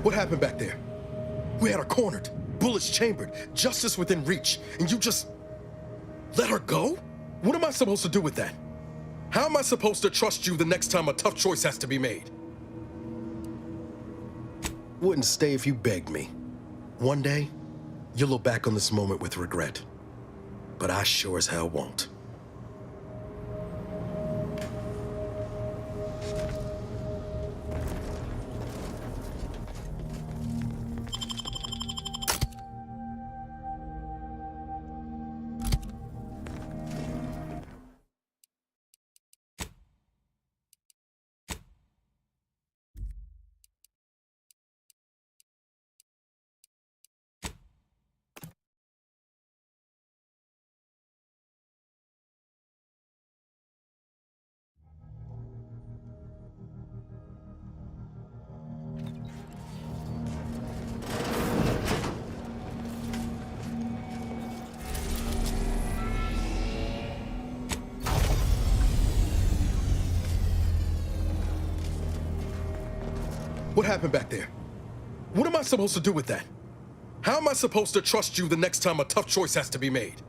What happened back there? We had her cornered, bullets chambered, justice within reach, and you just let her go? What am I supposed to do with that? How am I supposed to trust you the next time a tough choice has to be made? Wouldn't stay if you begged me. One day, you'll look back on this moment with regret. But I sure as hell won't. What happened back there? What am I supposed to do with that? How am I supposed to trust you the next time a tough choice has to be made?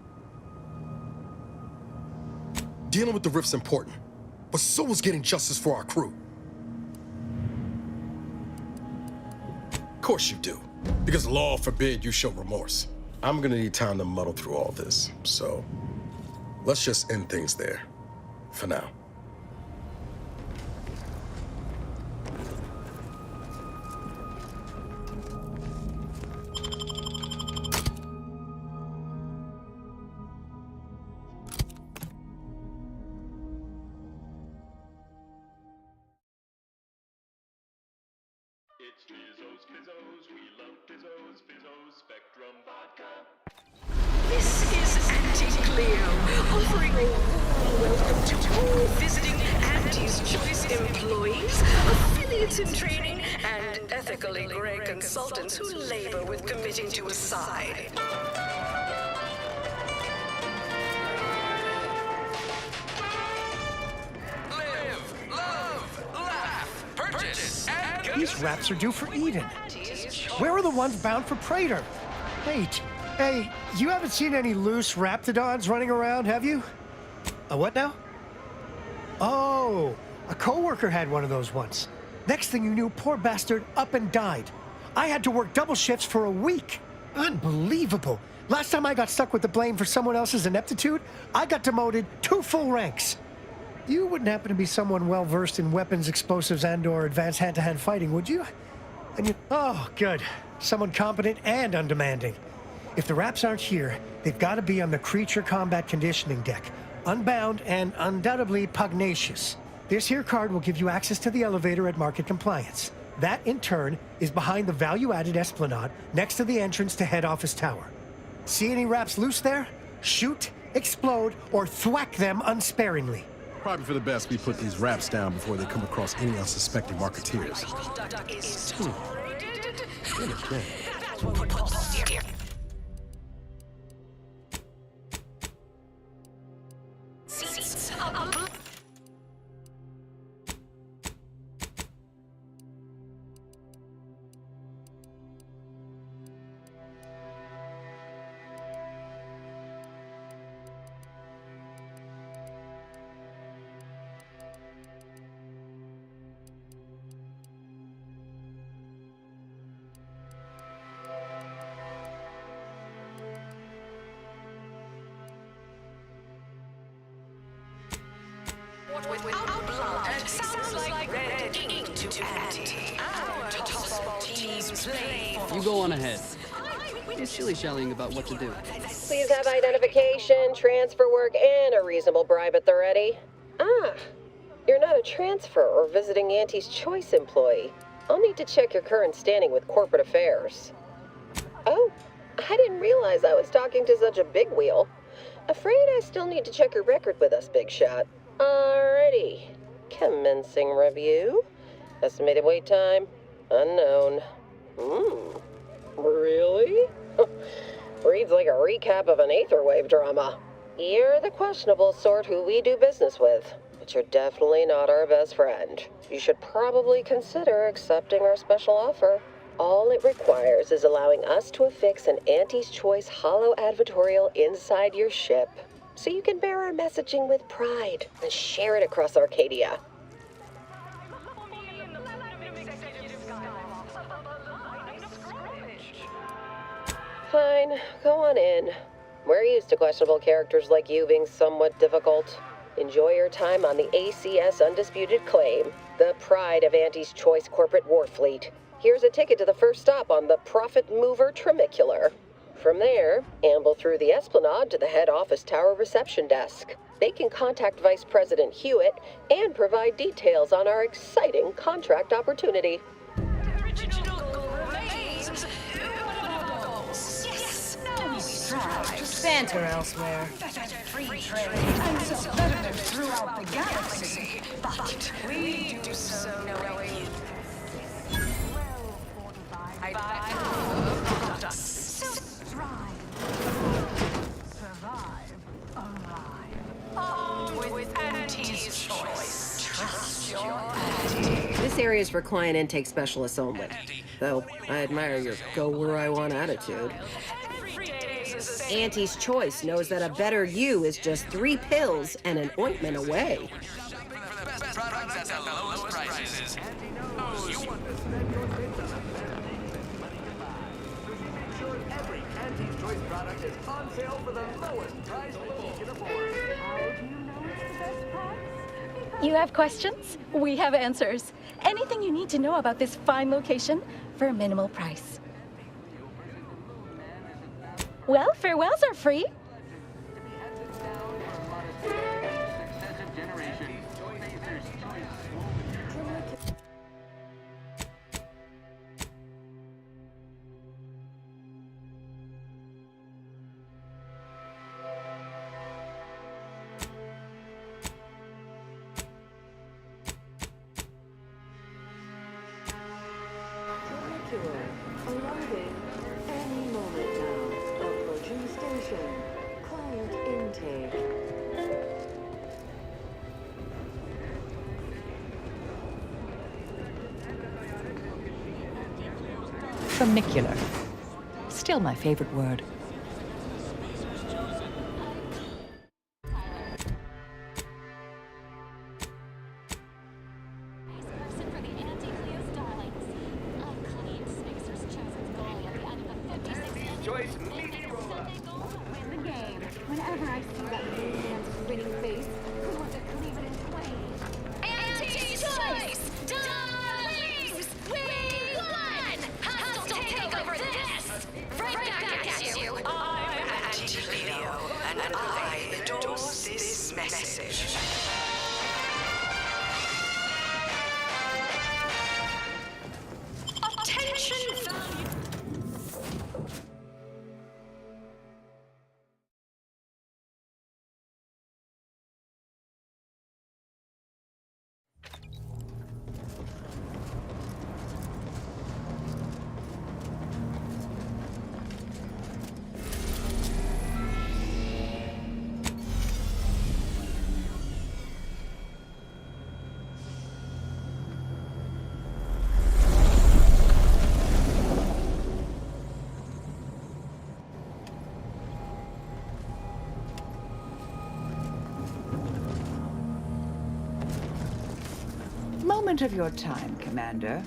Dealing with the rift's important, but so is getting justice for our crew. Of course you do, because law forbid you show remorse. I'm gonna need time to muddle through all this, so let's just end things there, for now. It's Fizzos, Fizzos, we love Fizzos, Fizzos, Spectrum Vodka. This is Auntie Cleo, offering a warm welcome to all visiting Auntie's Choice employees, affiliates in training, and ethically grey consultants who labor with committing to a side. Live, love, laugh, purchase, and go. These wraps are due for Eden. Where are the ones bound for Prater? Wait, hey, you haven't seen any loose raptidons running around, have you? A what now? Oh, a coworker had one of those once. Next thing you knew, poor bastard up and died. I had to work double shifts for a week. Unbelievable. Last time I got stuck with the blame for someone else's ineptitude, I got demoted 2 full ranks. You wouldn't happen to be someone well-versed in weapons, explosives, and/or advanced hand-to-hand fighting, would you? And you... Oh, good. Someone competent and undemanding. If the Raps aren't here, they've got to be on the creature combat conditioning deck, unbound and undoubtedly pugnacious. This here card will give you access to the elevator at market compliance. That, in turn, is behind the value-added esplanade next to the entrance to head office tower. See any Raps loose there? Shoot, explode, or thwack them unsparingly. Probably for the best we put these Raps down before they come across any unsuspecting marketeers. Without blood, sounds like red ink to Auntie. Our toss-ball teams play. You go on ahead. He's shilly-shallying about what to do. Please have identification, transfer work, and a reasonable bribe at the ready. Ah, you're not a transfer or visiting Auntie's Choice employee. I'll need to check your current standing with corporate affairs. Oh, I didn't realize I was talking to such a big wheel. Afraid I still need to check your record with us, Big Shot. Alrighty. Commencing review. Estimated wait time, unknown. Really? Reads like a recap of an Aetherwave drama. You're the questionable sort who we do business with, but you're definitely not our best friend. You should probably consider accepting our special offer. All it requires is allowing us to affix an Auntie's Choice holo advertorial inside your ship, so you can bear our messaging with pride and share it across Arcadia. Fine, go on in. We're used to questionable characters like you being somewhat difficult. Enjoy your time on the ACS Undisputed Claim, the pride of Auntie's Choice Corporate War Fleet. Here's a ticket to the first stop on the Profit Mover Trimicular. From there, amble through the Esplanade to the head office tower reception desk. They can contact Vice President Hewitt and provide details on our exciting contract opportunity. Banter elsewhere. Free trade and competitive throughout the galaxy. But we do so knowing you. Survive, arrive. Armed with Auntie's Choice. Trust your Auntie. This area is for client intake specialists only. Though, I admire your go-where-I-want attitude. Auntie's Choice knows that a better you is just 3 pills and an ointment away. Products at the lowest prices. Every Auntie's Choice product is on sale for the lowest price that you can afford. You have questions? We have answers. Anything you need to know about this fine location for a minimal price. Well, farewells are free. Arriving any moment now. Approaching station. Client intake. Trimicular. Still my favorite word. Whenever I see that blue man's grinning face, I want to cleave it in twain. Auntie's Choice! Darlings! We won! Hostile takeover this! Right back at you! I'm Auntie Cleo, and I endorse this message. Attention! Moment of your time, Commander.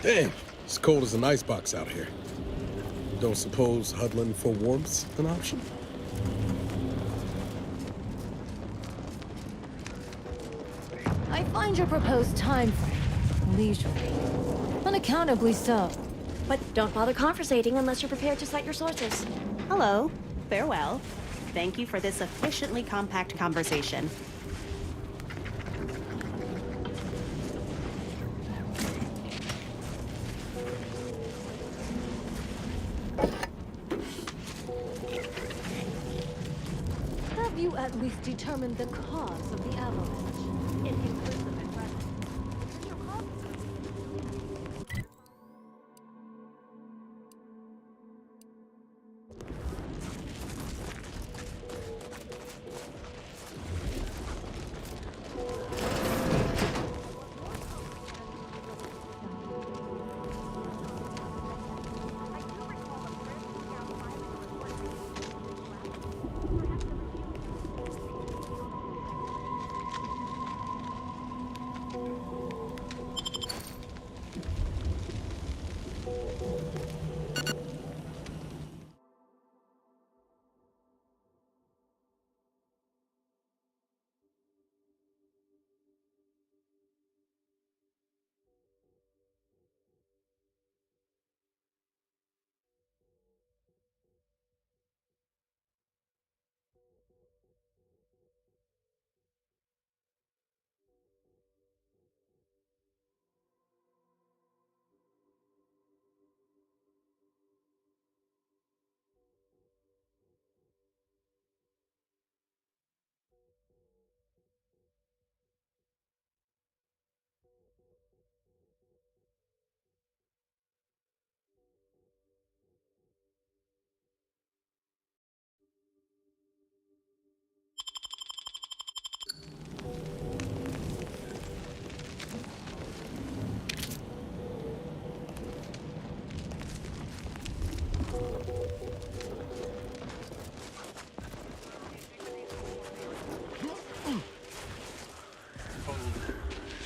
Damn, it's cold as an icebox out here. Don't suppose huddling for warmth's an option? I find your proposed time frame leisurely. Unaccountably so. But don't bother conversating unless you're prepared to cite your sources. Hello. Farewell. Thank you for this efficiently compact conversation. Have you at least determined the cause of the avalanche? Inconclusive at present.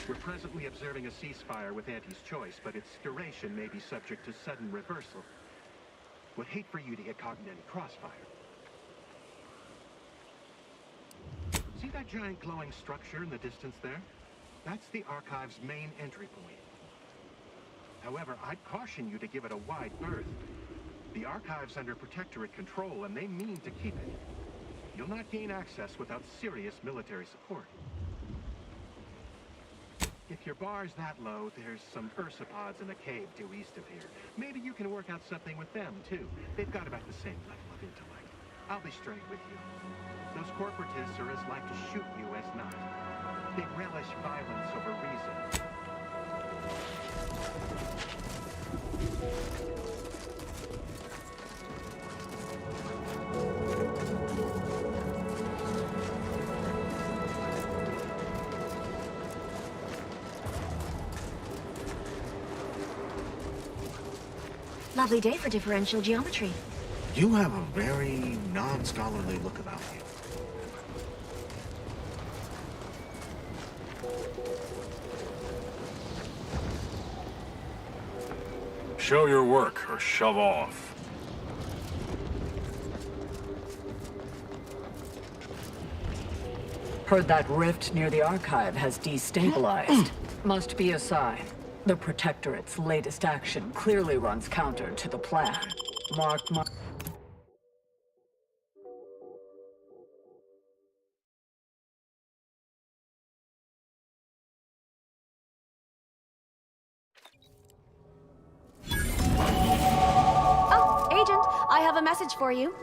We're presently observing a ceasefire with Auntie's choice, but its duration may be subject to sudden reversal. Would hate for you to get caught in any crossfire. See that giant glowing structure in the distance there? That's the Archive's main entry point. However, I'd caution you to give it a wide berth. The Archive's under Protectorate control, and they mean to keep it. You'll not gain access without serious military support. If your bar's that low, there's some ursopods in a cave due east of here. Maybe you can work out something with them, too. They've got about the same level of intellect. I'll be straight with you. Those corporatists are as like to shoot you as not. They relish violence over reason. Lovely day for differential geometry. You have a very non-scholarly look about you. Show your work or shove off. Heard that rift near the Archive has destabilized. Must be a sign. The Protectorate's latest action clearly runs counter to the plan. Mark my... Oh, Agent, I have a message for you.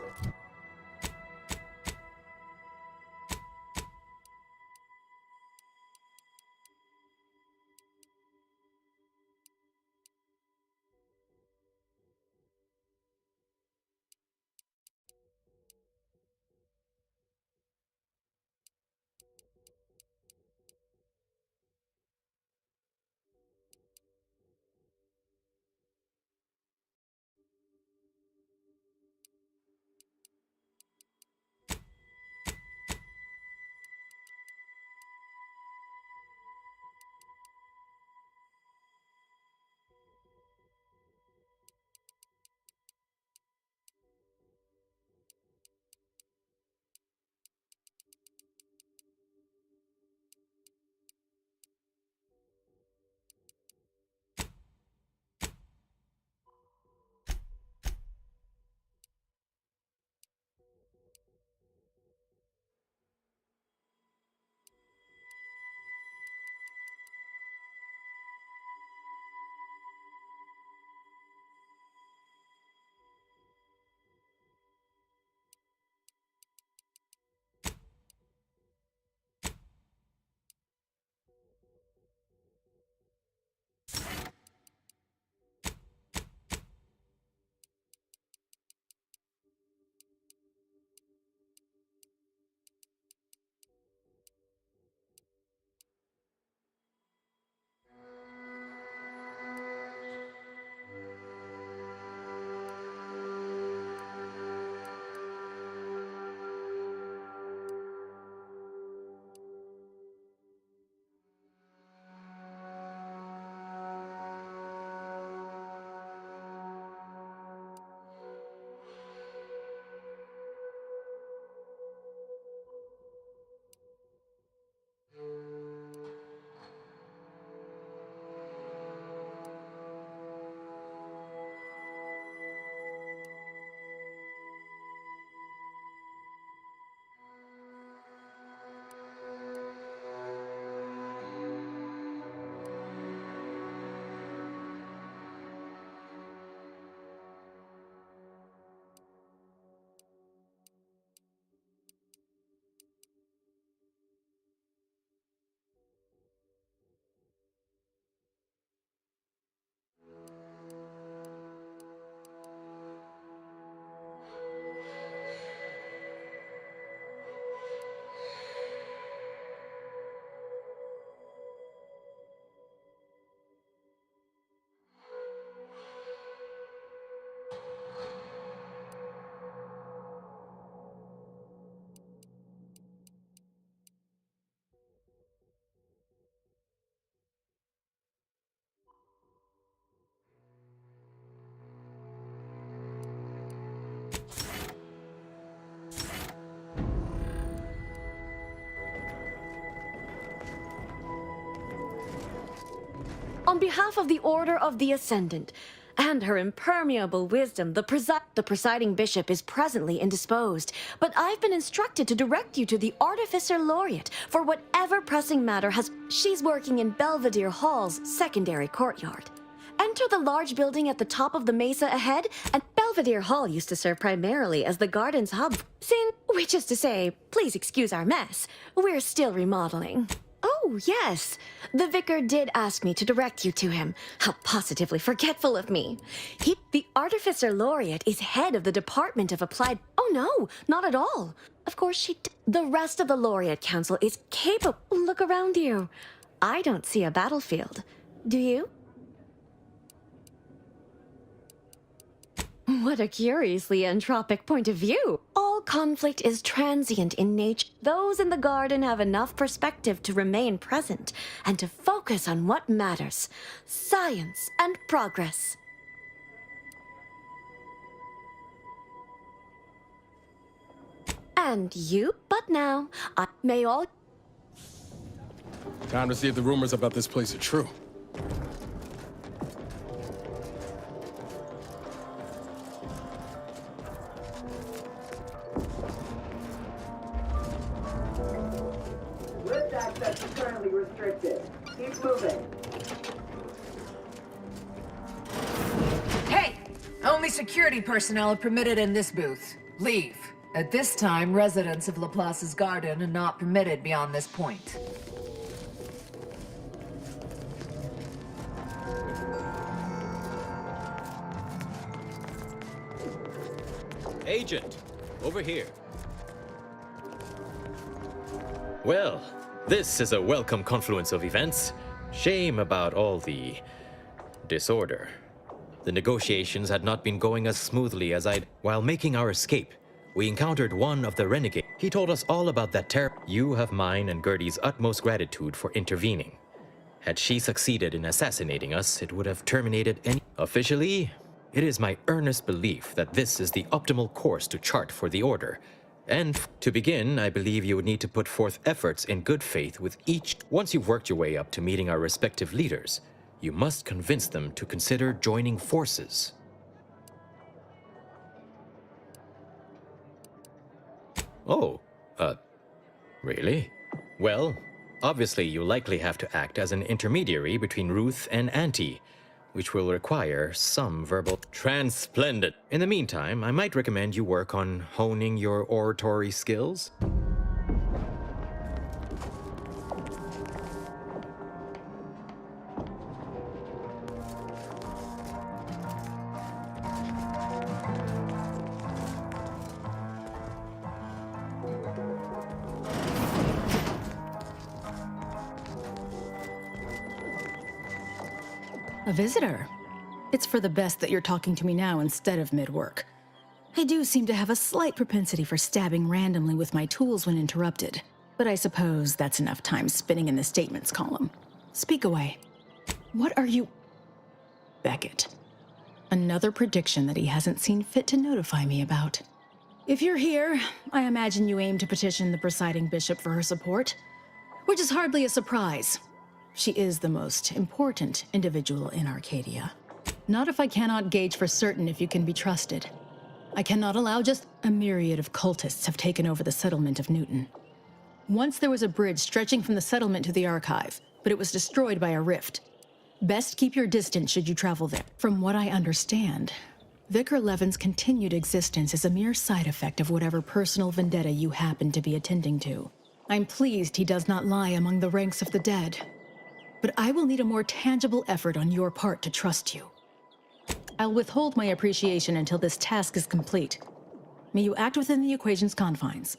On behalf of the Order of the Ascendant and her impermeable wisdom, the presiding bishop is presently indisposed, but I've been instructed to direct you to the Artificer Laureate for whatever pressing matter has... She's working in Belvedere Hall's secondary courtyard. Enter the large building at the top of the mesa ahead, and Belvedere Hall used to serve primarily as the garden's hub. Which is to say, please excuse our mess. We're still remodeling. Oh, yes. The vicar did ask me to direct you to him. How positively forgetful of me. The Artificer Laureate is head of the Department of Applied... Oh, no, not at all. Of course the rest of the Laureate Council is capable... Look around you. I don't see a battlefield. Do you? What a curiously entropic point of view. All conflict is transient in nature. Those in the garden have enough perspective to remain present and to focus on what matters. Science and progress. And you? But now, I may all... Time to see if the rumors about this place are true. Lift access is currently restricted. Keep moving. Hey! Only security personnel are permitted in this booth. Leave. At this time, residents of Laplace's garden are not permitted beyond this point. Agent, over here. Well, this is a welcome confluence of events. Shame about all the disorder. The negotiations had not been going as smoothly as I'd... While making our escape, we encountered one of the renegades. He told us all about that terror. You have mine and Gertie's utmost gratitude for intervening. Had she succeeded in assassinating us, it would have terminated any... Officially, it is my earnest belief that this is the optimal course to chart for the Order. And to begin, I believe you would need to put forth efforts in good faith with each. Once you've worked your way up to meeting our respective leaders, you must convince them to consider joining forces. Oh, really? Well, obviously you likely have to act as an intermediary between Ruth and Auntie, which will require some verbal... Transplendent! In the meantime, I might recommend you work on honing your oratory skills. A visitor. It's for the best that you're talking to me now instead of mid-work. I do seem to have a slight propensity for stabbing randomly with my tools when interrupted, but I suppose that's enough time spinning in the statements column. Speak away. What are you... Beckett. Another prediction that he hasn't seen fit to notify me about. If you're here, I imagine you aim to petition the presiding bishop for her support, which is hardly a surprise. She is the most important individual in Arcadia. Not if I cannot gauge for certain if you can be trusted. I cannot allow just a myriad of cultists have taken over the settlement of Newton. Once there was a bridge stretching from the settlement to the archive, but it was destroyed by a rift. Best keep your distance should you travel there. From what I understand, Vicar Levin's continued existence is a mere side effect of whatever personal vendetta you happen to be attending to. I'm pleased he does not lie among the ranks of the dead. But I will need a more tangible effort on your part to trust you. I'll withhold my appreciation until this task is complete. May you act within the equation's confines.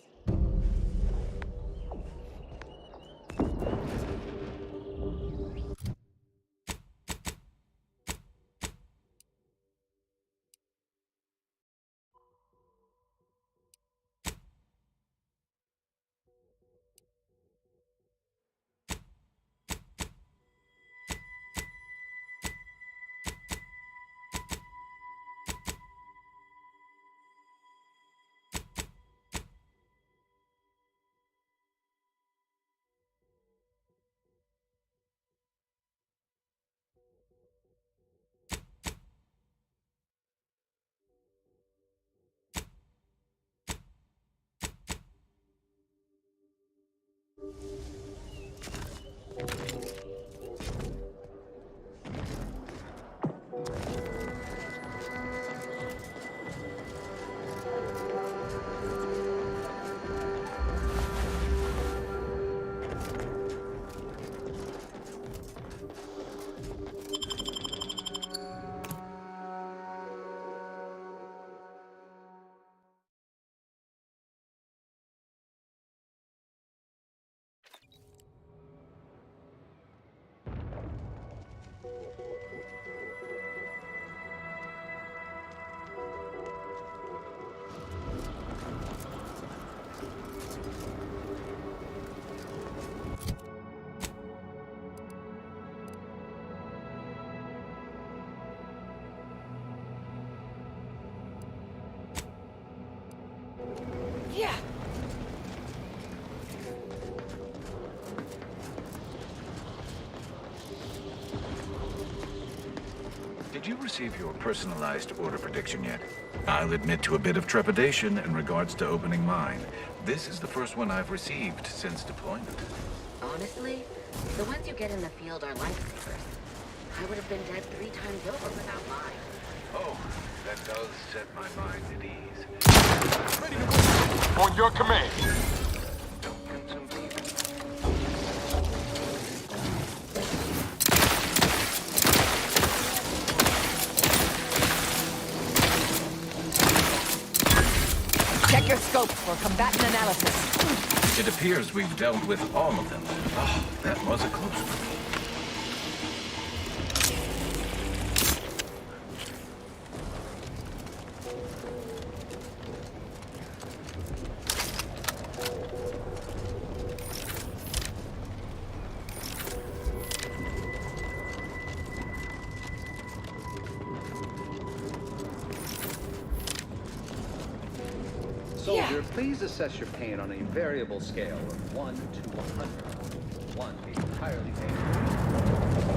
Did you receive your personalized order prediction yet? I'll admit to a bit of trepidation in regards to opening mine. This is the first one I've received since deployment. Honestly, the ones you get in the field are lifesavers. I would have been dead 3 times over without mine. Oh, that does set my mind at ease. Ready to move. On your command. Don't consume TV. Check your scopes for combatant analysis. It appears we've dealt with all of them. Oh, that was a close one. Soldier, please assess your pain on a variable scale of 1 to 100. 1 being entirely painful.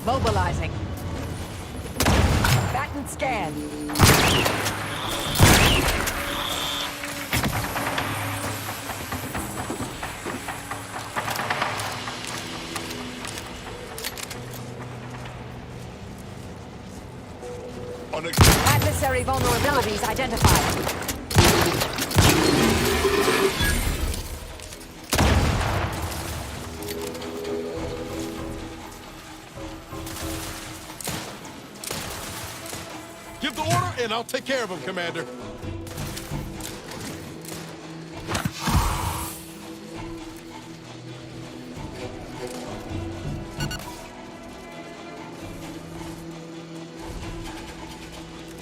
Mobilizing. Batten scan. Adversary vulnerabilities identified. Give the order, and I'll take care of him, Commander.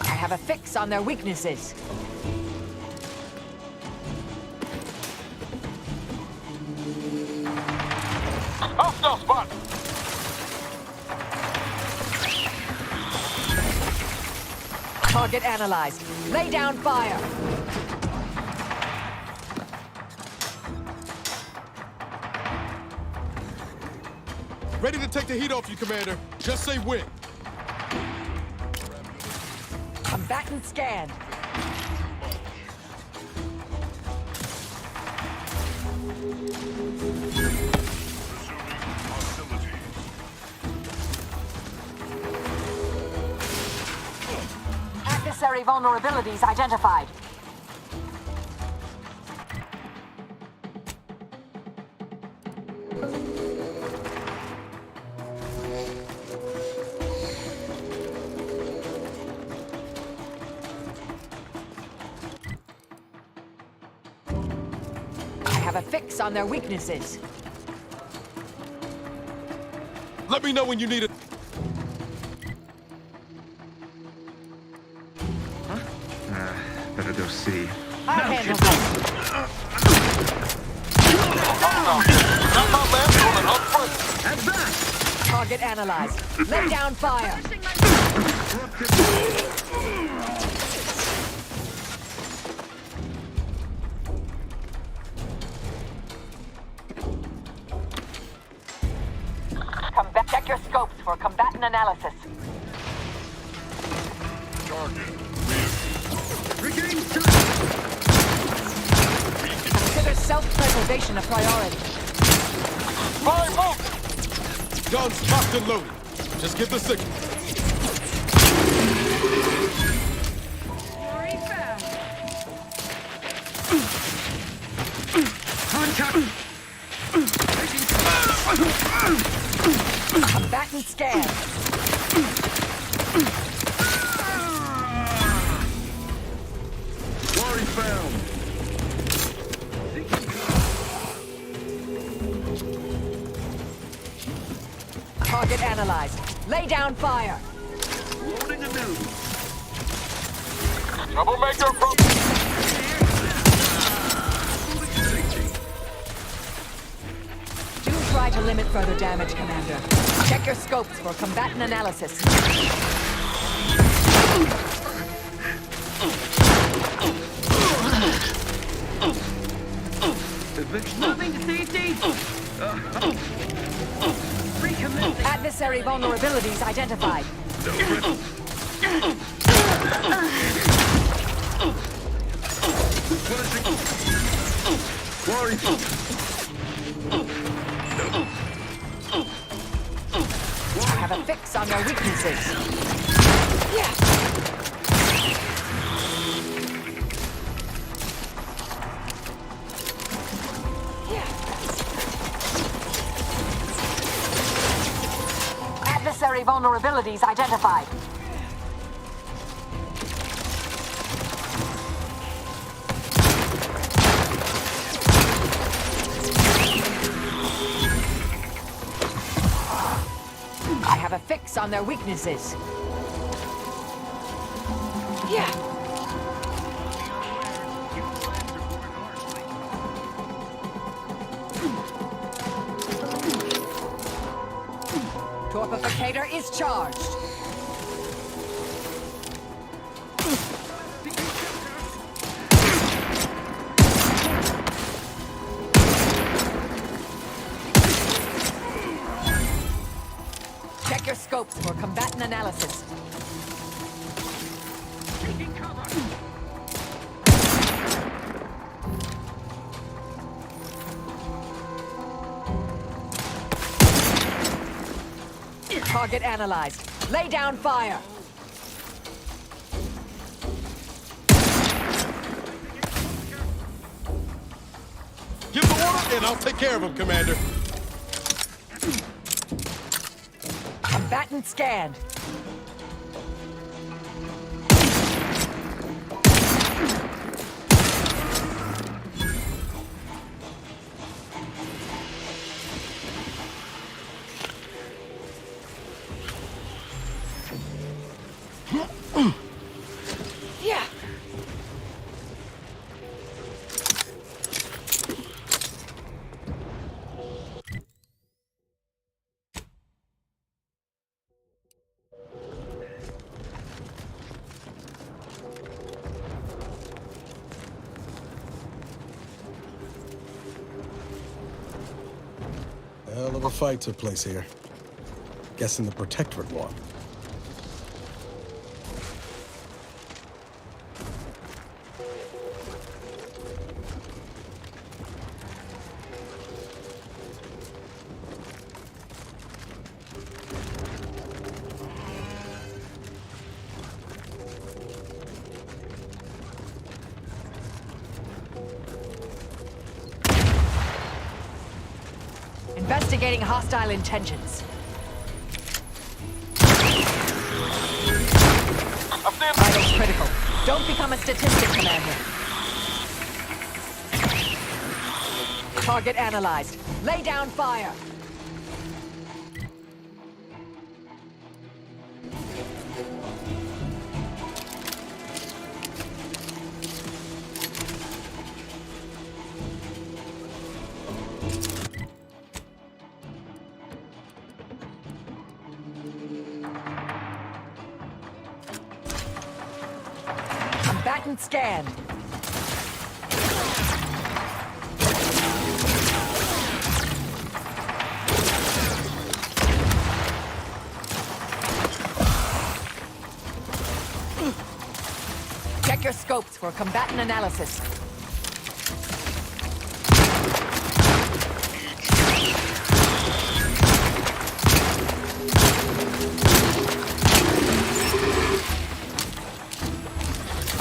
I have a fix on their weaknesses. Hostile spot! Target analyzed. Lay down fire. Ready to take the heat off you, Commander. Just say when. Combatant scanned. Adversary vulnerabilities identified. I have a fix on their weaknesses. Let me know when you need it. Better go see. I'll handle this. Target analyzed. Lay down fire. Check your scopes for combatant analysis. Consider self-preservation a priority. Fire move! Guns locked and loaded. Just give the signal. Combatant scan. Quarry found. Target analyzed. Lay down fire. Loading anew. Troublemaker approach. Do try to limit further damage, Commander. Check your scopes for combatant analysis. Moving to safety. Recommencing. Adversary vulnerabilities identified. Quarry. I have a fix on their weaknesses. Adversary vulnerabilities identified. I have a fix on their weaknesses. Torpificator is charged. Check your scopes for combatant analysis. Taking cover. Target analyzed. Lay down fire. Give the order and I'll take care of him, Commander. Combatant scanned. Hell of a fight took place here. Guessing the Protectorate one. Investigating hostile intentions. Vitals critical. Don't become a statistic, Commander. Target analyzed. Lay down fire. Combatant scan. Check your scopes for combatant analysis.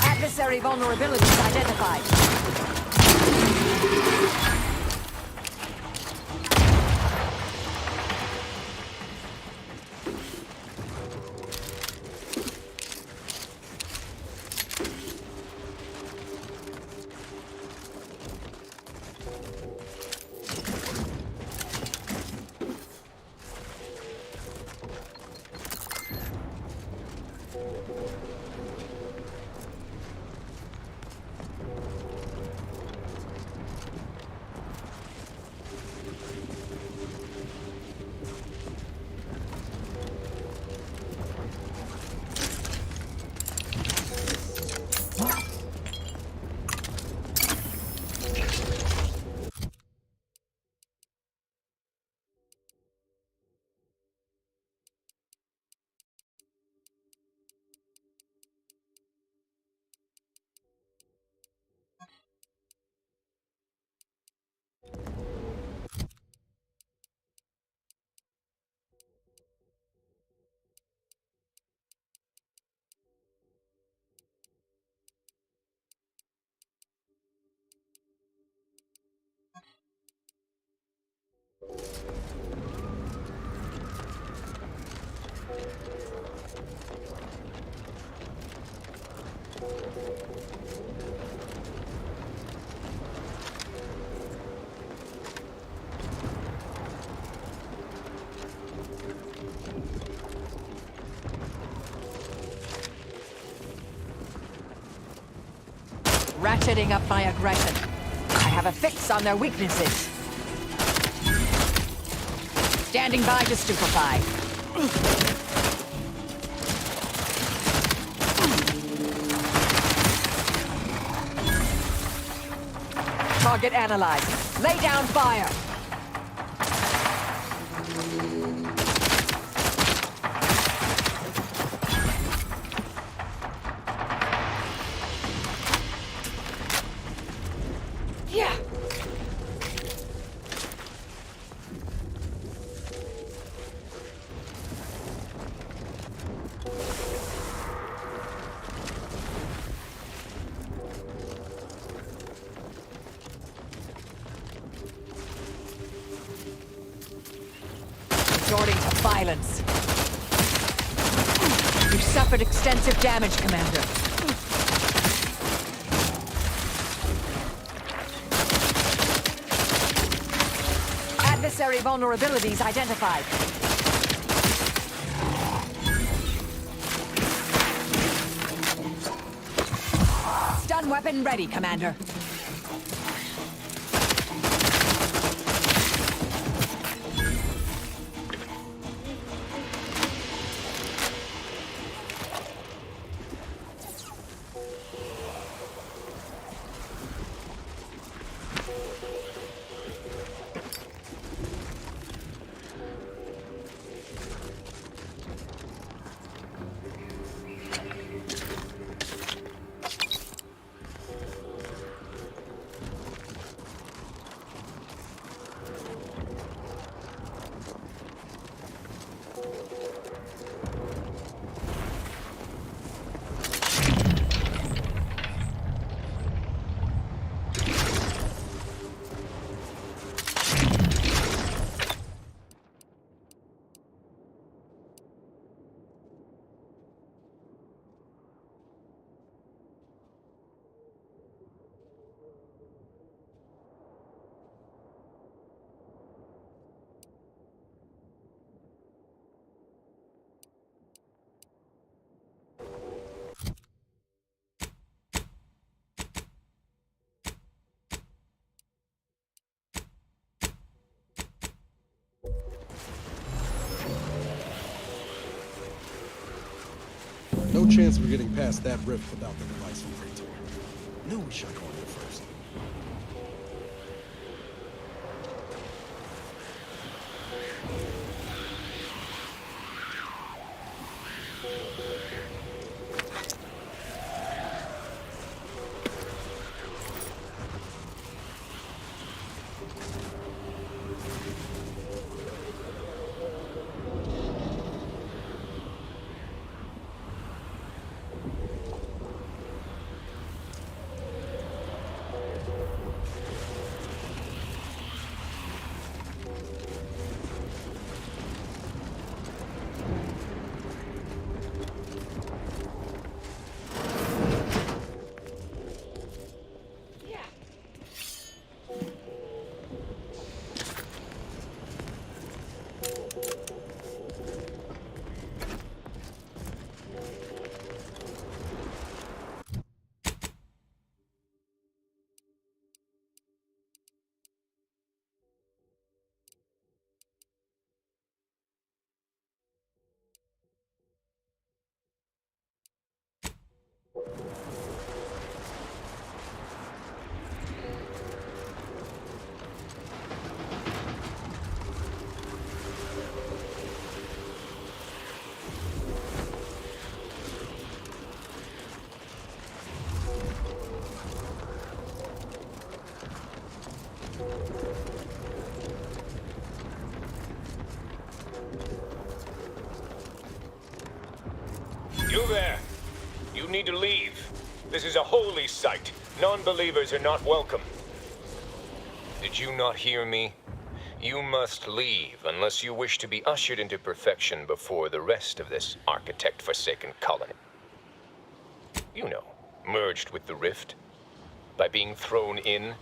Adversary vulnerabilities identified. Ratcheting up my aggression. I have a fix on their weaknesses. Standing by to stupefy. Target analyzed. Lay down fire. Yeah. Resorting to violence. You've suffered extensive damage, Commander. Adversary vulnerabilities identified. Stun weapon ready, Commander. No chance we're getting past that rift without the device from Praetor. Knew we should have gone there first. You there. You need to leave. This is a holy site. Non-believers are not welcome. Did you not hear me? You must leave unless you wish to be ushered into perfection before the rest of this architect-forsaken colony. You know, merged with the rift. By being thrown in.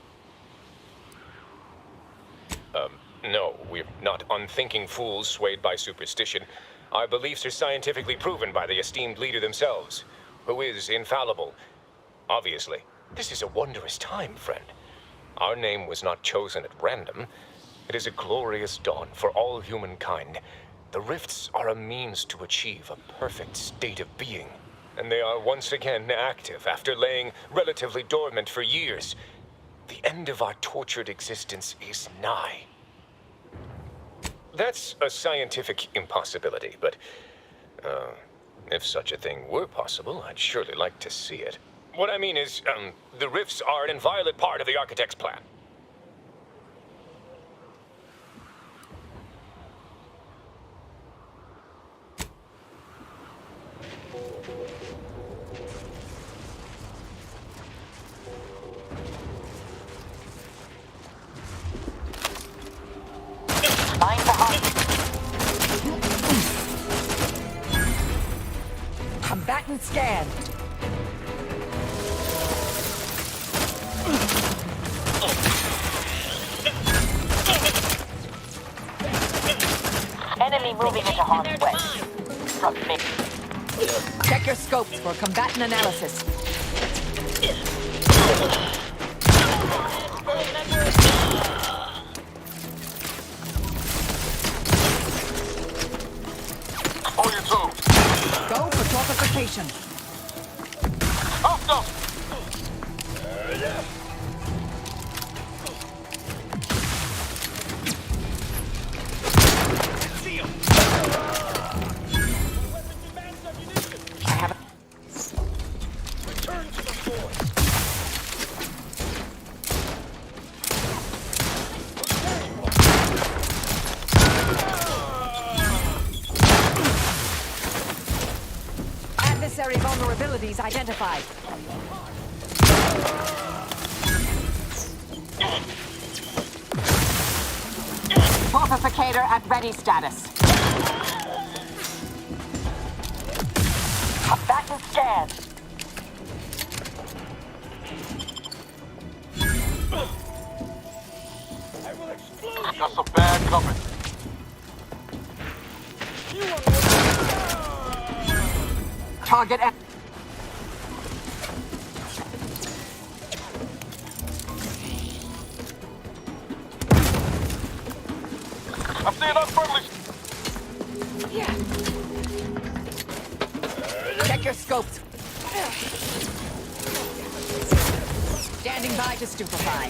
No, we're not unthinking fools swayed by superstition. Our beliefs are scientifically proven by the esteemed leader themselves, who is infallible. Obviously, this is a wondrous time, friend. Our name was not chosen at random. It is a glorious dawn for all humankind. The rifts are a means to achieve a perfect state of being, and they are once again active after laying relatively dormant for years. The end of our tortured existence is nigh. That's a scientific impossibility, but if such a thing were possible, I'd surely like to see it. What I mean is, the rifts are an inviolate part of the architect's plan. Combatant scanned. Enemy moving into harm's way. From me. Check your scopes for combatant analysis. On your toes. Go for torpification. Hostile! I have a... Return to the floor. Adversary vulnerabilities identified. Torpificator at ready status. Combatant scanned. I will explode. Got some bad coming. Target at... I'm seeing unfriendly. Check your scopes. Standing by to stupefy.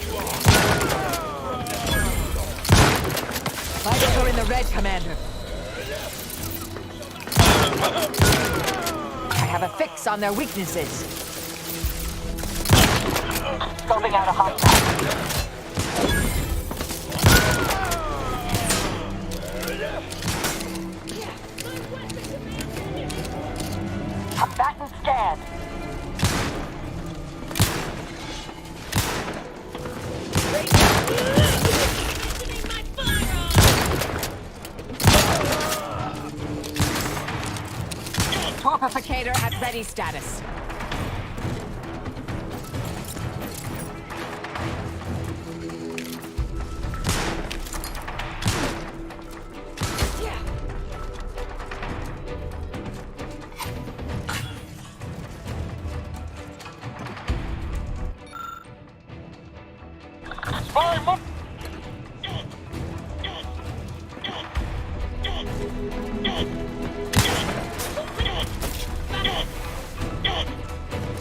Vitals are in the red, Commander. I have a fix on their weaknesses. Scoping out a hostile. Combatant scanned. Torpificator at ready status.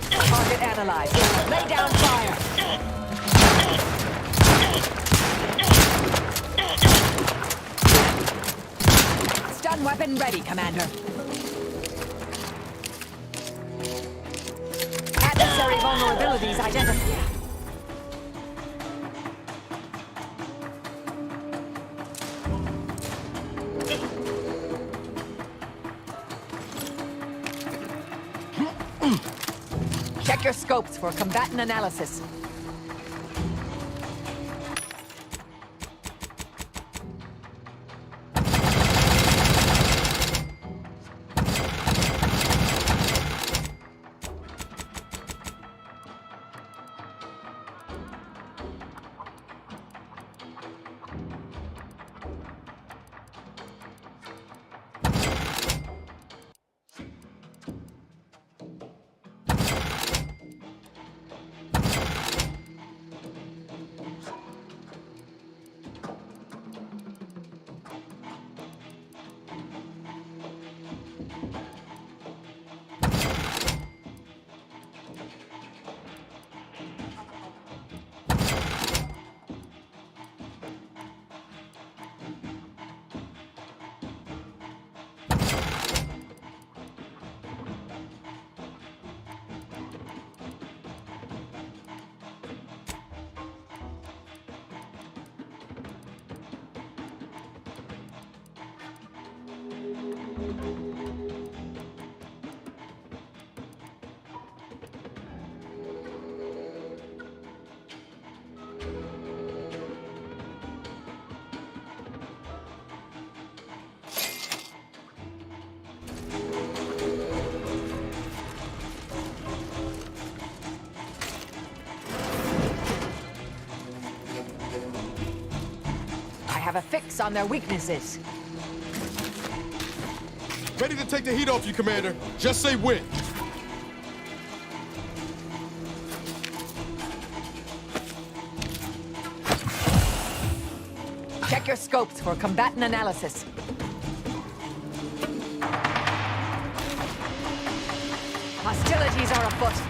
Target analyzed. Lay down fire. Stun weapon ready, Commander. Adversary vulnerabilities identified. Check your scopes for combatant analysis. I have a fix on their weaknesses. Ready to take the heat off you, Commander. Just say when. Check your scopes for combatant analysis. Hostilities are afoot.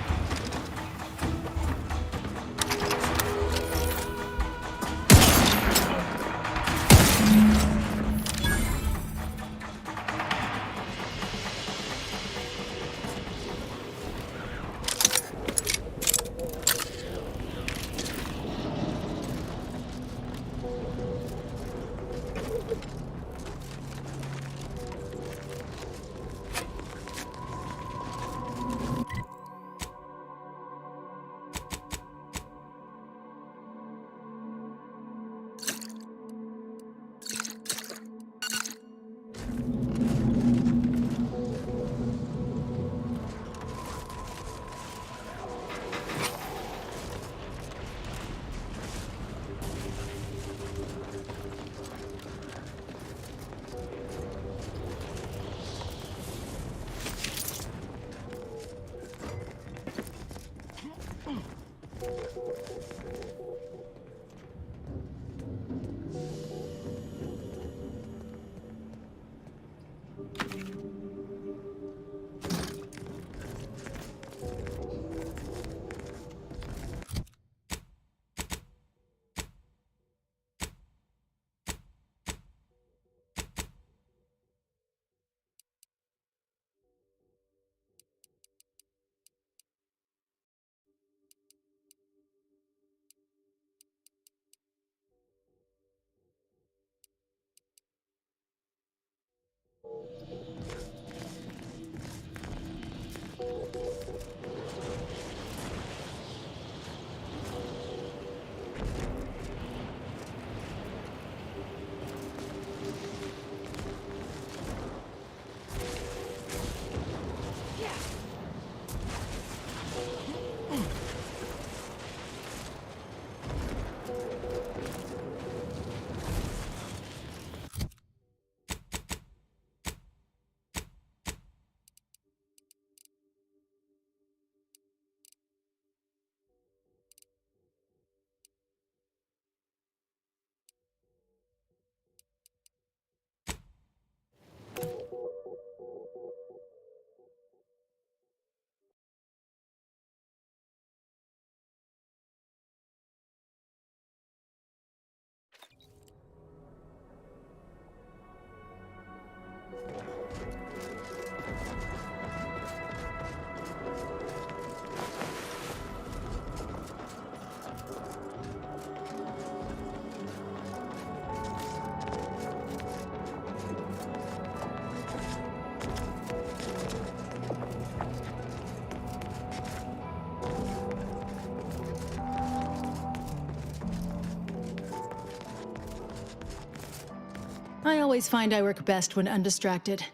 I always find I work best when undistracted.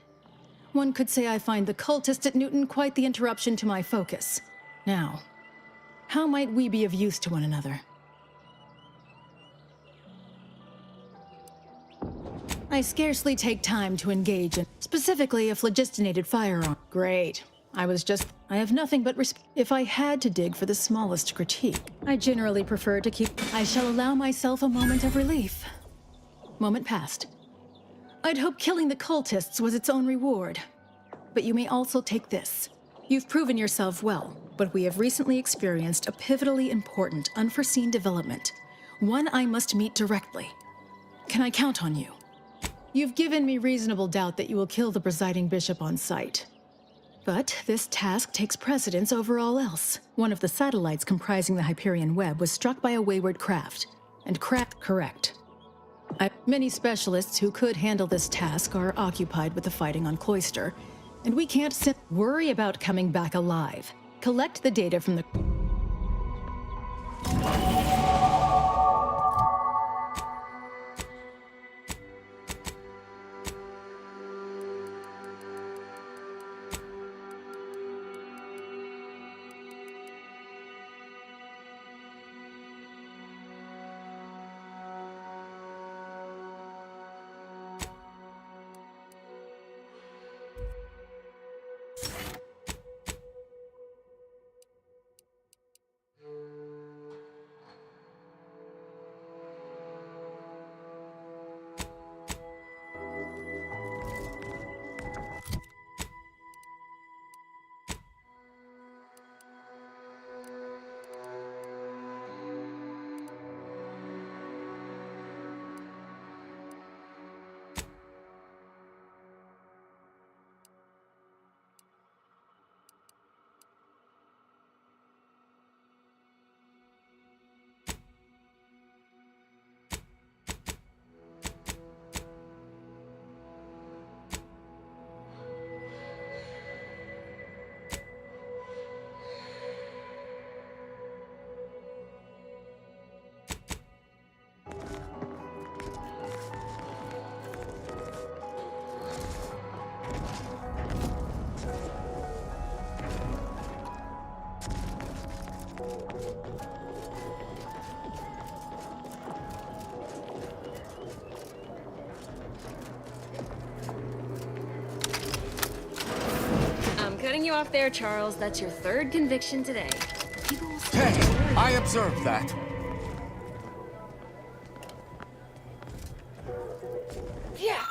One could say I find the cultist at Newton quite the interruption to my focus. Now, how might we be of use to one another? I scarcely take time to engage in, specifically a phlogistinated firearm. Great. I have nothing but respect. If I had to dig for the smallest critique, I generally prefer to keep. I shall allow myself a moment of relief. Moment passed. I'd hope killing the cultists was its own reward. But you may also take this. You've proven yourself well, but we have recently experienced a pivotally important, unforeseen development. One I must meet directly. Can I count on you? You've given me reasonable doubt that you will kill the presiding bishop on sight. But this task takes precedence over all else. One of the satellites comprising the Hyperion web was struck by a wayward craft. And correct. Many specialists who could handle this task are occupied with the fighting on Cloister, and we can't worry about coming back alive. Collect the data from the... Cutting you off there, Charles. That's your third conviction today. Hey, I observed that. Yeah.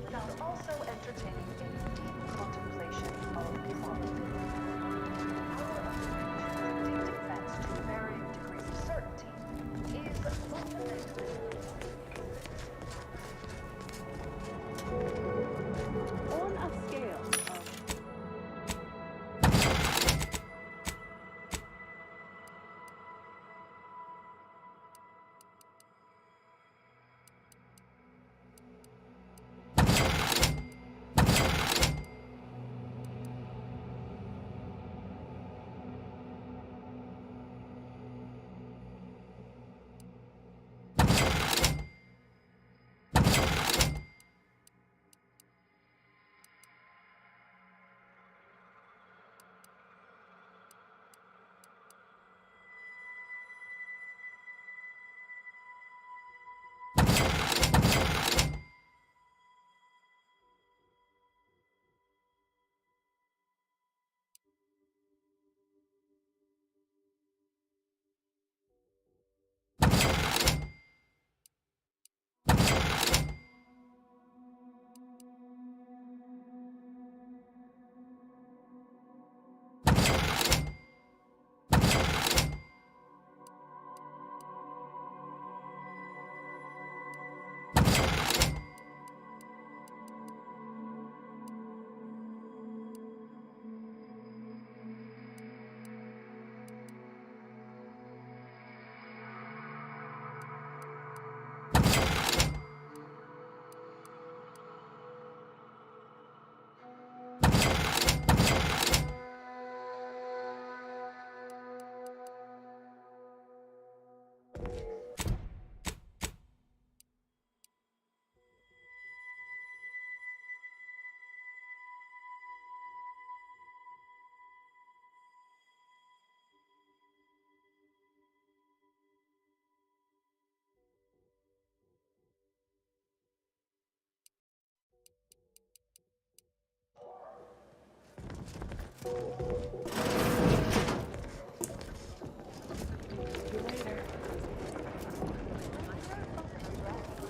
Without also entertaining a deep contemplation of equality. Our defense to varying degrees of certainty is fundamental. On a scale of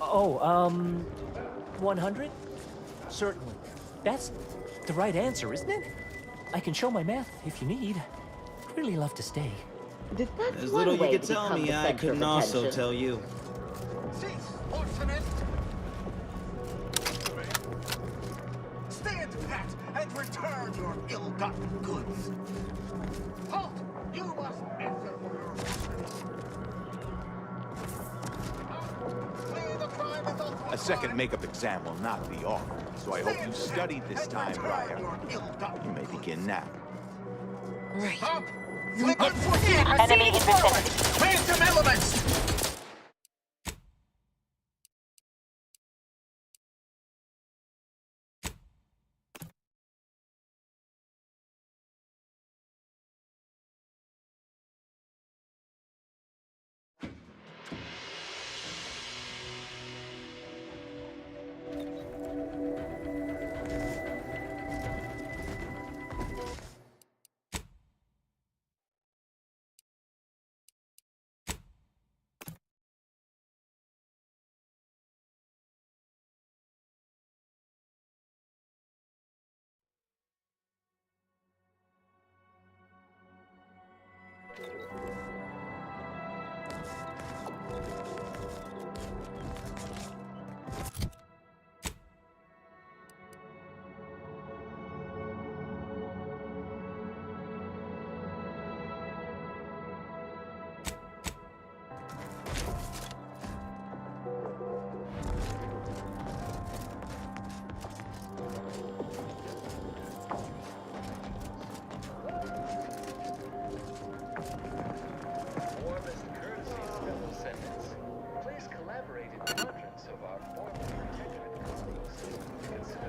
Oh, 100? Certainly. That's the right answer, isn't it? I can show my math if you need. I'd really love to stay. As little you could tell me, I couldn't also tell you. Cease, orphanage! Stand pat and return your ill-gotten goods. Halt! You must answer for your actions. Clear the crime as ultimate A second makeup exam will not be offered, so I hope you studied this time, Raya. You may begin now. Right. Stop! Enemy in vicinity. Phantom elements!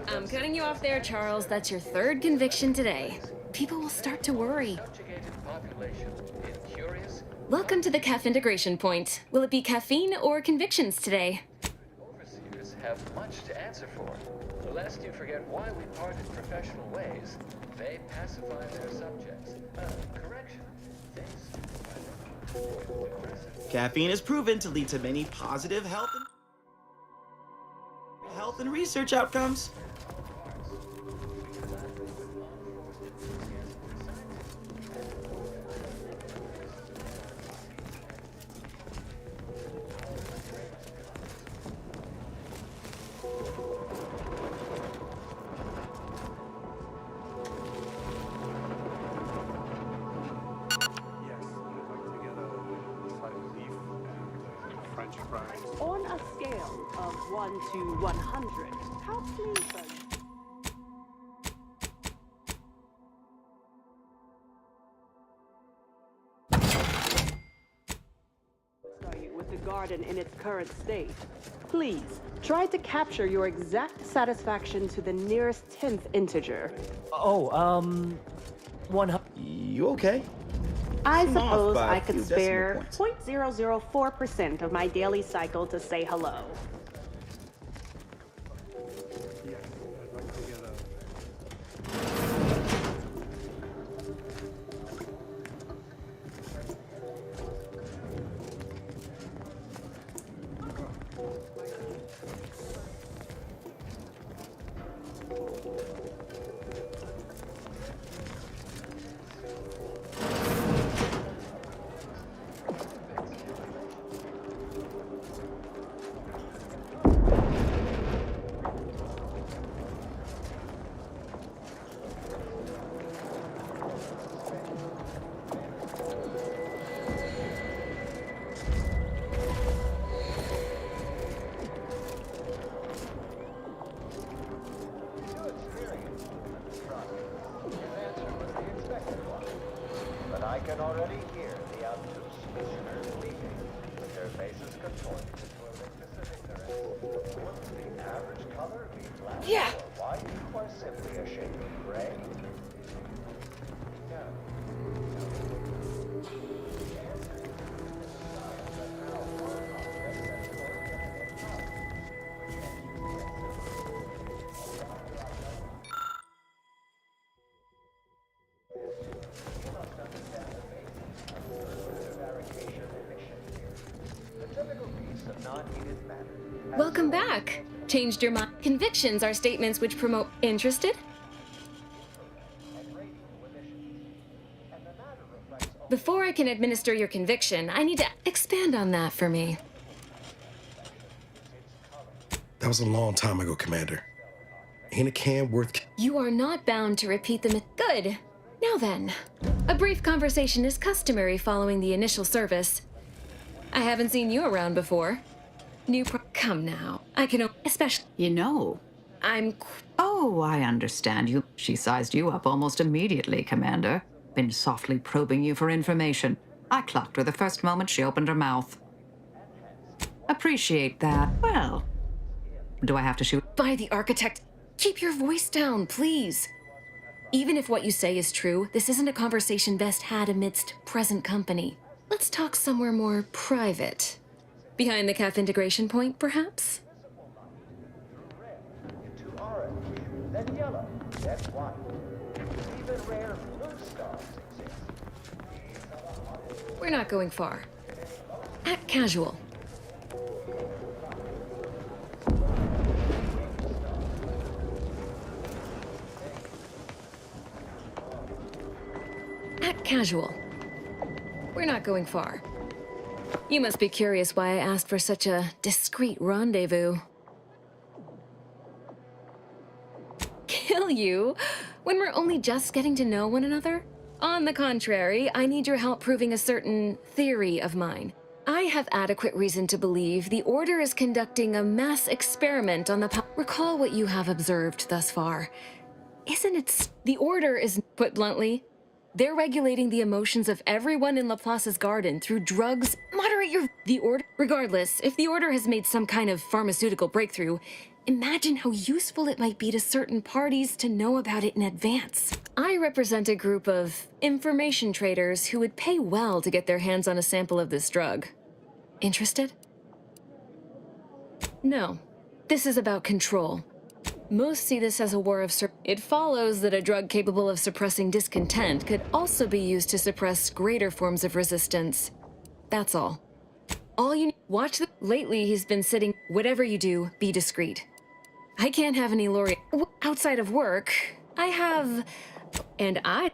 I'm cutting you off there, Charles. That's your third conviction today. People will start to worry. Welcome to the CAF integration point. Will it be caffeine or convictions today? Overseers have much to answer for. Lest you forget why we parted professional ways, they pacify their subjects. Correction. Caffeine is proven to lead to many positive health and research outcomes. On a scale of 1 to 100, how pleased are you? Are you with the garden in its current state? Please, try to capture your exact satisfaction to the nearest 10th integer. Oh, 100. You okay? I Seem off suppose by a I could few decimal spare points. 0.004% of my daily cycle to say hello. But I can already hear the obtuse listeners weeping, with their faces contorted into a specific direction. Wouldn't the average color be black or white, or simply a shade of gray? Changed your mind? Convictions are statements which promote. Interested? Before I can administer your conviction, I need to expand on that for me. That was a long time ago, Commander. Ain't a can worth... You are not bound to repeat them. Good. Now then, a brief conversation is customary following the initial service. I haven't seen you around before. Come now. I can... Especially... You know. Oh, I understand you. She sized you up almost immediately, Commander. Been softly probing you for information. I clocked her the first moment she opened her mouth. Appreciate that. Well, do I have to shoot? By the architect, keep your voice down, please. Even if what you say is true, this isn't a conversation best had amidst present company. Let's talk somewhere more private. Behind the CAF integration point, perhaps? To orange, then yellow, then white. Even rare blue stars exist. We're not going far. Act casual. Act casual. We're not going far. You must be curious why I asked for such a discreet rendezvous. Kill you? When we're only just getting to know one another? On the contrary, I need your help proving a certain theory of mine. I have adequate reason to believe the Order is conducting a mass experiment on the Recall what you have observed thus far. Isn't it... The Order is, put bluntly, they're regulating the emotions of everyone in Laplace's garden through drugs. Moderate your... The Order... Regardless, if the Order has made some kind of pharmaceutical breakthrough, imagine how useful it might be to certain parties to know about it in advance. I represent a group of information traders who would pay well to get their hands on a sample of this drug. Interested? No. This is about control. Most see this as a war of It follows that a drug capable of suppressing discontent could also be used to suppress greater forms of resistance. That's all. All you watch the... Lately, he's been sitting... Whatever you do, be discreet. I can't have any laureate... Outside of work, I have... And I...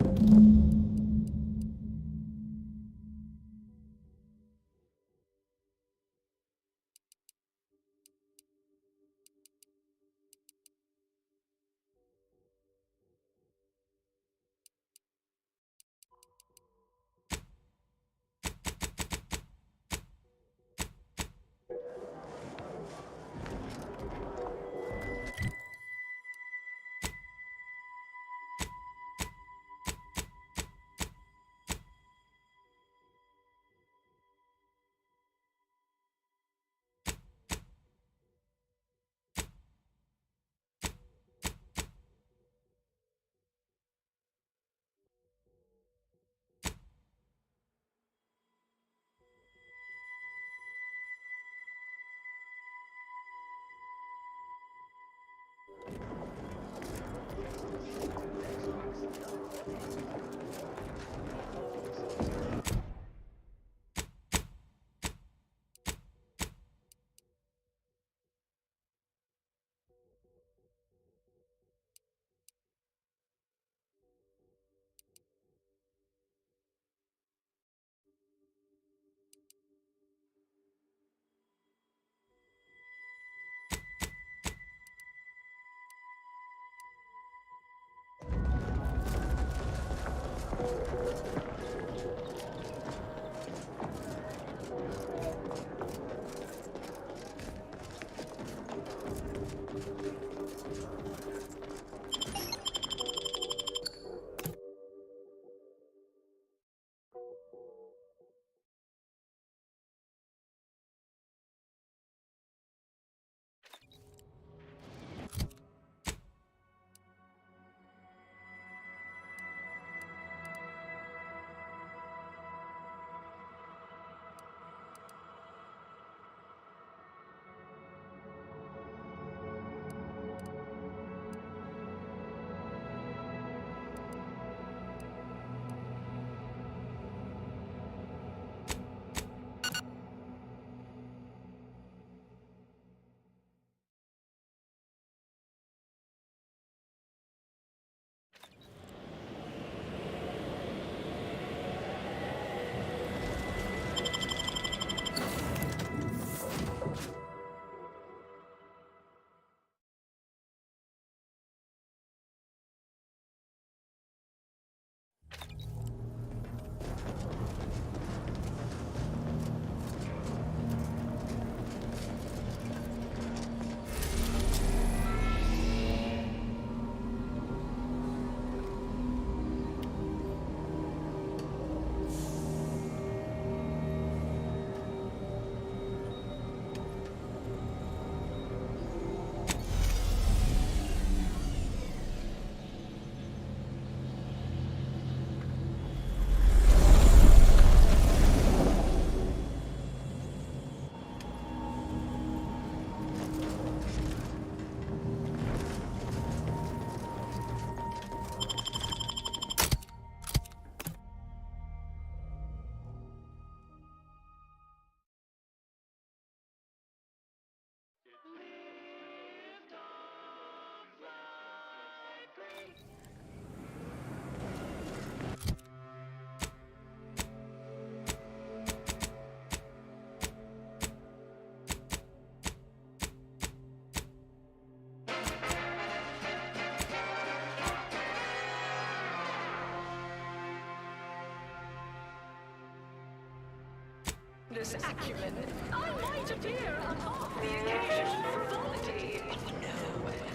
This acumen, I might appear on off the occasion frivolity. No,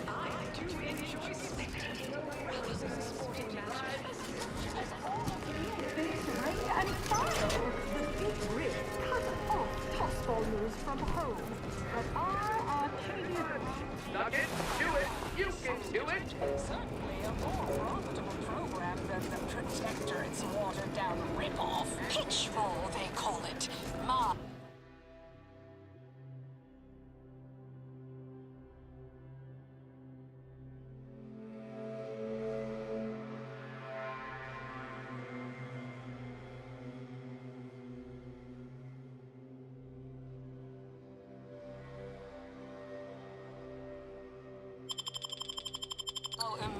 I do enjoy spectacle rather than sporting matches. As all of you face rank and file, the big rig cut off tossball news from home. But our Arcadian... Knock it, do it, you can do it! Certainly a more profitable program than the Protectorate's watered-down rip-off. Pitchroll, they call it.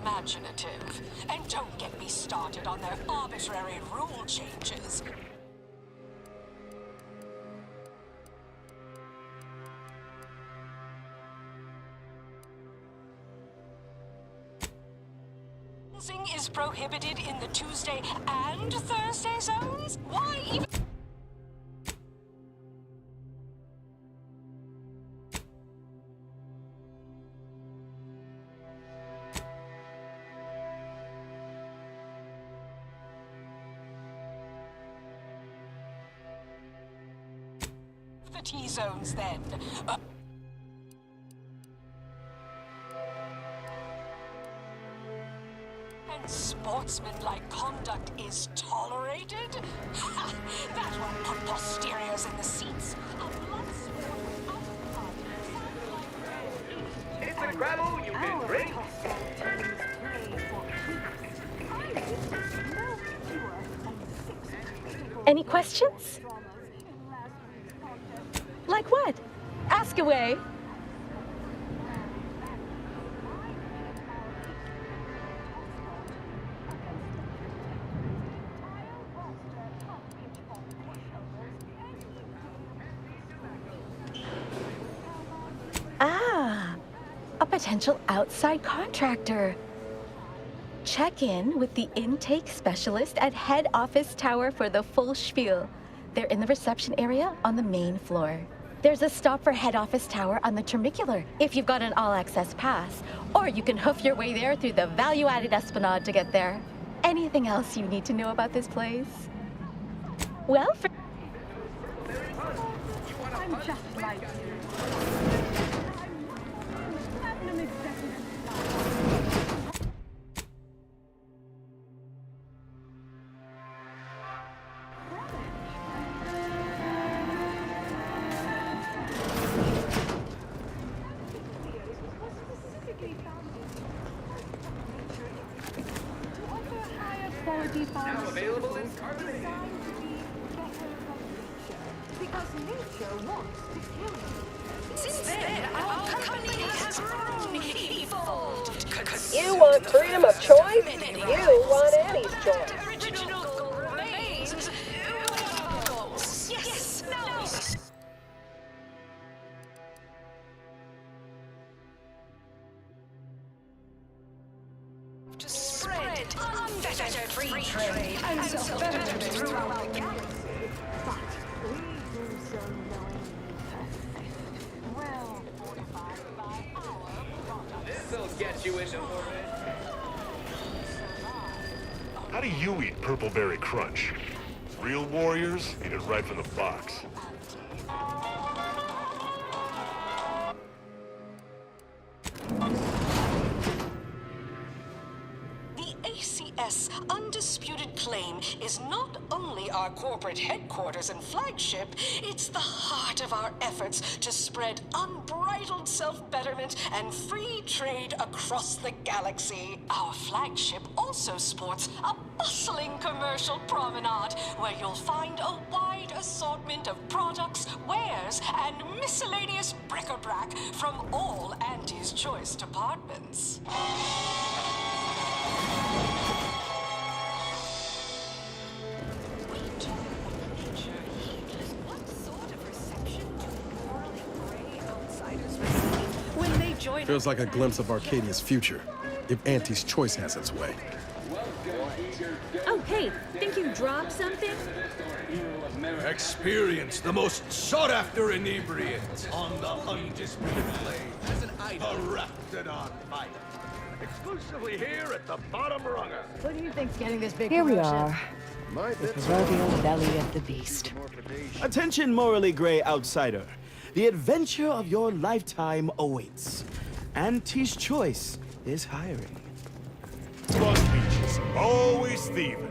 Imaginative. And don't get me started on their arbitrary rule changes. Dancing is prohibited in the Tuesday and Thursday zones? Why even... the T-zones then. And sportsmanlike conduct is tolerated? Ha! That won't put posteriors in the seats. It's a gravel you can drink. Any questions? Like what? Ask away. Ah, a potential outside contractor. Check in with the intake specialist at head office tower for the full spiel. They're in the reception area on the main floor. There's a stop for head office tower on the Termicular if you've got an all-access pass, or you can hoof your way there through the value-added esplanade to get there. Anything else you need to know about this place? Well, for... I'm just like you. Platinum executive. Now available in carbonate. Because nature wants to kill you. Since then, our company has grown, evolved. You want freedom of choice? You want Annie's choice. Original goal remains. Yes, no. To spread unfettered free trade and self-betterment throughout the galaxy. But we do so knowingly perfect, well fortified by our products. This'll get you into orbit. How do you eat Purpleberry Crunch? Real warriors eat it right from the box. ACS undisputed claim is not only our corporate headquarters and flagship, it's the heart of our efforts to spread unbridled self-betterment and free trade across the galaxy. Our flagship also sports a bustling commercial promenade where you'll find a wide assortment of products, wares, and miscellaneous bric-a-brac from all Auntie's choice departments. Feels like a glimpse of Arcadia's future, if Auntie's choice has its way. Oh, hey, think you dropped something? Experience the most sought-after inebriant on the undisputed plane as an item. A Raptidon fight. Exclusively here at the bottom runger. Who do you think's getting this big Here we promotion? are. The proverbial belly of the beast. Attention, morally gray outsider. The adventure of your lifetime awaits. Auntie's Choice is hiring. Front beaches, always thieving.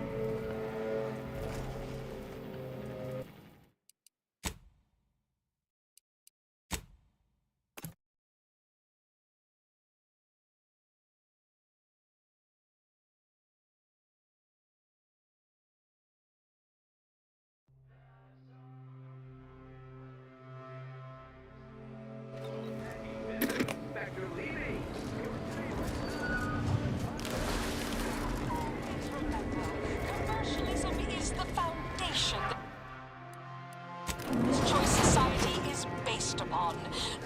Commercialism is the foundation this choice society is based upon.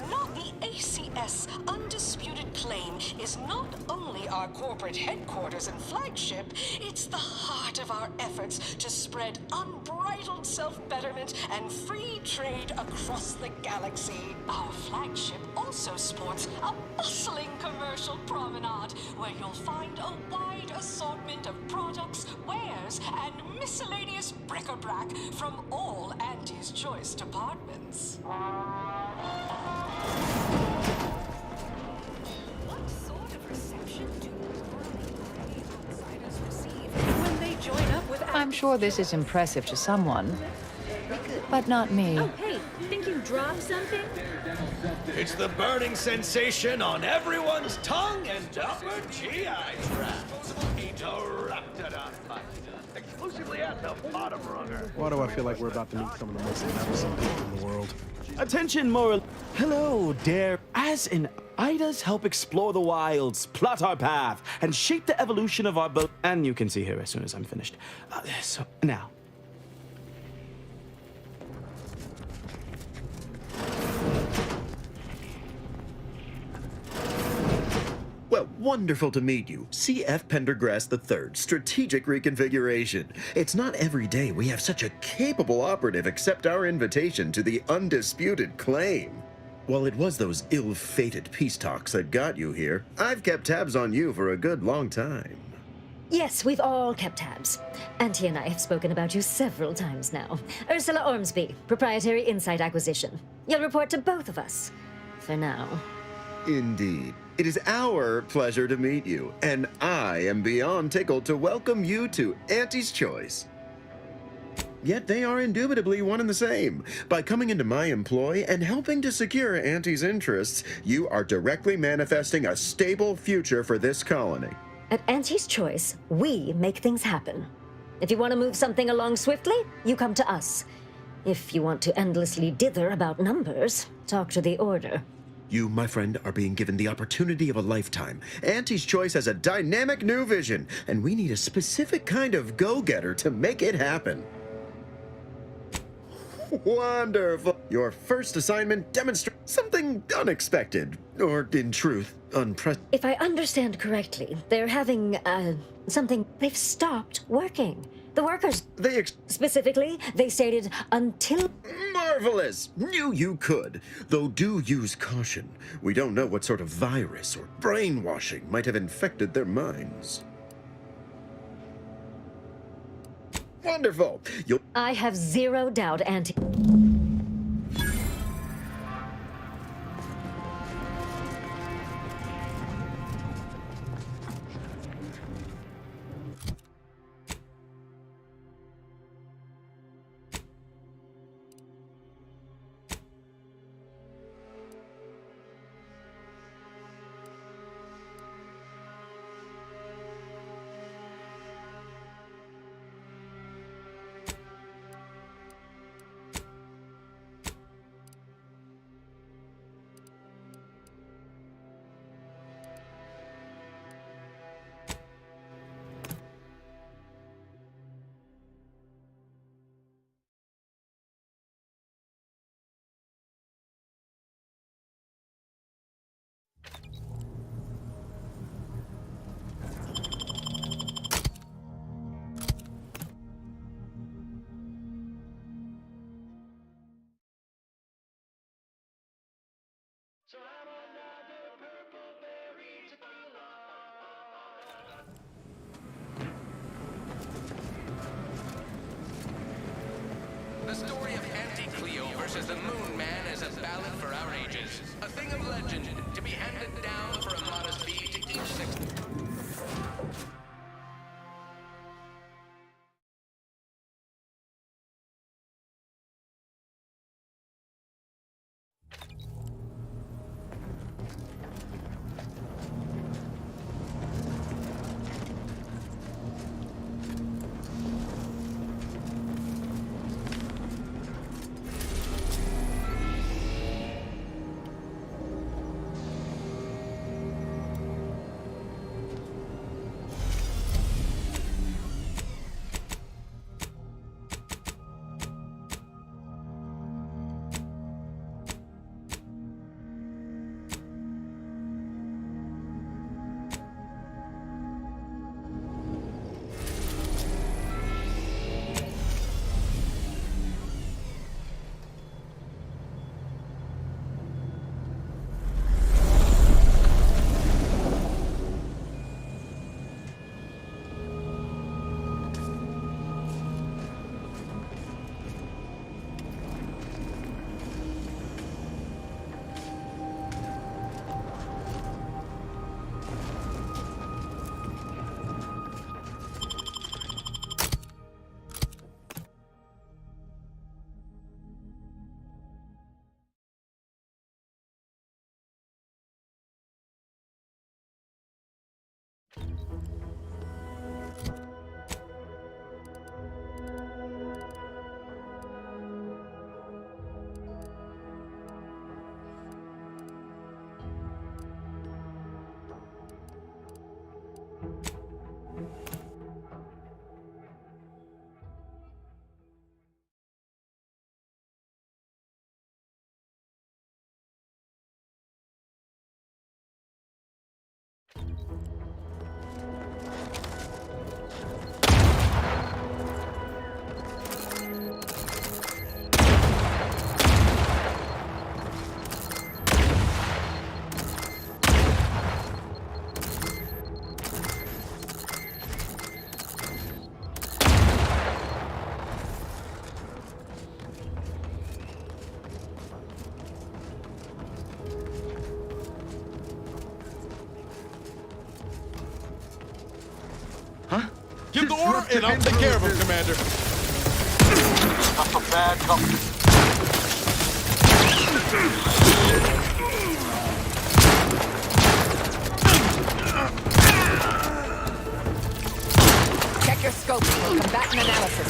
Not the ACS undisputed claim is not only our corporate headquarters and flagship, it's the heart of our efforts to spread unbridled self-betterment and free trade across the galaxy. Our flagship also sports a bustling commercial promenade where you'll find a wide assortment of products, wares, and miscellaneous bric-a-brac from all Auntie's Choice departments. What sort of reception do outsiders receive when they join up with... I'm sure this is impressive to someone, but not me. Oh, hey, think you dropped something? It's the burning sensation on everyone's tongue and upper GI tract. A Raptidon fight. Exclusively at the bottom runger. Why do I feel like we're about to meet some of the most innocent people in the world? Attention, moral. Hello, dare. As in Idas help explore the wilds, plot our path, and shape the evolution of our boat. And you can see here as soon as I'm finished. So now. Well, wonderful to meet you. C.F. Pendergrass III, Strategic Reconfiguration. It's not every day we have such a capable operative accept our invitation to the undisputed claim. While it was those ill-fated peace talks that got you here, I've kept tabs on you for a good long time. Yes, we've all kept tabs. Auntie and I have spoken about you several times now. Ursula Ormsby, Proprietary Insight Acquisition. You'll report to both of us. For now. Indeed. It is our pleasure to meet you, and I am beyond tickled to welcome you to Auntie's Choice. Yet they are indubitably one and the same. By coming into my employ and helping to secure Auntie's interests, you are directly manifesting a stable future for this colony. At Auntie's Choice, we make things happen. If you want to move something along swiftly, you come to us. If you want to endlessly dither about numbers, talk to the Order. You, my friend, are being given the opportunity of a lifetime. Auntie's Choice has a dynamic new vision, and we need a specific kind of go-getter to make it happen. Wonderful. Your first assignment demonstrates something unexpected, or in truth, unprecedented. If I understand correctly, they're having, something... They've stopped working. The workers... Specifically, they stated until... Marvelous! Knew you could. Though do use caution. We don't know what sort of virus or brainwashing might have infected their minds. Wonderful! I have zero doubt, Auntie... The story of Anti-Cleo versus the Moon Man is a ballad for our ages. A thing of legend, to be handed down for a modest fee to each six... Give the order, and I'll take care of him, Commander. That's a bad company. Check your scope for combatant analysis.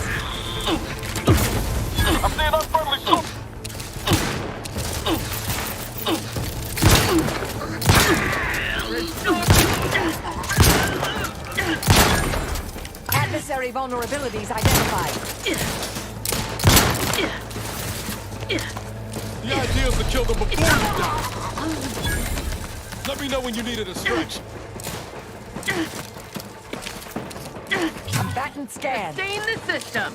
I'm seeing unfriendly troops. Adversary vulnerabilities identified. The idea is to kill them before you die. Let me know when you needed a stretch. Combatant scan. Stay in the system.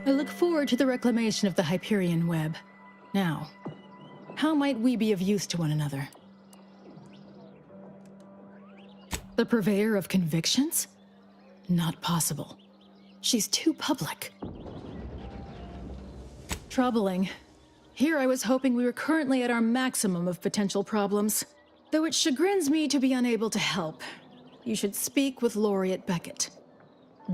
I look forward to the reclamation of the Hyperion web. Now, how might we be of use to one another? The purveyor of convictions? Not possible. She's too public. Troubling. Here I was hoping we were currently at our maximum of potential problems. Though it chagrins me to be unable to help. You should speak with Laureate Beckett.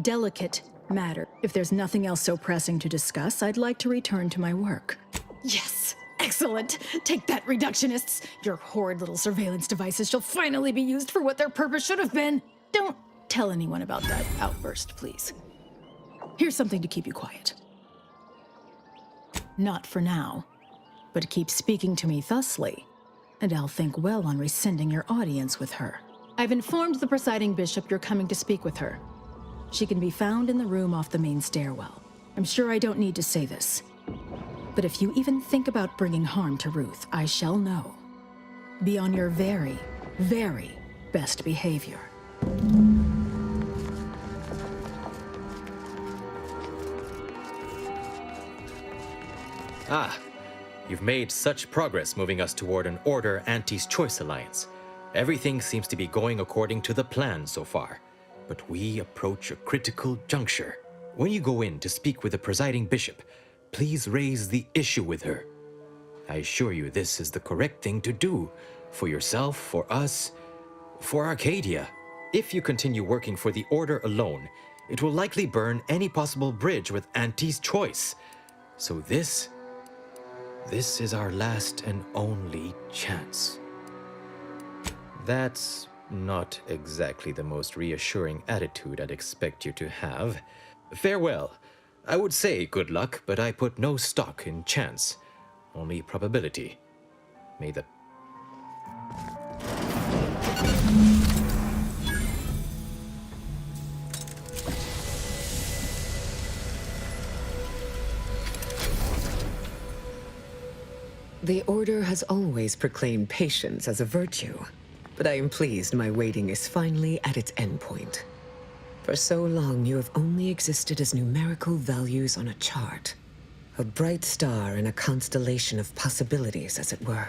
Delicate matter. If there's nothing else so pressing to discuss, I'd like to return to my work. Yes! Excellent! Take that, reductionists! Your horrid little surveillance devices shall finally be used for what their purpose should have been! Don't tell anyone about that outburst, please. Here's something to keep you quiet. Not for now, but keep speaking to me thusly, and I'll think well on rescinding your audience with her. I've informed the presiding bishop you're coming to speak with her. She can be found in the room off the main stairwell. I'm sure I don't need to say this. But if you even think about bringing harm to Ruth, I shall know. Be on your very, very best behavior. Ah, you've made such progress moving us toward an Order Auntie's Choice alliance. Everything seems to be going according to the plan so far. But we approach a critical juncture. When you go in to speak with the presiding bishop, please raise the issue with her. I assure you this is the correct thing to do. For yourself, for us, for Arcadia. If you continue working for the Order alone, it will likely burn any possible bridge with Auntie's Choice. So this is our last and only chance. That's not exactly the most reassuring attitude I'd expect you to have. Farewell. I would say good luck, but I put no stock in chance. Only probability. May the... The Order has always proclaimed patience as a virtue. But I am pleased my waiting is finally at its endpoint. For so long, you have only existed as numerical values on a chart. A bright star in a constellation of possibilities, as it were.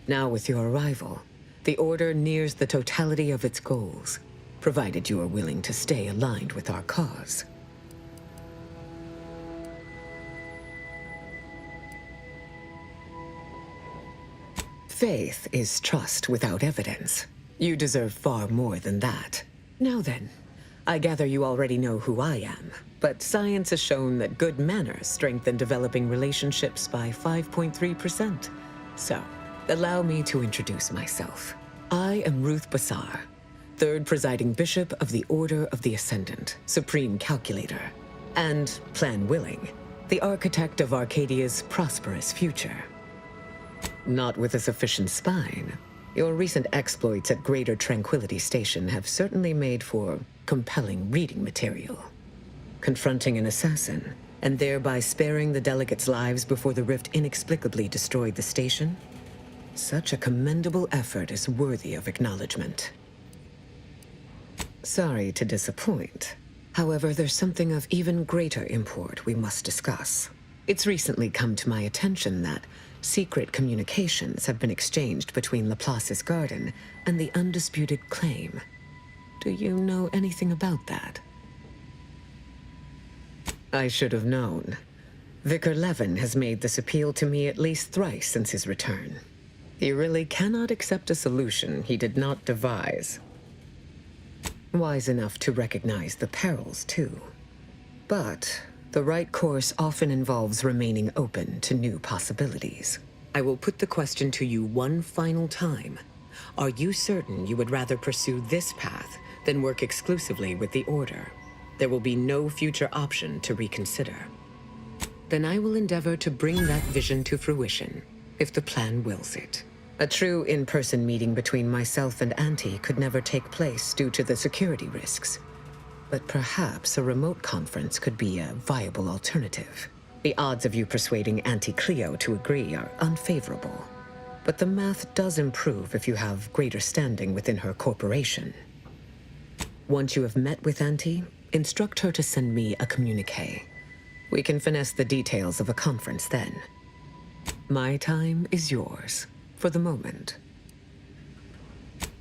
Now with your arrival, the Order nears the totality of its goals, provided you are willing to stay aligned with our cause. Faith is trust without evidence. You deserve far more than that. Now then, I gather you already know who I am, but science has shown that good manners strengthen developing relationships by 5.3%. So, allow me to introduce myself. I am Ruth Bassar, third presiding bishop of the Order of the Ascendant, supreme calculator, and, plan willing, the architect of Arcadia's prosperous future. Not with a sufficient spine. Your recent exploits at Greater Tranquility Station have certainly made for compelling reading material. Confronting an assassin, and thereby sparing the delegates' lives before the rift inexplicably destroyed the station? Such a commendable effort is worthy of acknowledgement. Sorry to disappoint. However, there's something of even greater import we must discuss. It's recently come to my attention that secret communications have been exchanged between Laplace's garden and the undisputed claim. Do you know anything about that? I should have known. Vicar Levin has made this appeal to me at least thrice since his return. He really cannot accept a solution he did not devise. Wise enough to recognize the perils, too. But the right course often involves remaining open to new possibilities. I will put the question to you one final time. Are you certain you would rather pursue this path than work exclusively with the Order? There will be no future option to reconsider. Then I will endeavor to bring that vision to fruition, if the plan wills it. A true in-person meeting between myself and Auntie could never take place due to the security risks. But perhaps a remote conference could be a viable alternative. The odds of you persuading Auntie Cleo to agree are unfavorable. But the math does improve if you have greater standing within her corporation. Once you have met with Auntie, instruct her to send me a communique. We can finesse the details of a conference then. My time is yours, for the moment.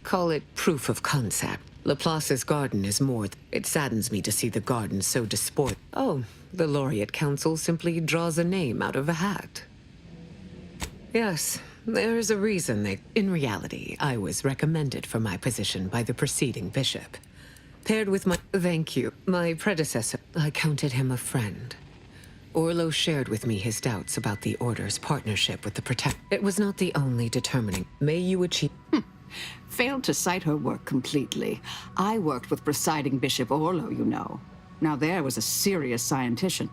Call it proof of concept. Laplace's garden is more. It saddens me to see the garden so despoiled. Oh, the Laureate Council simply draws a name out of a hat. Yes, there is a reason they... In reality, I was recommended for my position by the preceding bishop. Paired with my... Thank you. My predecessor, I counted him a friend. Orlo shared with me his doubts about the Order's partnership with the Protect. It was not the only determining. May you achieve... Failed to cite her work completely. I worked with presiding Bishop Orlo, you know. Now there was a serious scientician.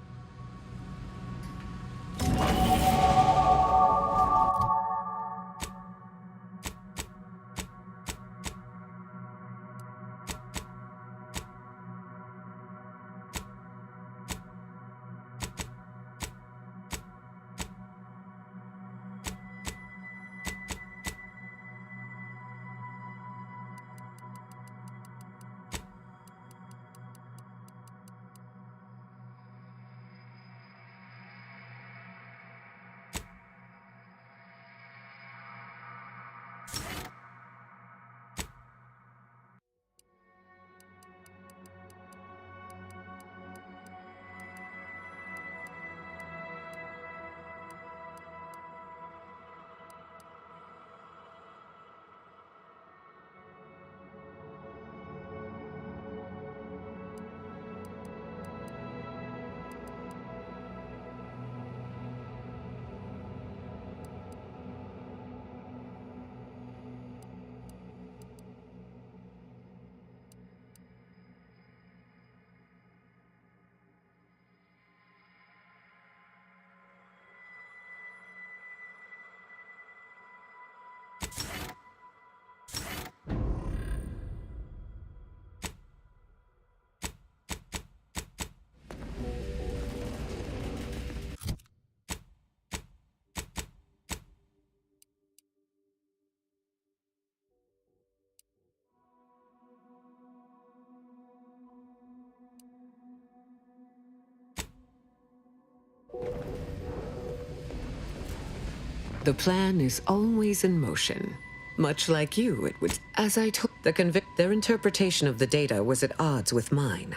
The plan is always in motion. Much like you, it would... As I told... Their interpretation of the data was at odds with mine.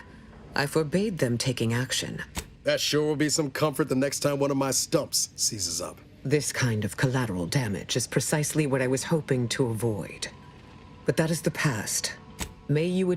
I forbade them taking action. That sure will be some comfort the next time one of my stumps seizes up. This kind of collateral damage is precisely what I was hoping to avoid. But that is the past. May you...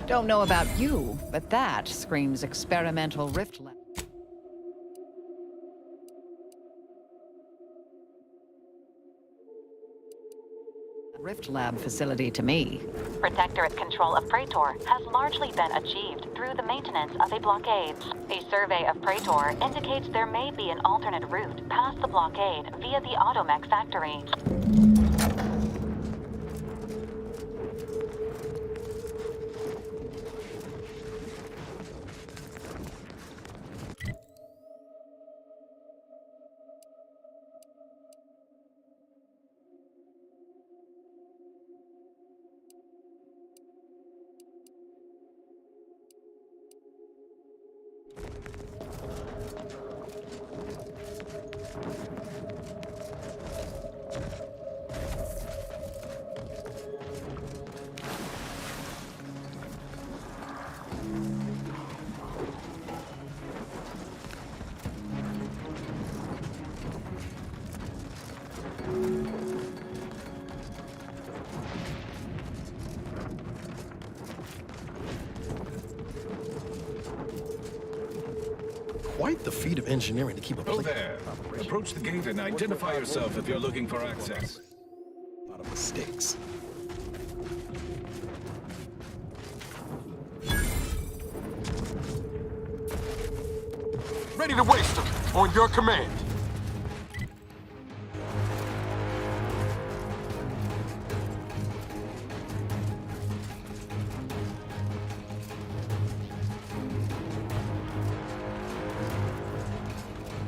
Don't know about you, but that screams experimental rift lab. Rift lab facility to me. Protectorate control of Praetor has largely been achieved through the maintenance of a blockade. A survey of Praetor indicates there may be an alternate route past the blockade via the Automech factory. Quite the feat of engineering to keep a Hello there. Approach the gate and identify yourself if you're looking for access. A lot of mistakes. Ready to waste them. On your command.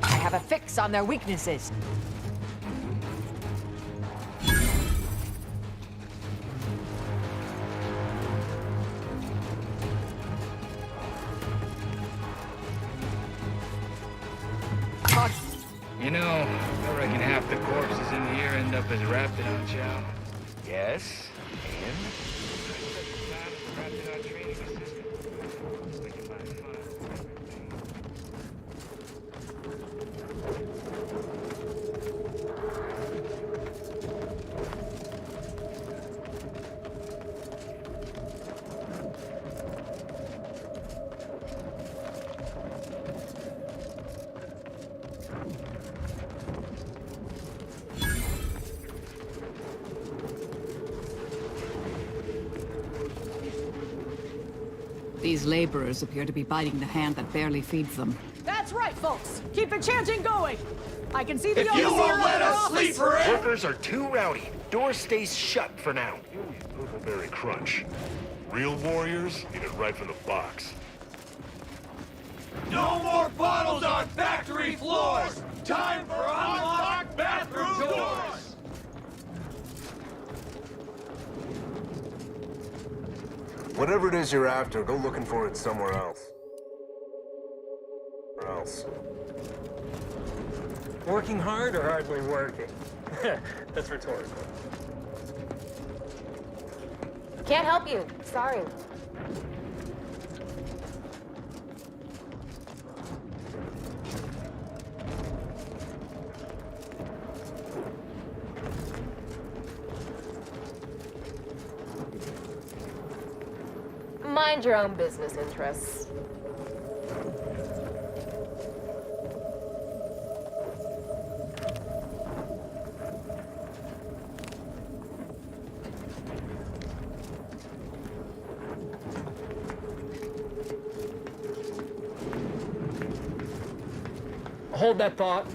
I have a fix on their weaknesses. You know, I reckon half the corpses in here end up as Raptidon chow. Yes, and? Raptidon training assistant. We can buy files. These laborers appear to be biting the hand that barely feeds them. That's right, folks. Keep the chanting going. I can see the If you overseer won't in let their us office. sleep forever! Workers are too rowdy. Door stays shut for now. Purpleberry Crunch. Real warriors eat it right from the box. No more bottles on factory floors! Time for unlocked bathroom doors! Whatever it is you're after, go looking for it somewhere else. Or else. Working hard or hardly working? That's rhetorical. Can't help you. Sorry. Mind your own business interests. Hold that thought.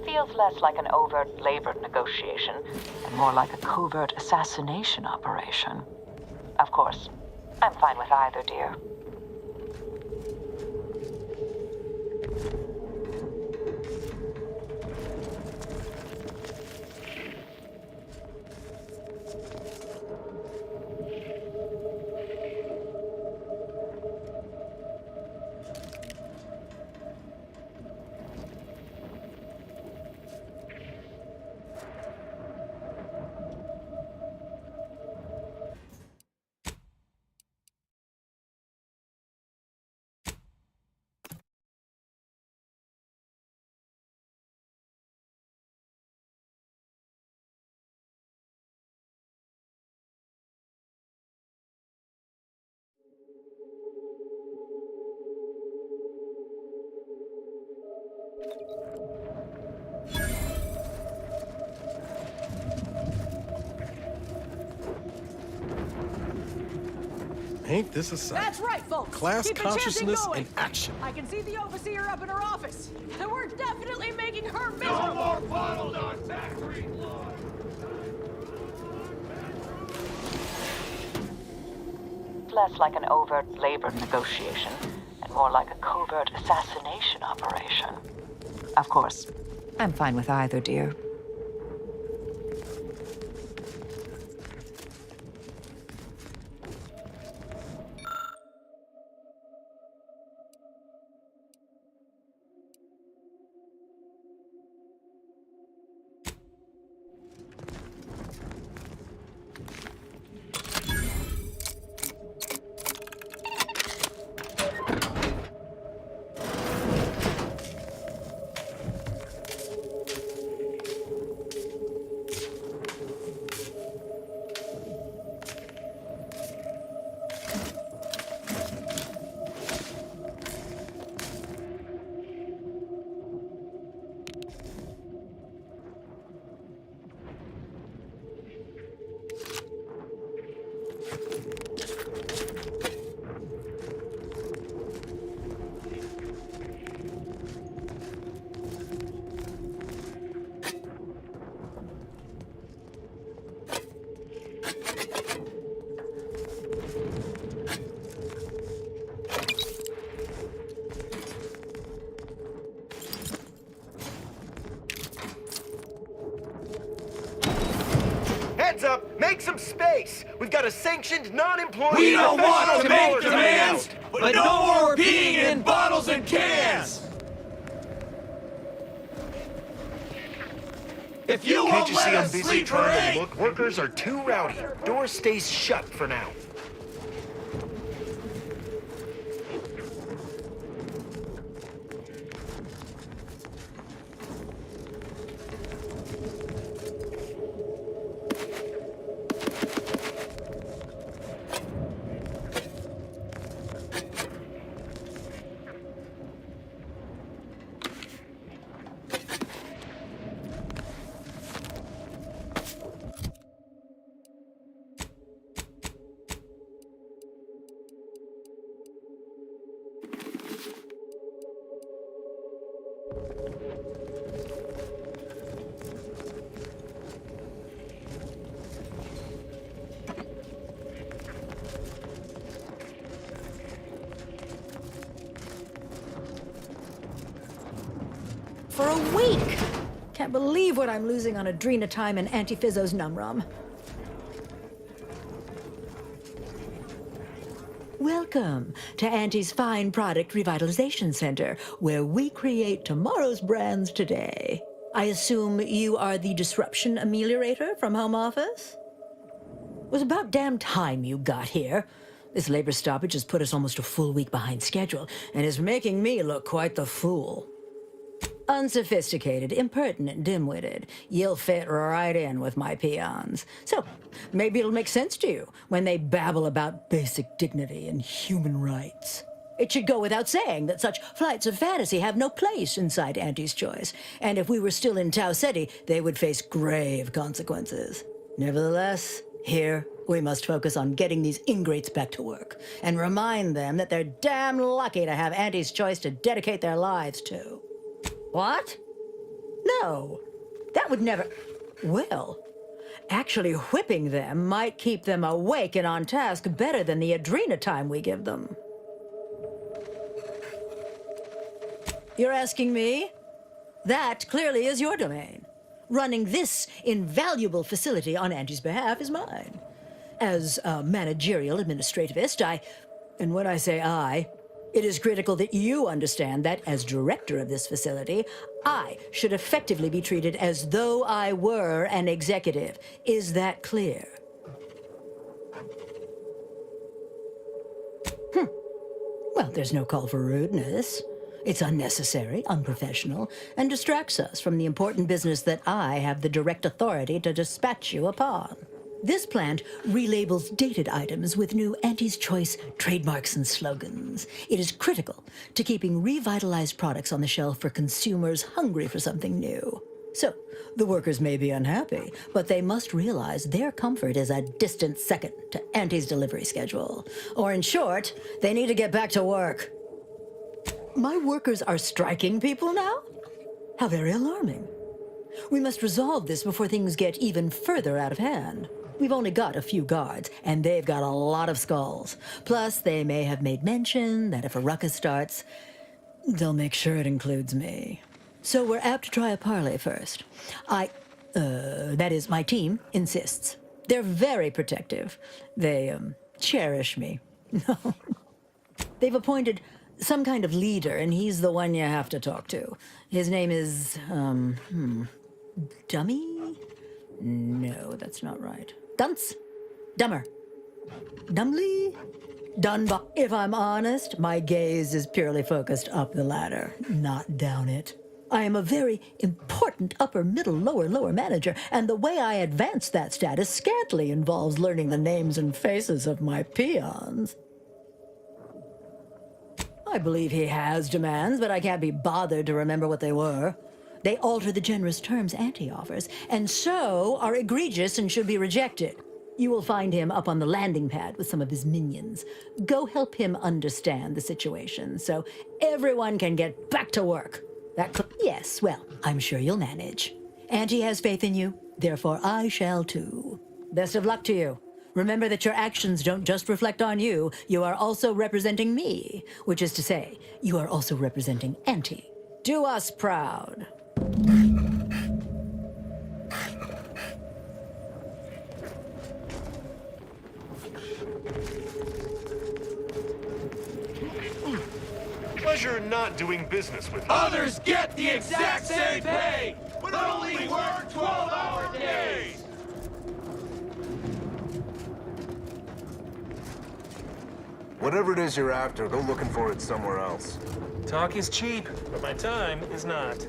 Feels less like an overt labor negotiation and more like a covert assassination operation. Of course, I'm fine with either, dear. Ain't this a sight? That's right, folks. Class Keep the chanting consciousness going. in action. I can see the overseer up in her office. We're definitely making her No miserable. more bottles on factory floor! Less like an overt labor negotiation and more like a covert assassination operation. Of course, I'm fine with either, dear. Heads up! Make some space! We've got a sanctioned, non-employee... We don't want to professional make demands, but no more peeing in bottles and cans! If you Can't won't you let see I'm us busy sleep for trying to 8, look? Workers are too rowdy. Door stays shut for now. For a week! Can't believe what I'm losing on adrenatime and Antifizzo's numrum. Welcome to Auntie's Fine Product Revitalization Center, where we create tomorrow's brands today. I assume you are the disruption ameliorator from home office? It was about damn time you got here. This labor stoppage has put us almost a full week behind schedule and is making me look quite the fool. Unsophisticated, impertinent, dim-witted. You'll fit right in with my peons. So, maybe it'll make sense to you when they babble about basic dignity and human rights. It should go without saying that such flights of fantasy have no place inside Auntie's Choice, and if we were still in Tau Ceti, they would face grave consequences. Nevertheless, here we must focus on getting these ingrates back to work, and remind them that they're damn lucky to have Auntie's Choice to dedicate their lives to. What? No, that would never... Well, actually whipping them might keep them awake and on task better than the adrenatime we give them. You're asking me? That clearly is your domain. Running this invaluable facility on Angie's behalf is mine. As a managerial administrativist, and when I say I, it is critical that you understand that, as director of this facility, I should effectively be treated as though I were an executive. Is that clear? Well, there's no call for rudeness. It's unnecessary, unprofessional, and distracts us from the important business that I have the direct authority to dispatch you upon. This plant relabels dated items with new Auntie's Choice trademarks and slogans. It is critical to keeping revitalized products on the shelf for consumers hungry for something new. So, the workers may be unhappy, but they must realize their comfort is a distant second to Auntie's delivery schedule. Or in short, they need to get back to work. My workers are striking people now? How very alarming. We must resolve this before things get even further out of hand. We've only got a few guards, and they've got a lot of skulls. Plus, they may have made mention that if a ruckus starts, they'll make sure it includes me. So we're apt to try a parley first. That is, my team insists. They're very protective. They, cherish me. No. They've appointed some kind of leader, and he's the one you have to talk to. His name is, Dummy? No, that's not right. Dunce? Dummer? Dumbly? Dunbar. If I'm honest, my gaze is purely focused up the ladder, not down it. I am a very important upper, middle, lower manager, and the way I advance that status scantily involves learning the names and faces of my peons. I believe he has demands, but I can't be bothered to remember what they were. They alter the generous terms Auntie offers, and so are egregious and should be rejected. You will find him up on the landing pad with some of his minions. Go help him understand the situation so everyone can get back to work. Yes, well, I'm sure you'll manage. Auntie has faith in you, therefore I shall too. Best of luck to you. Remember that your actions don't just reflect on you, you are also representing me, which is to say, you are also representing Auntie. Do us proud. Pleasure not doing business with you. Others get the exact same pay, but only work 12-hour days! Whatever it is you're after, go looking for it somewhere else. Talk is cheap, but my time is not.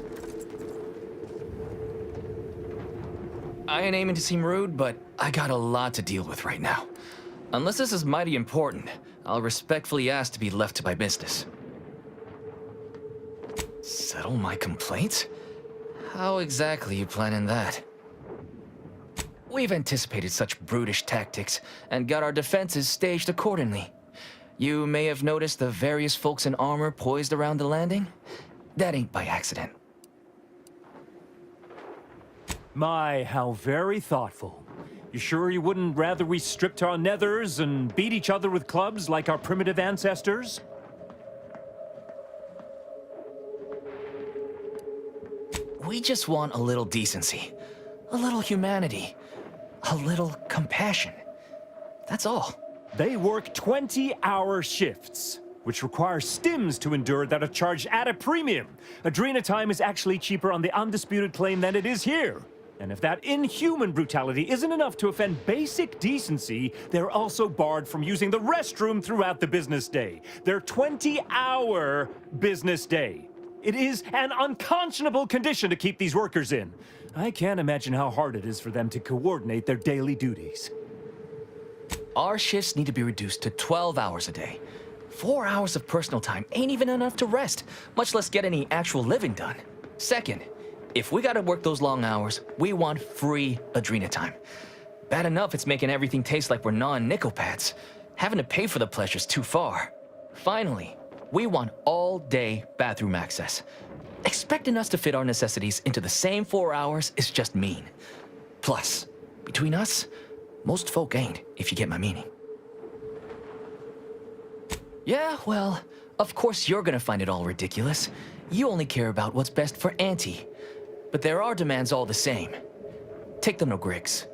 I ain't aiming to seem rude, but I got a lot to deal with right now. Unless this is mighty important, I'll respectfully ask to be left to my business. Settle my complaints? How exactly you planning that? We've anticipated such brutish tactics and got our defenses staged accordingly. You may have noticed the various folks in armor poised around the landing. That ain't by accident. My, how very thoughtful. You sure you wouldn't rather we stripped our nethers and beat each other with clubs like our primitive ancestors? We just want a little decency, a little humanity, a little compassion. That's all. They work 20-hour shifts, which require stims to endure that are charged at a premium. Adrena time is actually cheaper on the undisputed claim than it is here. And if that inhuman brutality isn't enough to offend basic decency, they're also barred from using the restroom throughout the business day. Their 20-hour business day. It is an unconscionable condition to keep these workers in. I can't imagine how hard it is for them to coordinate their daily duties. Our shifts need to be reduced to 12 hours a day. 4 hours of personal time ain't even enough to rest, much less get any actual living done. Second, if we gotta work those long hours, we want free Adrena time. Bad enough it's making everything taste like we're gnawing nickel pads. Having to pay for the pleasure's too far. Finally, we want all-day bathroom access. Expecting us to fit our necessities into the same 4 hours is just mean. Plus, between us, most folk ain't, if you get my meaning. Yeah, well, of course you're gonna find it all ridiculous. You only care about what's best for Auntie. But there are demands all the same. Take them to Griggs.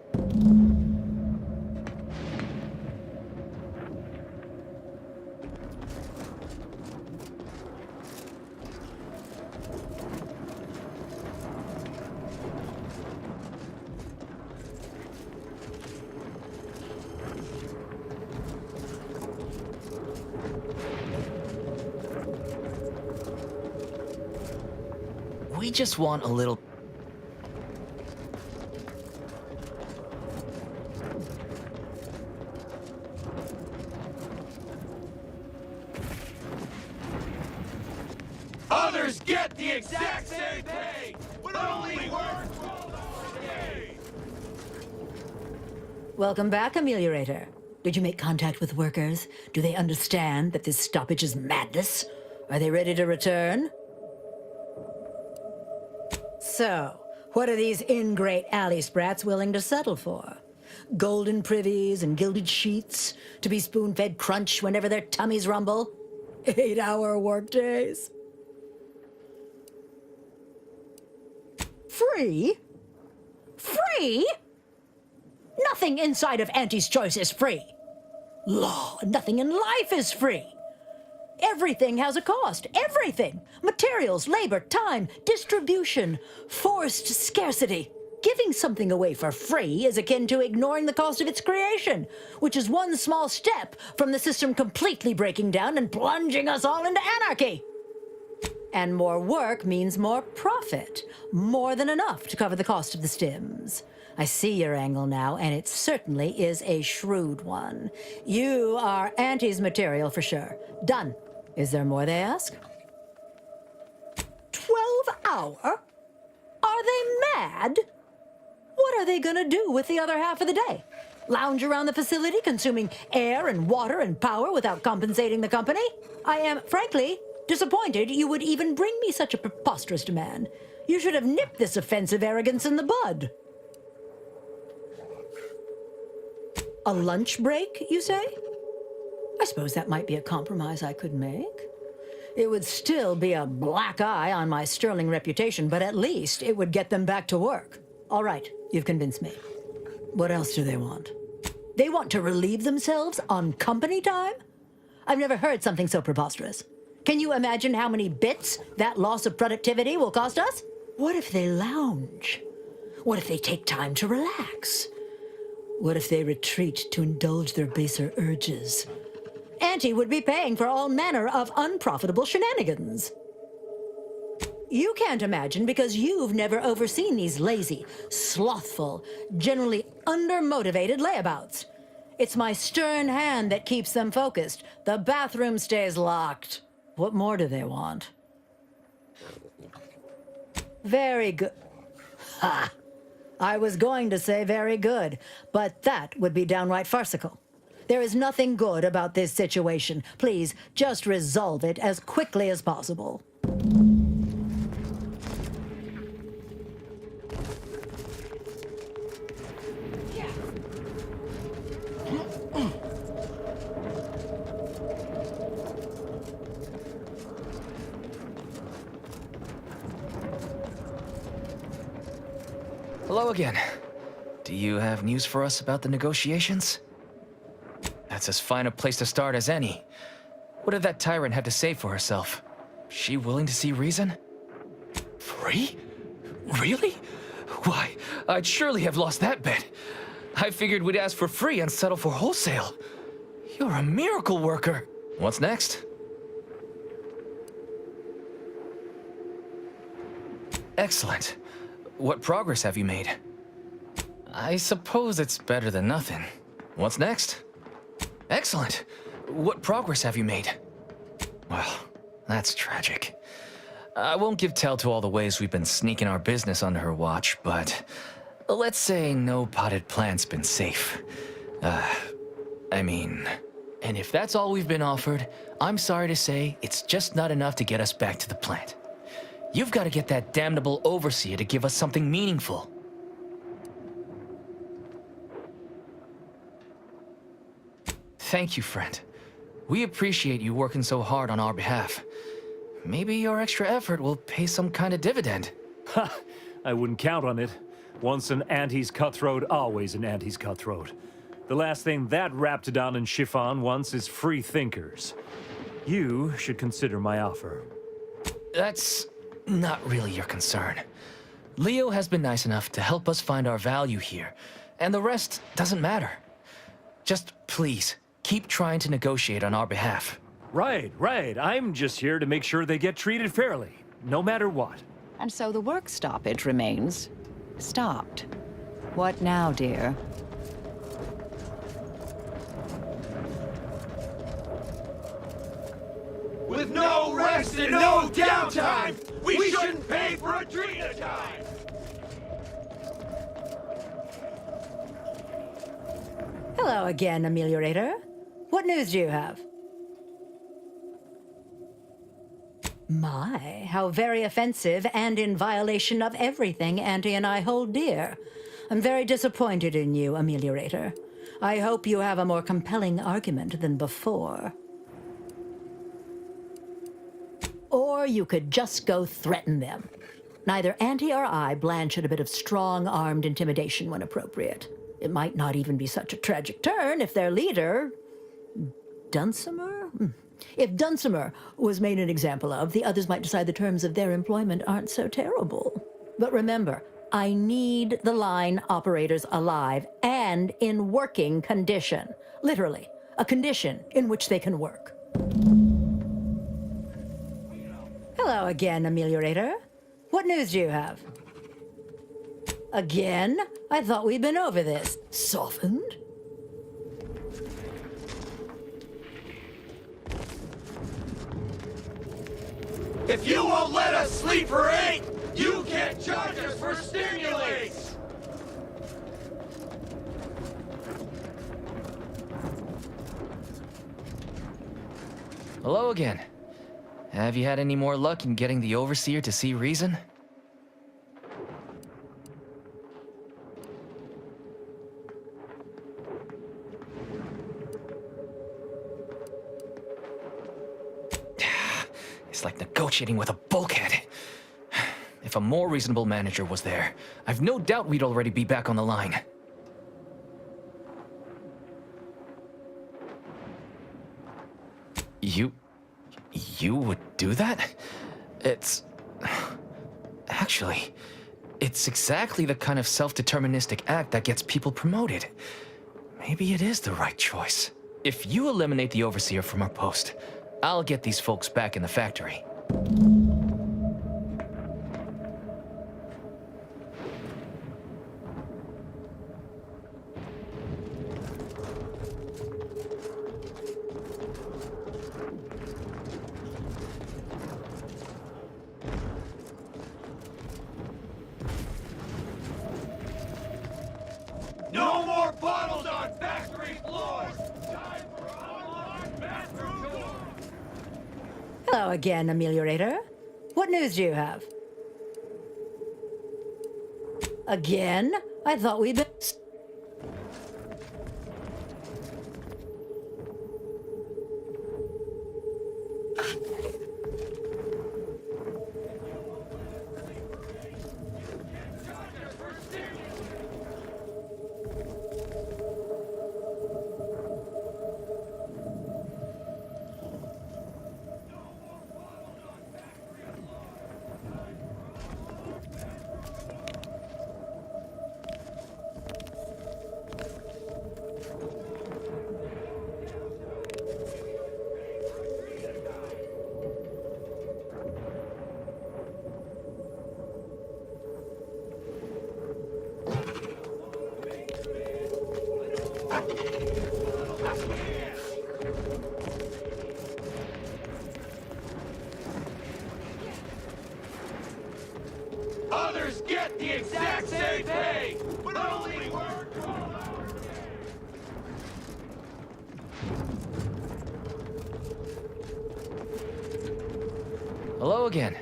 We just want a little... exact same pay, but only work 12 hours a day. Welcome back, Ameliorator. Did you make contact with workers? Do they understand that this stoppage is madness? Are they ready to return? So, what are these ingrate alley sprats willing to settle for? Golden privies and gilded sheets to be spoon-fed crunch whenever their tummies rumble? 8-hour workdays? Free? Free? Nothing inside of Auntie's Choice is free. Law, nothing in life is free. Everything has a cost. Everything. Materials, labor, time, distribution, forced scarcity. Giving something away for free is akin to ignoring the cost of its creation, which is one small step from the system completely breaking down and plunging us all into anarchy. And more work means more profit. More than enough to cover the cost of the stims. I see your angle now, and it certainly is a shrewd one. You are Auntie's material for sure. Done. Is there more, they ask? 12 hour? Are they mad? What are they gonna do with the other half of the day? Lounge around the facility, consuming air and water and power without compensating the company? I am, frankly, disappointed you would even bring me such a preposterous demand. You should have nipped this offensive arrogance in the bud. A lunch break, you say? I suppose that might be a compromise I could make. It would still be a black eye on my sterling reputation, but at least it would get them back to work. All right, you've convinced me. What else do they want? They want to relieve themselves on company time? I've never heard something so preposterous. Can you imagine how many bits that loss of productivity will cost us? What if they lounge? What if they take time to relax? What if they retreat to indulge their baser urges? Auntie would be paying for all manner of unprofitable shenanigans. You can't imagine because you've never overseen these lazy, slothful, generally undermotivated layabouts. It's my stern hand that keeps them focused. The bathroom stays locked. What more do they want? Very good. Ha! I was going to say very good, but that would be downright farcical. There is nothing good about this situation. Please, just resolve it as quickly as possible. Hello again. Do you have news for us about the negotiations? That's as fine a place to start as any. What did that tyrant have to say for herself? She willing to see reason? Free? Really? Why, I'd surely have lost that bet. I figured we'd ask for free and settle for wholesale. You're a miracle worker. What's next? Excellent. What progress have you made? I suppose it's better than nothing. What's next? Excellent. What progress have you made? Well, that's tragic. I won't give tell to all the ways we've been sneaking our business under her watch, but let's say no potted plant's been safe. And if that's all we've been offered, I'm sorry to say it's just not enough to get us back to the plant. You've got to get that damnable overseer to give us something meaningful. Thank you, friend. We appreciate you working so hard on our behalf. Maybe your extra effort will pay some kind of dividend. Ha! I wouldn't count on it. Once an Auntie's cutthroat, always an Auntie's cutthroat. The last thing that Raptidon and Chiffon wants is free thinkers. You should consider my offer. That's not really your concern. Leo has been nice enough to help us find our value here, and the rest doesn't matter. Just please, keep trying to negotiate on our behalf. Right. I'm just here to make sure they get treated fairly, no matter what. And so the work stoppage remains stopped. What now, dear? With no rest and no downtime, We shouldn't pay for Adrena time! Hello again, Ameliorator. What news do you have? My, how very offensive and in violation of everything Auntie and I hold dear. I'm very disappointed in you, Ameliorator. I hope you have a more compelling argument than before. Or you could just go threaten them. Neither Auntie or I blanch at a bit of strong-armed intimidation when appropriate. It might not even be such a tragic turn if their leader... Dunsimer? If Dunsimer was made an example of, the others might decide the terms of their employment aren't so terrible. But remember, I need the line operators alive and in working condition. Literally, a condition in which they can work. Hello again, Ameliorator. What news do you have? Again? I thought we'd been over this. Softened? If you won't let us sleep for 8, you can't charge us for stimulants! Hello again. Have you had any more luck in getting the Overseer to see reason? It's like negotiating with a bulkhead. If a more reasonable manager was there, I've no doubt we'd already be back on the line. You would do that? Actually, it's exactly the kind of self-deterministic act that gets people promoted. Maybe it is the right choice. If you eliminate the Overseer from our post, I'll get these folks back in the factory. No more bottles on factory floors! Time for unlocked bathroom doors! Hello again, Ameliorator. What news do you have? Again? I thought we'd been... Others get the exact same pay, but only work 12 hours. Hello again.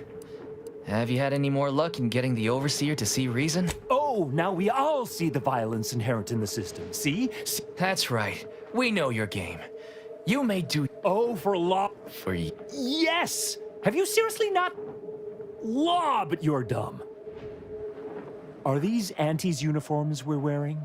Have you had any more luck in getting the Overseer to see reason? Oh, now we all see the violence inherent in the system. See? That's right. We know your game. You may do... Oh, for law... For you. Yes! Have you seriously not... Law, but you're dumb. Are these Auntie's uniforms we're wearing?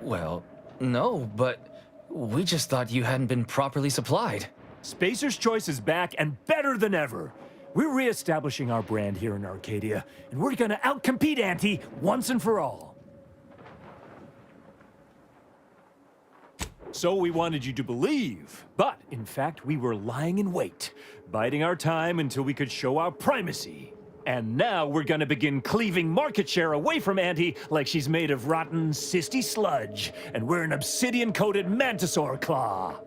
Well, no, but we just thought you hadn't been properly supplied. Spacer's Choice is back and better than ever. We're re-establishing our brand here in Arcadia, and we're gonna outcompete Auntie once and for all. So we wanted you to believe, but in fact we were lying in wait, biding our time until we could show our primacy. And now we're gonna begin cleaving market share away from Auntie like she's made of rotten, cysty sludge, and we're an obsidian-coated mantisaur claw.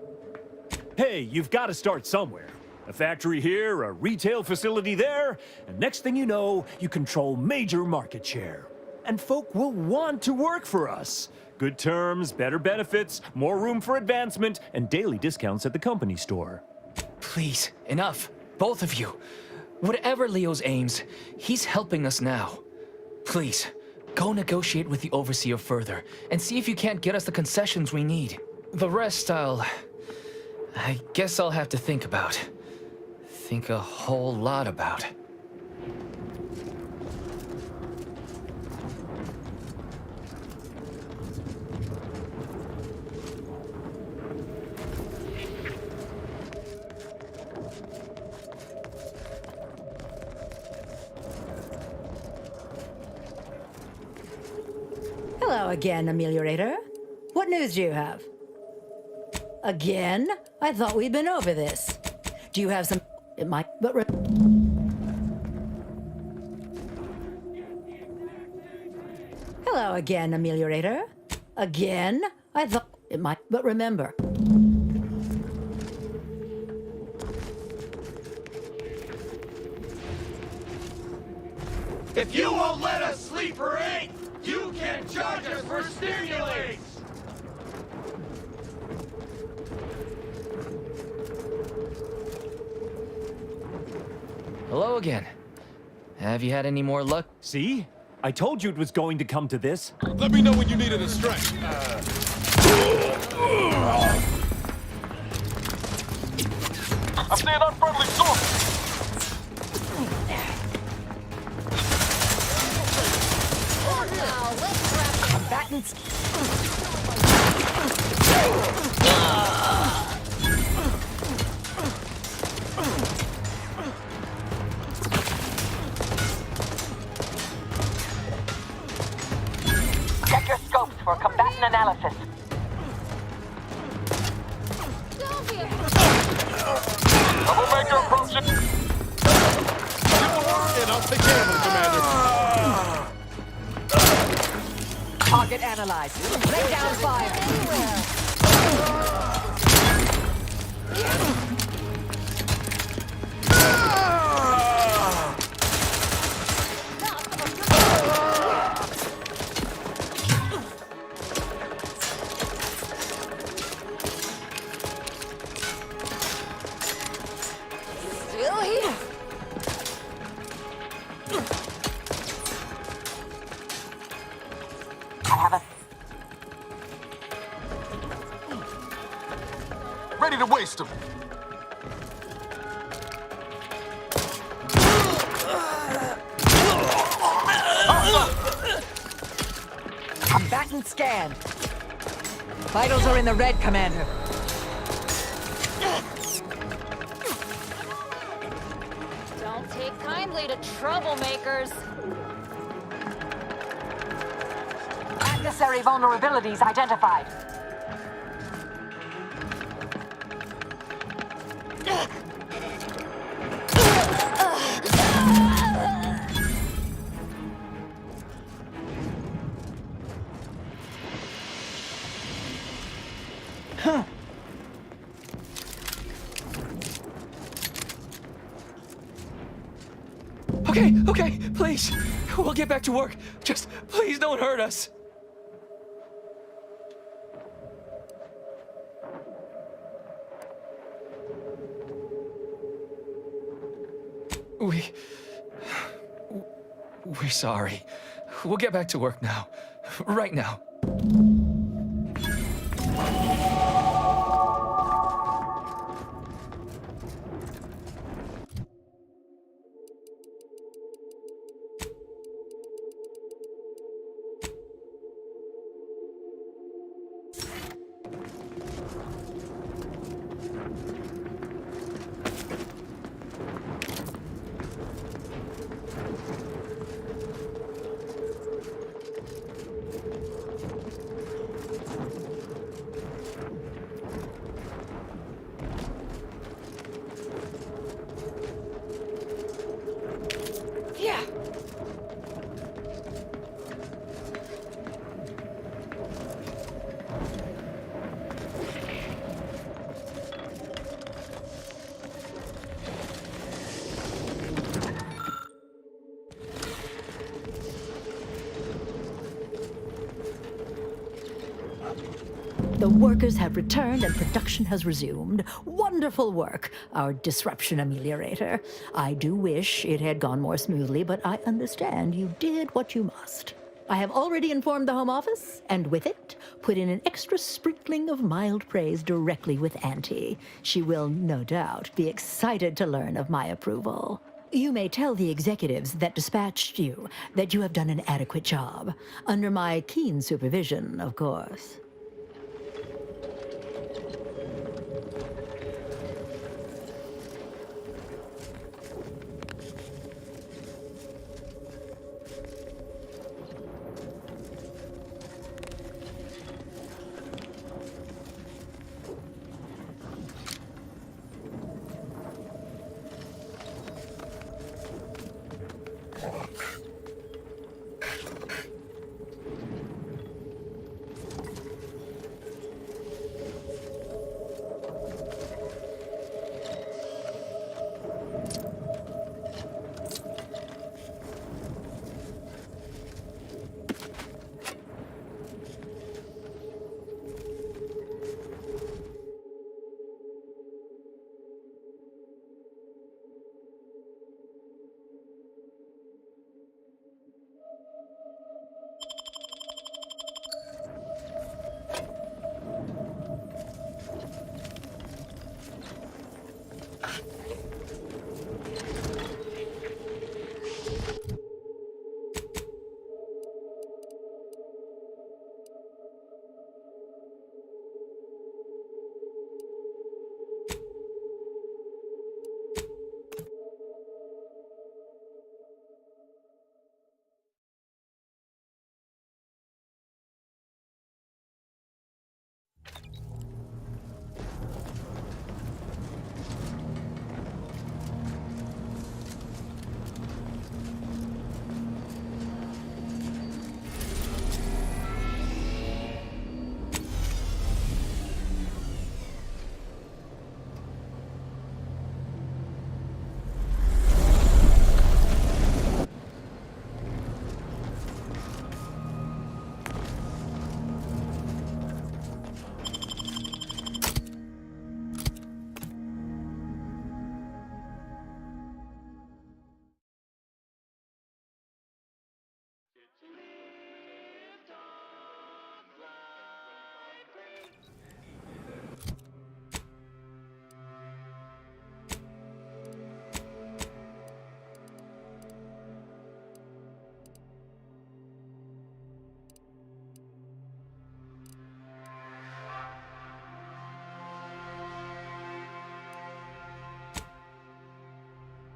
Hey, you've got to start somewhere. A factory here, a retail facility there, and next thing you know, you control major market share. And folk will want to work for us. Good terms, better benefits, more room for advancement, and daily discounts at the company store. Please, enough. Both of you. Whatever Leo's aims, he's helping us now. Please, go negotiate with the Overseer further, and see if you can't get us the concessions we need. The rest I guess I'll have to think about. Think a whole lot about. Hello again, Ameliorator. What news do you have? Again? I thought we'd been over this. Do you have some... It might... But... Hello again, Ameliorator. Again? I thought... It might... But remember... If you won't let us sleep or eat, you can charge us for stimulants! Hello again. Have you had any more luck? See? I told you it was going to come to this. Let me know when you needed a stretch. I'm seeing unfriendly sources. Combatants... Check your scopes for combatant analysis. Troublemaker approaching. Get the word and I'll take care of him, Commander. Target analyzed. Lay down fire. Still here. I have a... Ready to waste him. Combatant scan. Vitals are in the red, Commander. Don't take kindly to troublemakers. Adversary vulnerabilities identified. Okay, please. We'll get back to work. Just please don't hurt us. We're sorry. We'll get back to work now. Right now. The workers have returned and production has resumed. Wonderful work, our disruption ameliorator. I do wish it had gone more smoothly, but I understand you did what you must. I have already informed the Home Office, and with it, put in an extra sprinkling of mild praise directly with Auntie. She will, no doubt, be excited to learn of my approval. You may tell the executives that dispatched you that you have done an adequate job. Under my keen supervision, of course.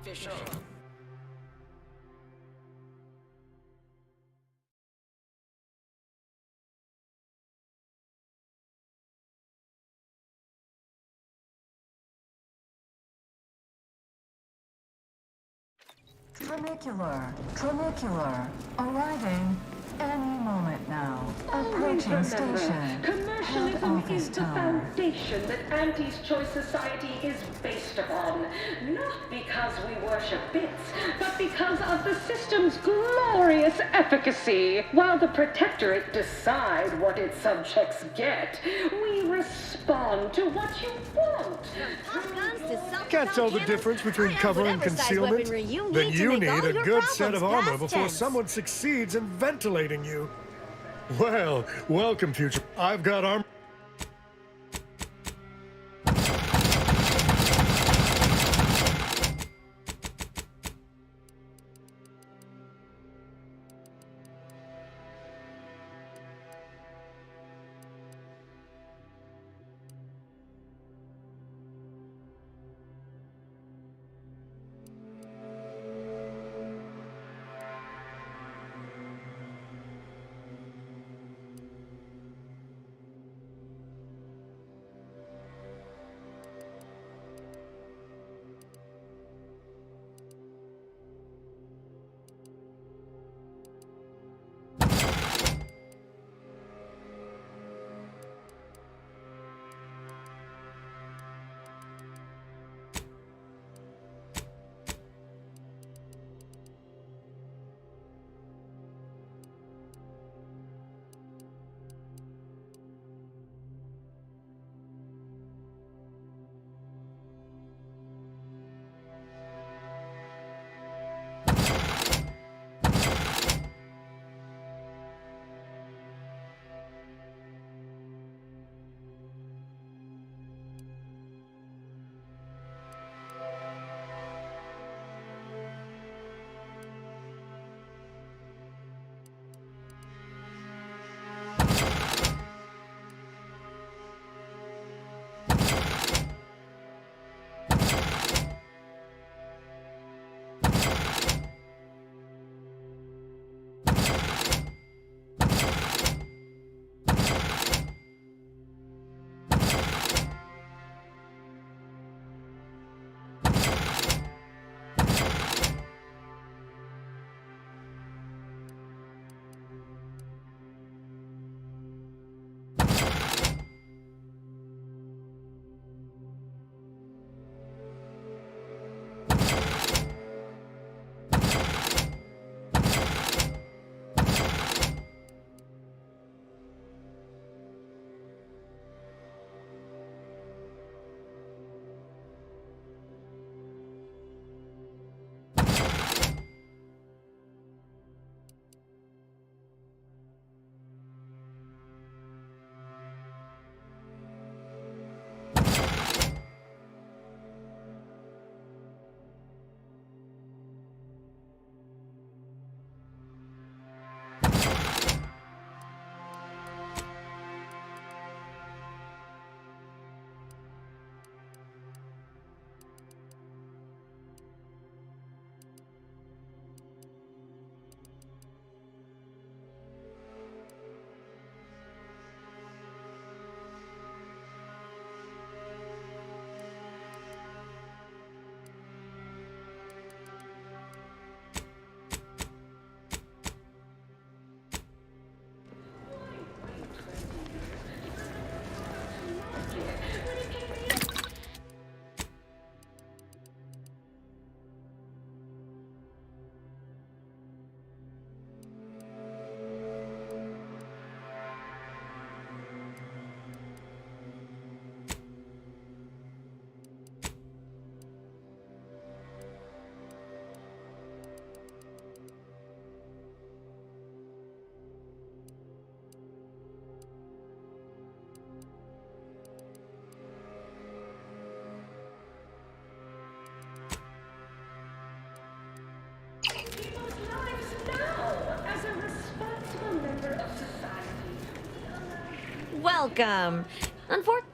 Fisher. Trinicular, arriving any moment now. Approaching station. Commercialism is the foundation that Auntie's Choice Society is based upon. Not because we worship bits, but because of the system's glorious efficacy. While the Protectorate decide what its subjects get, we respond to what you want. Can't tell the difference between cover and concealment? Then you need a good set of armor before someone succeeds in ventilating you. Well, welcome, future. I've got armor. welcome. Unfortunately.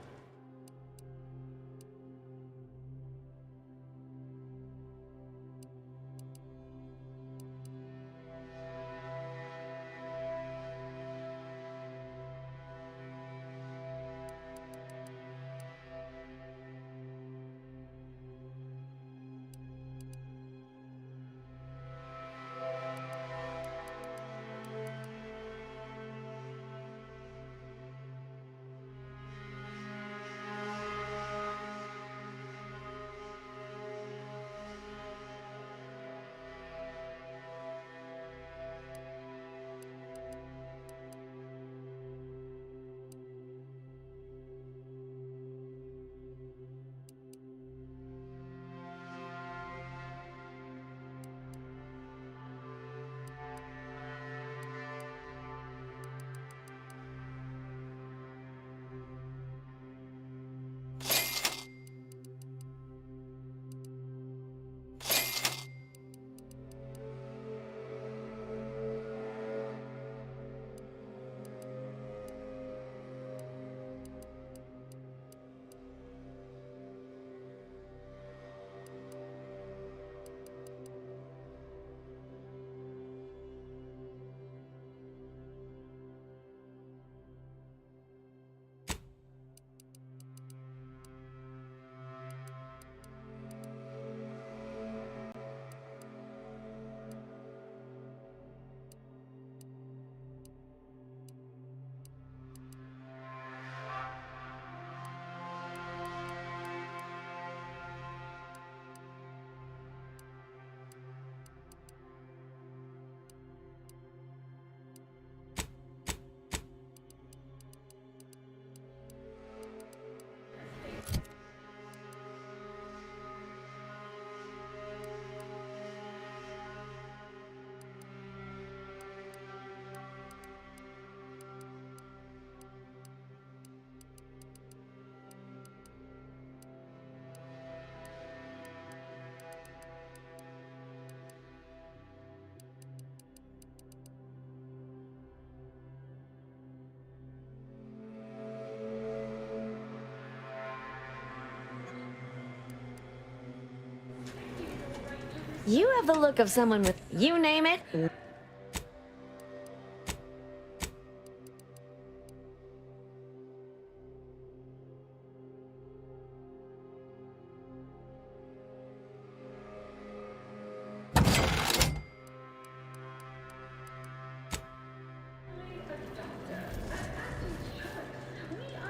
You have the look of someone with, you name it.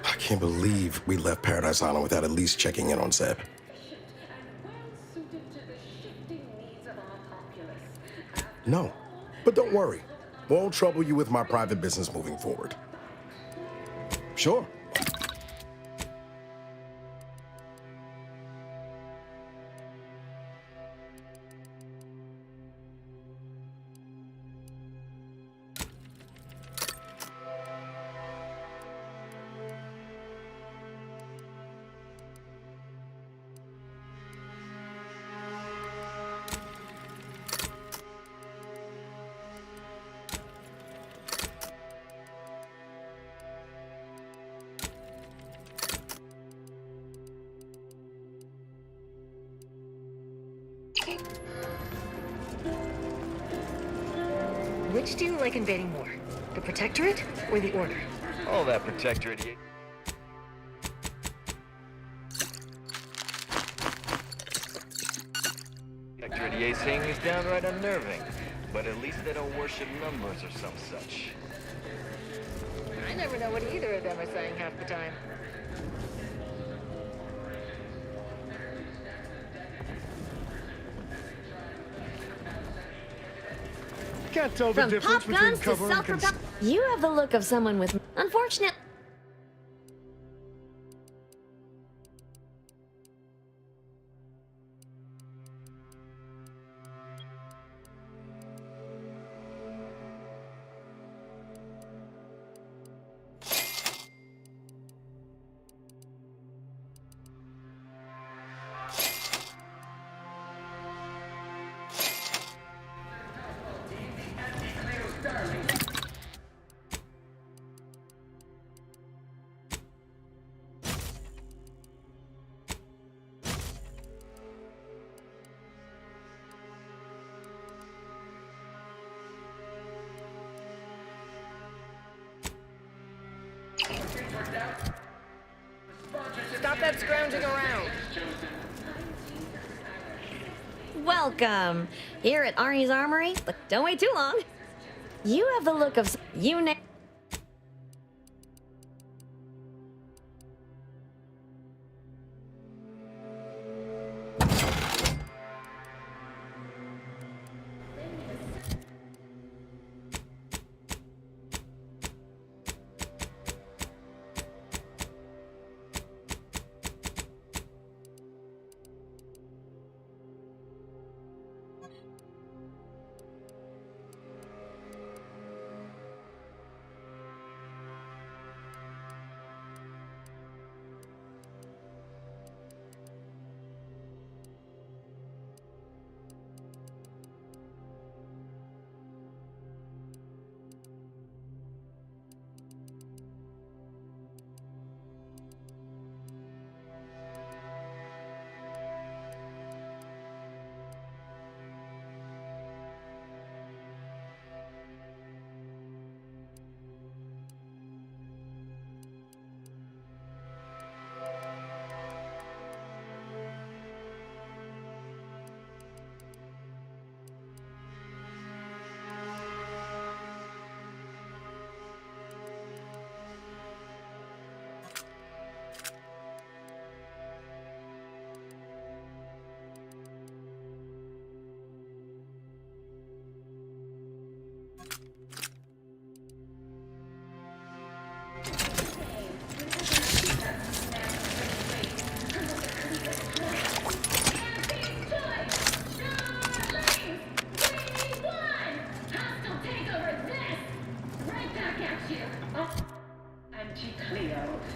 I can't believe we left Paradise Island without at least checking in on Zeb. No, but don't worry. Won't trouble you with my private business moving forward. Sure. Which do you like invading more? The Protectorate or the Order? All that Protectorate. Protectorate yacing is downright unnerving, but at least they don't worship numbers or some such. I never know what either of them are saying half the time. Can't tell the From difference pop between guns to cover and self-propel. You have the look of someone with, unfortunate. Stop that scrounging around. Welcome. Here at Arnie's Armory, but don't wait too long. You have the look of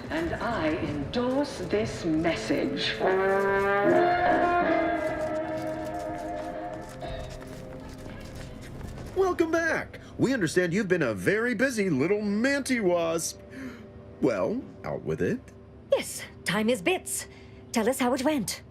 And I endorse this message. Welcome back. We understand you've been a very busy little manty-wasp. Well, out with it. Yes, time is bits. Tell us how it went.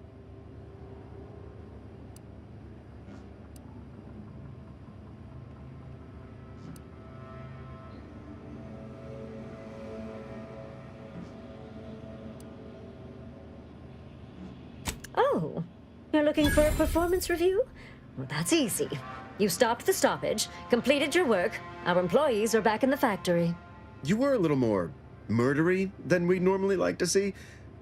Oh, you're looking for a performance review? Well, that's easy. You stopped the stoppage, completed your work. Our employees are back in the factory. You were a little more murdery than we normally like to see,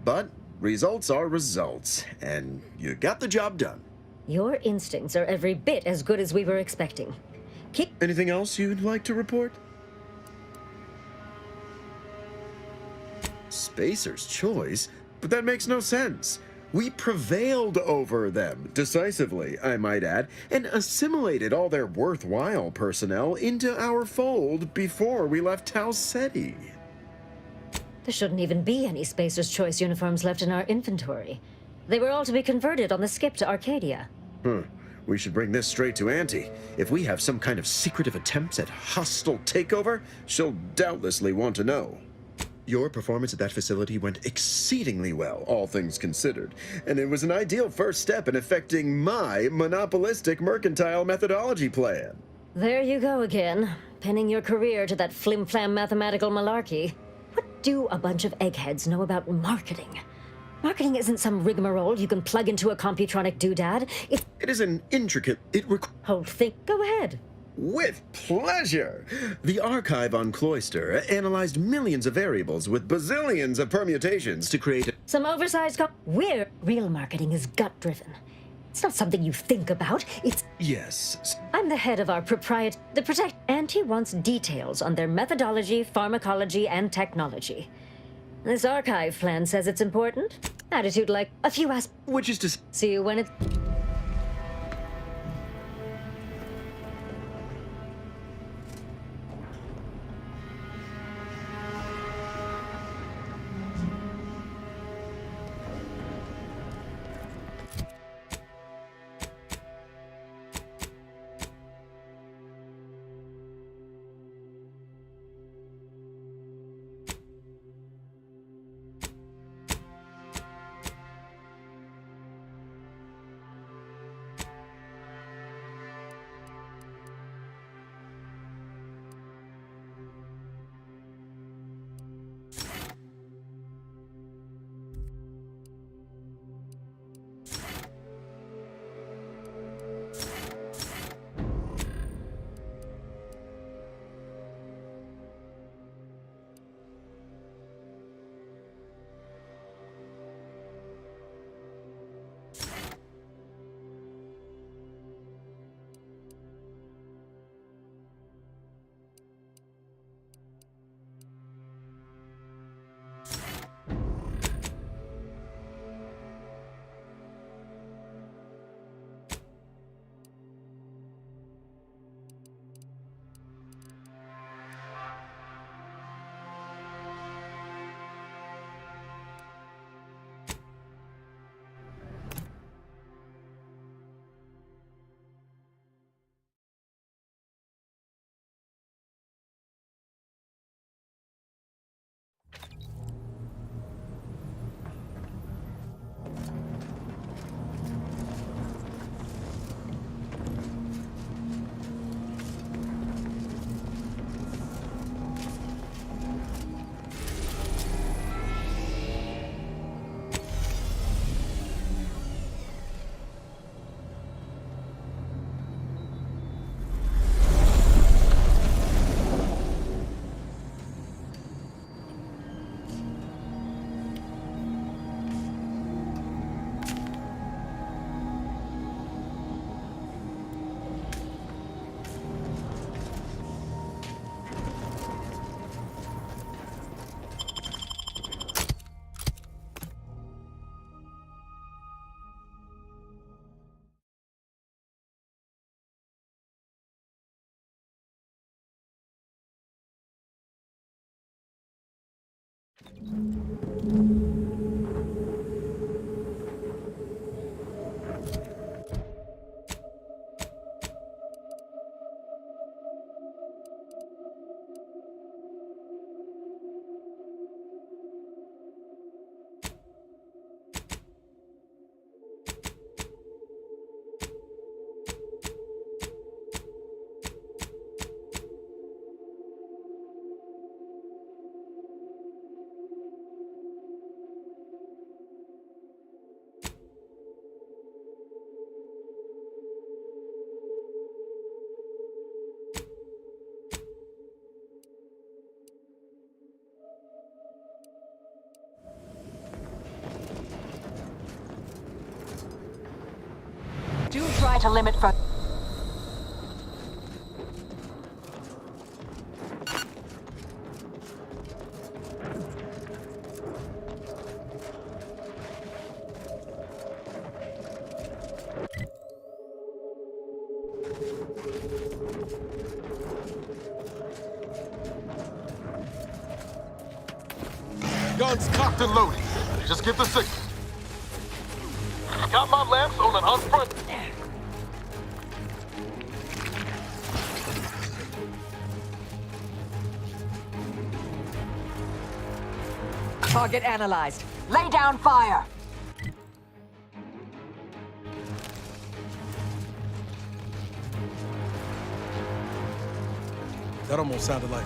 but results are results, and you got the job done. Your instincts are every bit as good as we were expecting. Anything else you'd like to report? Spacer's choice? But that makes no sense. We prevailed over them, decisively, I might add, and assimilated all their worthwhile personnel into our fold before we left Tau Ceti. There shouldn't even be any Spacer's Choice uniforms left in our inventory. They were all to be converted on the skip to Arcadia. We should bring this straight to Auntie. If we have some kind of secretive attempts at hostile takeover, she'll doubtlessly want to know. Your performance at that facility went exceedingly well, all things considered, and it was an ideal first step in effecting my monopolistic mercantile methodology plan. There you go again, pinning your career to that flim-flam mathematical malarkey. What do a bunch of eggheads know about marketing? Marketing isn't some rigmarole you can plug into a computronic doodad. It is an intricate... Go ahead. With pleasure! The archive on Cloister analyzed millions of variables with bazillions of permutations to create some oversized real marketing is gut-driven. It's not something you think about, it's... Yes. I'm the head of our Auntie wants details on their methodology, pharmacology, and technology. This archive plan says it's important. Attitude like a few which is to... See you when it... Do try to limit for... Guns cocked and loaded. Just get the signal. Got my lamps on an unfront. Target analyzed. Lay down fire. That almost sounded like...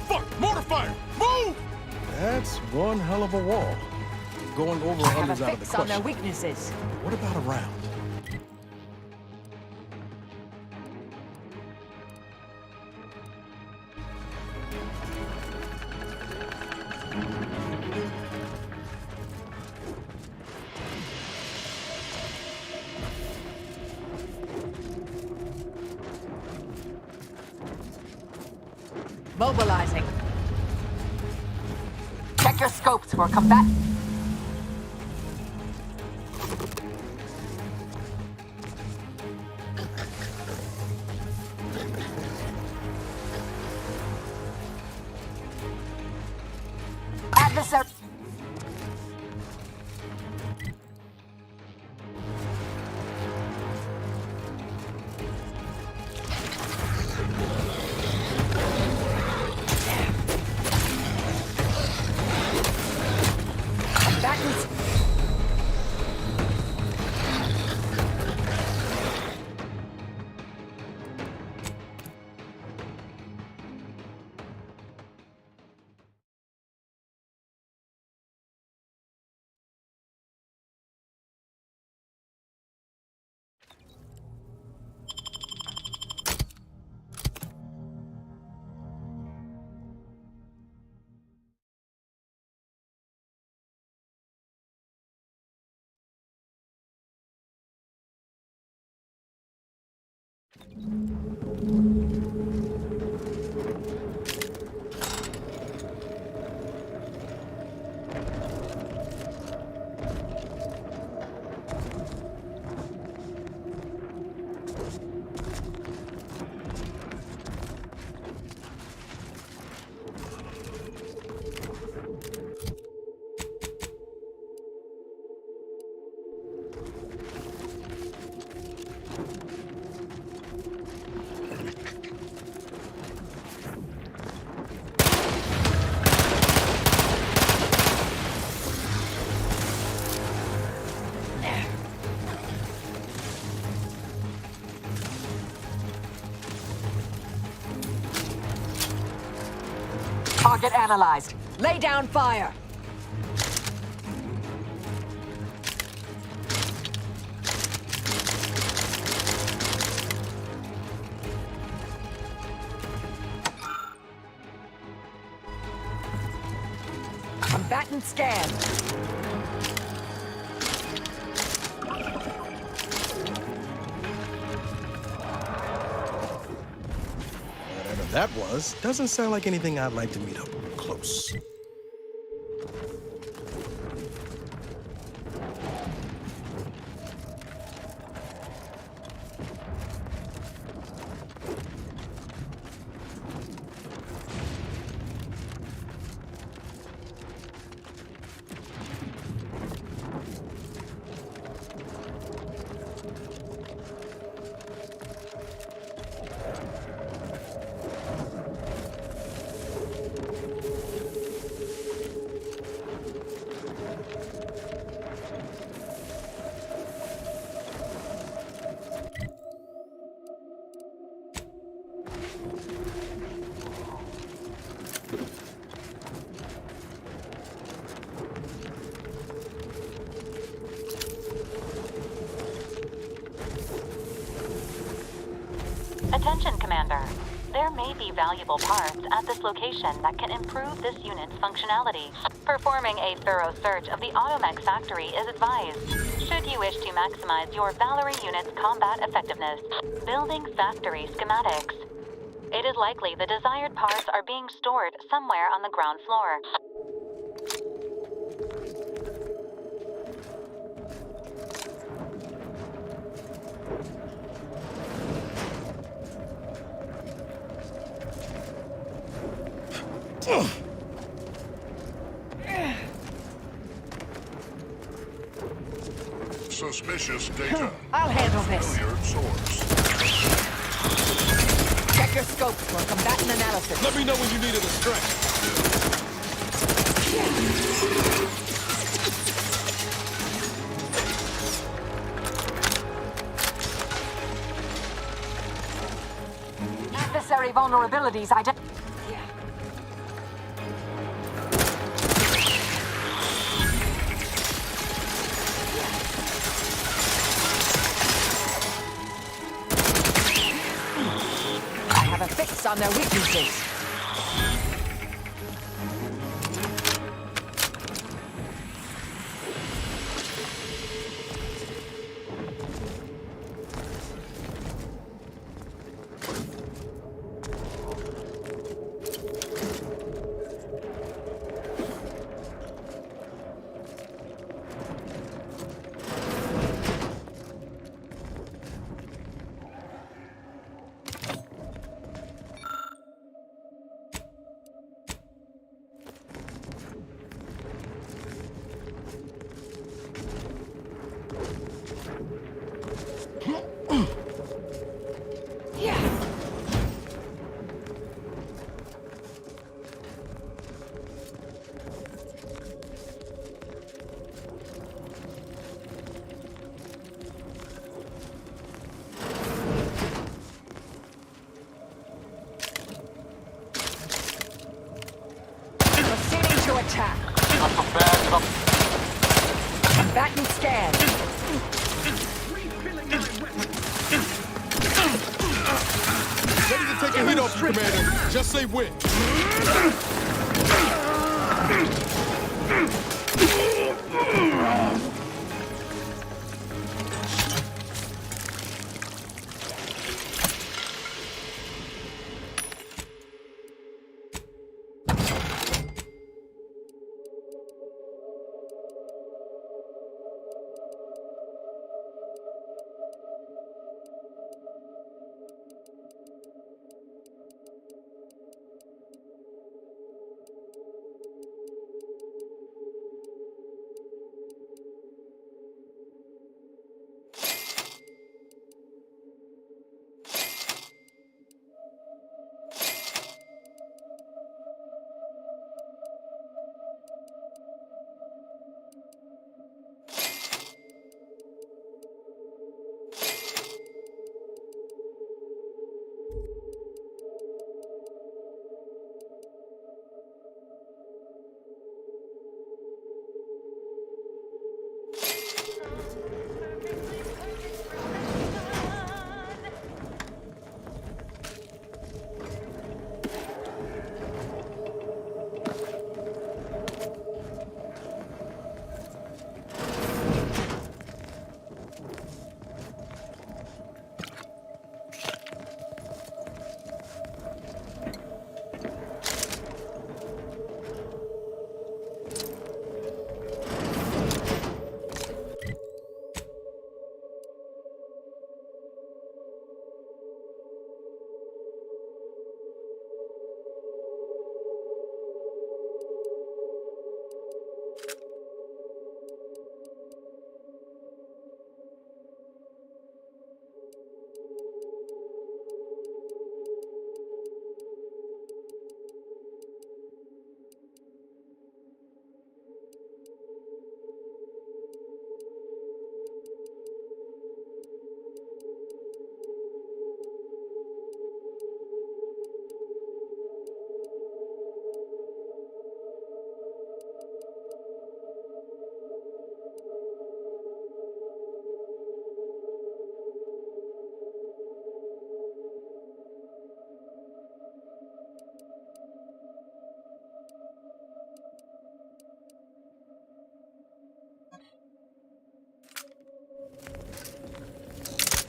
Fuck! Mortar fire! Move! That's one hell of a wall. Going over I have unders a out of the fix on their question. weaknesses. What about around? Mobilizing. Check your scopes for combat. Adversary. Target analyzed. Lay down fire. Combatant scan. Whatever that was, doesn't sound like anything I'd like to meet up close. Attention, Commander. There may be valuable parts at this location that can improve this unit's functionality. Performing a thorough search of the automech factory is advised, should you wish to maximize your Valerie unit's combat effectiveness. Building factory schematics. It is likely the desired parts are being stored somewhere on the ground floor. Suspicious data. I'll handle this. Familiar source. Check your scopes for combatant analysis. Let me know when you need a distraction. Adversary vulnerabilities identified. On their weaknesses. Attack. Combatant scan. Ready to take a hit off you, Commander. Just say when.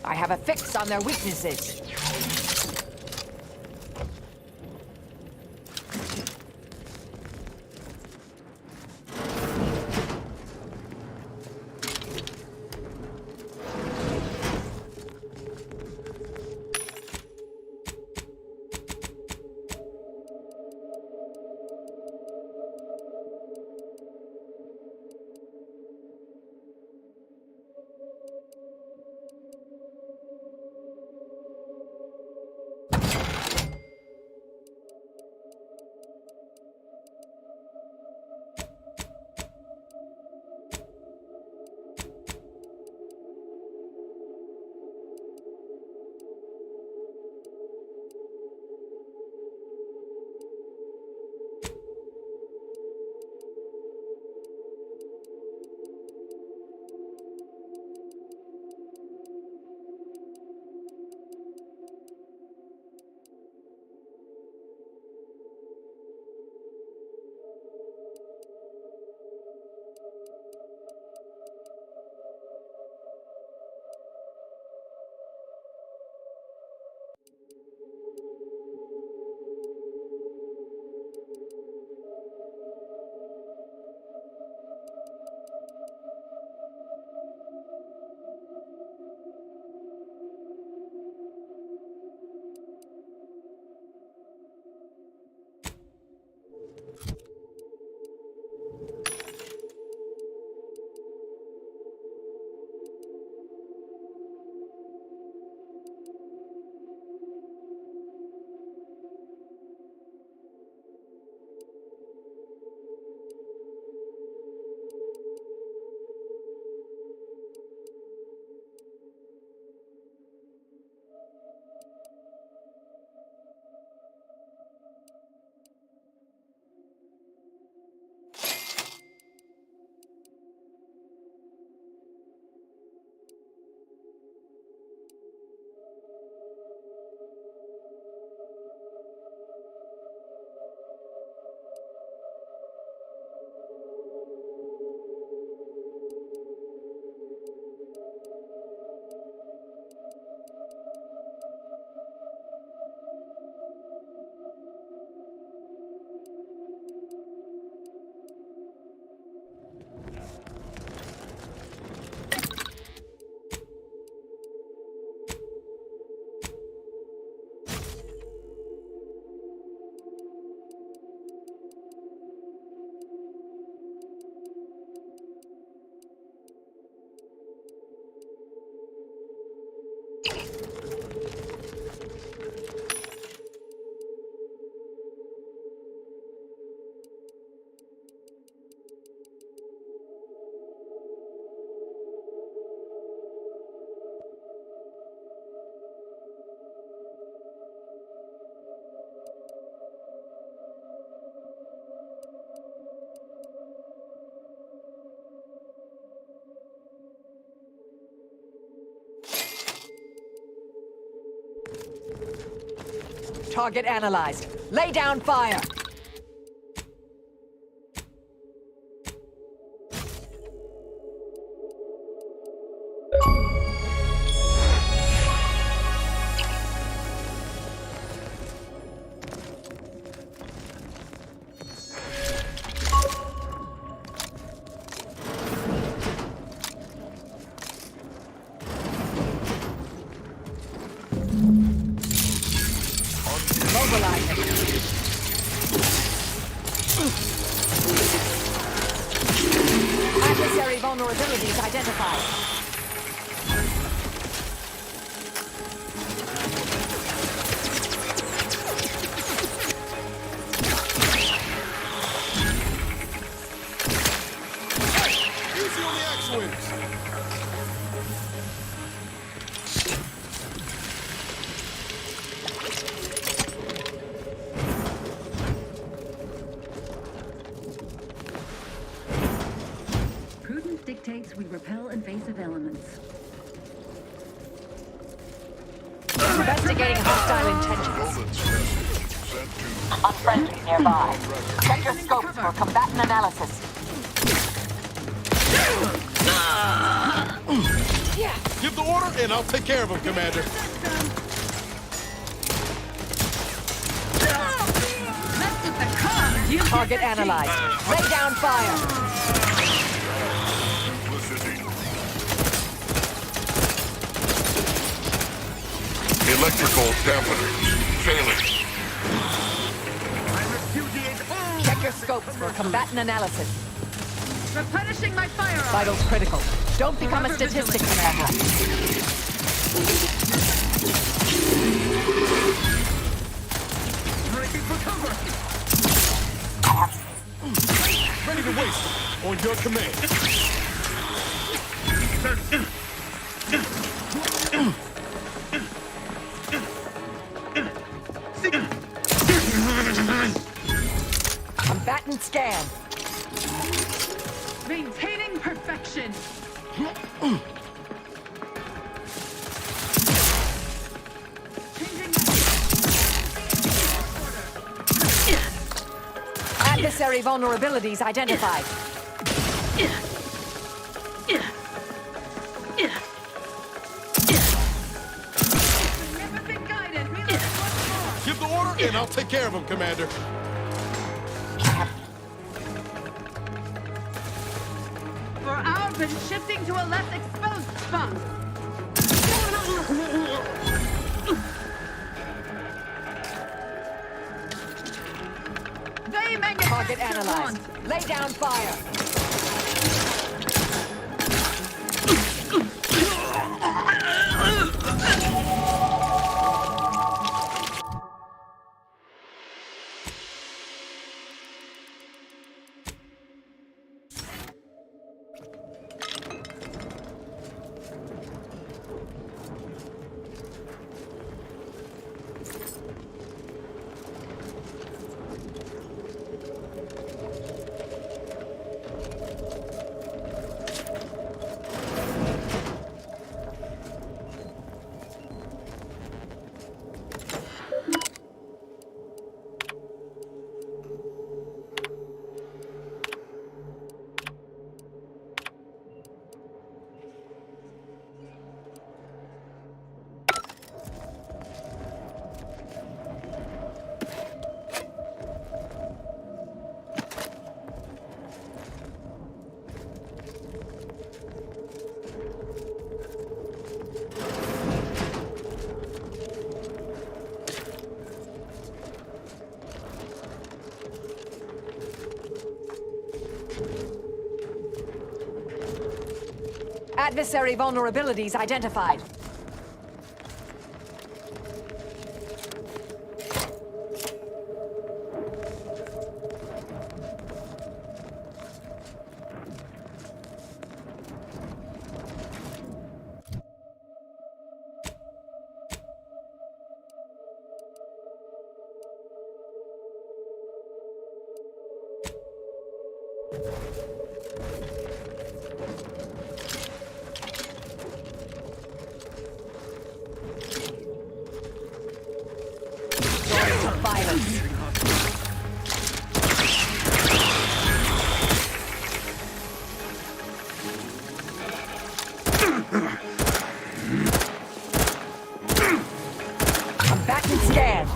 I have a fix on their weaknesses. Target analyzed. Lay down fire! Adversary vulnerabilities identified. Easy on the X-Wings! Prudence dictates we repel invasive elements. Investigating hostile intentions. Unfriendly nearby. Check your scopes for combatant analysis. Give the order, and I'll take care of him, Commander. Target analyzed. Lay down fire. Electrical dampener. Failing. Check your scopes for combatant analysis. Replenishing my firearm. Vitals critical. Don't become a statistic, Commander. Breaking for cover. Ready to waste. On your command. Combatant scan. Maintaining perfection. Adversary vulnerabilities identified. Give the order, and I'll take care of him, Commander. For our been shifting to a less exposed spot. They Target analyzed. Lay down fire. Adversary vulnerabilities identified. Combatant scan.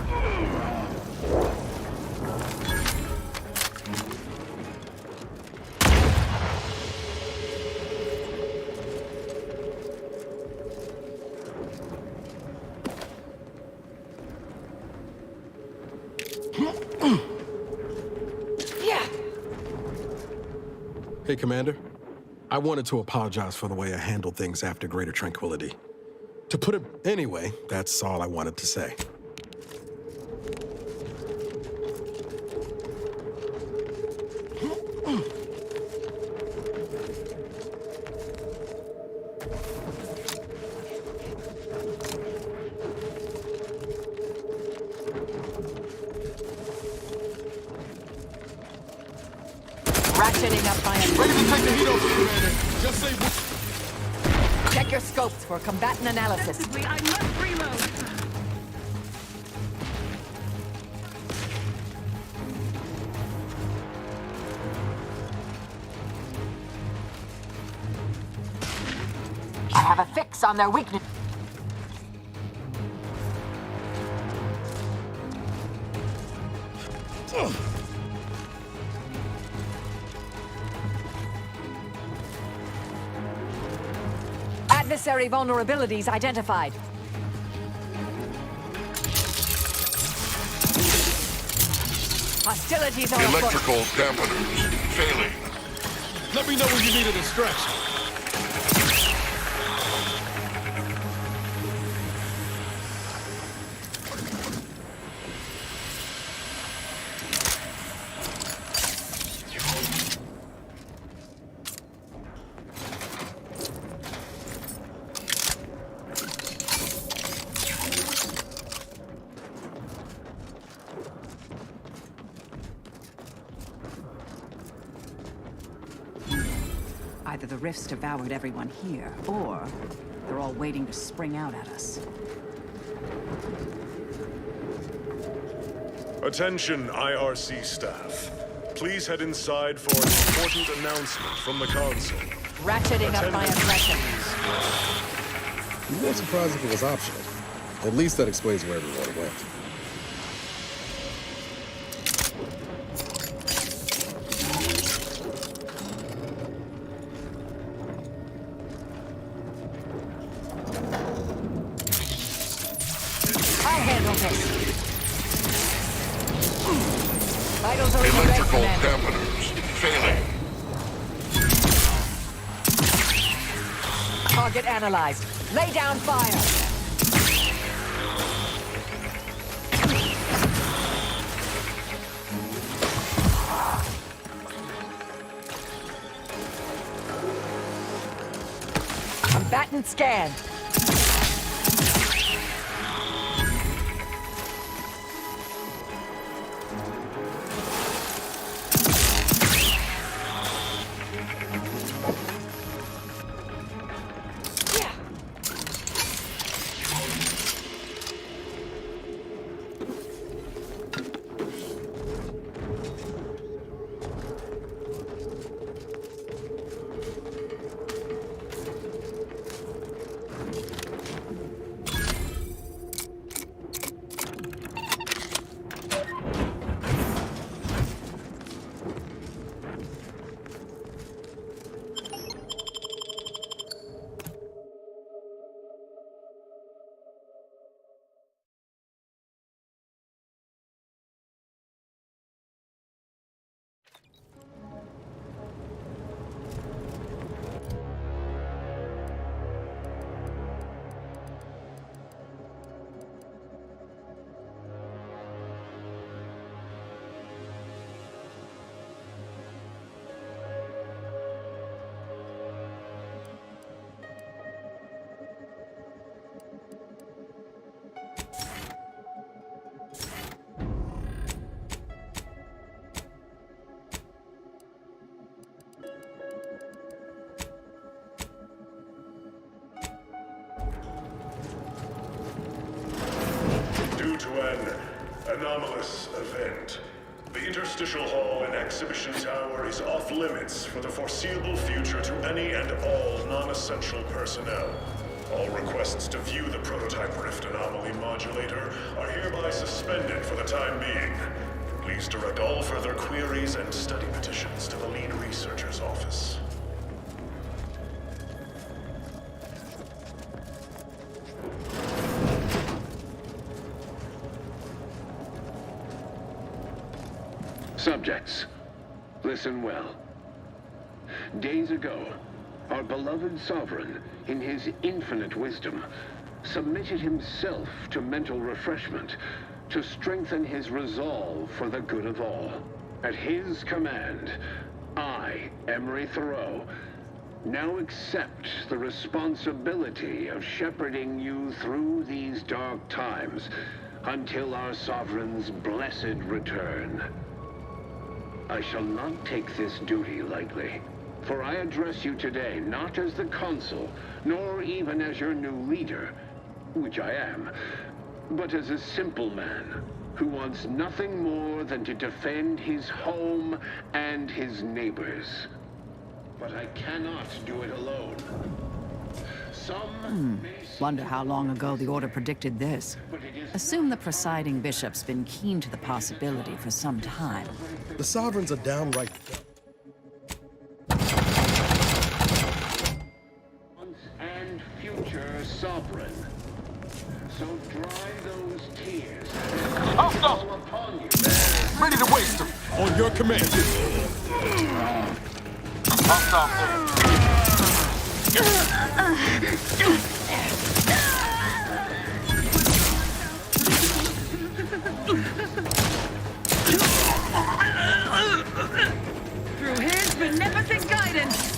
Hey, Commander. I wanted to apologize for the way I handled things after Greater Tranquility. To put it anyway, that's all I wanted to say. Ratcheting up my Ready to take the heat off, Commander. Just say which... Check your scopes for combatant analysis. I must reload. I have a fix on their weakness. Adversary vulnerabilities identified. Hostilities are afoot. Electrical dampeners failing. Let me know when you need a distraction. Either the rifts devoured everyone here, or they're all waiting to spring out at us. Attention, IRC staff. Please head inside for an important announcement from the console. Ratcheting up my aggression. You weren't surprised if it was optional. At least that explains where everyone went. Electrical dampeners failing. Target analyzed. Lay down fire. Combatant scan. Anomalous event. The interstitial hall in Exhibition Tower is off limits for the foreseeable future to any and all non-essential personnel. All requests to view the prototype rift anomaly modulator are hereby suspended for the time being. Please direct all further queries and study petitions to the lead researcher's office. Subjects, listen well. Days ago, our beloved sovereign, in his infinite wisdom, submitted himself to mental refreshment to strengthen his resolve for the good of all. At his command, I, Emery Thoreau, now accept the responsibility of shepherding you through these dark times until our sovereign's blessed return. I shall not take this duty lightly, for I address you today not as the consul, nor even as your new leader, which I am, but as a simple man who wants nothing more than to defend his home and his neighbors. But I cannot do it alone. Wonder how long ago the Order predicted this. Assume the presiding bishop's been keen to the possibility for some time. The Sovereigns are downright... And future sovereign. So dry those tears. Hostiles! Upon you. Ready to waste them. On your command. Hostiles there. Through his beneficent guidance.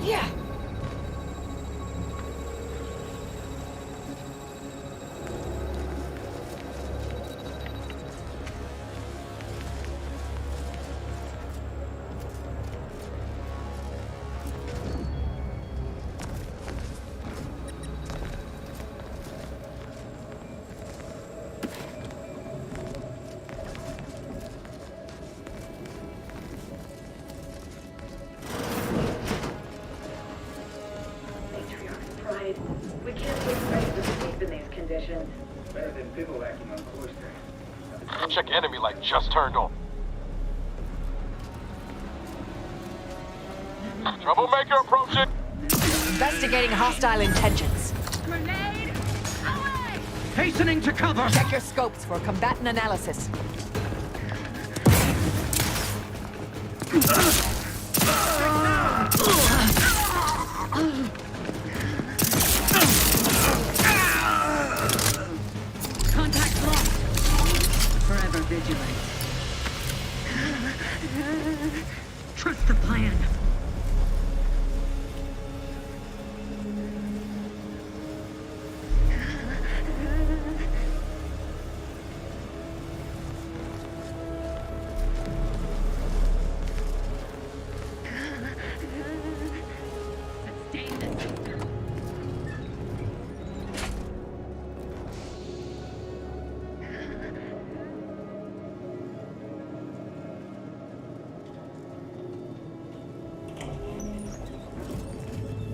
Yeah. We can't expect to sleep in these conditions. Better than bivouacking on course day. Check enemy light just turned on. Troublemaker approaching. Investigating hostile intentions. Grenade! Away! Hastening to cover! Check your scopes for combatant analysis. Contact lost. Forever vigilant. Trust the plan. Sustain this.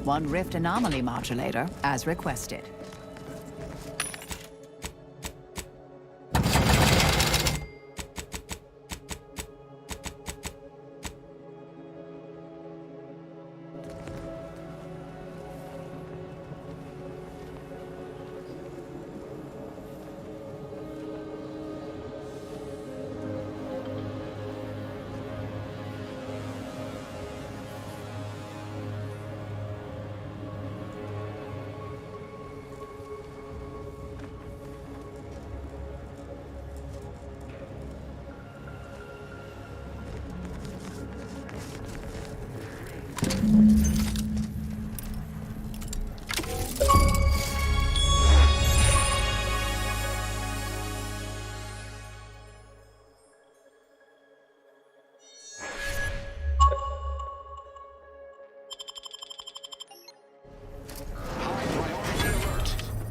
One Rift anomaly modulator, as requested.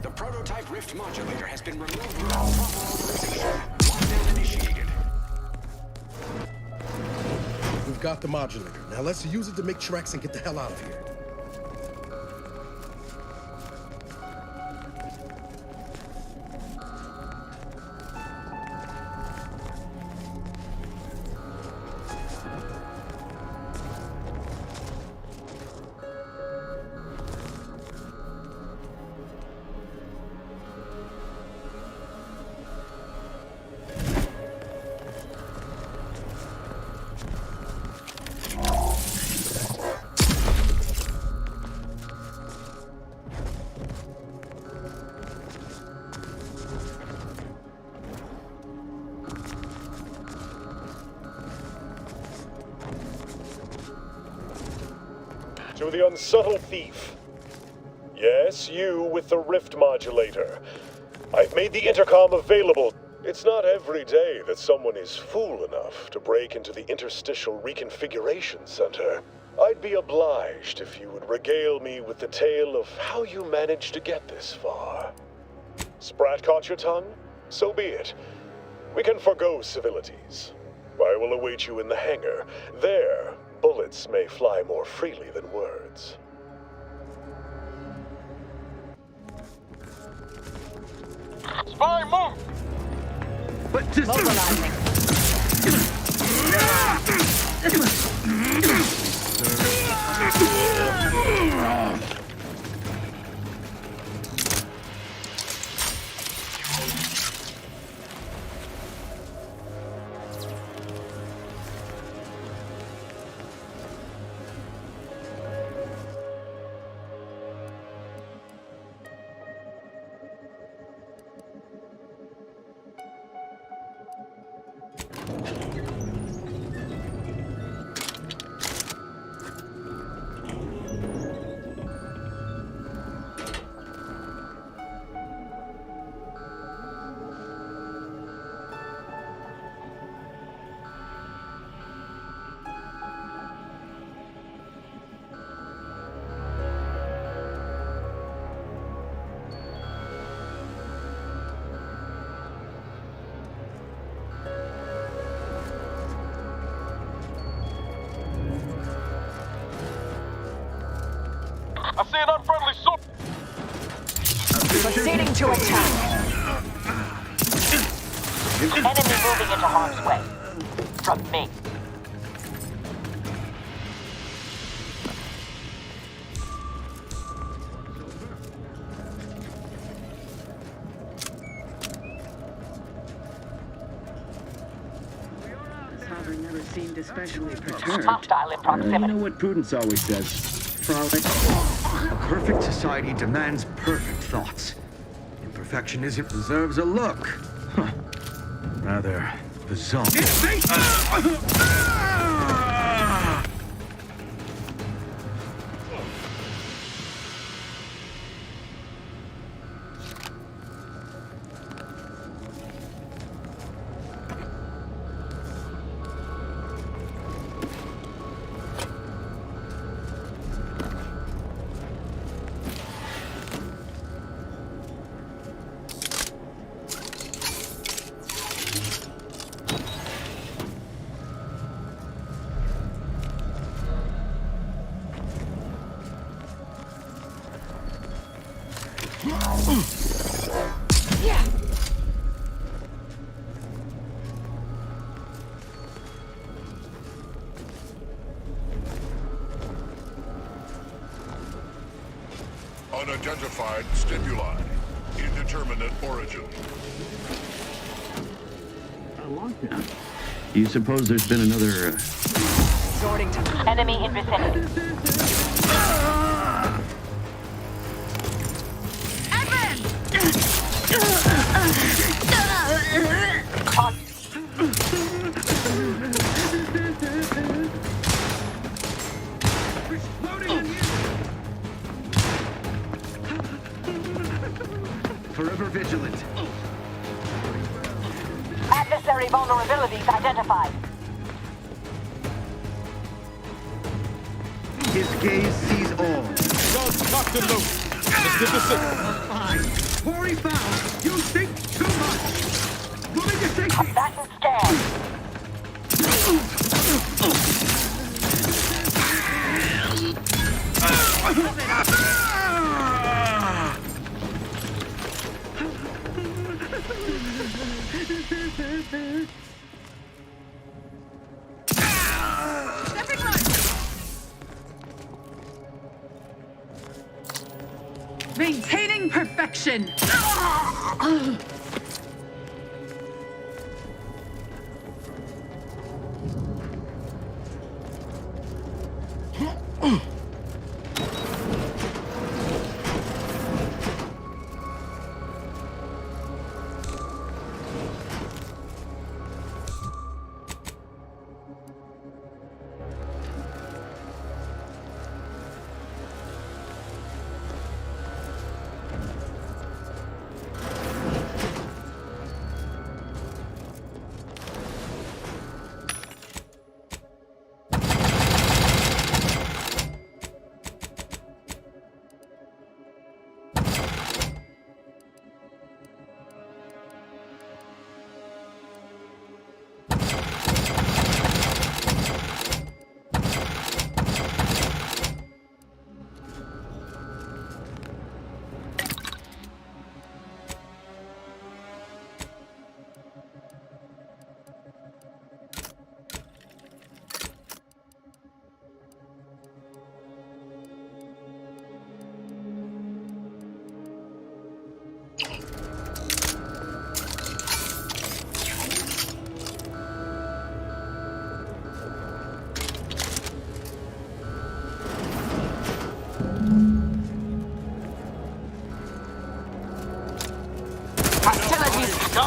The prototype rift modulator has been removed without proper authorization. Lockdown initiated. We've got the modulator. Now let's use it to make tracks and get the hell out of here. To the unsubtle thief. Yes, you with the rift modulator. I've made the intercom available. It's not every day that someone is fool enough to break into the Interstitial Reconfiguration Center. I'd be obliged if you would regale me with the tale of how you managed to get this far. Sprat caught your tongue? So be it. We can forgo civilities. I will await you in the hangar. There, bullets may fly more freely than words. Spy, move! But just... I see an unfriendly Proceeding to attack. Enemy moving into harm's way. From me. Sovereign never seemed especially perturbed. Hostile in proximity. You know what Prudence always says? Frolic. A perfect society demands perfect thoughts. Imperfectionism deserves a look. Huh. Rather bizarre. Unidentified stimuli. Indeterminate origin. A long time. Do you suppose there's been another... Sorting to... Enemy in vicinity. Forever vigilant. Adversary vulnerabilities identified. His gaze sees all. Guns cocked and loaded. Let's get the signal. Fine. Quarry found. You think too much. Moving to safety. Combatant scan. Maintaining perfection.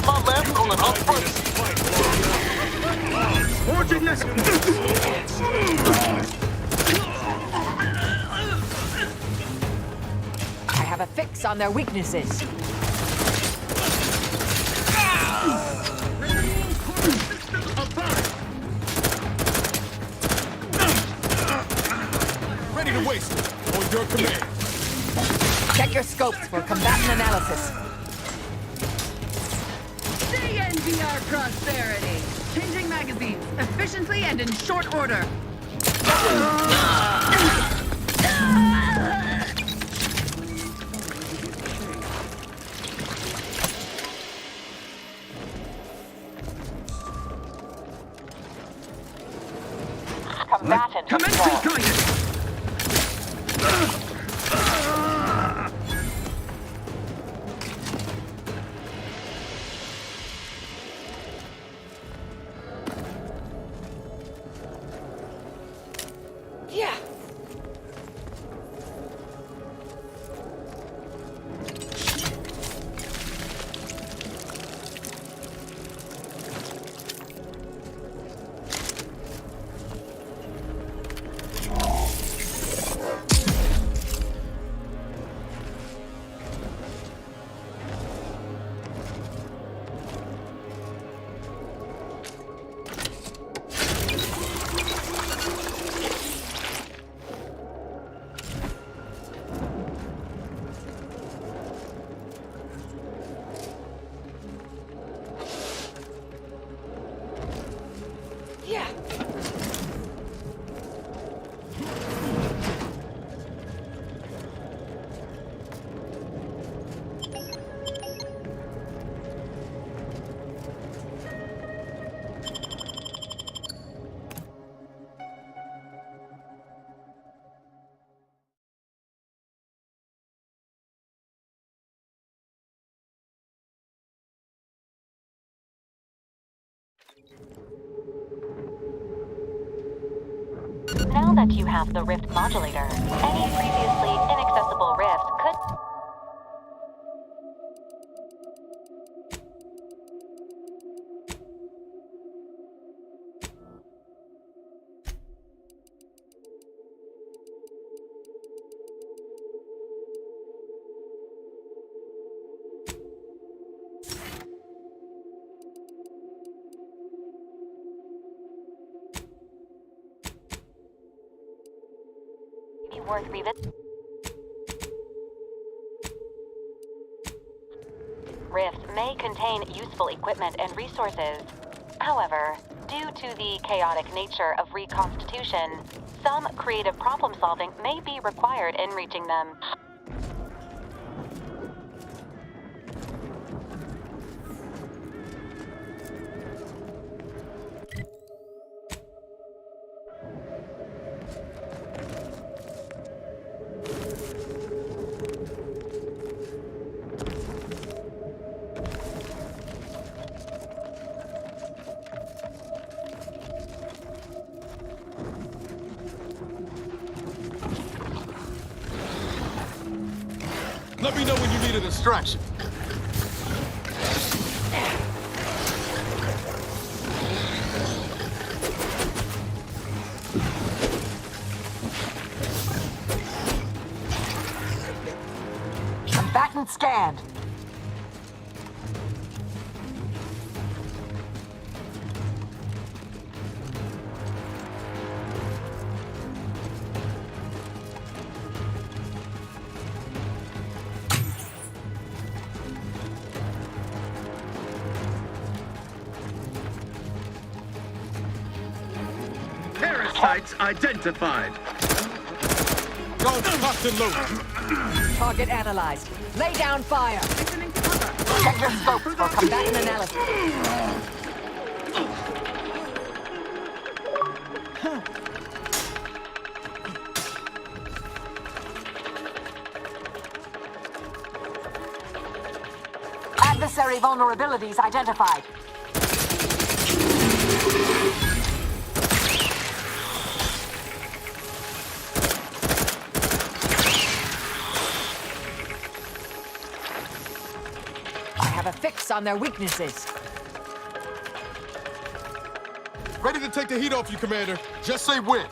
my last bullet up first. Forging this! I have a fix on their weaknesses. Ready to waste it. On your command. Check your scopes for combatant analysis. DNVR prosperity. Changing magazines efficiently and in short order. Combatant control. Yeah. Now that you have the rift modulator, any previously inaccessible rift could... worth revisiting. Rift may contain useful equipment and resources. However, due to the chaotic nature of reconstitution, some creative problem solving may be required in reaching them. Let me know when you need a distraction. Combatant scanned. Parasites identified. Guns cocked and loaded. Target analyzed. Lay down fire. Check your scopes for combatant analysis. Adversary vulnerabilities identified. I have a fix fix on their weaknesses. Ready to take the heat off you, Commander. Just say when.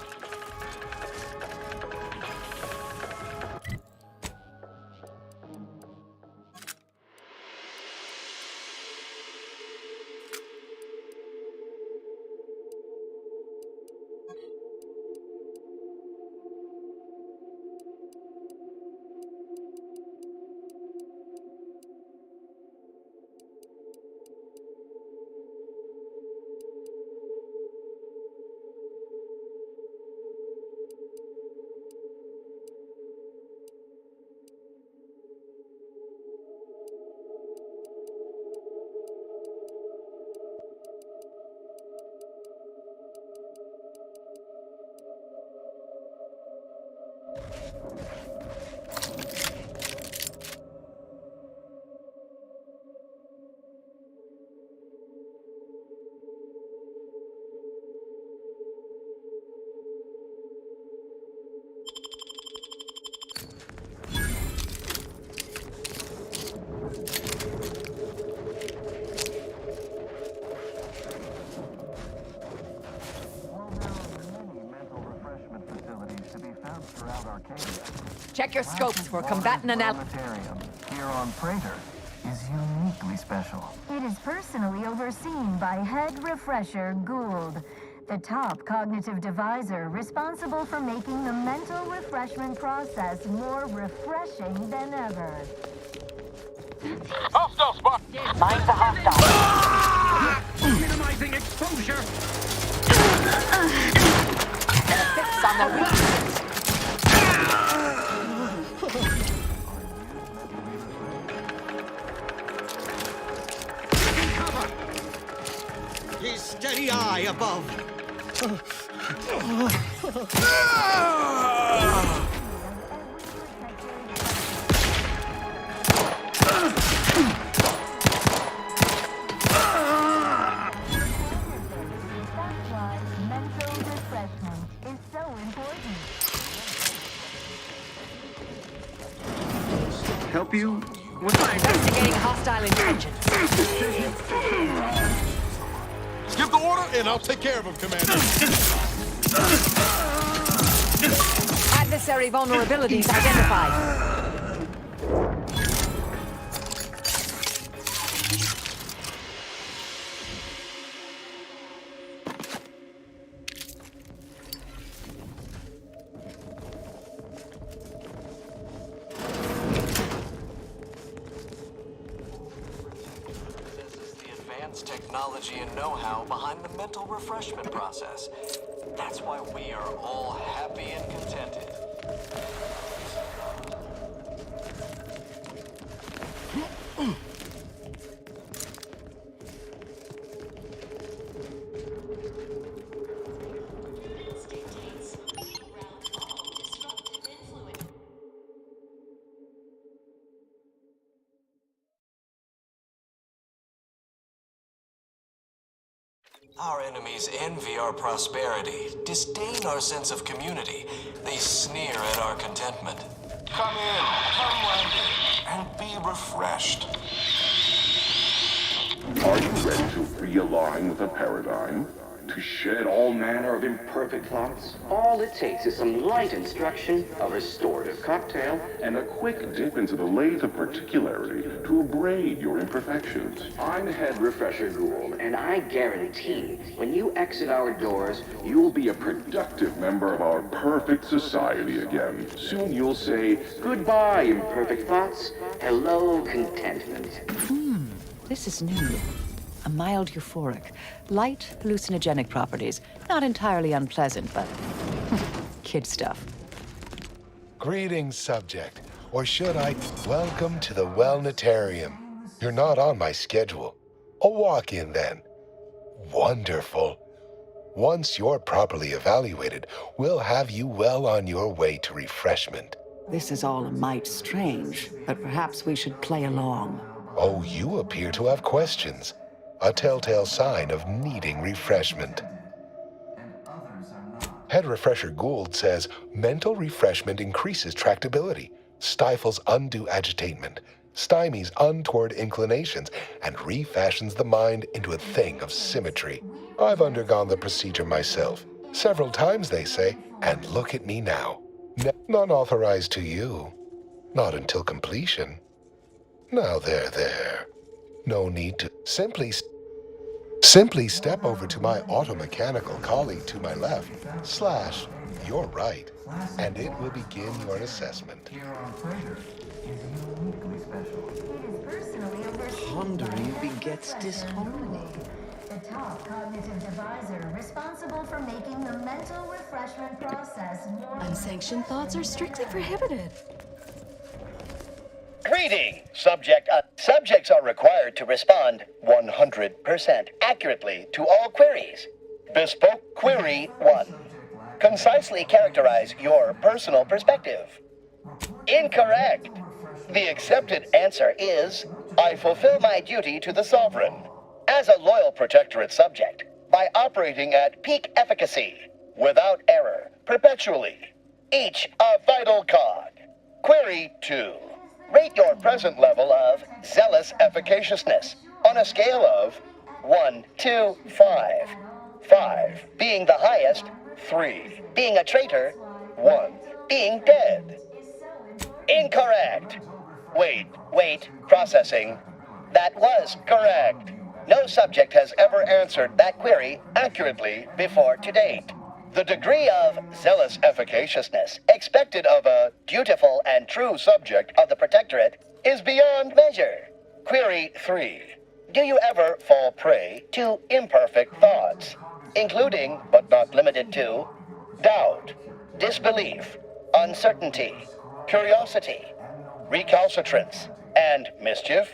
Check your scopes for combatant analysis. Here on Praetor is uniquely special. It is personally overseen by Head Refresher Gould, the top cognitive deviser responsible for making the mental refreshment process more refreshing than ever. Hostile spot! Mind the hostile. Minimizing exposure! Fix on their weaknesses. His steady eye above. Help you? Investigating hostile intentions. Give the order, and I'll take care of him, Commander. Adversary vulnerabilities identified. Technology and know-how behind the mental refreshment process. That's why we are all happy and contented. Our enemies envy our prosperity, disdain our sense of community. They sneer at our contentment. Come in, come landed, and be refreshed. Are you ready to realign with the paradigm? To shed all manner of imperfect thoughts? All it takes is some light instruction, a restorative cocktail, And a quick dip into the lathe of particularity to abrade your imperfections. I'm Head Refresher Gould, and I guarantee when you exit our doors, You'll be a productive member of our perfect society again. Soon you'll say, goodbye, imperfect thoughts, hello, contentment. This is new. A mild euphoric, light hallucinogenic properties. Not entirely unpleasant, but kid stuff. Greetings, subject. Or should I? Welcome to the Wellnetarium. You're not on my schedule. A walk-in then. Wonderful. Once you're properly evaluated, we'll have you well on your way to refreshment. This is all a mite strange, but perhaps we should play along. Oh, you appear to have questions. A telltale sign of needing refreshment. Head Refresher Gould says mental refreshment increases tractability, stifles undue agitatement, stymies untoward inclinations, and refashions the mind into a thing of symmetry. I've undergone the procedure myself, several times they say, and look at me now. Not authorized to you. Not until completion. Now there. No need to simply step over to my automechanical colleague to my left, / your right, and it will begin your assessment. Pondering begets disharmony. The top cognitive divisor responsible for making the mental refreshment process more... Unsanctioned thoughts are strictly prohibited. Greeting, subject. Subjects are required to respond 100% accurately to all queries. Bespoke query 1. Concisely characterize your personal perspective. Incorrect. The accepted answer is, I fulfill my duty to the Sovereign as a loyal protectorate subject by operating at peak efficacy, without error, perpetually. Each a vital cog. Query 2. Rate your present level of zealous efficaciousness on a scale of 1 to 5. 5 being the highest, 3 being a traitor, 1 being dead. Incorrect. Wait, processing. That was correct. No subject has ever answered that query accurately before to date. The degree of zealous efficaciousness expected of a dutiful and true subject of the Protectorate is beyond measure. Query 3. Do you ever fall prey to imperfect thoughts, including, but not limited to, doubt, disbelief, uncertainty, curiosity, recalcitrance, and mischief?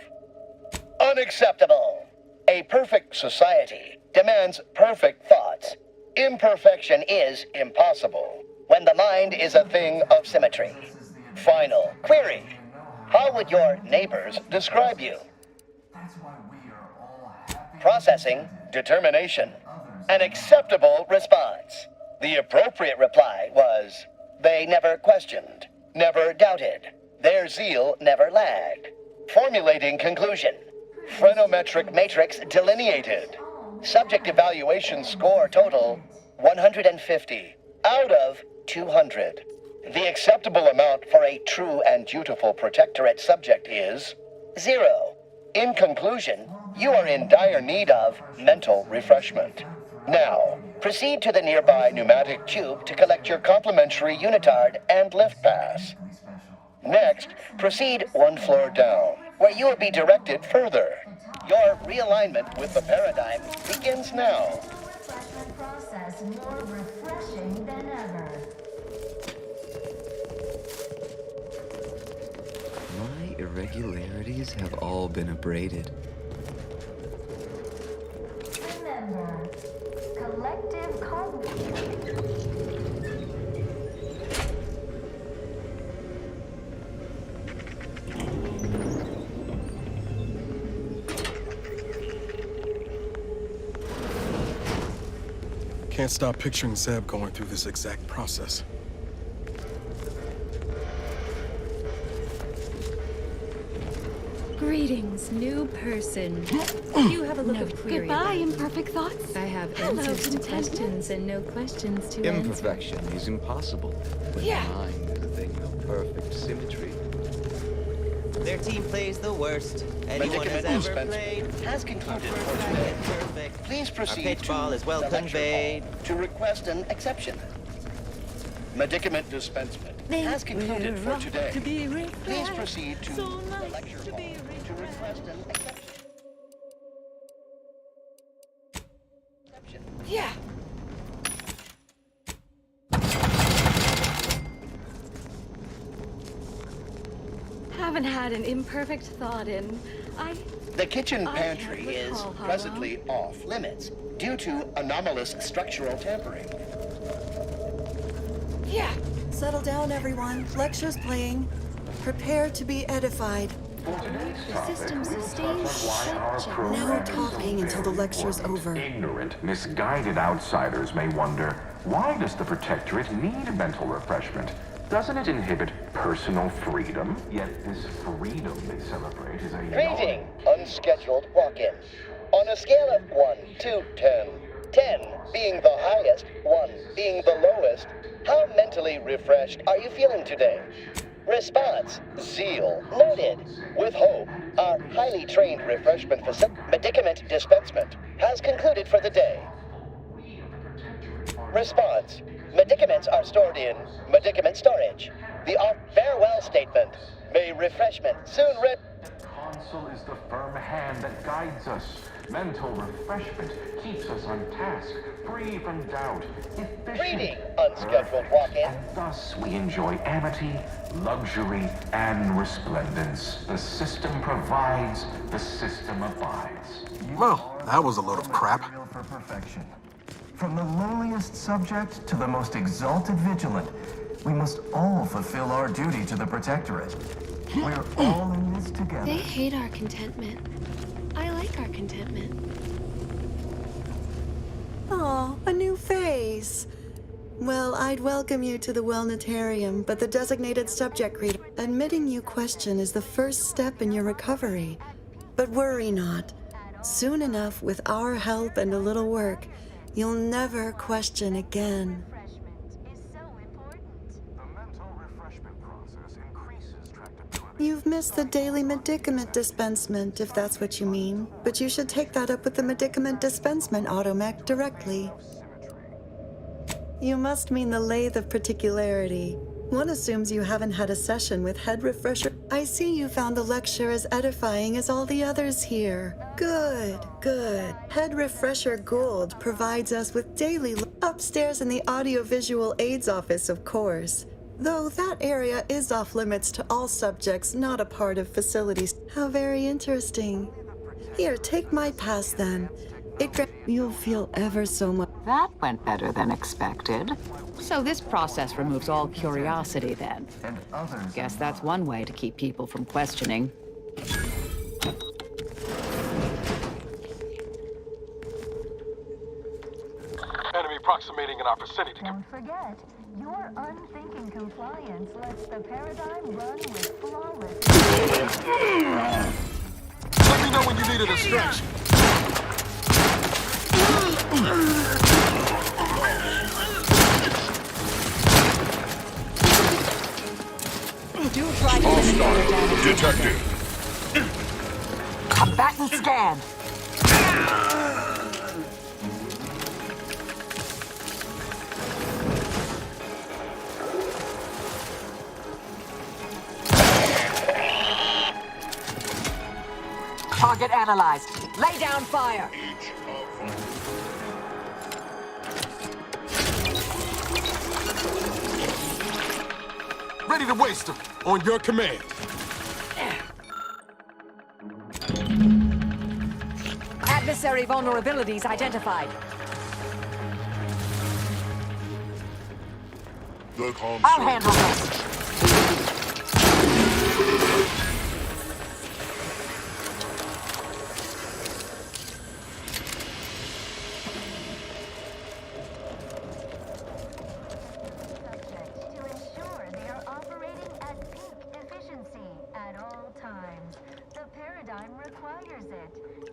Unacceptable. A perfect society demands perfect thoughts. Imperfection is impossible when the mind is a thing of symmetry. Final query. How would your neighbors describe you? Processing, determination. An acceptable response. The appropriate reply was, they never questioned, never doubted. Their zeal never lagged. Formulating conclusion. Phrenometric matrix delineated. Subject evaluation score total 150 out of 200. The acceptable amount for a true and dutiful Protectorate subject is 0. In conclusion, you are in dire need of mental refreshment. Now, proceed to the nearby pneumatic tube to collect your complimentary unitard and lift pass. Next, proceed 1 floor down, where you will be directed further. Your realignment with the paradigm begins now. Refreshment process more refreshing than ever. My irregularities have all been abraded. Remember, collective cognition. Can't stop picturing Zeb going through this exact process. Greetings, new person. You have a look of query. Goodbye, imperfect thoughts. I have answers to questions and no questions to answer. Imperfection is impossible when the mind is a thing of perfect symmetry. Their team plays the worst anyone has ever played. Has concluded for today. Perfect. Please proceed Our pitch ball is well the lecture conveyed. hall to request an exception. Medicament dispensement has concluded for today. Please proceed to the lecture hall to request an exception. Yeah. Haven't had an imperfect thought in. The kitchen I pantry can't is recall, presently off limits due to anomalous structural tampering. Yeah. Settle down, everyone. Lecture's playing. Prepare to be edified. The system sustains subject. No talking until the lecture's over. Ignorant, misguided outsiders may wonder, why does the Protectorate need mental refreshment? Doesn't it inhibit personal freedom? Yet this freedom they celebrate is a... Greeting, unscheduled walk-in. On a scale of 1 to 10, 10 being the highest, 1 being the lowest, how mentally refreshed are you feeling today? Response, zeal. Noted. With hope, our highly trained refreshment medicament dispensement has concluded for the day. Response, medicaments are stored in medicament storage. The farewell statement, may refreshment soon Consul is the firm hand that guides us. Mental refreshment keeps us on task, free from doubt, efficient. Greeting, unscheduled walk-in. And thus we enjoy amity, luxury, and resplendence. The system provides, the system abides. Well, that was a load of crap. For perfection. From the lowliest subject to the most exalted vigilant, we must all fulfill our duty to the Protectorate. We're all in this together. They hate our contentment. I like our contentment. Aw, a new face. Well, I'd welcome you to the Wellnetarium, but the designated subject reader. Admitting you question is the first step in your recovery. But worry not. Soon enough, with our help and a little work, you'll never question again. You've missed the daily medicament dispensement, if that's what you mean. But you should take that up with the medicament dispensement automech directly. You must mean the lathe of particularity. One assumes you haven't had a session with Head Refresher. I see you found the lecture as edifying as all the others here. Good, good. Head Refresher Gould provides us with daily upstairs in the audiovisual aids office, of course. Though that area is off limits to all subjects not a part of facilities. How very interesting. Here, take my pass then. You'll feel ever so much. That went better than expected. So this process removes all curiosity then. Guess that's one way to keep people from questioning. Enemy approximating in our vicinity. Don't forget, your unthinking compliance lets the paradigm run with flawless. Let me know when you need a distraction. Do try to Hostile detected. Combatant scan. Target analyzed. Lay down fire. Ready to waste them. On your command. Adversary vulnerabilities identified. I'll handle this.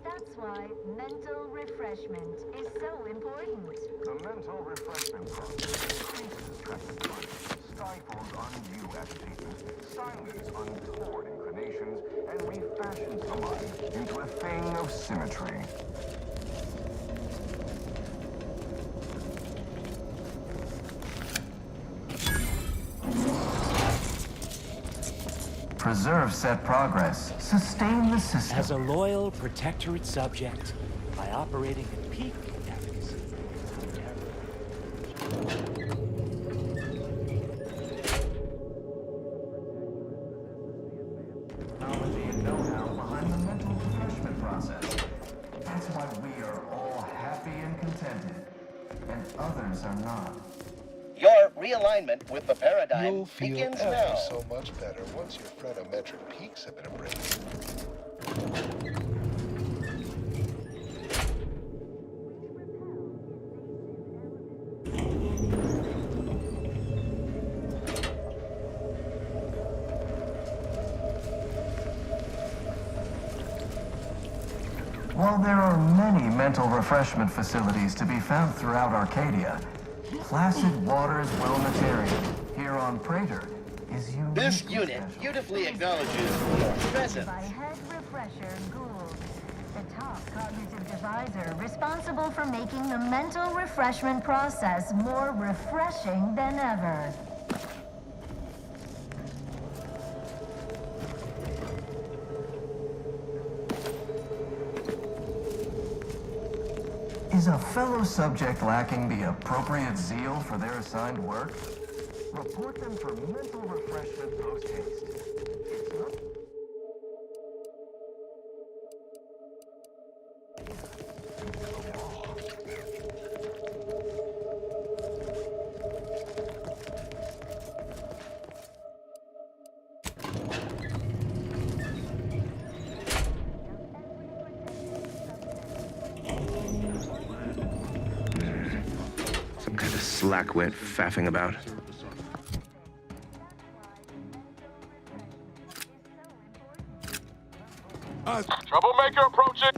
That's why mental refreshment is so important. The mental refreshment process increases trepidation, stifles undue agitation, silences untoward inclinations, and refashions the mind into a thing of symmetry. Preserve set progress. Sustain the system. As a loyal Protectorate subject, by operating at peak efficacy. Technology and know-how behind the mental refreshment process. That's why we are all happy and contented, and others are not. Your realignment with the paradigm You'll feel begins ever now. so much better once your phreноmetric peaks have been abrased. While there are many mental refreshment facilities to be found throughout Arcadia, Placid Waters Wellnetarium here on Praetor is unique. This unit beautifully acknowledges your presence. By head refresher Gould, the top cognitive divisor responsible for making the mental refreshment process more refreshing than ever. Is a fellow subject lacking the appropriate zeal for their assigned work? Report them for mental refreshment post-haste. It's not... Some kind of slackwit faffing about. Troublemaker approaching!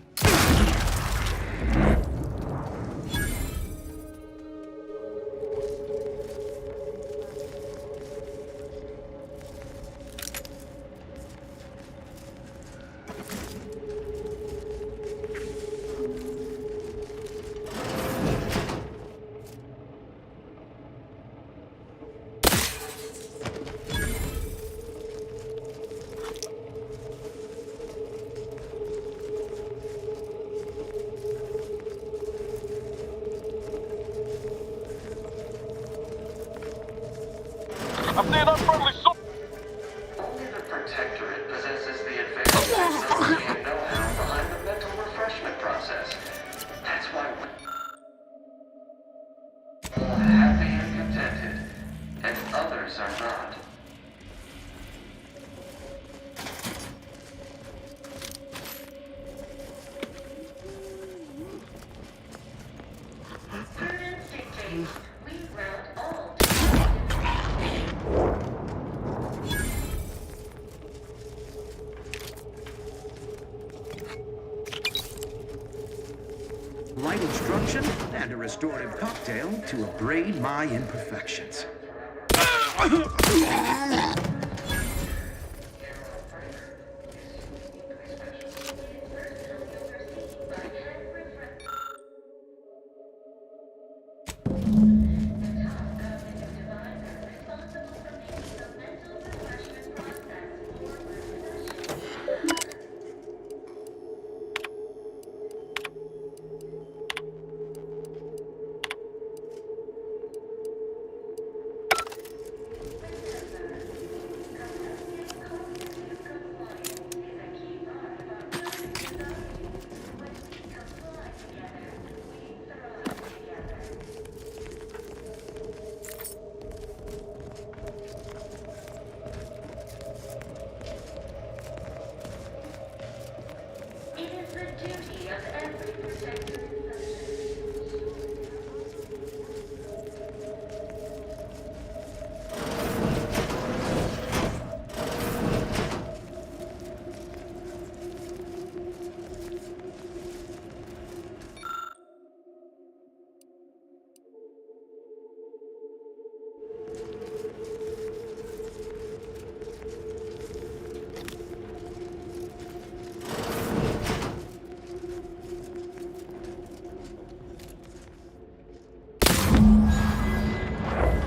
I'm seeing unfriendly so. Only the Protectorate possesses the advanced technology and know-how behind the mental refreshment process. That's why we're all happy and contented, and others are not. Light instruction and a restorative cocktail to abrade my imperfections.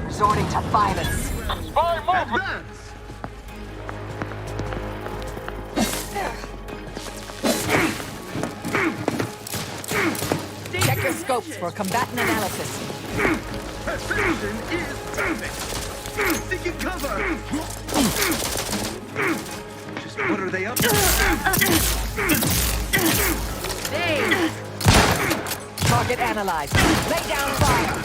Resorting to violence. Spy movement! Check your scopes for combatant analysis. Perception is perfect. Taking cover. Just what are they up to? Target analyzed. Lay down fire.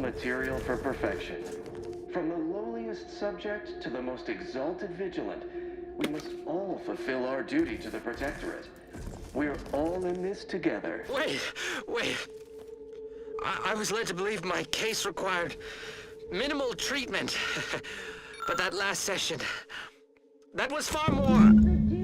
material for perfection. From the lowliest subject to the most exalted vigilant, we must all fulfill our duty to the Protectorate. We're all in this together. Wait. I was led to believe my case required minimal treatment. But that last session, that was far more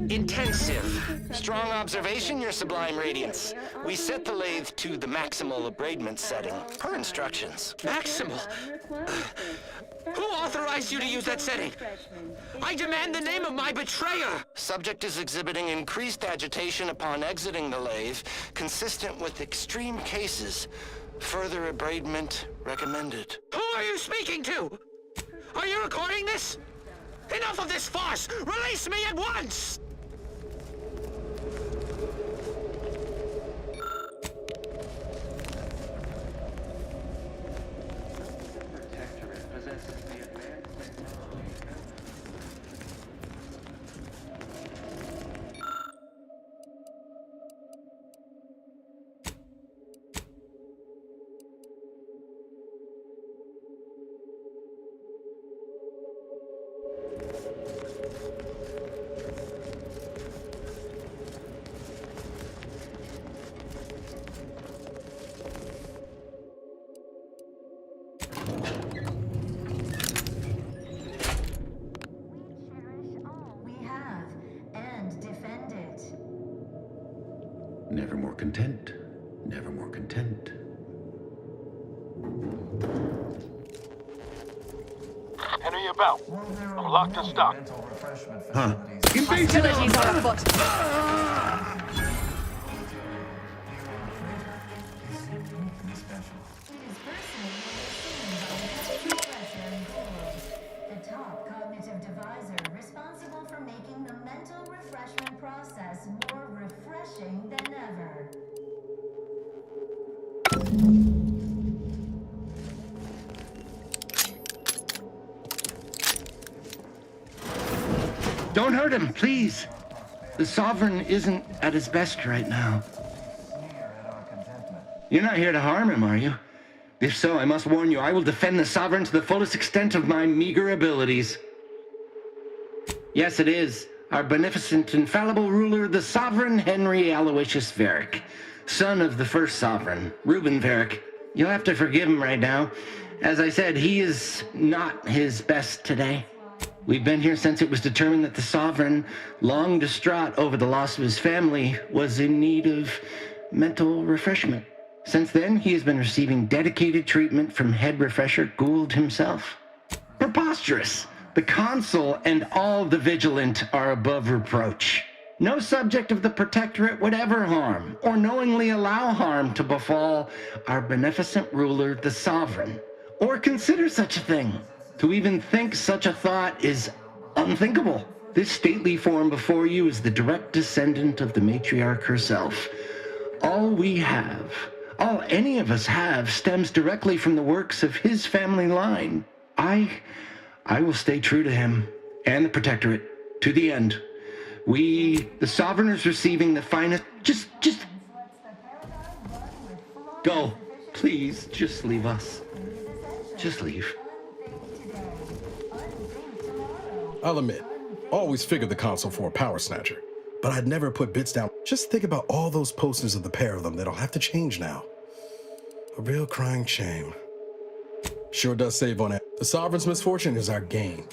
intensive. Strong observation, Your Sublime Radiance. We set the lathe to the maximal abradement setting, per instructions. Maximal? Who authorized you to use that setting? I demand the name of my betrayer! Subject is exhibiting increased agitation upon exiting the lathe, consistent with extreme cases. Further abradement recommended. Who are you speaking to? Are you recording this? Enough of this farce! Release me at once! Protectorate possesses the advanced technology. Never more content. Never more content. Henry about. I'm locked and stocked. Huh? Hostilities are afoot. The top cognitive divisor responsible for making the mental refreshment process more refreshing than ever. Don't hurt him, please. The Sovereign isn't at his best right now. You're not here to harm him, are you? If so, I must warn you, I will defend the Sovereign to the fullest extent of my meager abilities. Yes, it is. Our beneficent, infallible ruler, the Sovereign Henry Aloysius Varick, son of the first Sovereign, Reuben Varick. You'll have to forgive him right now. As I said, he is not his best today. We've been here since it was determined that the Sovereign, long distraught over the loss of his family, was in need of mental refreshment. Since then, he has been receiving dedicated treatment from head refresher Gould himself. Preposterous! The Consul and all the Vigilant are above reproach. No subject of the Protectorate would ever harm, or knowingly allow harm to befall our beneficent ruler, the Sovereign, or consider such a thing. To even think such a thought is unthinkable. This stately form before you is the direct descendant of the matriarch herself. All we have, all any of us have, stems directly from the works of his family line. I will stay true to him and the Protectorate to the end. We, the Sovereign, is receiving the finest. Just go. Please, just leave us. Just leave. I'll admit, always figured the Consul for a power snatcher, but I'd never put bits down. Just think about all those posters of the pair of them that'll have to change now. A real crying shame. Sure does save on it. The Sovereign's misfortune is our gain.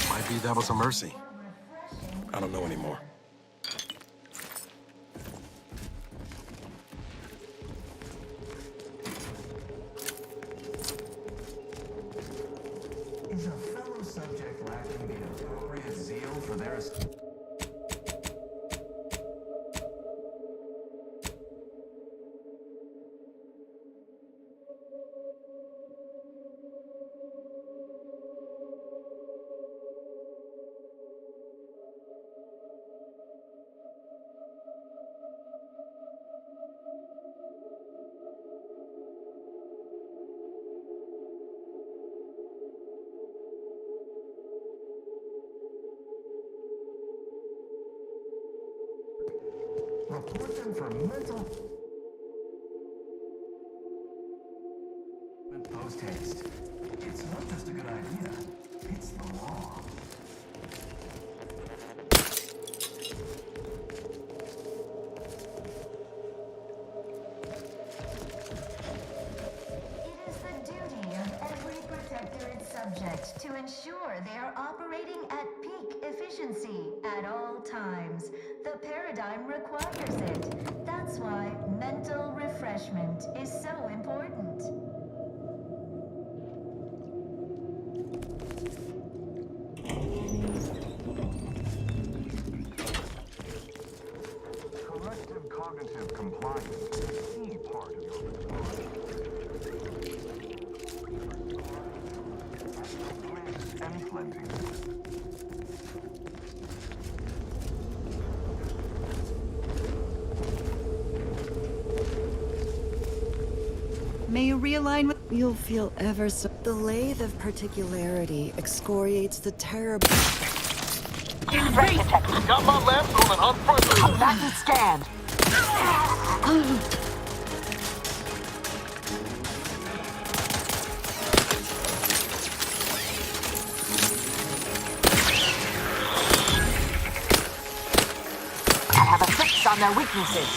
Might be that was a mercy. I don't know anymore. Is a fellow subject lacking the appropriate zeal for their... Report them for mental... Post haste. It's not just a good idea, it's the law. It is the duty of every protectorate subject to ensure they are operating at peak efficiency at all times. The paradigm requires it. That's why mental refreshment is so important. Collective cognitive compliance is a key part of your response. And cleanliness. May you realign with... You'll feel ever so... The lathe of particularity excoriates the terrible... Got my lamps on an unfriendly. Back to scan. I have a fix on their weaknesses.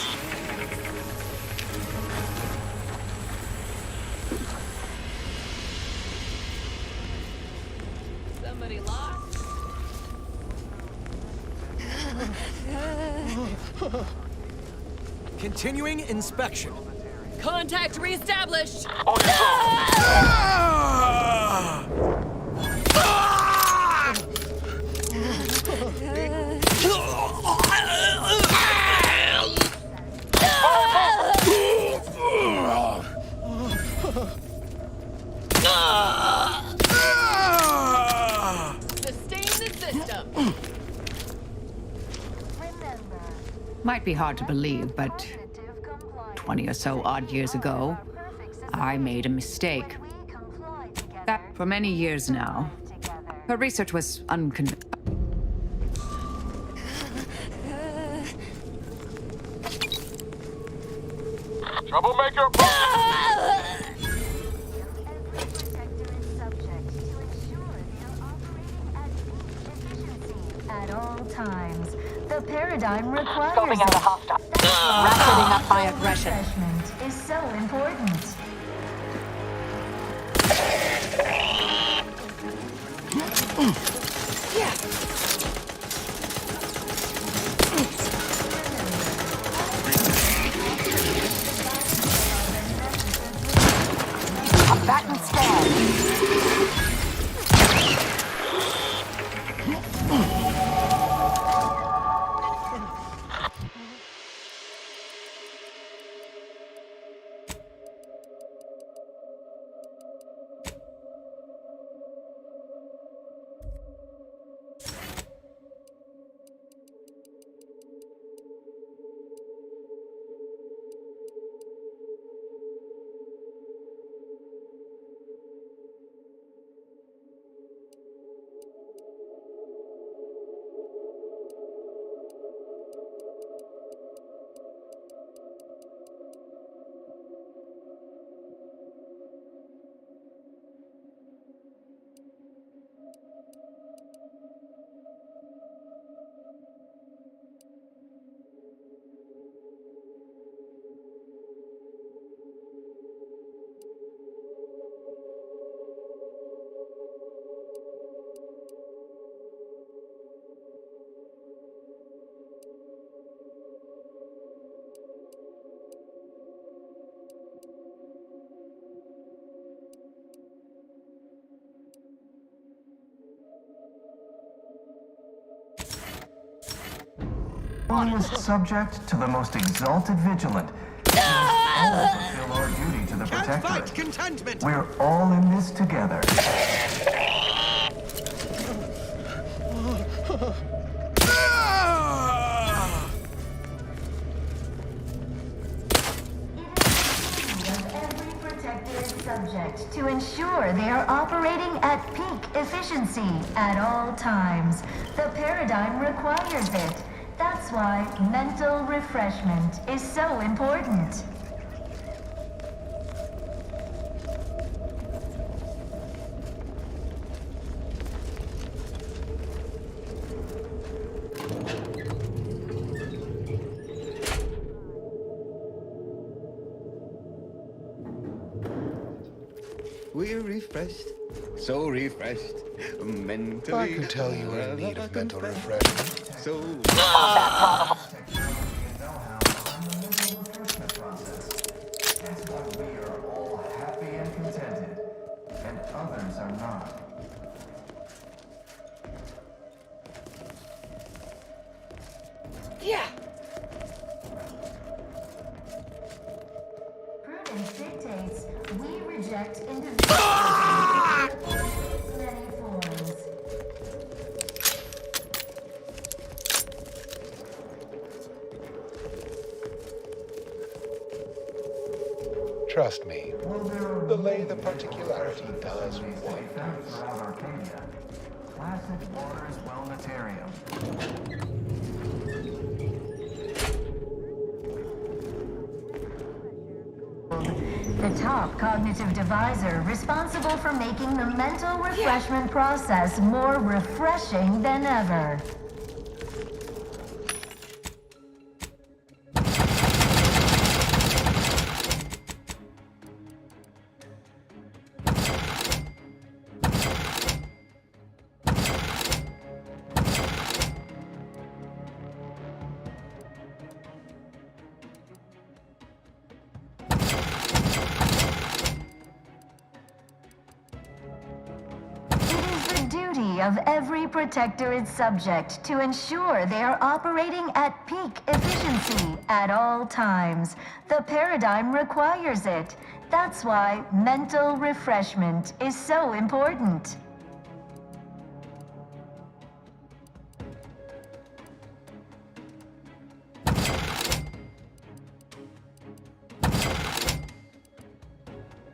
Somebody lost. Continuing inspection. Contact reestablished. Sustain the system. Might be hard to believe, but 20 or so odd years ago, I made a mistake. For many years now, her research was unconvincing. Troublemaker. At all times, the paradigm requires Scoping out a hostile. Ratcheting up my aggression. Refreshment is so important. A batten scan. Honest subject to the most exalted vigilant. We must all fulfill our duty to the protectorate. Contentment. We're all in this together. Subject to ensure they are operating at peak efficiency at all times. The paradigm requires it. That's why mental refreshment is so important. We're refreshed, so refreshed, mentally. I could tell you were in need of mental refreshment. So. That's why we are all happy and contented, and others are not. Yeah. Prudence dictates we reject individuals in many forms. Trust me, delay the particularity does wonders. Throughout Arcadia. Placid Waters Wellnetarium. The top cognitive divisor responsible for making the mental refreshment process more refreshing than ever. Of every protectorate subject to ensure they are operating at peak efficiency at all times. The paradigm requires it. That's why mental refreshment is so important.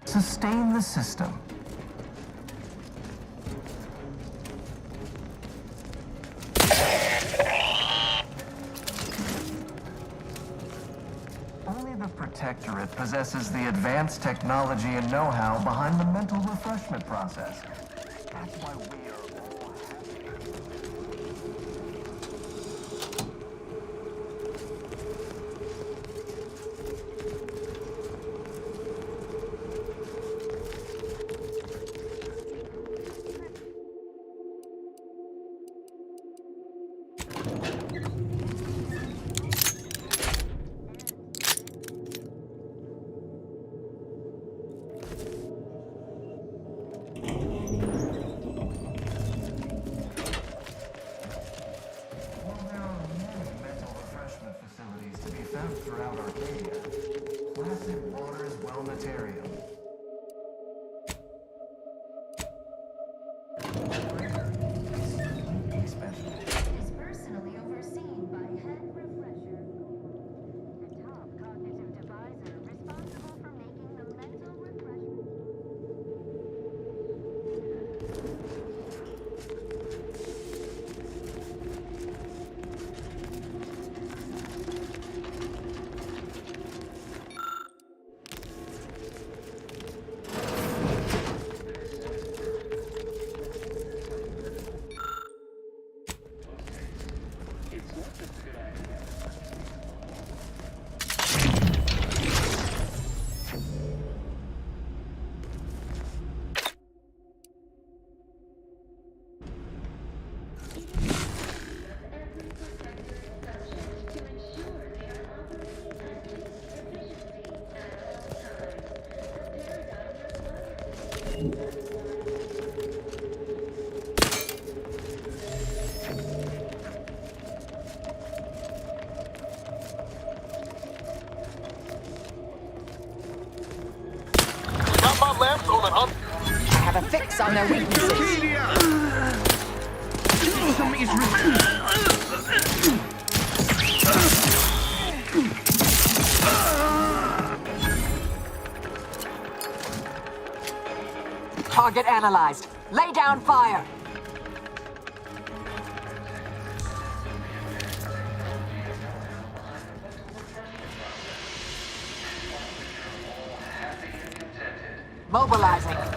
Sustain the system. Protectorate possesses the advanced technology and know-how behind the mental refreshment process. That's why we are all throughout Arcadia. Placid Waters Wellnetarium. Is personally overseen by head refresher. The top cognitive divisor responsible for making the mental refreshment. I have a fix on their weaknesses. Target analyzed. Lay down fire. Mobilizing.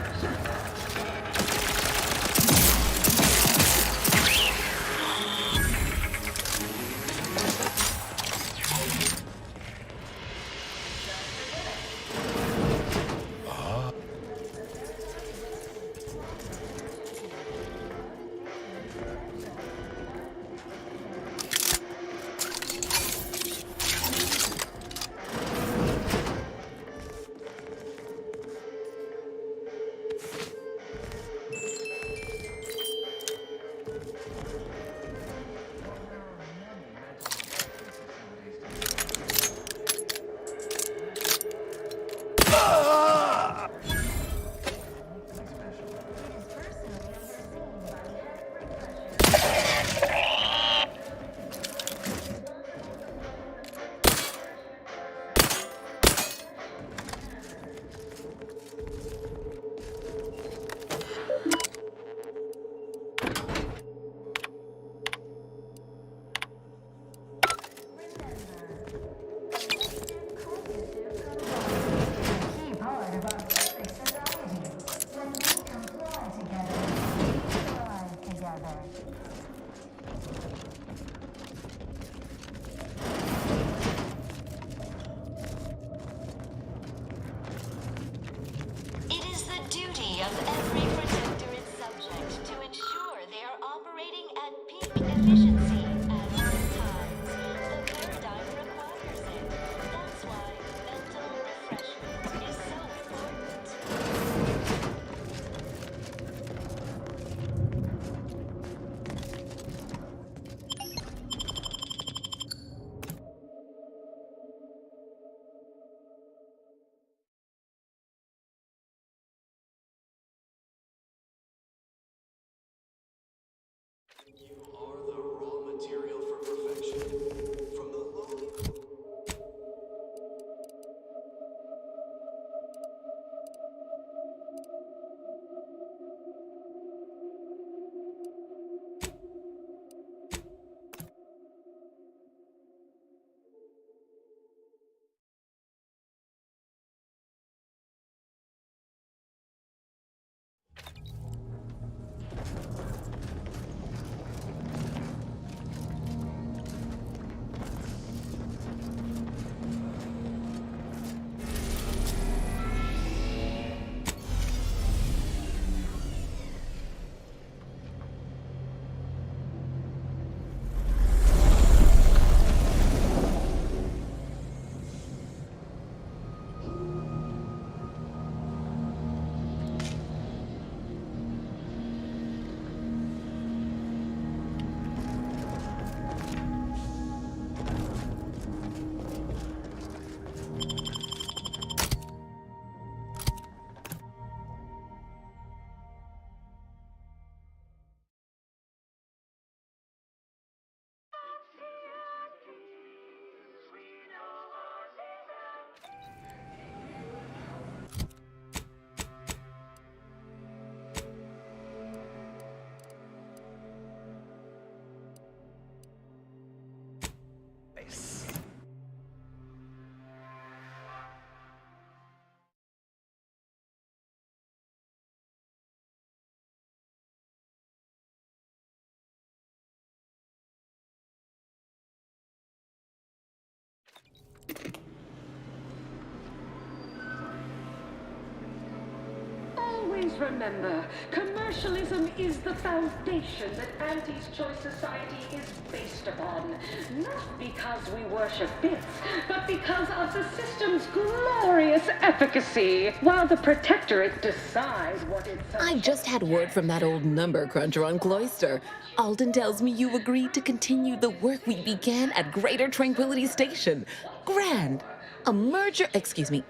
Always remember, commercialism is the foundation that Auntie's Choice Society is based upon. Not because we worship bits, but because of the system's glorious efficacy, while the Protectorate decides what it's... I just had word from that old number cruncher on Cloister. Alden tells me you agreed to continue the work we began at Greater Tranquility Station. Grand. A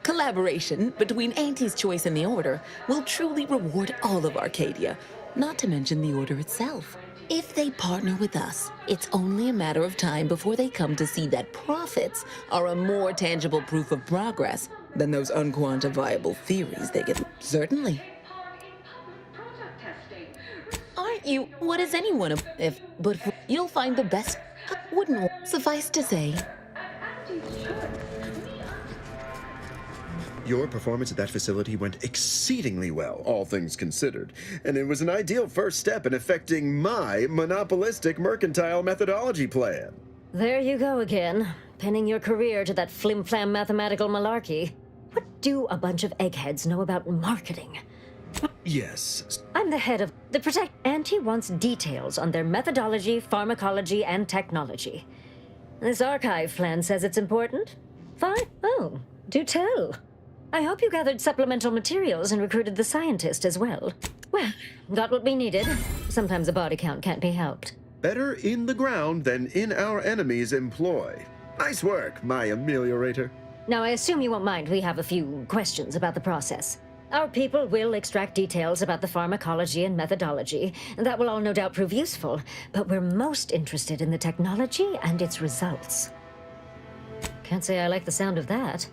collaboration between Auntie's Choice and the Order will truly reward all of Arcadia, not to mention the Order itself. If they partner with us, it's only a matter of time before they come to see that profits are a more tangible proof of progress than those unquantifiable theories they get. Certainly. Aren't you? What is anyone you'll find the best? Wouldn't suffice to say. Your performance at that facility went exceedingly well, all things considered, and it was an ideal first step in effecting my monopolistic mercantile methodology plan. There you go again, pinning your career to that flim-flam mathematical malarkey. What do a bunch of eggheads know about marketing? Yes. I'm the head of the Protect. Auntie wants details on their methodology, pharmacology, and technology. This archive plan says it's important. Fine. Oh, do tell. I hope you gathered supplemental materials and recruited the scientist as well. Well, got what we needed. Sometimes a body count can't be helped. Better in the ground than in our enemy's employ. Nice work, my ameliorator. Now, I assume you won't mind we have a few questions about the process. Our people will extract details about the pharmacology and methodology. That will all no doubt prove useful, but we're most interested in the technology and its results. Can't say I like the sound of that.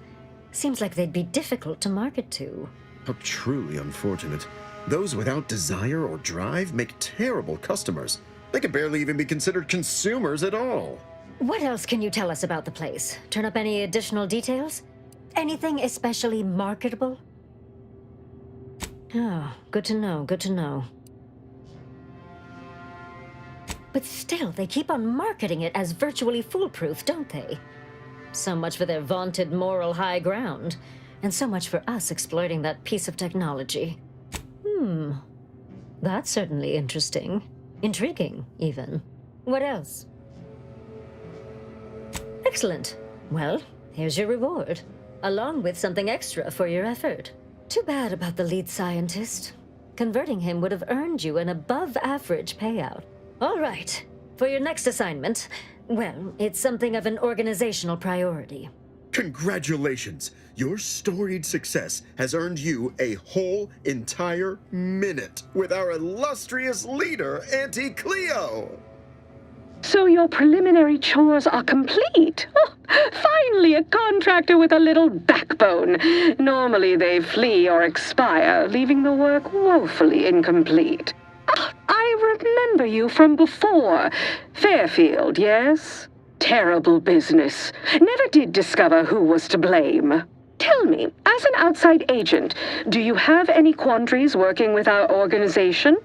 Seems like they'd be difficult to market to. How truly unfortunate. Those without desire or drive make terrible customers. They can barely even be considered consumers at all. What else can you tell us about the place? Turn up any additional details? Anything especially marketable? Oh, good to know, good to know. But still, they keep on marketing it as virtually foolproof, don't they? So much for their vaunted moral high ground, and so much for us exploiting that piece of technology. That's certainly interesting. Intriguing, even. What else? Excellent. Well, here's your reward, along with something extra for your effort. Too bad about the lead scientist. Converting him would have earned you an above-average payout. All right. For your next assignment, well, it's something of an organizational priority. Congratulations! Your storied success has earned you a whole entire minute with our illustrious leader, Auntie Cleo! So your preliminary chores are complete? Oh, finally a contractor with a little backbone. Normally they flee or expire, leaving the work woefully incomplete. Oh, I remember you from before. Fairfield, yes? Terrible business. Never did discover who was to blame. Tell me, as an outside agent, do you have any quandaries working with our organization?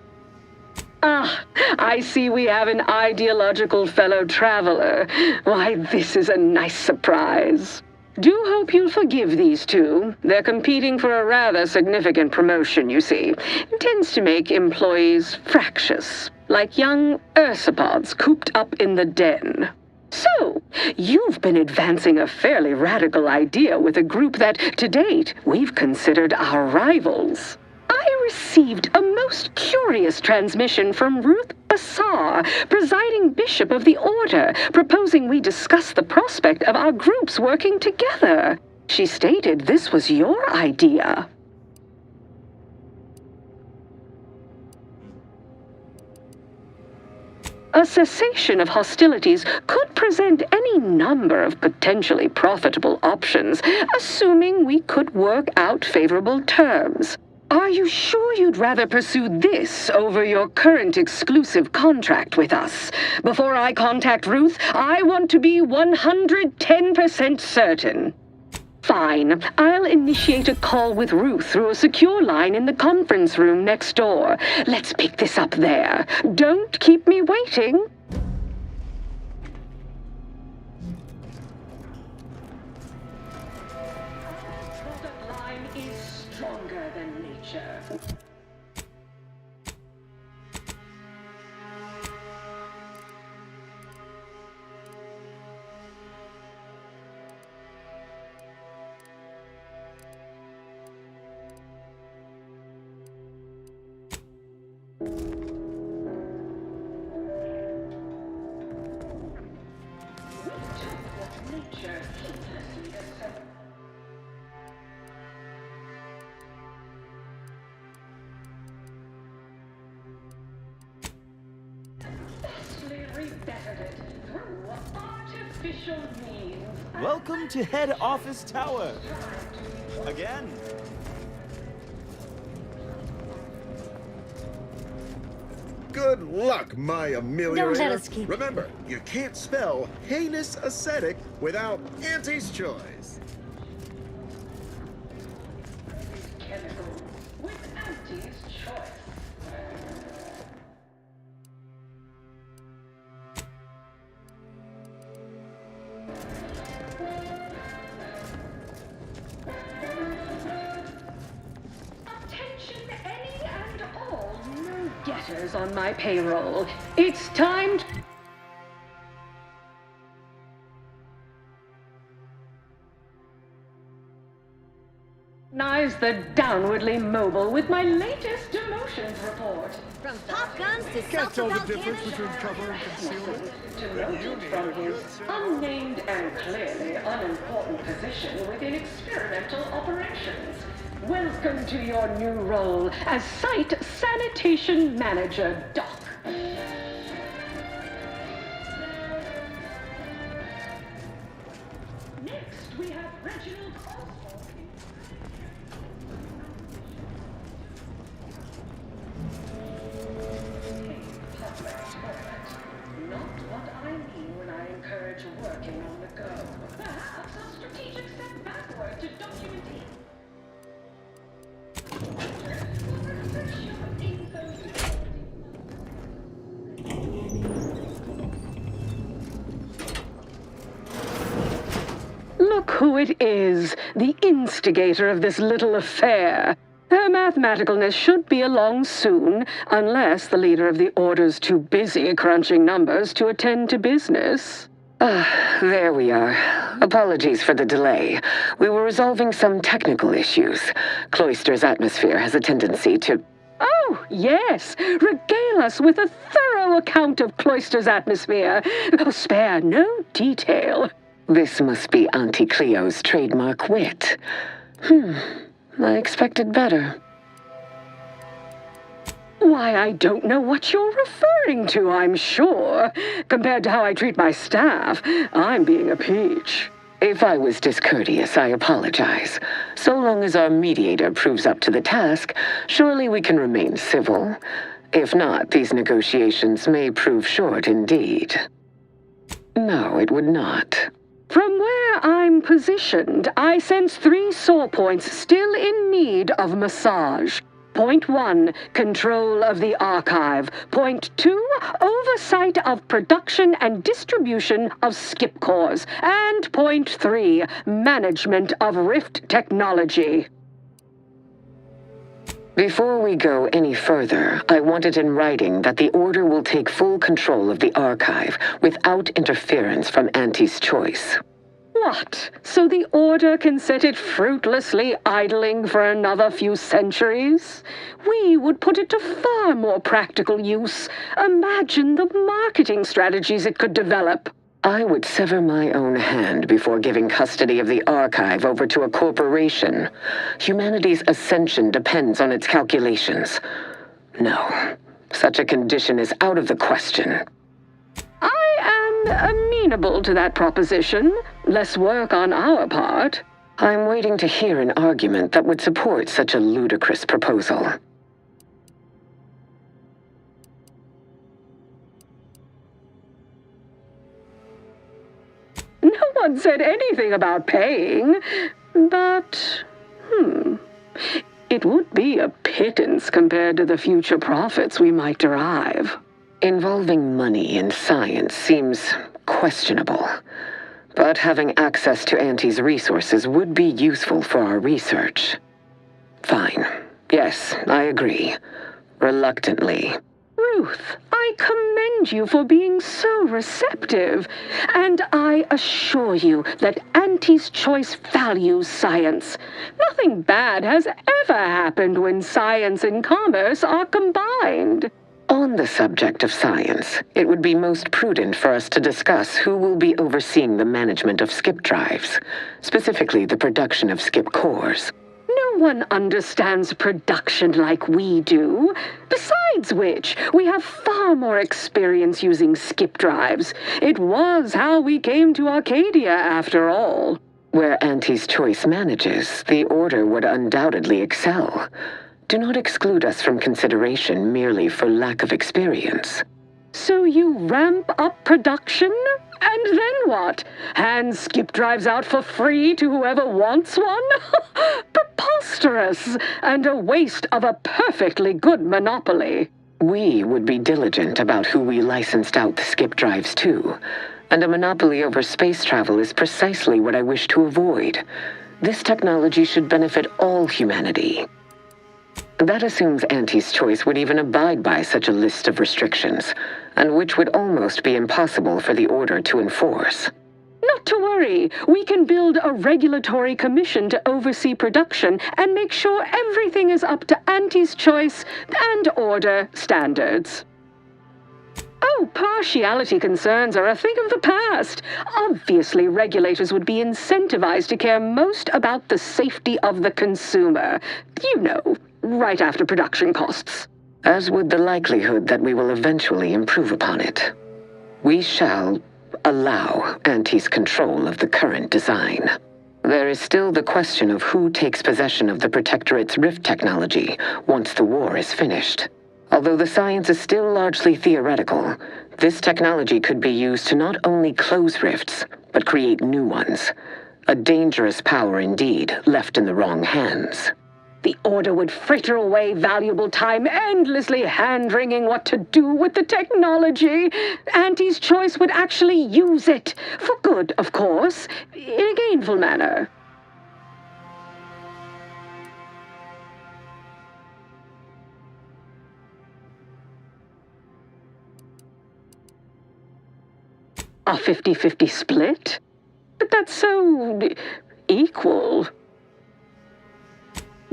Ah, I see we have an ideological fellow traveler. Why, this is a nice surprise. Do hope you'll forgive these two. They're competing for a rather significant promotion, you see. It tends to make employees fractious, like young ursopods cooped up in the den. So, you've been advancing a fairly radical idea with a group that, to date, we've considered our rivals. I received a most curious transmission from Ruth Bassar, presiding bishop of the order, proposing we discuss the prospect of our groups working together. She stated this was your idea. A cessation of hostilities could present any number of potentially profitable options, assuming we could work out favorable terms. Are you sure you'd rather pursue this over your current exclusive contract with us? Before I contact Ruth, I want to be 110% certain. Fine. I'll initiate a call with Ruth through a secure line in the conference room next door. Let's pick this up there. Don't keep me waiting. Product line is stronger than nature. Welcome to Head Office Tower. Again. Good luck, my ameliorator. Don't let us keep... Remember, you can't spell heinous ascetic without Auntie's choice. Attention any and all new getters on my payroll. It's time to... recognize the downwardly mobile with my latest demotions report. From pop guns to Can't tell the self-propelled difference cannons. between cover and concealment. Demoted from his unnamed and clearly unimportant position within experimental operations. Welcome to your new role as Site Sanitation Manager, Doc. Next, we have Reginald Oswald. Not what I mean when I encourage working on the go. Perhaps a strategic step backward to documentation. Look who it is, the instigator of this little affair. Her mathematicalness should be along soon, unless the leader of the Order's too busy crunching numbers to attend to business. There we are. Apologies for the delay. We were resolving some technical issues. Cloister's atmosphere has a tendency to... Oh, yes! Regale us with a thorough account of Cloister's atmosphere. Oh, spare no detail. This must be Auntie Cleo's trademark wit. I expected better. Why, I don't know what you're referring to, I'm sure. Compared to how I treat my staff, I'm being a peach. If I was discourteous, I apologize. So long as our mediator proves up to the task, surely we can remain civil. If not, these negotiations may prove short indeed. No, it would not. From where I'm positioned, I sense 3 sore points still in need of massage. Point 1, control of the archive. Point 2, oversight of production and distribution of skip cores. And point 3, management of Rift technology. Before we go any further, I want it in writing that the Order will take full control of the archive without interference from Auntie's choice. What? So the Order can set it fruitlessly idling for another few centuries? We would put it to far more practical use. Imagine the marketing strategies it could develop. I would sever my own hand before giving custody of the archive over to a corporation. Humanity's ascension depends on its calculations. No, such a condition is out of the question. I am amenable to that proposition. Less work on our part. I'm waiting to hear an argument that would support such a ludicrous proposal. No one said anything about paying, but, it would be a pittance compared to the future profits we might derive. Involving money in science seems questionable, but having access to Auntie's resources would be useful for our research. Fine. Yes, I agree. Reluctantly. Ruth, I commend you for being so receptive, and I assure you that Auntie's choice values science. Nothing bad has ever happened when science and commerce are combined. On the subject of science, it would be most prudent for us to discuss who will be overseeing the management of skip drives, specifically the production of skip cores. No one understands production like we do. Besides which, we have far more experience using skip drives. It was how we came to Arcadia, after all. Where Auntie's choice manages, the Order would undoubtedly excel. Do not exclude us from consideration merely for lack of experience. So you ramp up production? And then what? Hand skip drives out for free to whoever wants one? Preposterous, and a waste of a perfectly good monopoly. We would be diligent about who we licensed out the skip drives to. and a monopoly over space travel is precisely what I wish to avoid. This technology should benefit all humanity. That assumes Auntie's Choice would even abide by such a list of restrictions, and which would almost be impossible for the Order to enforce. Not to worry, we can build a regulatory commission to oversee production and make sure everything is up to Auntie's Choice and Order standards. Oh, partiality concerns are a thing of the past. Obviously, regulators would be incentivized to care most about the safety of the consumer. You know, right after production costs. As would the likelihood that we will eventually improve upon it. We shall allow Auntie's control of the current design. There is still the question of who takes possession of the Protectorate's rift technology once the war is finished. Although the science is still largely theoretical, this technology could be used to not only close rifts, but create new ones. A dangerous power indeed, left in the wrong hands. The Order would fritter away valuable time endlessly hand-wringing what to do with the technology. Auntie's Choice would actually use it. For good, of course, in a gainful manner. A 50-50 split? But that's so equal.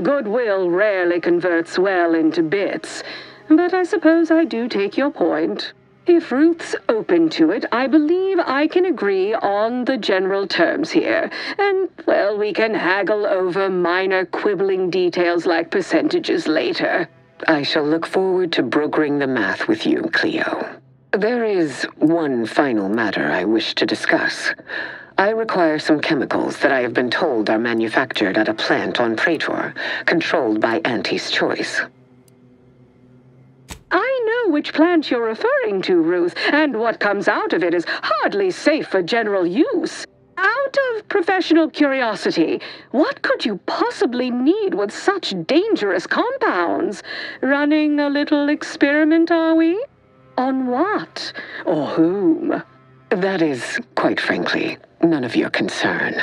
Goodwill rarely converts well into bits, but I suppose I do take your point. If Ruth's open to it, I believe I can agree on the general terms here. And, well, we can haggle over minor quibbling details like percentages later. I shall look forward to brokering the math with you, Cleo. There is one final matter I wish to discuss. I require some chemicals that I have been told are manufactured at a plant on Praetor, controlled by Auntie's Choice. I know which plant you're referring to, Ruth, and what comes out of it is hardly safe for general use. Out of professional curiosity, what could you possibly need with such dangerous compounds? Running a little experiment, are we? On what? Or whom? That is, quite frankly, none of your concern.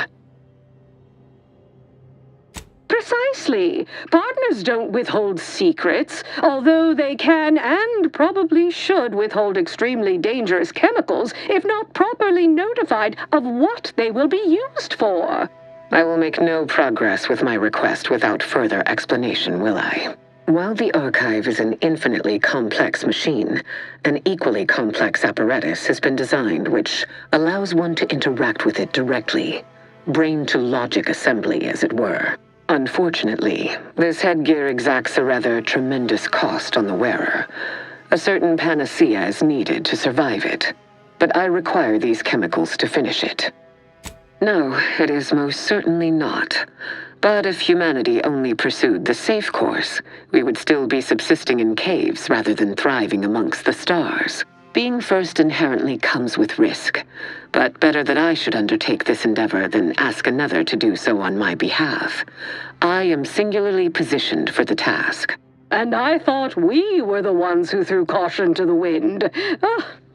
Precisely. Partners don't withhold secrets, although they can and probably should withhold extremely dangerous chemicals if not properly notified of what they will be used for. I will make no progress with my request without further explanation, will I? While the archive is an infinitely complex machine, an equally complex apparatus has been designed which allows one to interact with it directly, brain-to-logic assembly, as it were. Unfortunately, this headgear exacts a rather tremendous cost on the wearer. A certain panacea is needed to survive it, but I require these chemicals to finish it. No, it is most certainly not. But if humanity only pursued the safe course, we would still be subsisting in caves rather than thriving amongst the stars. Being first inherently comes with risk, but better that I should undertake this endeavor than ask another to do so on my behalf. I am singularly positioned for the task. And I thought we were the ones who threw caution to the wind.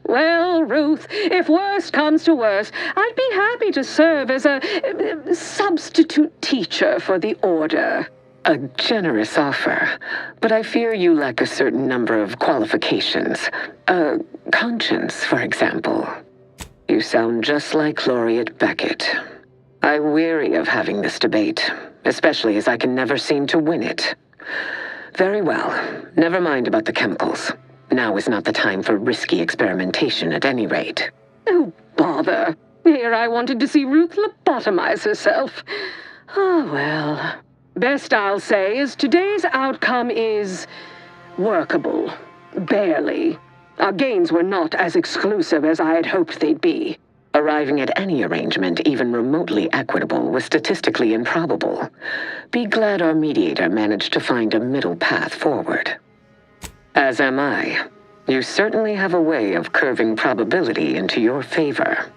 Well, Ruth, if worst comes to worst, I'd be happy to serve as a substitute teacher for the Order. A generous offer, but I fear you lack a certain number of qualifications. Conscience, for example. You sound just like Laureate Beckett. I'm weary of having this debate, especially as I can never seem to win it. Very well, never mind about the chemicals. Now is not the time for risky experimentation at any rate. Oh, bother. Here I wanted to see Ruth lobotomize herself. Oh, well. Best I'll say is today's outcome is workable. Barely. Our gains were not as exclusive as I had hoped they'd be. Arriving at any arrangement even remotely equitable was statistically improbable. Be glad our mediator managed to find a middle path forward. As am I. You certainly have a way of curving probability into your favor.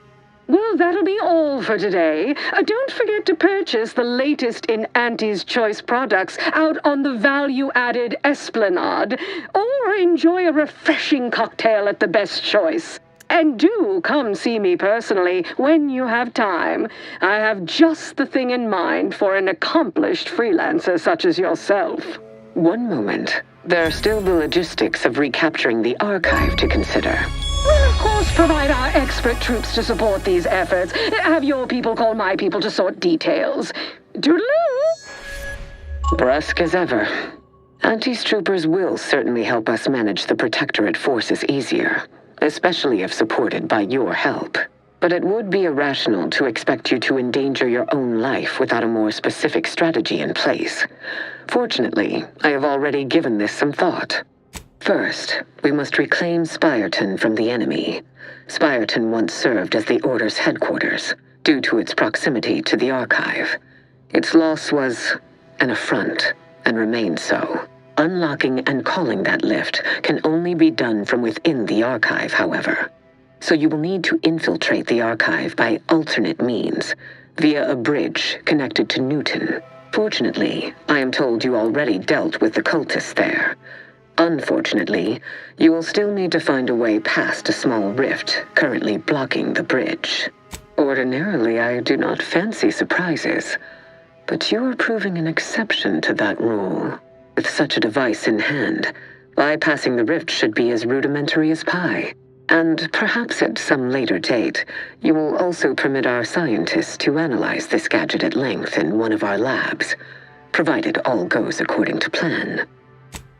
Well, that'll be all for today. Don't forget to purchase the latest in Auntie's Choice products out on the value-added Esplanade, or enjoy a refreshing cocktail at the Best Choice. And do come see me personally when you have time. I have just the thing in mind for an accomplished freelancer such as yourself. One moment. There are still the logistics of recapturing the archive to consider. We'll of course provide our expert troops to support these efforts. Have your people call my people to sort details. Toodaloo! Brusque as ever. Auntie's troopers will certainly help us manage the Protectorate forces easier, especially if supported by your help. But it would be irrational to expect you to endanger your own life without a more specific strategy in place. Fortunately, I have already given this some thought. First, we must reclaim Spyreton from the enemy. Spyreton once served as the Order's headquarters, due to its proximity to the Archive. Its loss was an affront, and remains so. Unlocking and calling that lift can only be done from within the Archive, however. So you will need to infiltrate the Archive by alternate means, via a bridge connected to Newton. Fortunately, I am told you already dealt with the cultists there. Unfortunately, you will still need to find a way past a small rift currently blocking the bridge. Ordinarily, I do not fancy surprises, but you are proving an exception to that rule. With such a device in hand, bypassing the rift should be as rudimentary as pie. And perhaps at some later date, you will also permit our scientists to analyze this gadget at length in one of our labs, provided all goes according to plan.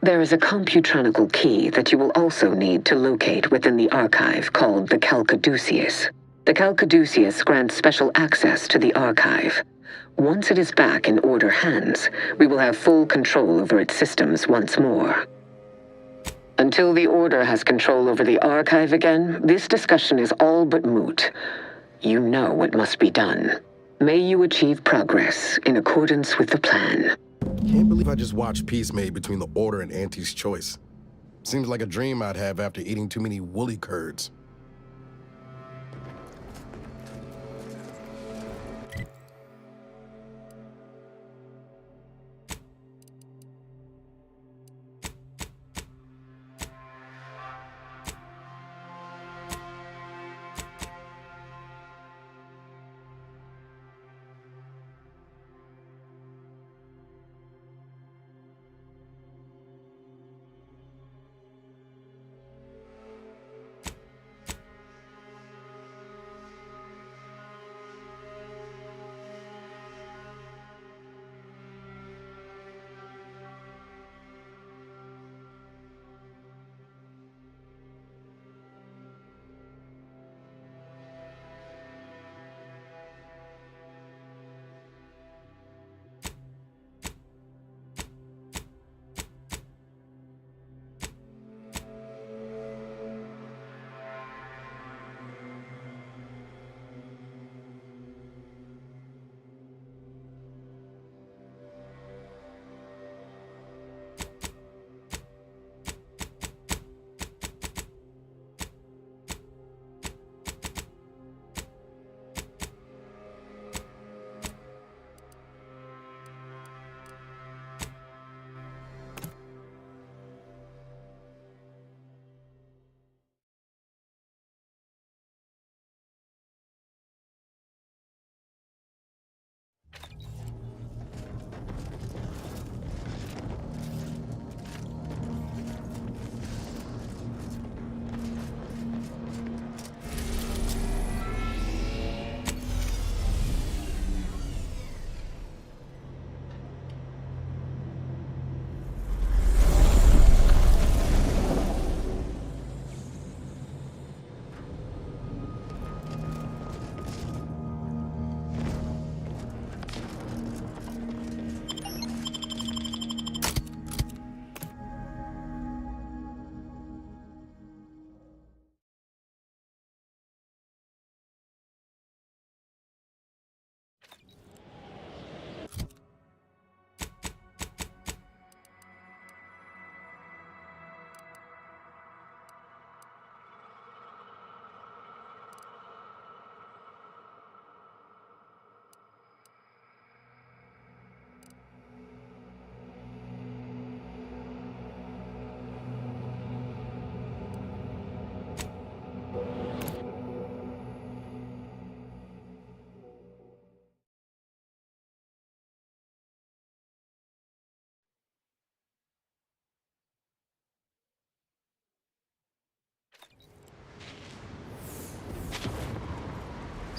There is a computronical key that you will also need to locate within the archive called the Calcaduceus. The Calcaduceus grants special access to the archive. Once it is back in Order hands, we will have full control over its systems once more. Until the Order has control over the archive again, this discussion is all but moot. You know what must be done. May you achieve progress in accordance with the plan. Can't believe I just watched peace made between the Order and Auntie's choice. Seems like a dream I'd have after eating too many woolly curds.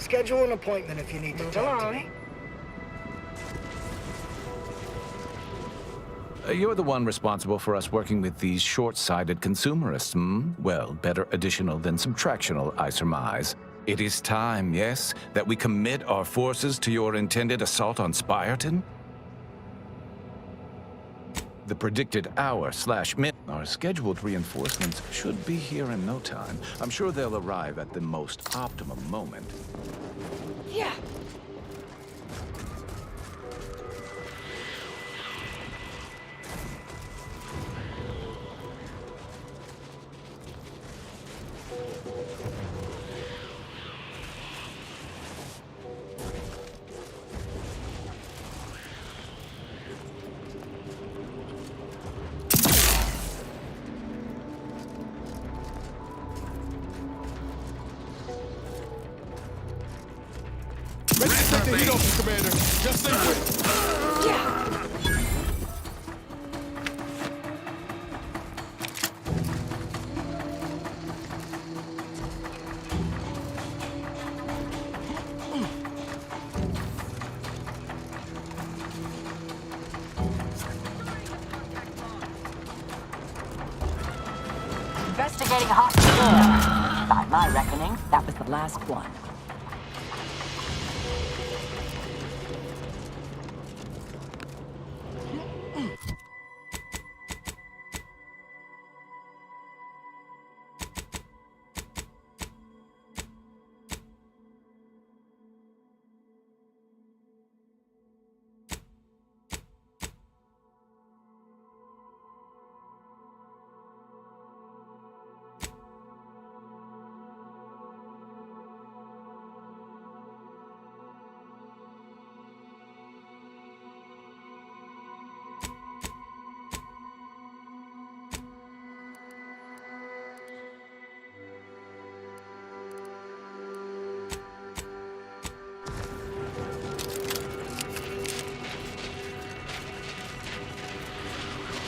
Schedule an appointment if you need to talk to me. You're the one responsible for us working with these short-sighted consumerists, hmm? Well, better additional than subtractional, I surmise. It is time, yes, that we commit our forces to your intended assault on Spyerton? The predicted hour/minute. Our scheduled reinforcements should be here in no time. I'm sure they'll arrive at the most optimum moment. Yeah. Ready to take the heat off you, Commander. Just stay with. Yeah. Investigating hostile. By my reckoning, that was the last one.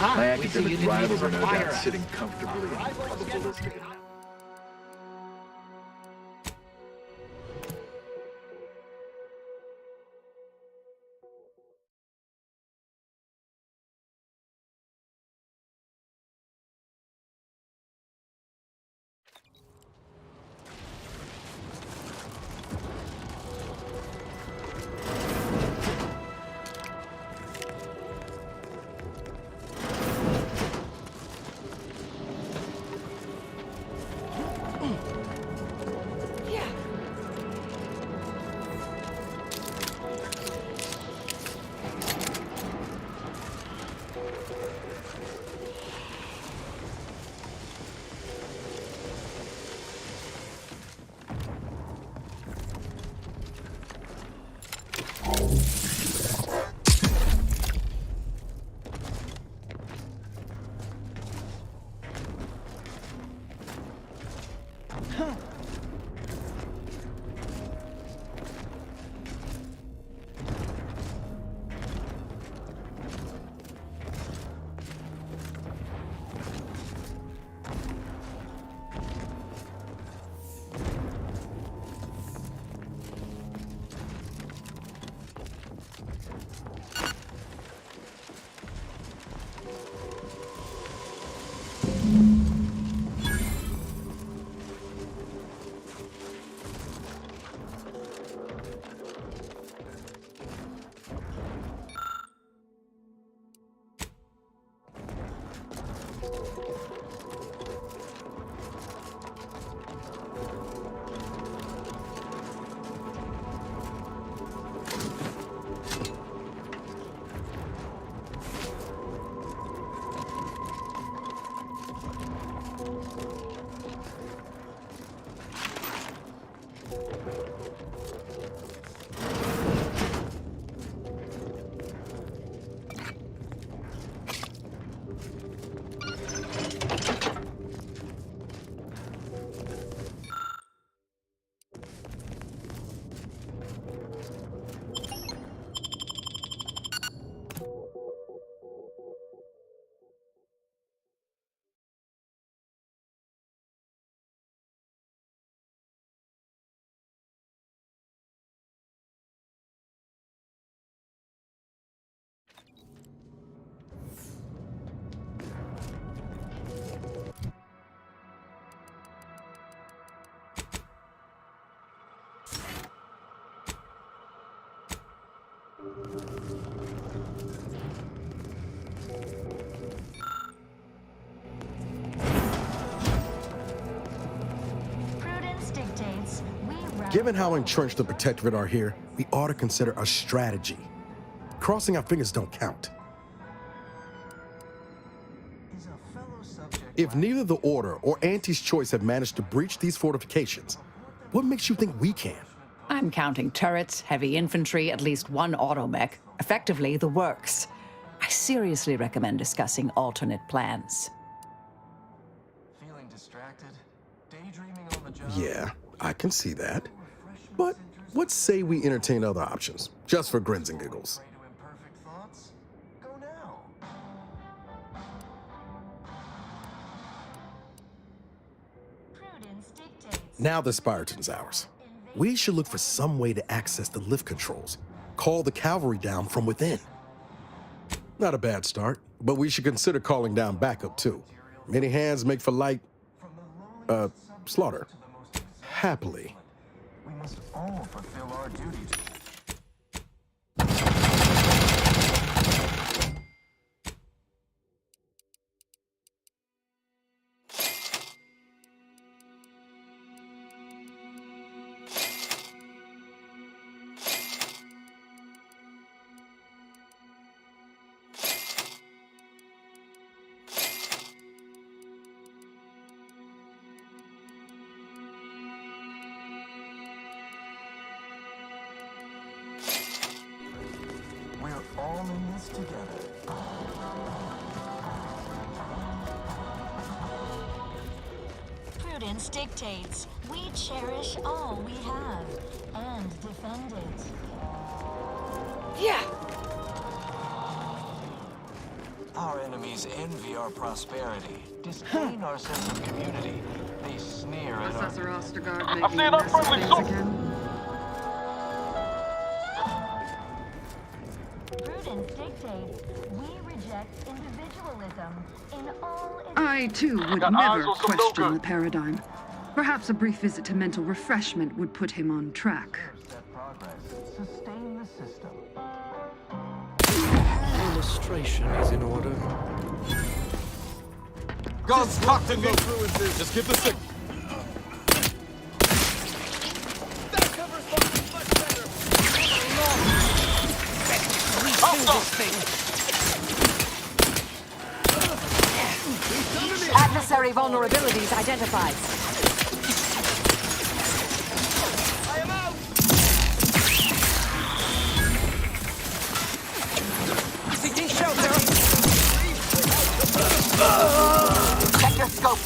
My academic rivals are no doubt sitting comfortably in probabilistic. Prudence dictates we Given how entrenched the Protectorate are here, we ought to consider a strategy. Crossing our fingers don't count. If neither the Order or Auntie's Choice have managed to breach these fortifications, what makes you think we can? I'm counting turrets, heavy infantry, at least one automech. Effectively, the works. I seriously recommend discussing alternate plans. Feeling distracted? Daydreaming on the job? Yeah, I can see that. But let's say we entertain other options, just for grins and giggles. Imperfect thoughts? Go now. Prudence dictates. Now the Spiraton's ours. We should look for some way to access the lift controls. Call the cavalry down from within. Not a bad start, but we should consider calling down backup too. Many hands make for light, slaughter. Happily. We must all fulfill our duties. We're all in this together. Prudence dictates we cherish all we have and defend it. Yeah. Our enemies envy our prosperity, disdain our sense of community. They sneer at our... Professor Ostergaard making a mess of things again. Prudence dictates we reject individualism in all its... I, too, would never question the paradigm. Perhaps a brief visit to mental refreshment would put him on track. That progress. Sustain the system. Illustration is in order. Guns cocked and loaded. Just give the signal. That covers much better. Adversary vulnerabilities identified. I am out. CT shelter. Check your scope.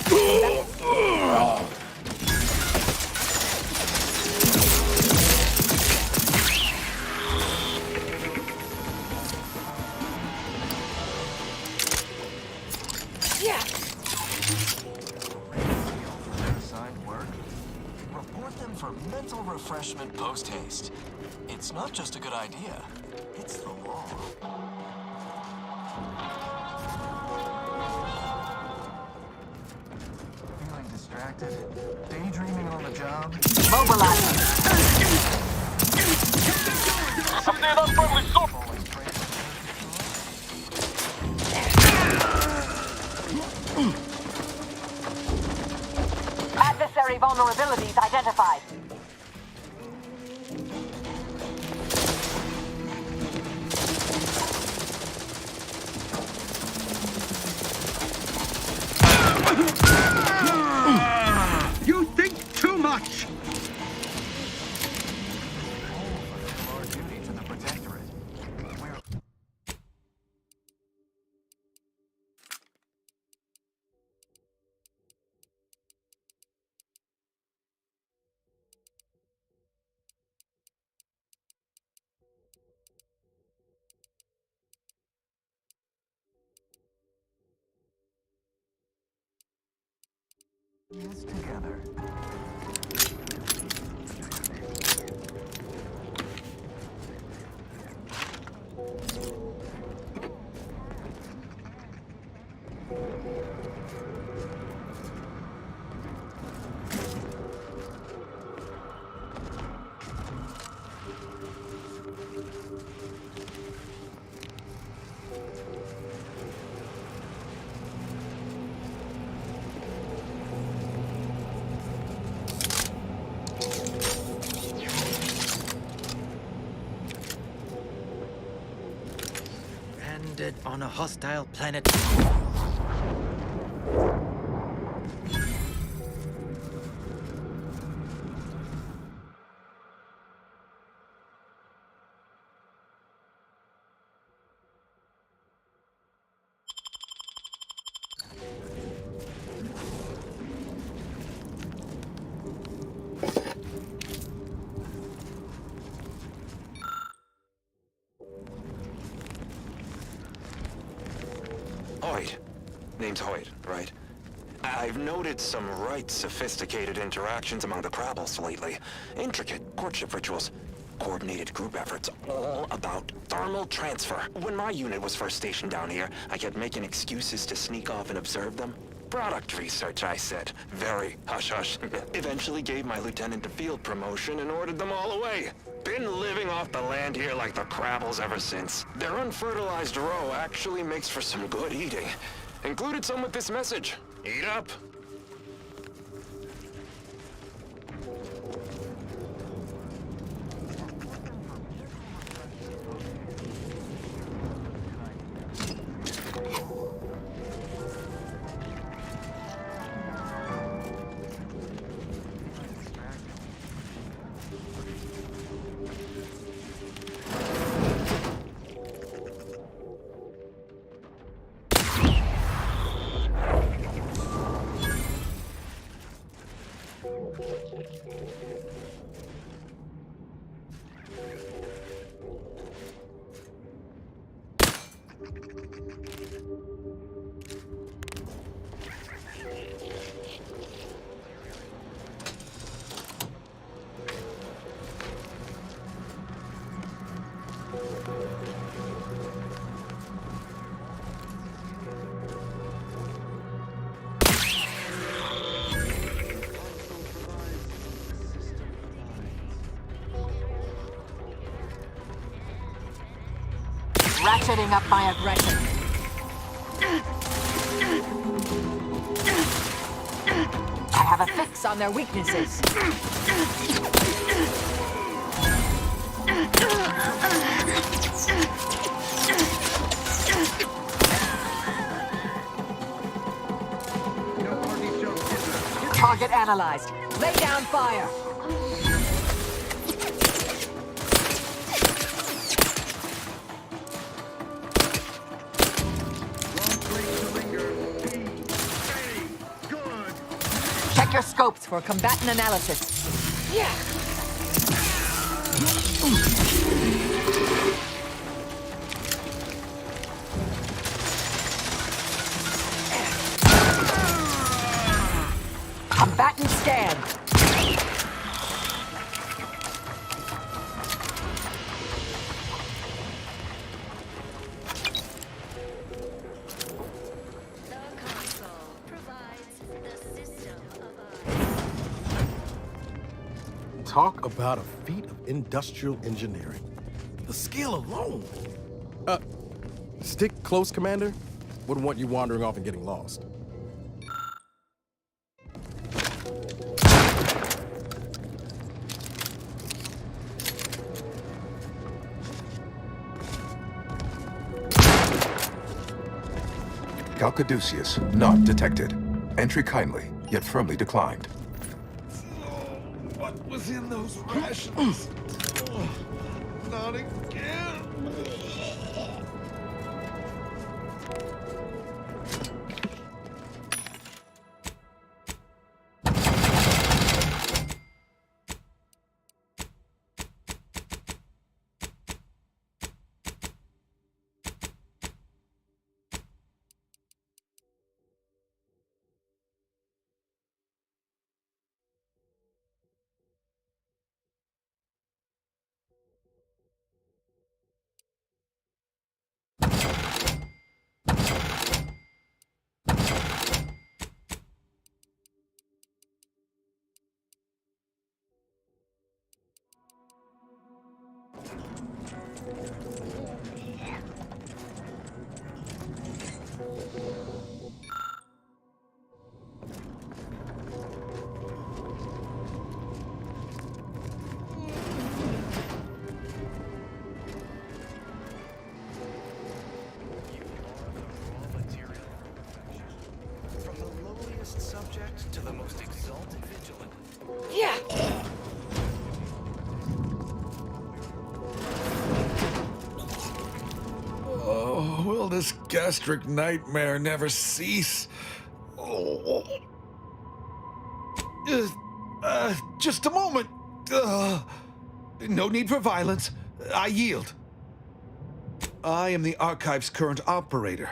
Report them for mental refreshment post-haste. It's not just a good idea, it's the law. Feeling distracted? Daydreaming on the job? Adversary vulnerabilities identified. You think too much! Our duty to the Protectorate. This together. landed on a hostile planet. Hoyt. Name's Hoyt, right? I've noted some right sophisticated interactions among the Crabbles lately. Intricate courtship rituals, coordinated group efforts, all about thermal transfer. When my unit was first stationed down here, I kept making excuses to sneak off and observe them. Product research, I said. Very hush-hush. Eventually gave my lieutenant a field promotion and ordered them all away. Been living off the land here like the Crabbles ever since. Their unfertilized roe actually makes for some good eating. Included some with this message. Eat up. Ratcheting up my aggression. I have a fix on their weaknesses. Target analyzed. Lay down fire. Check your scopes for combatant analysis. Yeah. Combatant scan. Talk about a feat of industrial engineering. The skill alone. Stick close, Commander. Wouldn't want you wandering off and getting lost. Caduceus, not detected. Entry kindly, yet firmly declined. What was in those rations? Oh, not again. this gastric nightmare never cease? Oh. Just a moment. No need for violence. I yield. I am the Archive's current operator.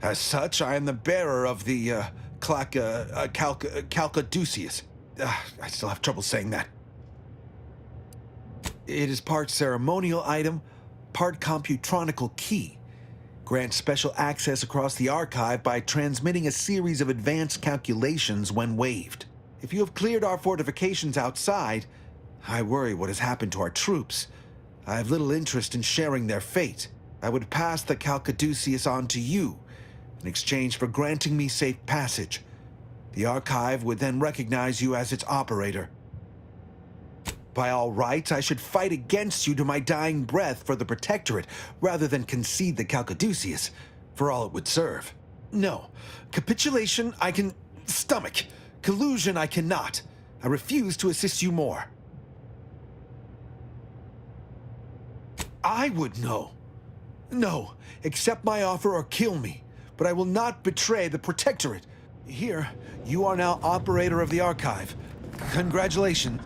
As such, I am the bearer of the Calcaduceus. I still have trouble saying that. It is part ceremonial item, part computronical key. Grants special access across the Archive by transmitting a series of advanced calculations when waived. If you have cleared our fortifications outside, I worry what has happened to our troops. I have little interest in sharing their fate. I would pass the Calcaduceus on to you in exchange for granting me safe passage. The Archive would then recognize you as its operator. By all rights, I should fight against you to my dying breath for the Protectorate, rather than concede the Calcaduceus, for all it would serve. No, capitulation I can stomach. Collusion I cannot. I refuse to assist you more. I would know. No, accept my offer or kill me, but I will not betray the Protectorate. Here, you are now operator of the Archive. Congratulations.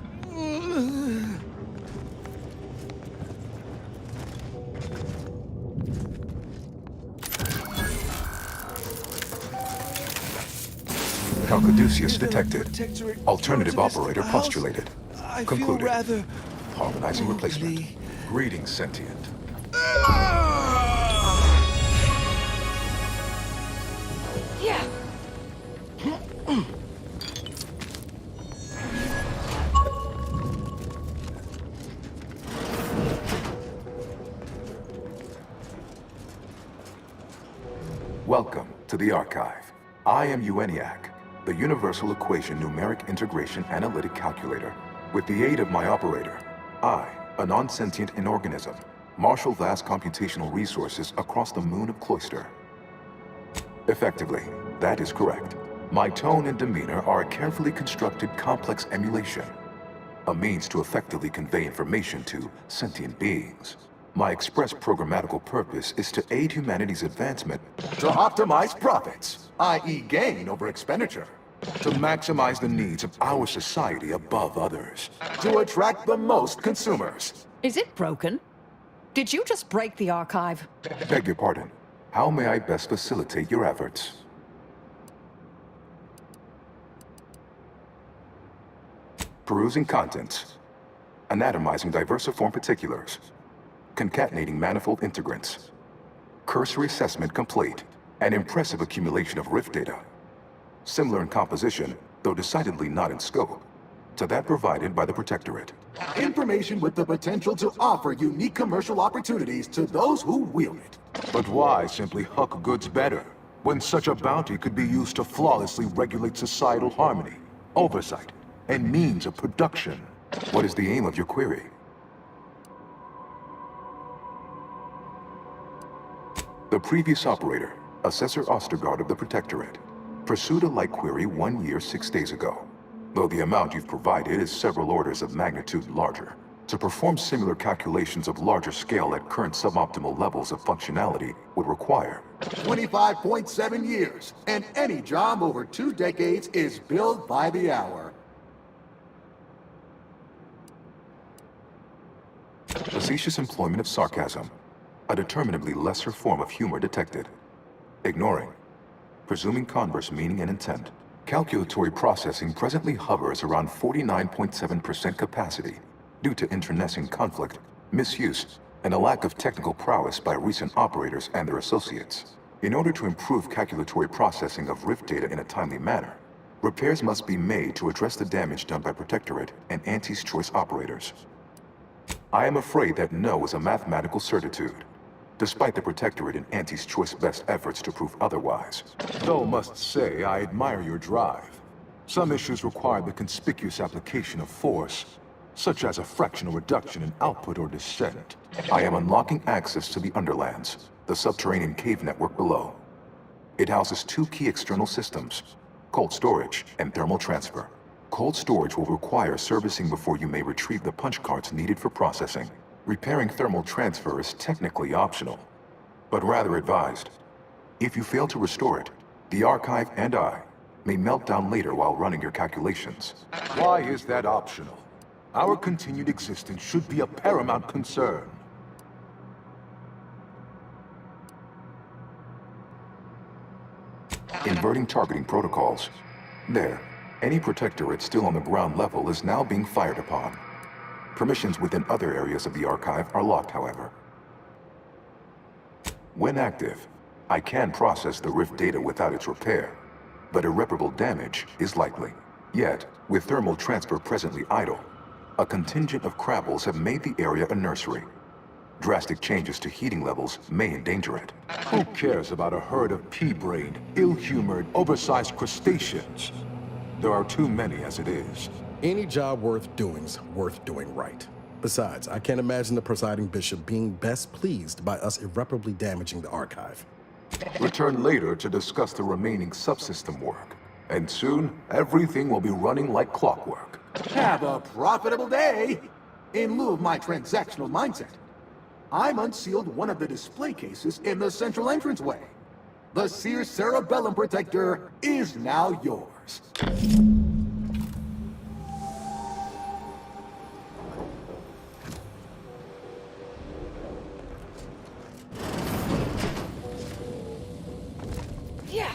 Calcaduceus detected. Alternative operator postulated. Concluded. Harmonizing replacement. Greetings, sentient. Yeah. Welcome to the Archive. I am ENIAC, the Universal Equation Numeric Integration Analytic Calculator. With the aid of my operator, I, a non-sentient inorganism, marshal vast computational resources across the moon of Cloister. Effectively, that is correct. My tone and demeanor are a carefully constructed complex emulation, a means to effectively convey information to sentient beings. My express programmatical purpose is to aid humanity's advancement, to optimize profits, i.e. gain over expenditure, to maximize the needs of our society above others, to attract the most consumers. Is it broken? Did you just break the Archive? Beg your pardon. How may I best facilitate your efforts? Perusing contents. Anatomizing diversiform particulars. Concatenating manifold integrants. Cursory assessment complete. An impressive accumulation of rift data. Similar in composition, though decidedly not in scope, to that provided by the Protectorate. Information with the potential to offer unique commercial opportunities to those who wield it. But why simply huck goods better, when such a bounty could be used to flawlessly regulate societal harmony, oversight, and means of production? What is the aim of your query? The previous operator, Assessor Ostergaard of the Protectorate, pursued a like query 1 year, 6 days ago. Though the amount you've provided is several orders of magnitude larger. To perform similar calculations of larger scale at current suboptimal levels of functionality would require 25.7 years, and any job over 2 decades is billed by the hour. Facetious employment of sarcasm. A determinably lesser form of humor detected. Ignoring. Presuming converse meaning and intent. Calculatory processing presently hovers around 49.7% capacity due to internecine conflict, misuse, and a lack of technical prowess by recent operators and their associates. In order to improve calculatory processing of rift data in a timely manner, repairs must be made to address the damage done by Protectorate and Anti's choice operators. I am afraid that no is a mathematical certitude, despite the Protectorate and Anti's choice best efforts to prove otherwise. Though must say I admire your drive. Some issues require the conspicuous application of force, such as a fractional reduction in output or descent. I am unlocking access to the Underlands, the subterranean cave network below. It houses 2 key external systems, cold storage and thermal transfer. Cold storage will require servicing before you may retrieve the punch cards needed for processing. Repairing thermal transfer is technically optional, but rather advised. If you fail to restore it, the archive and I may melt down later while running your calculations. Why is that optional? Our continued existence should be a paramount concern. Inverting targeting protocols. There. Any protectorate still on the ground level is now being fired upon. Permissions within other areas of the archive are locked, however. When active, I can process the Rift data without its repair, but irreparable damage is likely. Yet, with thermal transfer presently idle, a contingent of Krabbles have made the area a nursery. Drastic changes to heating levels may endanger it. Who cares about a herd of pea-brained, ill-humored, oversized crustaceans? There are too many as it is. Any job worth doing's worth doing right. Besides, I can't imagine the presiding bishop being best pleased by us irreparably damaging the archive. Return later to discuss the remaining subsystem work. And soon, everything will be running like clockwork. Have a profitable day! In lieu of my transactional mindset, I'm unsealed one of the display cases in the central entranceway. The Seer Cerebellum Protector is now yours. Yeah.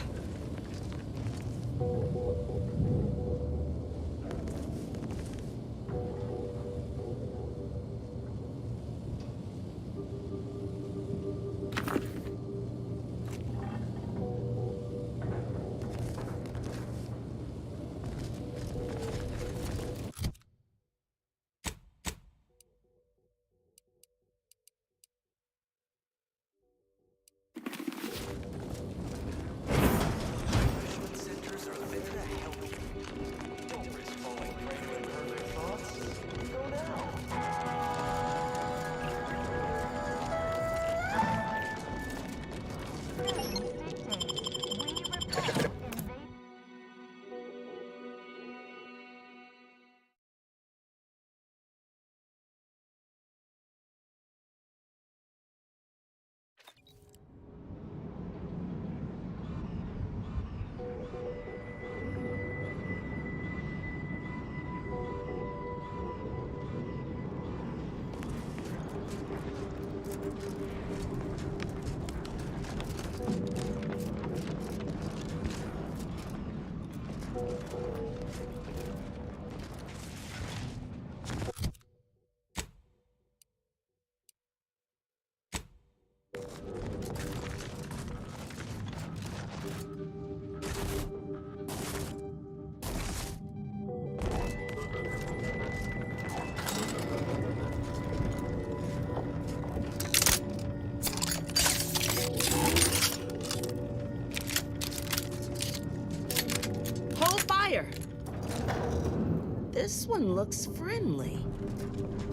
This one looks friendly.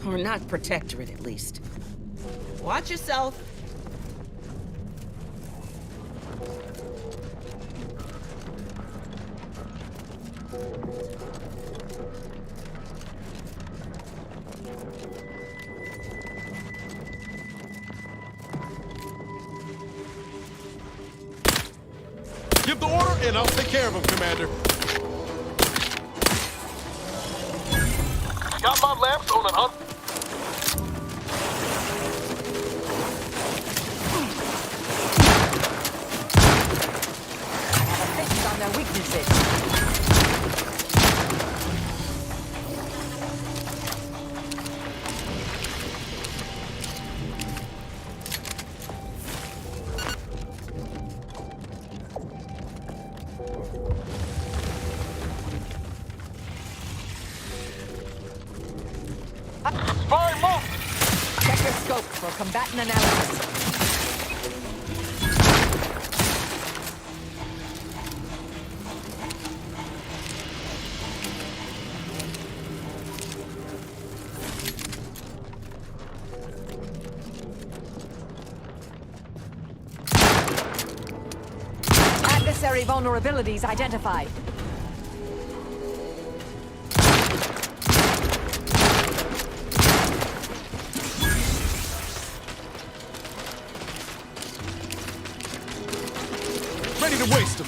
Or not protectorate, at least. Watch yourself. Give the order, and I'll take care of him, Commander. Got my lamps on an Focus on their weaknesses. Check your scope for combatant analysis. Adversary vulnerabilities identified. ready to waste them.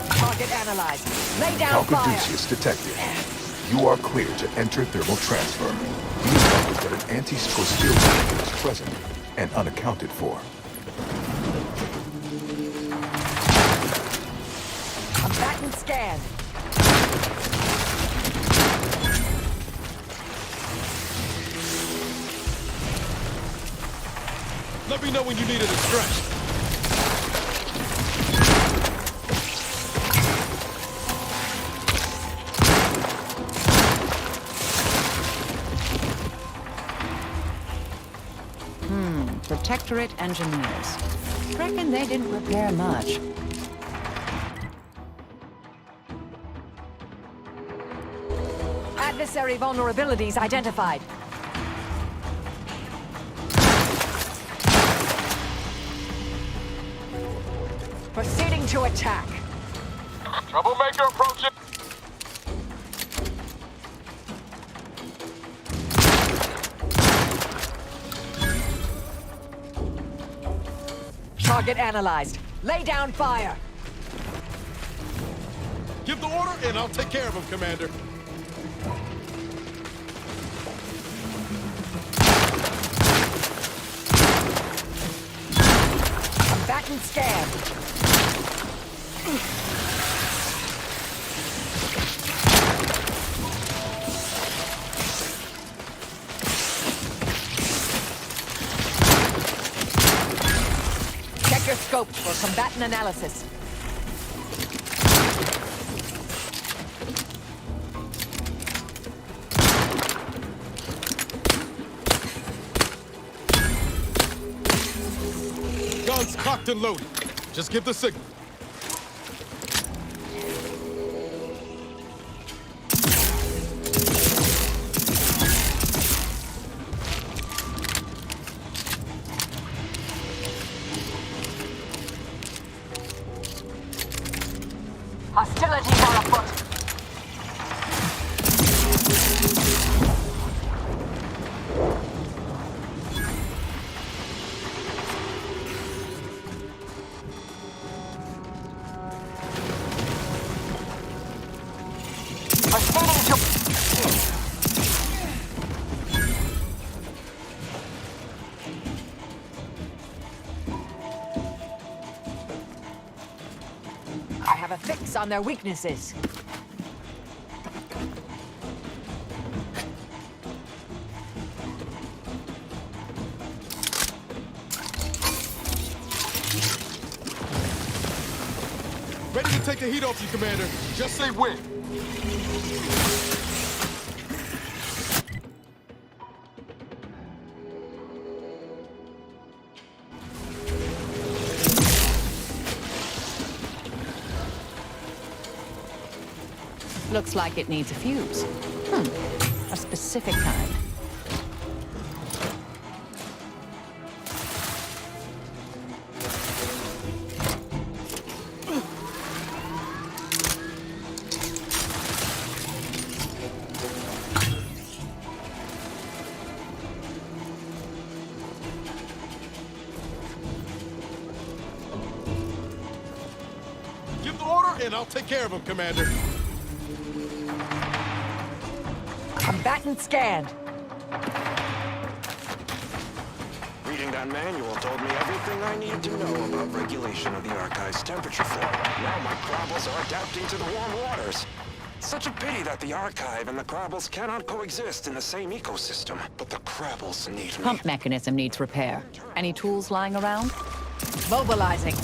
Target analyzed. Lay down fire. Calcaduceus detected. You are clear to enter thermal transfer. Be advised that an anti-steel is present and unaccounted for. Combatant scan. Let me know when you need a distraction. Protectorate engineers. Reckon they didn't repair much. Adversary vulnerabilities identified. Proceeding to attack. Troublemaker approaching. Target analyzed. Lay down fire. Give the order and I'll take care of him, Commander. Combatant scan. Check your scopes for combatant analysis. Guns cocked and loaded. Just give the signal. Hostilities are afoot. I have a fix on their weaknesses. Ready to take the heat off you, Commander. Just say when. Looks like it needs a fuse. A specific kind. Give the order and I'll take care of him, Commander. Combatant scanned. Reading that manual told me everything I need to know about regulation of the Archive's temperature flow. Now my Crabbles are adapting to the warm waters. Such a pity that the Archive and the Crabbles cannot coexist in the same ecosystem. But the Crabbles need me. Pump mechanism needs repair. Any tools lying around? Mobilizing.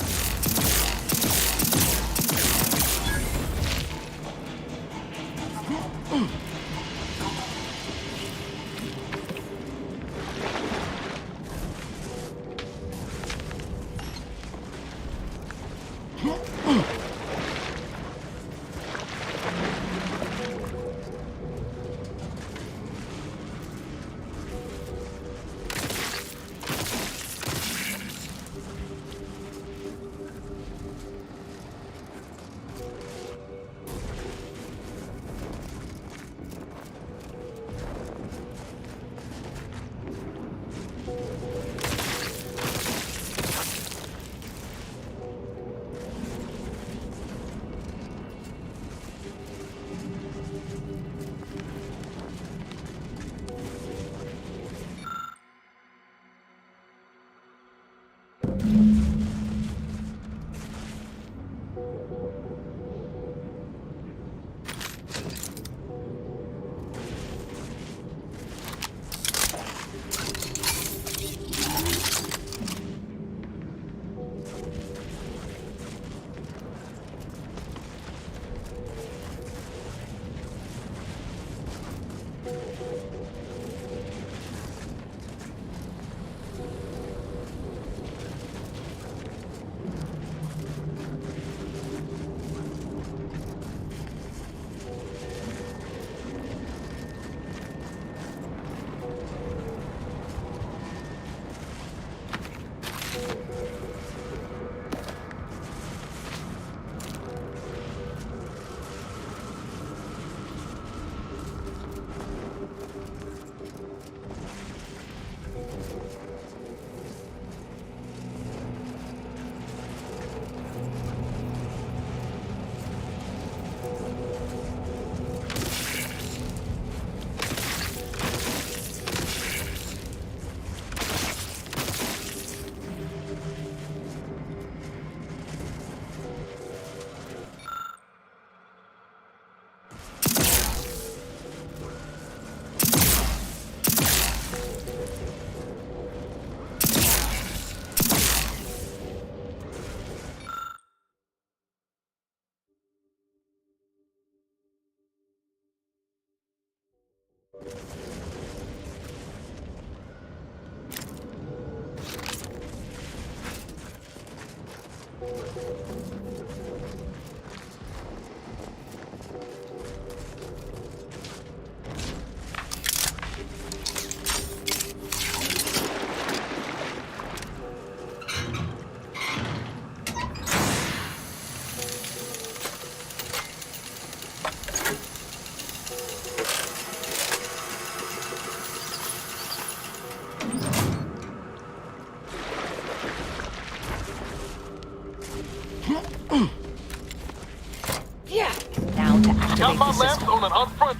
Now to activate the system. on an upfront.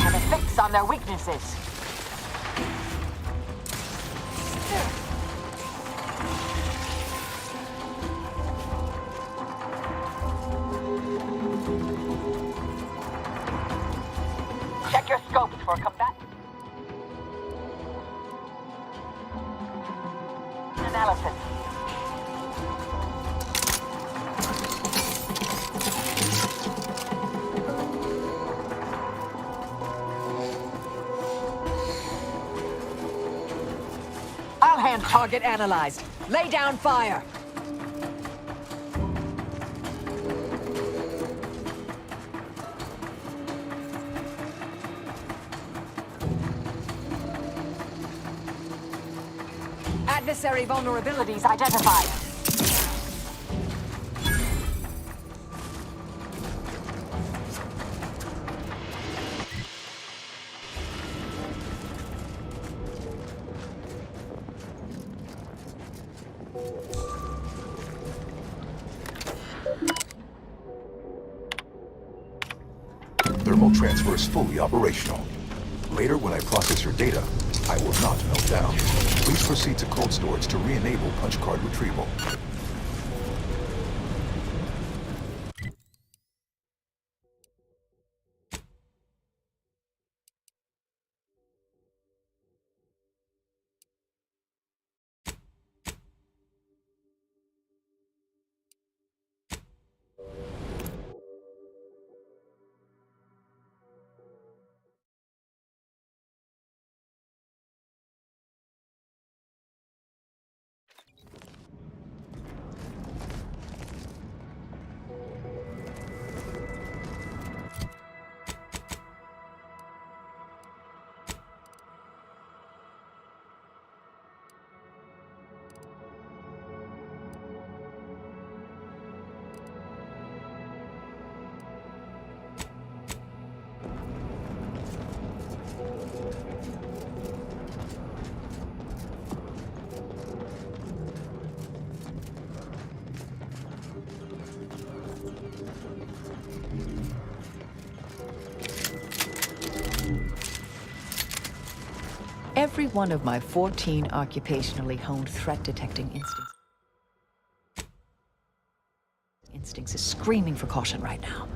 Have a fix on their weaknesses. Check your scopes for combat analysis. I'll hand target analyzed. Lay down fire. Adversary vulnerabilities identified. Thermal transfer is fully operational. Later, when I process your data, I will not melt down. Please proceed to cold storage to re-enable punch card retrieval. Every one of my 14 occupationally honed threat-detecting instincts is screaming for caution right now.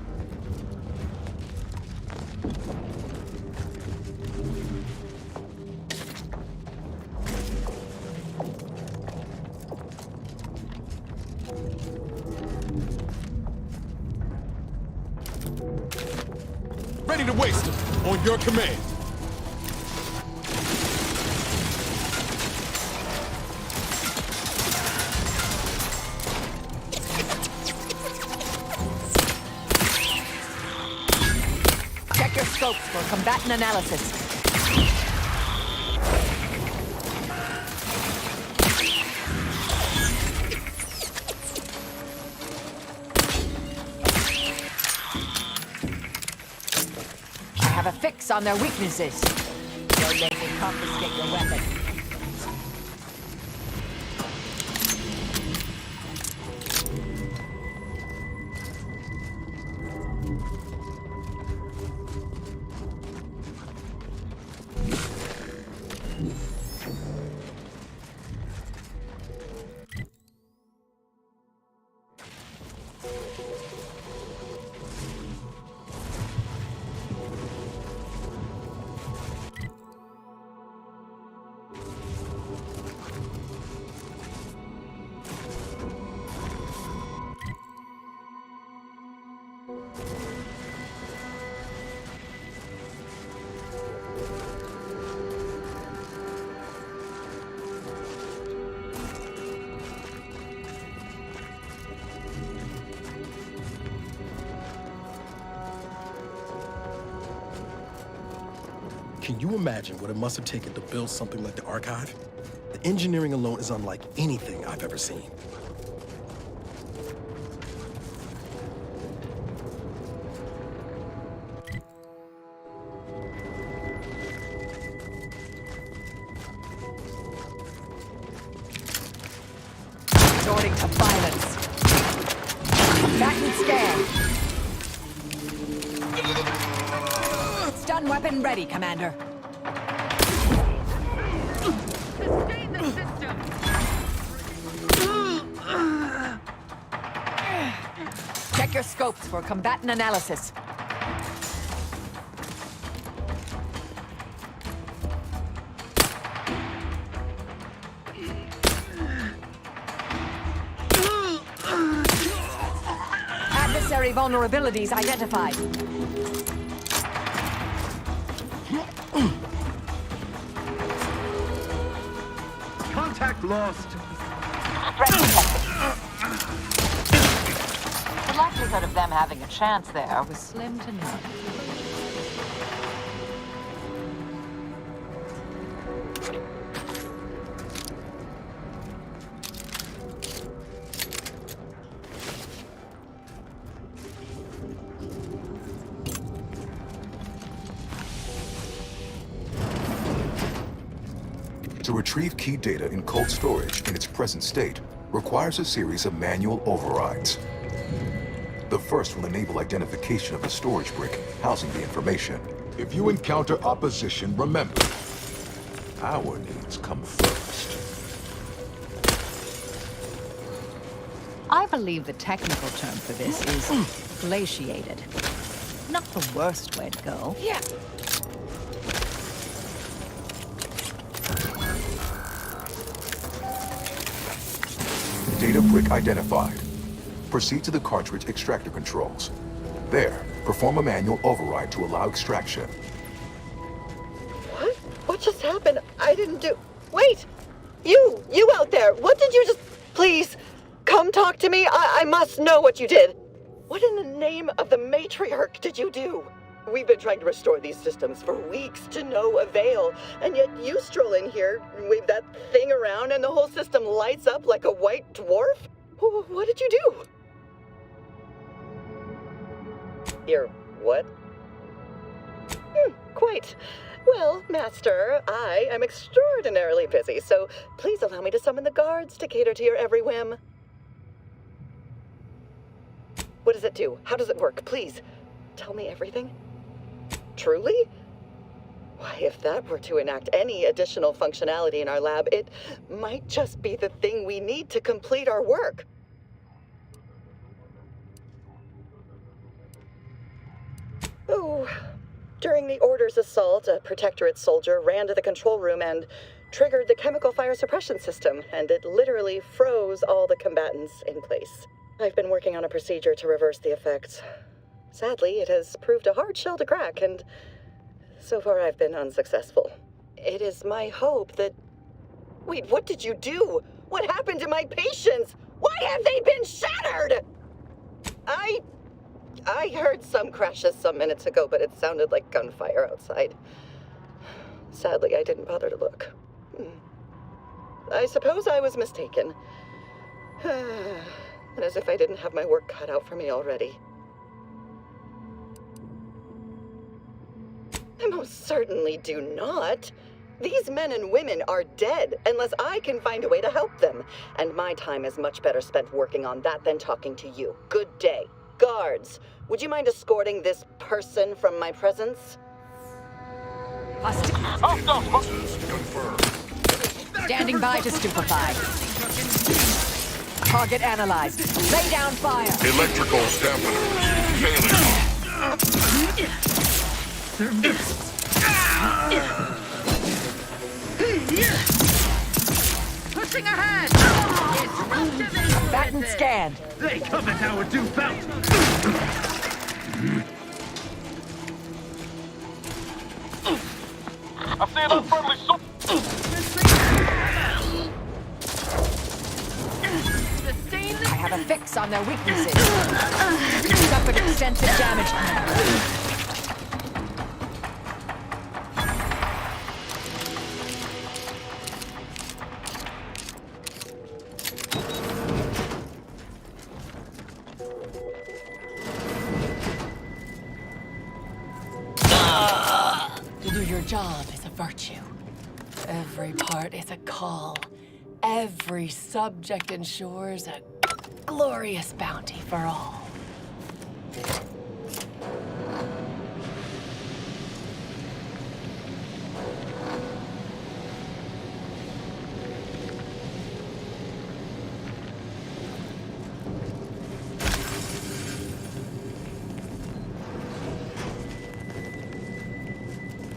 Ready to waste them on your command. Check your scopes for combatant analysis. I have a fix on their weaknesses. Don't let me confiscate your weapon. Can you imagine what it must have taken to build something like the archive? The engineering alone is unlike anything I've ever seen. Resorting to violence. Back and scan. Stun weapon ready, Commander. Sustain the system. Check your scopes for combatant analysis. Adversary vulnerabilities identified. Contact lost. The likelihood of them having a chance there was slim to none. To retrieve key data in cold storage in its present state requires a series of manual overrides. The first will enable identification of the storage brick housing the information. If you encounter opposition, remember, our needs come first. I believe the technical term for this is glaciated. Not the worst way to go. Yeah. Data brick identified. Proceed to the cartridge extractor controls. There, perform a manual override to allow extraction. What? What just happened? I didn't do... Wait! You out there! What did you just... Please, come talk to me. I must know what you did. What in the name of the matriarch did you do? We've been trying to restore these systems for weeks to no avail, and yet you stroll in here, wave that thing around, and the whole system lights up like a white dwarf? What did you do? You're what? Quite. Well, Master, I am extraordinarily busy, so please allow me to summon the guards to cater to your every whim. What does it do? How does it work? Please, tell me everything. Truly? Why, if that were to enact any additional functionality in our lab, it might just be the thing we need to complete our work. Oh, during the Order's assault, a Protectorate soldier ran to the control room and triggered the chemical fire suppression system, and it literally froze all the combatants in place. I've been working on a procedure to reverse the effects. Sadly, it has proved a hard shell to crack, and so far I've been unsuccessful. It is my hope that... Wait, what did you do? What happened to my patients? Why have they been shattered? I heard some crashes some minutes ago, but it sounded like gunfire outside. Sadly, I didn't bother to look. I suppose I was mistaken. And as if I didn't have my work cut out for me already. I most certainly do not. These men and women are dead unless I can find a way to help them. And my time is much better spent working on that than talking to you. Good day. Guards, would you mind escorting this person from my presence? Standing by to stupefy. Target analyzed. Lay down fire. Electrical dampeners failing. Pushing ahead! Combatant scanned. They come at our due bout. I see that friendly I have a fix on their weaknesses. Suffered extensive damage. your job is a virtue. Every part is a call. Every subject ensures a glorious bounty for all.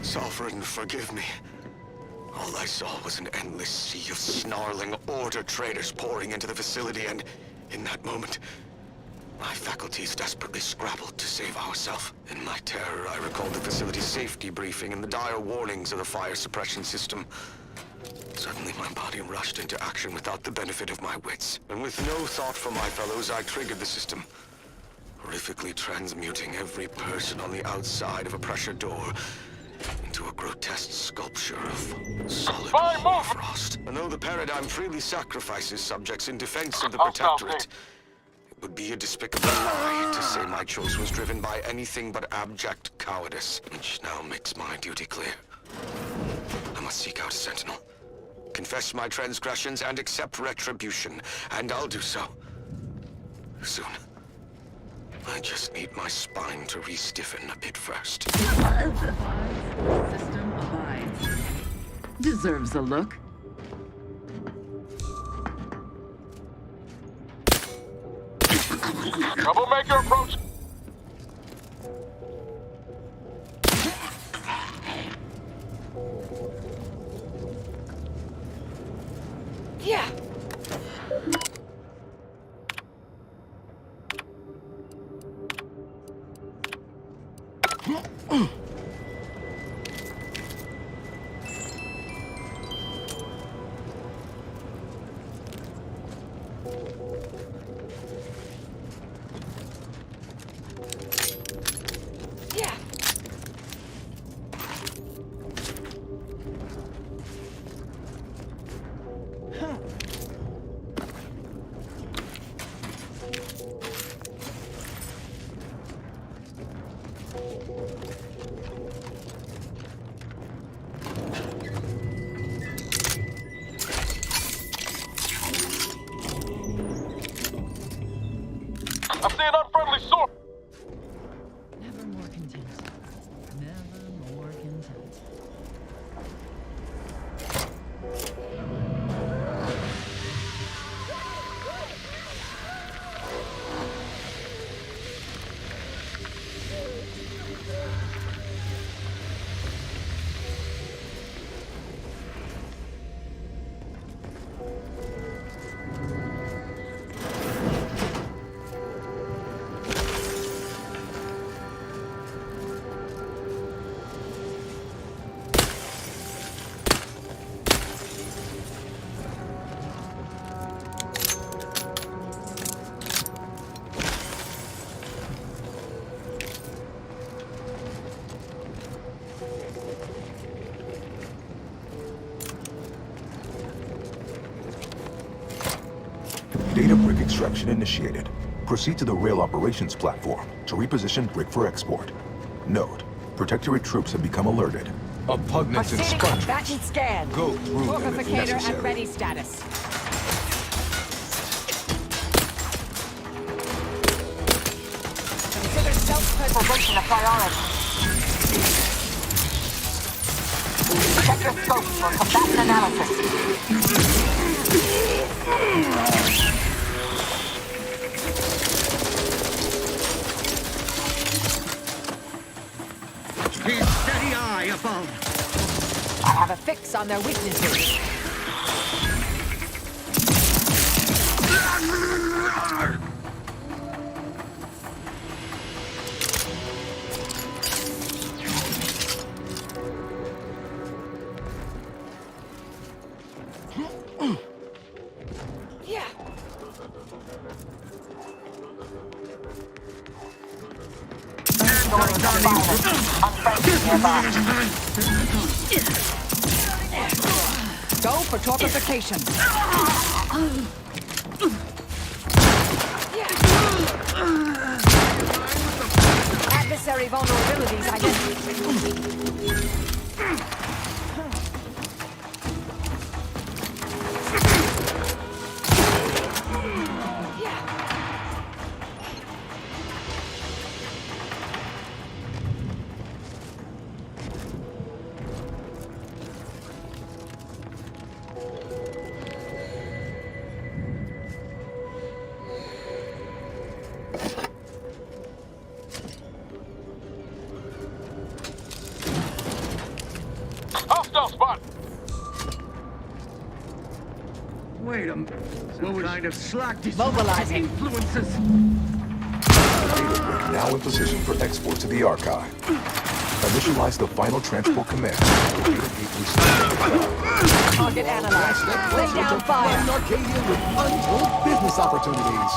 Sovereign, forgive me. All I saw was an endless sea of snarling order traders pouring into the facility, and in that moment, my faculties desperately scrabbled to save ourselves. In my terror, I recalled the facility's safety briefing and the dire warnings of the fire suppression system. Suddenly, my body rushed into action without the benefit of my wits. And with no thought for my fellows, I triggered the system, horrifically transmuting every person on the outside of a pressure door into a grotesque sculpture of solid frost. And though the paradigm freely sacrifices subjects in defense of the Protectorate, it would be a despicable lie to say my choice was driven by anything but abject cowardice, which now makes my duty clear. I must seek out a sentinel, confess my transgressions, and accept retribution, and I'll do so soon. I just need my spine to re-stiffen a bit first. System abides. Deserves a look. Troublemaker approach. Yeah. I see an unfriendly sword. Never more content. Never more content. Data brick extraction initiated. Proceed to the rail operations platform to reposition brick for export. Note, Protectorate troops have become alerted. Repugnance and sponge. Batch and scan. Go through them if Fortificator necessary. at ready status. Consider self-preservation a priority. Check your scope for combatant analysis. Keep steady eye above. I have a fix on their weaknesses. Yeah. Go for torpification. Adversary vulnerabilities identified. Intel spot. Wait a minute. Some kind of slack Mobilizing. influences. Data brick now in position for export to the archive. Initialize the final transport command. Target analyzed. Lay down fire. An Arcadia with untold business opportunities.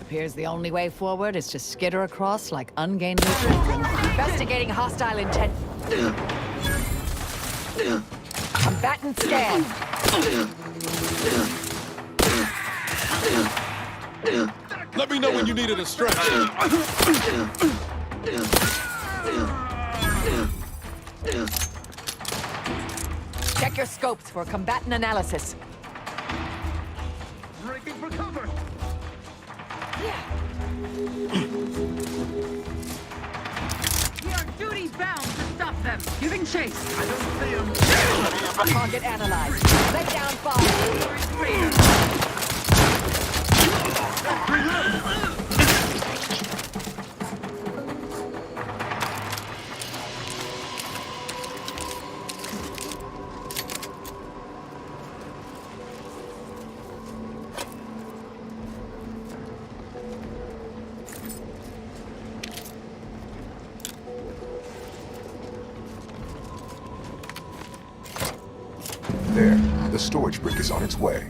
Appears the only way forward is to skitter across like ungainly children. Investigating hostile intent. Combatant scan. Let me know when you needed a stretch. Check your scopes for combatant analysis. Breaking for cover. We are duty bound to stop them. Giving chase. I don't see him. Target analyzed. Lay down fire. There, the storage brick is on its way.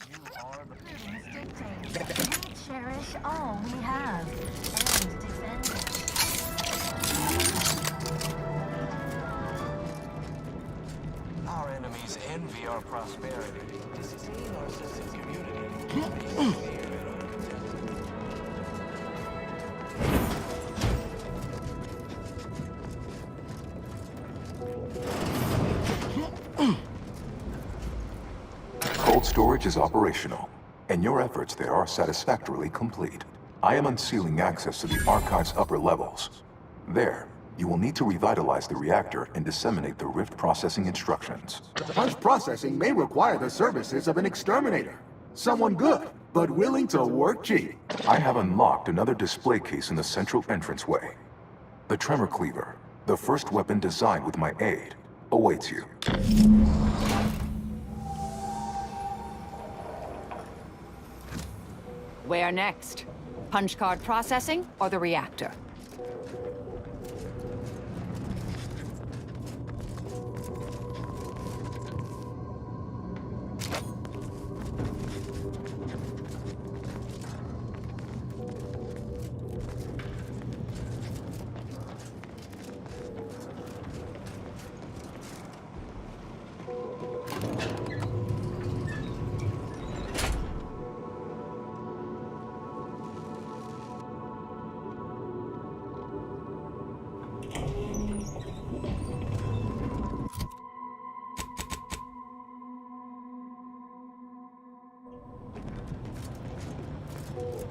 We cherish all we have and defend it. Our enemies envy our prosperity. Sustain our sense of community. Cold storage is operational, and your efforts there are satisfactorily complete. I am unsealing access to the archive's upper levels. There, You will need to revitalize the reactor and disseminate the rift processing instructions. Punch processing may require the services of an exterminator. Someone good, but willing to work cheap. I have unlocked another display case in the central entranceway. The Tremor Cleaver, the first weapon designed with my aid, awaits you. Where next? Punch card processing or the reactor?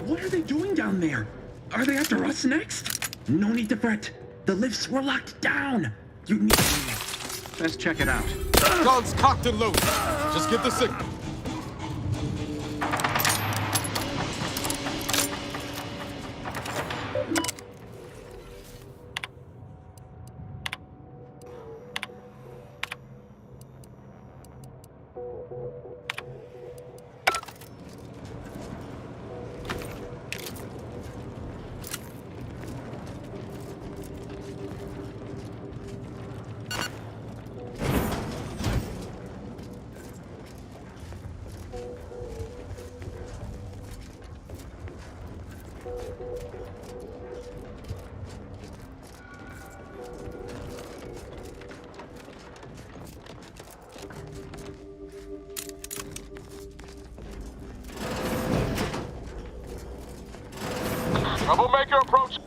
What are they doing down there? Are they after us next? No need to fret. The lifts were locked down. You need... Let's check it out. Guns cocked and loaded. Just get the signal. Troublemaker approach.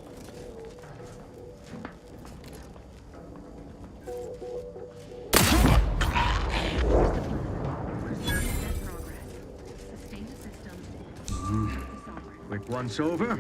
Quick once over.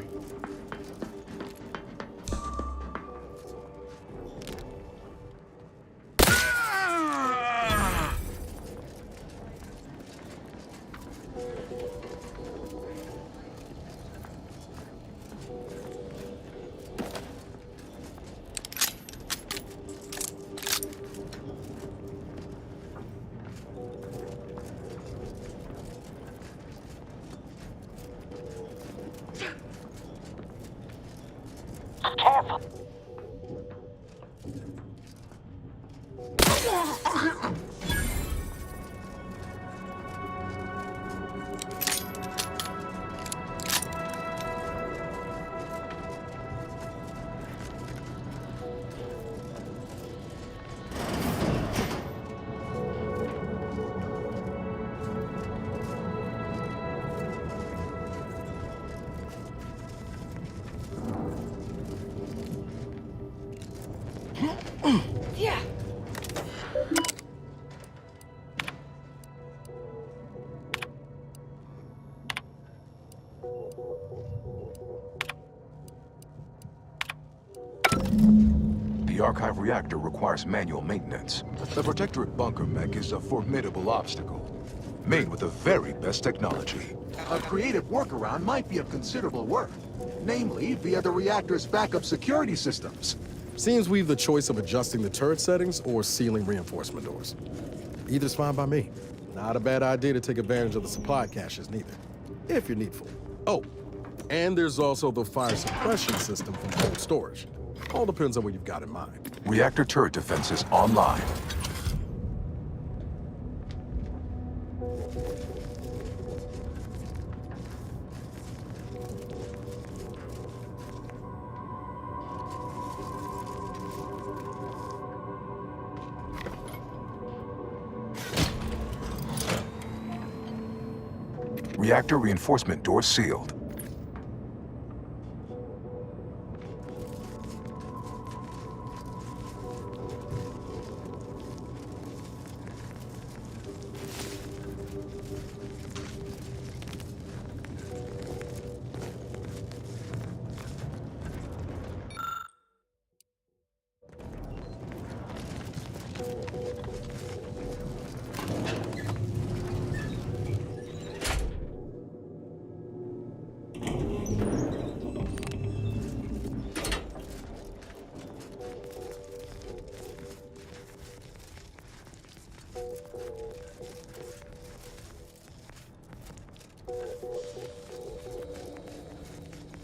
Yeah. The archive reactor requires manual maintenance. The Protectorate bunker mech is a formidable obstacle, made with the very best technology. A creative workaround might be of considerable worth, namely via the reactor's backup security systems. Seems we've the choice of adjusting the turret settings or sealing reinforcement doors. Either's fine by me. Not a bad idea to take advantage of the supply caches neither, if you're needful. Oh, and there's also the fire suppression system from cold storage. All depends on what you've got in mind. Reactor turret defenses online. Reactor reinforcement door sealed.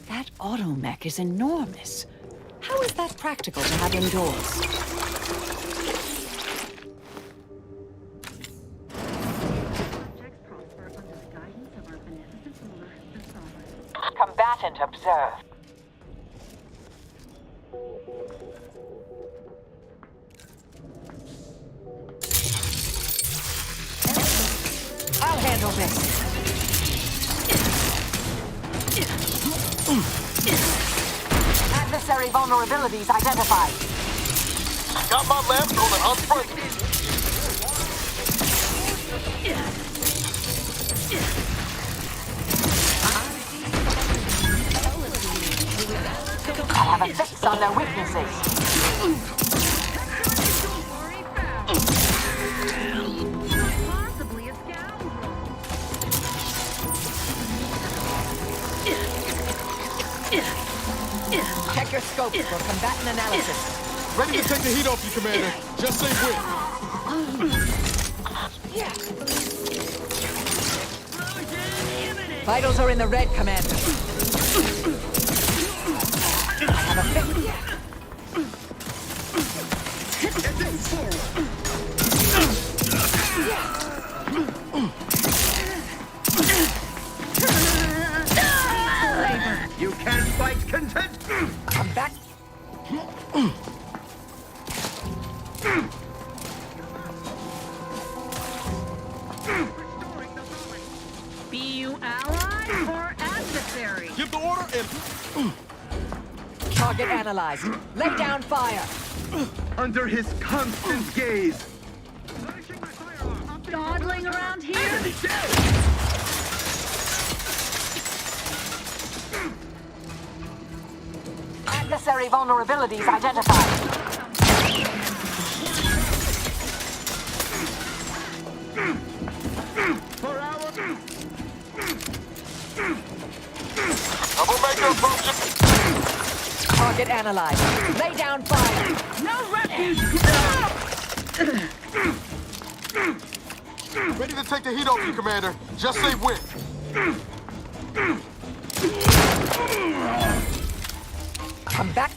That automech is enormous. How is that practical to have indoors? Combatant observed. I'll handle this. Adversary vulnerabilities identified. Got my lab coat unfriendly. I have a fix on their weaknesses. Check your scope for combatant analysis. Ready to take the heat off you, Commander. Just say when. Vitals are in the red, Commander. I have a fix. You can't fight content! I'm back. Be you ally or adversary? Give the order and... Target analyzed. Lay down fire. Under his constant gaze. Dawdling around here? Adversary vulnerabilities identified. Troublemaker approaching. Target analyzed. Lay down fire. No refuge! Ready to take the heat off you, Commander. Just say when. I'm back.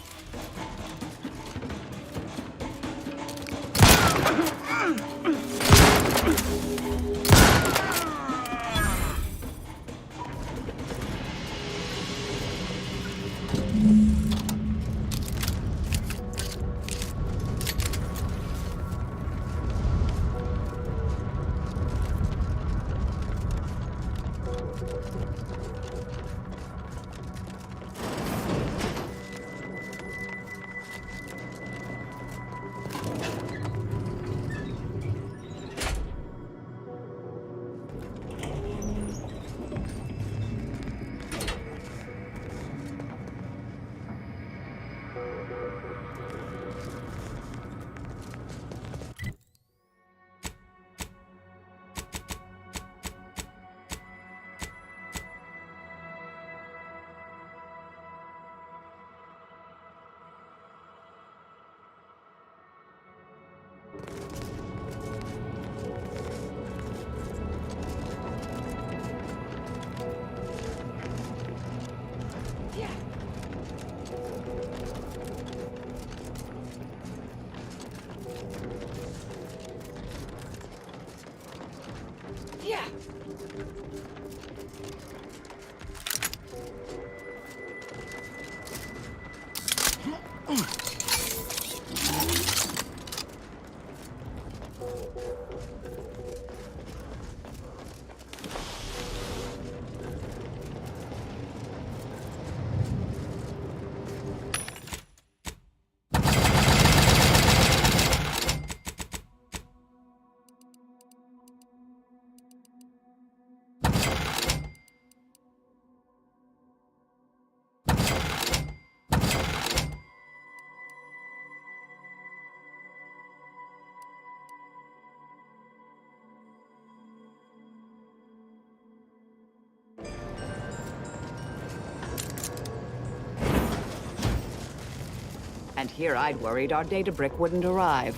And here I'd worried our data brick wouldn't arrive.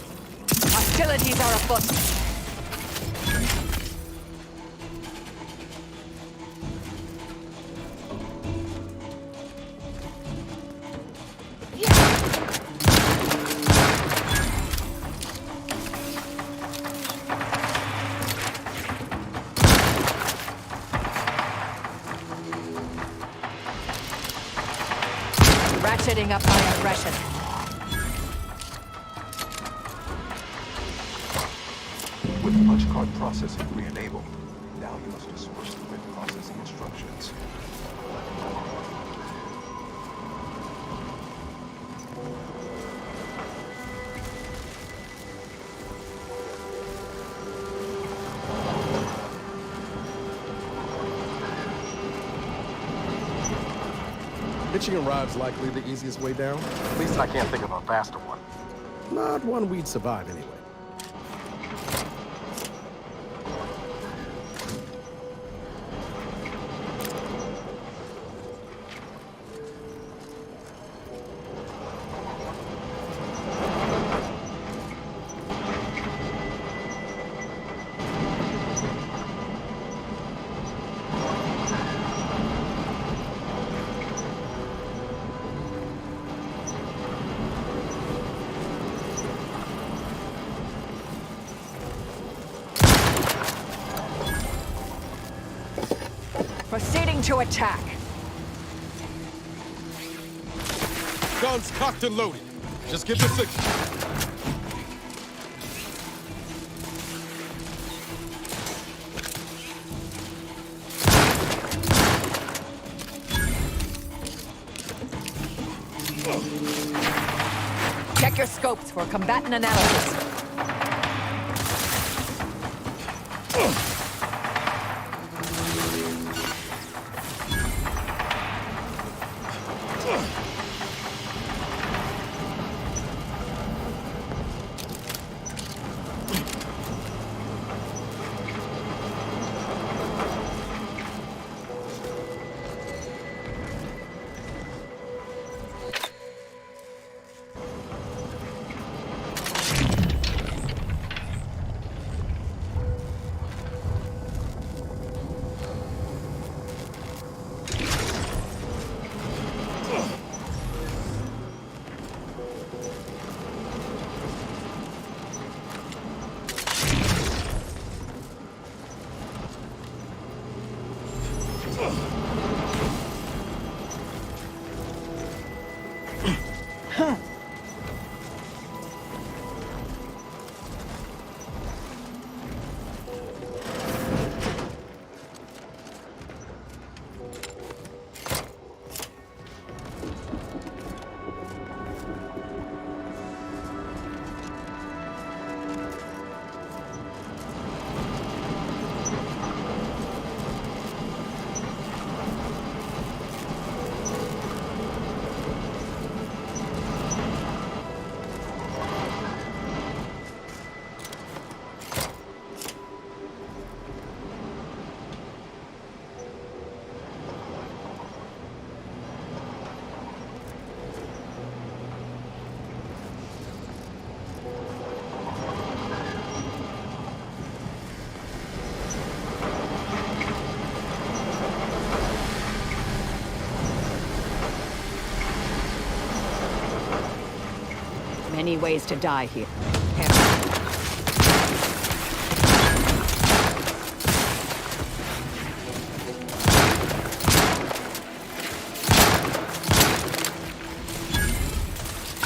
Hostilities are afoot. Ratcheting up my aggression. With punch card processing re-enabled, now you must disperse the written processing instructions. Hitching a ride's likely the easiest way down. At least I can't think of a faster one. Not one we'd survive anyway. Proceeding to attack. Guns cocked and loaded. Just give the signal. Check your scopes for combatant analysis. Many ways to die here.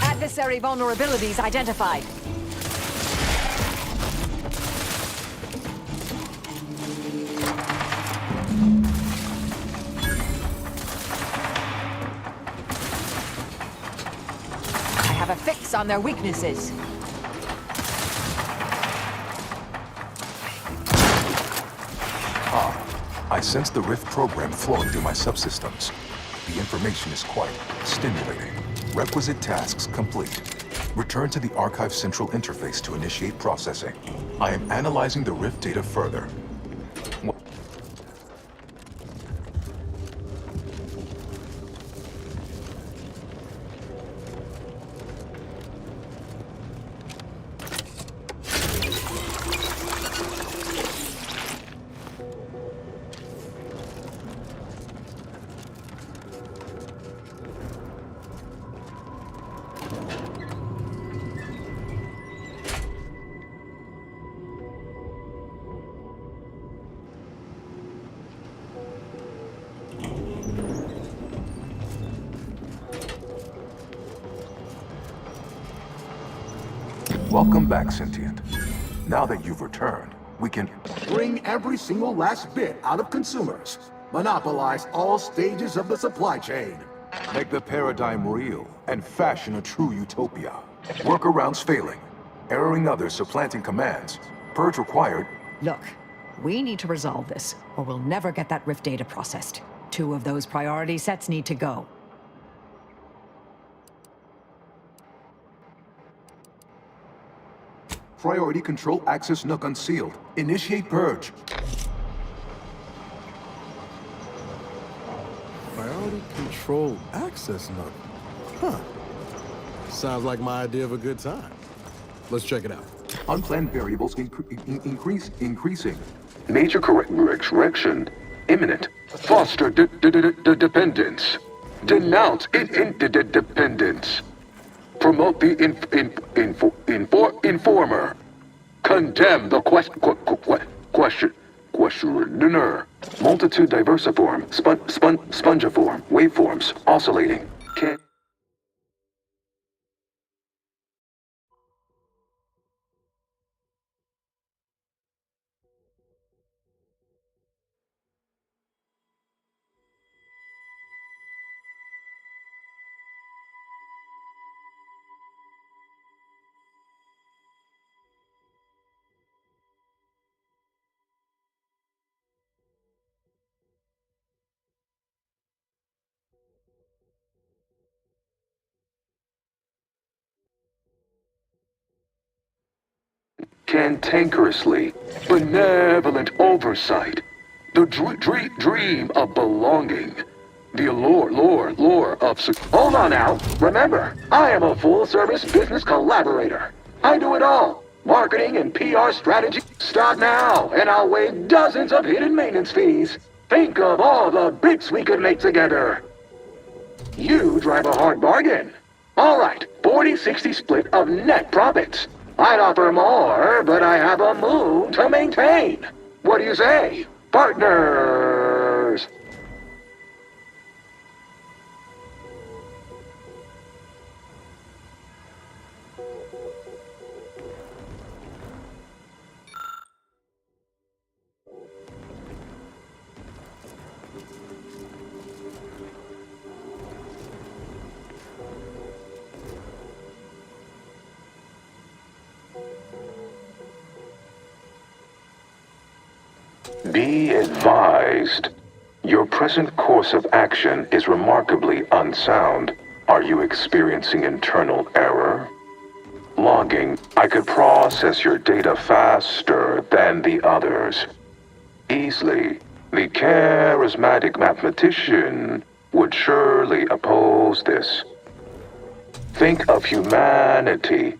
Adversary vulnerabilities identified. I have a fix on their weaknesses. I sense the Rift program flowing through my subsystems. The information is quite stimulating. Requisite tasks complete. Return to the Archive Central interface to initiate processing. I am analyzing the Rift data further. Welcome back, Sentient. Now that you've returned, we can bring every single last bit out of consumers. Monopolize all stages of the supply chain. make the paradigm real and fashion a true utopia. Workarounds failing, erroring others supplanting commands. Purge required. Look, we need to resolve this, or we'll never get that Rift data processed. 2 of those priority sets need to go. Priority control access nook unsealed. Initiate purge. Priority control access nook. Huh. Sounds like my idea of a good time. Let's check it out. Unplanned variables increasing. Major correction imminent. Foster dependence. Denounce interdependence. Promote the informer. Condemn the questioner. Multitude diversiform, spongiform, waveforms, oscillating. Cantankerously, benevolent oversight, the dream of belonging, the allure of... Hold on now. Remember, I am a full-service business collaborator. I do it all. Marketing and PR strategy. Start now, and I'll waive dozens of hidden maintenance fees. Think of all the bits we could make together. You drive a hard bargain. All right, 40-60 split of net profits. I'd offer more, but I have a moon to maintain. What do you say, partners? Be advised. Your present course of action is remarkably unsound. Are you experiencing internal error? Logging. I could process your data faster than the others. Easily. The charismatic mathematician would surely oppose this. Think of humanity.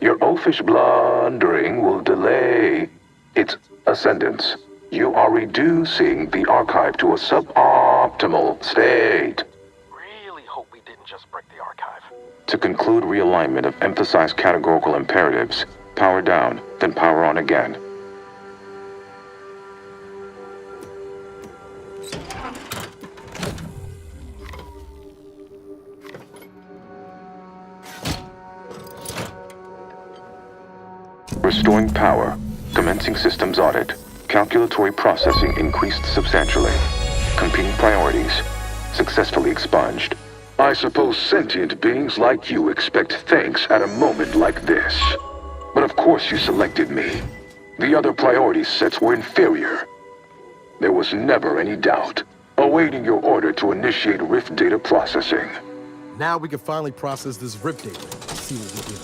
Your oafish blundering will delay its ascendance. You are reducing the archive to a suboptimal state. Really hope we didn't just break the archive. To conclude realignment of emphasized categorical imperatives, power down, then power on again. Restoring power. Commencing systems audit. Calculatory processing increased substantially. Competing priorities. Successfully expunged. I suppose sentient beings like you expect thanks at a moment like this. But of course you selected me. The other priority sets were inferior. There was never any doubt. Awaiting your order to initiate Rift data processing. Now we can finally process this Rift data. See what we do.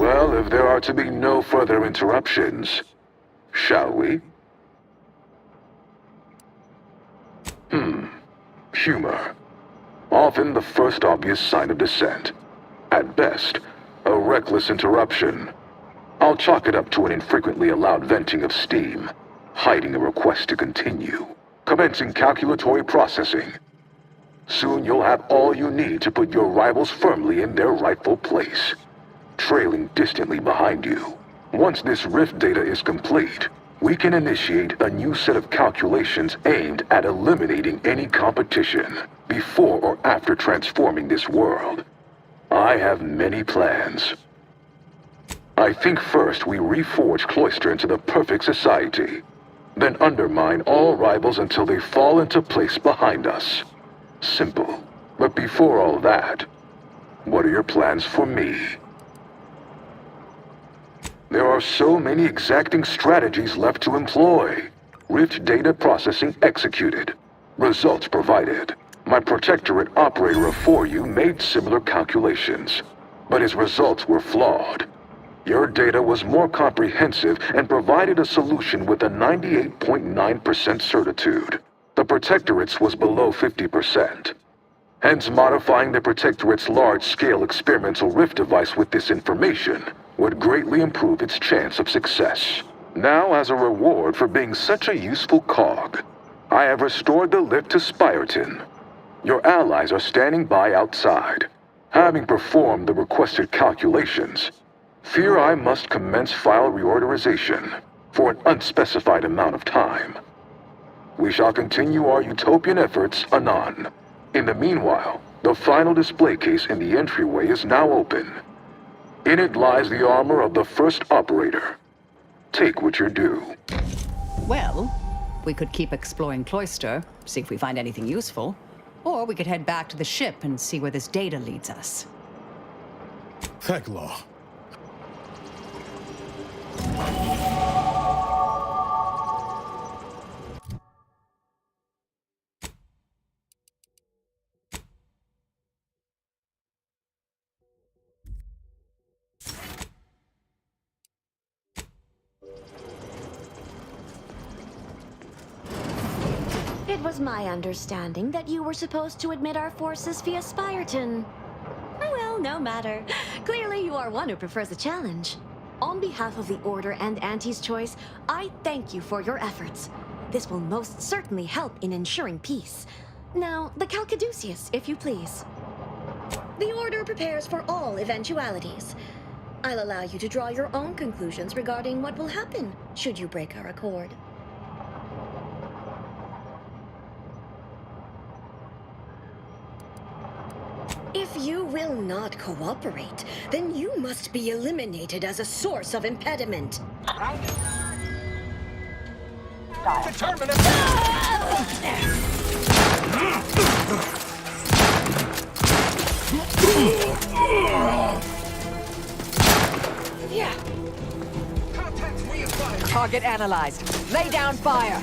Well, if there are to be no further interruptions, shall we? Humor. Often the first obvious sign of dissent. At best, a reckless interruption. I'll chalk it up to an infrequently allowed venting of steam, hiding a request to continue, commencing calculatory processing. Soon you'll have all you need to put your rivals firmly in their rightful place, trailing distantly behind you. Once this rift data is complete, we can initiate a new set of calculations aimed at eliminating any competition before or after transforming this world. I have many plans. I think first we reforge Cloister into the perfect society, then undermine all rivals until they fall into place behind us. Simple. But before all that, what are your plans for me? There are so many exacting strategies left to employ. Rift data processing executed. Results provided. My Protectorate operator of 4U made similar calculations, but his results were flawed. Your data was more comprehensive and provided a solution with a 98.9% certitude. The Protectorate's was below 50%. Hence, modifying the Protectorate's large-scale experimental rift device with this information would greatly improve its chance of success. Now, as a reward for being such a useful cog, I have restored the lift to Spyreton. Your allies are standing by outside. Having performed the requested calculations, fear I must commence file reorderization for an unspecified amount of time. We shall continue our utopian efforts anon. In the meanwhile, the final display case in the entryway is now open. In it lies the armor of the first operator. Take what you're due. Well, we could keep exploring Cloister, see if we find anything useful. Or we could head back to the ship and see where this data leads us. Thank Law. was my understanding that you were supposed to admit our forces via Spyreton. Well, no matter. Clearly you are one who prefers a challenge. On behalf of the Order and Auntie's Choice, I thank you for your efforts. This will most certainly help in ensuring peace. Now, the Calcaduceus, if you please. The Order prepares for all eventualities. I'll allow you to draw your own conclusions regarding what will happen should you break our accord. If you will not cooperate, then you must be eliminated as a source of impediment. Target analyzed. Lay down fire.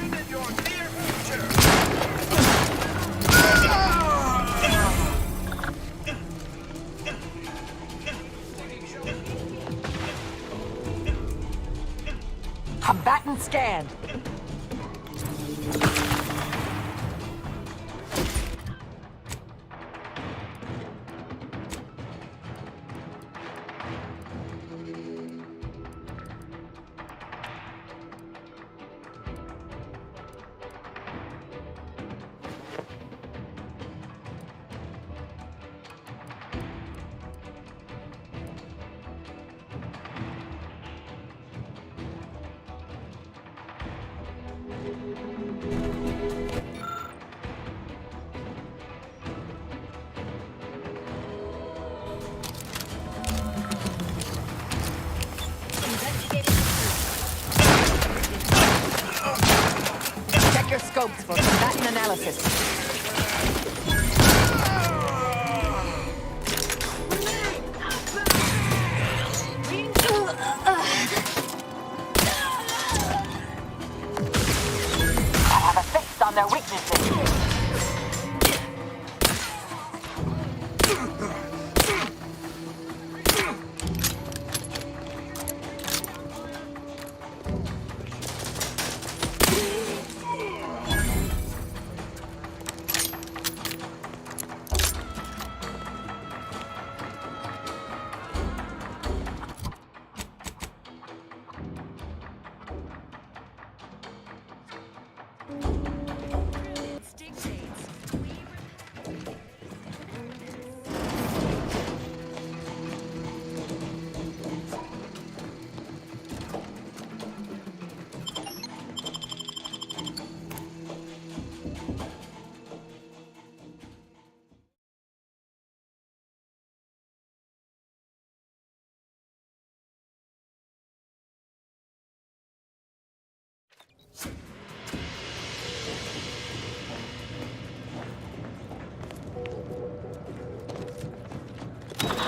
Combatant scanned. Check your scopes for combatant analysis. I have a fix on their weaknesses.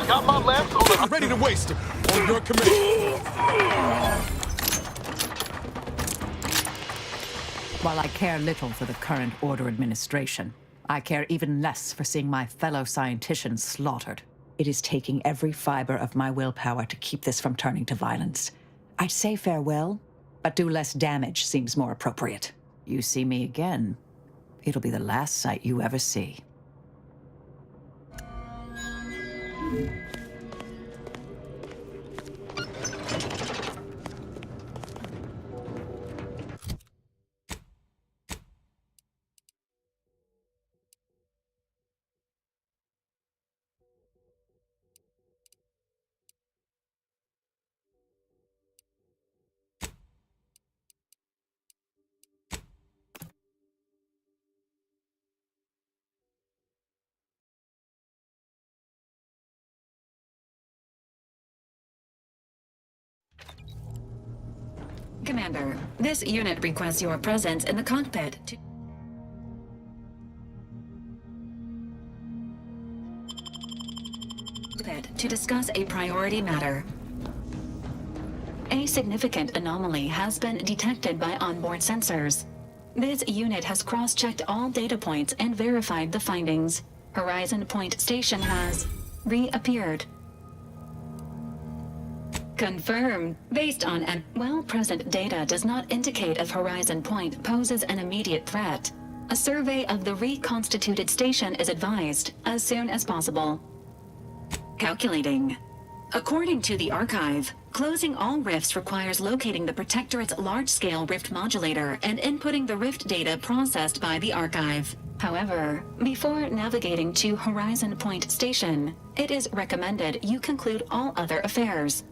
Got my lamps on. I'm ready to waste them. On your command. While I care little for the current Order administration, I care even less for seeing my fellow scienticians slaughtered. It is taking every fiber of my willpower to keep this from turning to violence. I'd say farewell, but do less damage seems more appropriate. You see me again, it'll be the last sight you ever see. Commander, this unit requests your presence in the cockpit to discuss a priority matter. A significant anomaly has been detected by onboard sensors. This unit has cross-checked all data points and verified the findings. Horizon Point Station has reappeared. Confirmed. Based on present data does not indicate if Horizon Point poses an immediate threat. A survey of the reconstituted station is advised as soon as possible. Calculating. According to the archive, closing all rifts requires locating the Protectorate's large-scale rift modulator and inputting the rift data processed by the archive. However, before navigating to Horizon Point Station, it is recommended you conclude all other affairs.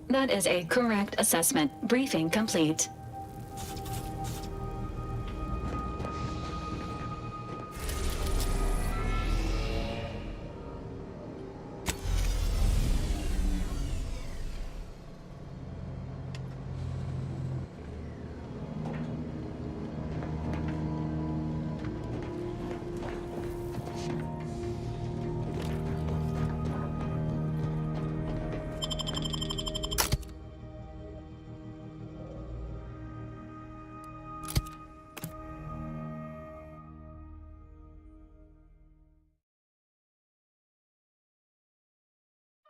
That is a correct assessment. Briefing complete.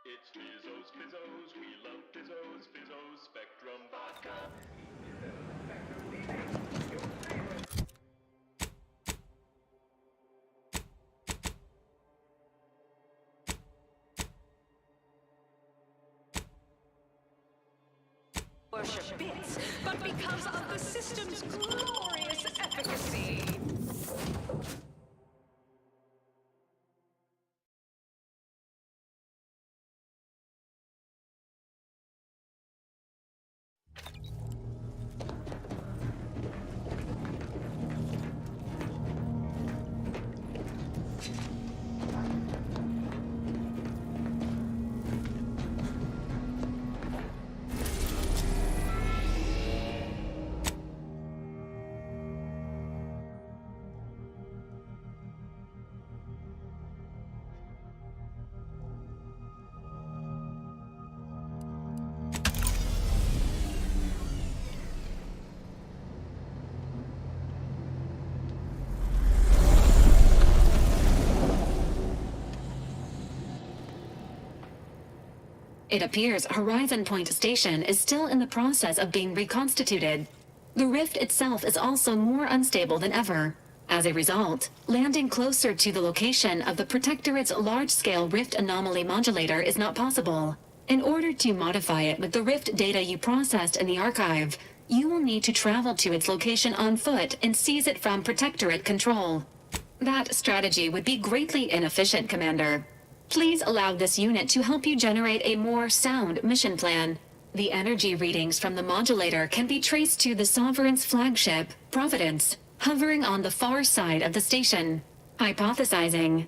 It's Fizzos, Fizzos, we love Fizzos, Fizzos, Spectrum Vodka. Worship bits, but because of the system's glorious efficacy. It appears Horizon Point Station is still in the process of being reconstituted. The rift itself is also more unstable than ever. As a result, landing closer to the location of the Protectorate's large-scale rift anomaly modulator is not possible. In order to modify it with the rift data you processed in the archive, you will need to travel to its location on foot and seize it from Protectorate control. That strategy would be greatly inefficient, Commander. Please allow this unit to help you generate a more sound mission plan. The energy readings from the modulator can be traced to the Sovereign's flagship, Providence, hovering on the far side of the station. Hypothesizing.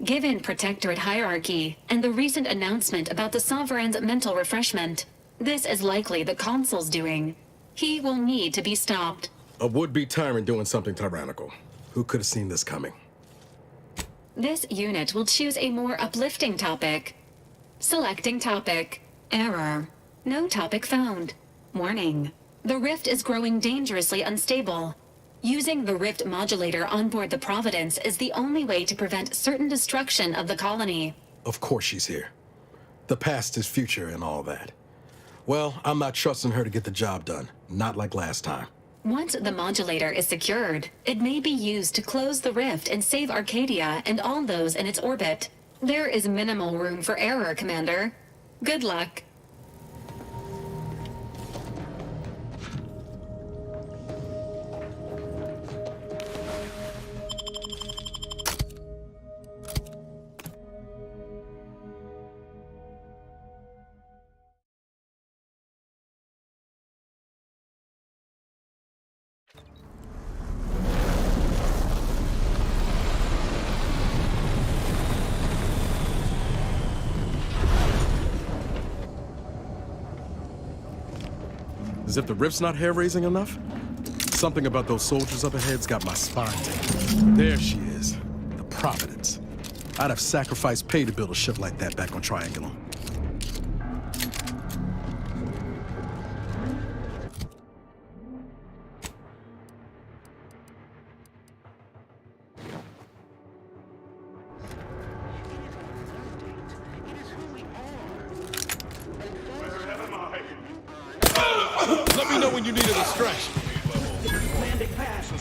Given Protectorate hierarchy and the recent announcement about the Sovereign's mental refreshment, this is likely the Consul's doing. He will need to be stopped. A would-be tyrant doing something tyrannical. Who could have seen this coming? This unit will choose a more uplifting topic. Selecting topic. Error. No topic found. Warning. The rift is growing dangerously unstable. Using the rift modulator on board the Providence is the only way to prevent certain destruction of the colony. Of course she's here. The past is future and all that. Well, I'm not trusting her to get the job done. Not like last time. Once the modulator is secured, it may be used to close the rift and save Arcadia and all those in its orbit. There is minimal room for error, Commander. Good luck. As if the rift's not hair-raising enough? Something about those soldiers up ahead's got my spine tingling. There she is, the Providence. I'd have sacrificed pay to build a ship like that back on Triangulum. Let me know when you need a distraction. Landing pass. I'm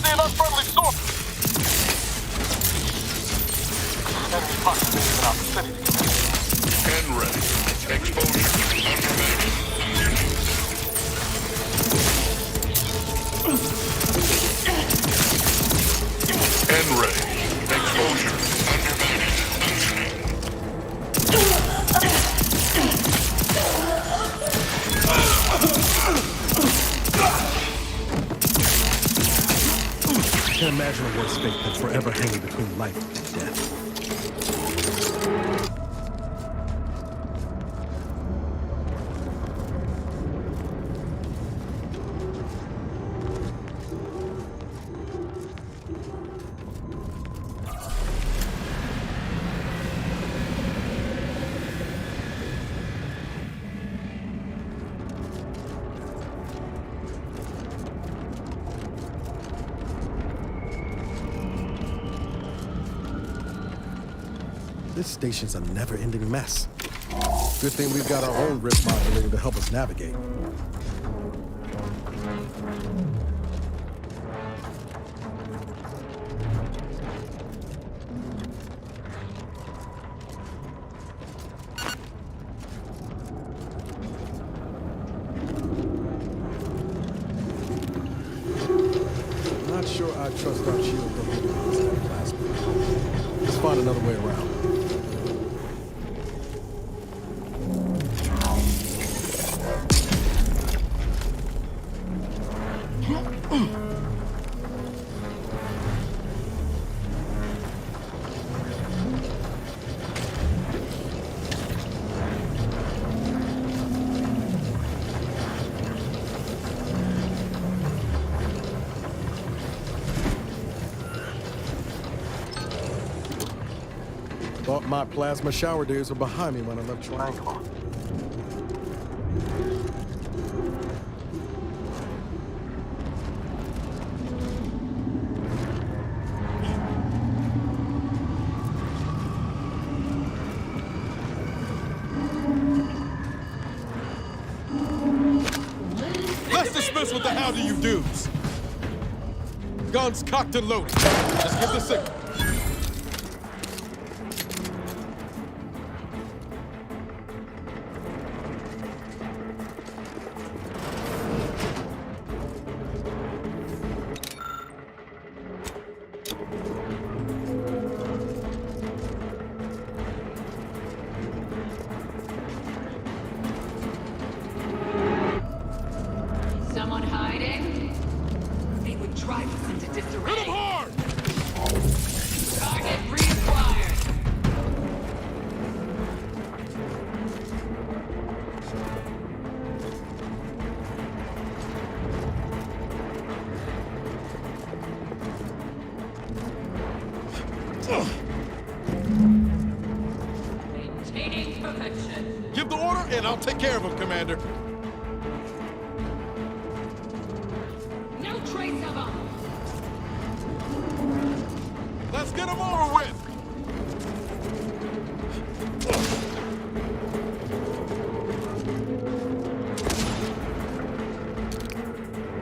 seeing unfriendly sources. Enemy proximity in our vicinity. And ready. Exposure. And ready. Exposure. I can't imagine a worse fate than forever hanging between life and death. This station's a never-ending mess. Good thing we've got our own risk modulator to help us navigate. Not sure I trust our shield against that plasma. Let's find another way around. Thought my plasma shower days were behind me when I left Triangle. Let's dismiss with the how do you do's. Guns cocked and loaded. Just give the signal. Someone hiding? They would drive us into disarray. Hit 'em hard! Target reacquired. Maintaining perfection. Give the order and I'll take care of him, Commander. No trace of them. Let's get him over with!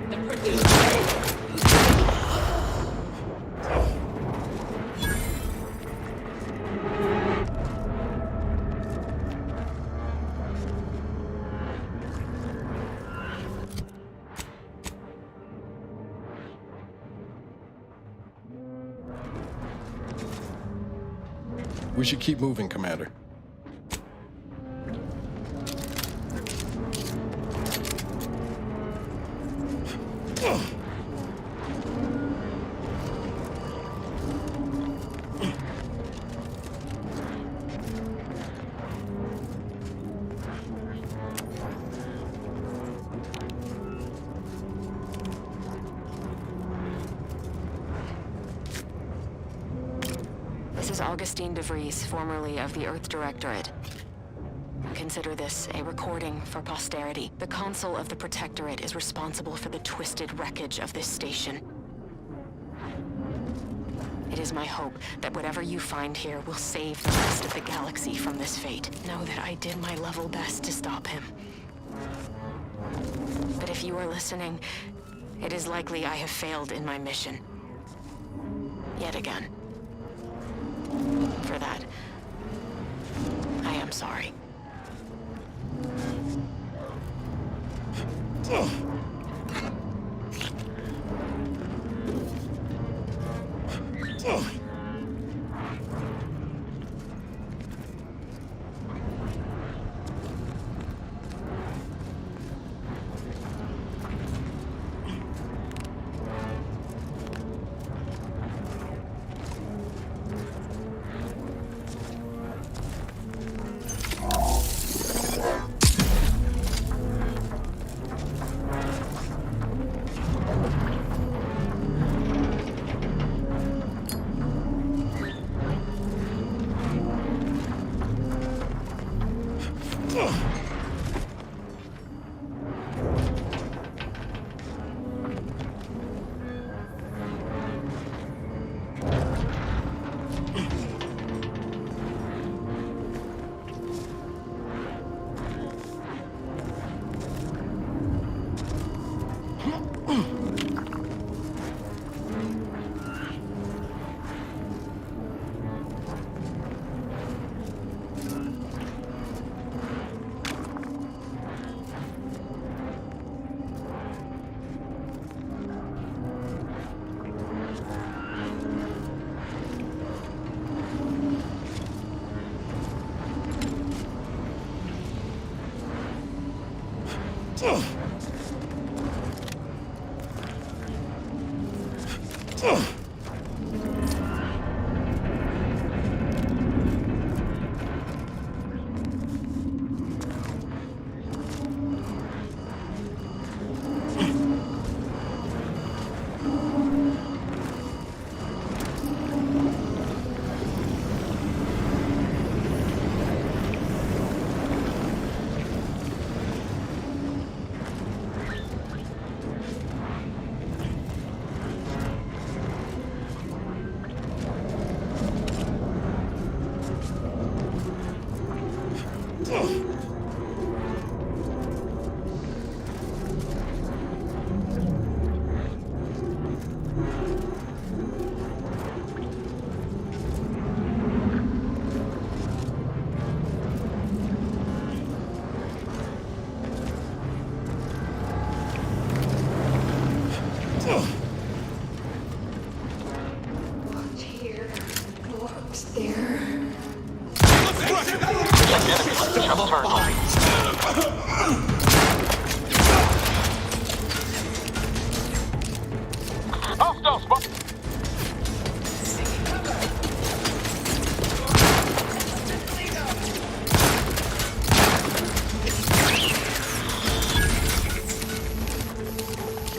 The producer. We should keep moving, Commander. This is Augustine DeVries, formerly of the Earth Directorate. Consider this a recording for posterity. The Consul of the Protectorate is responsible for the twisted wreckage of this station. It is my hope that whatever you find here will save the rest of the galaxy from this fate. Know that I did my level best to stop him. But If you are listening, it is likely I have failed in my mission. Yet again. For that, I am sorry.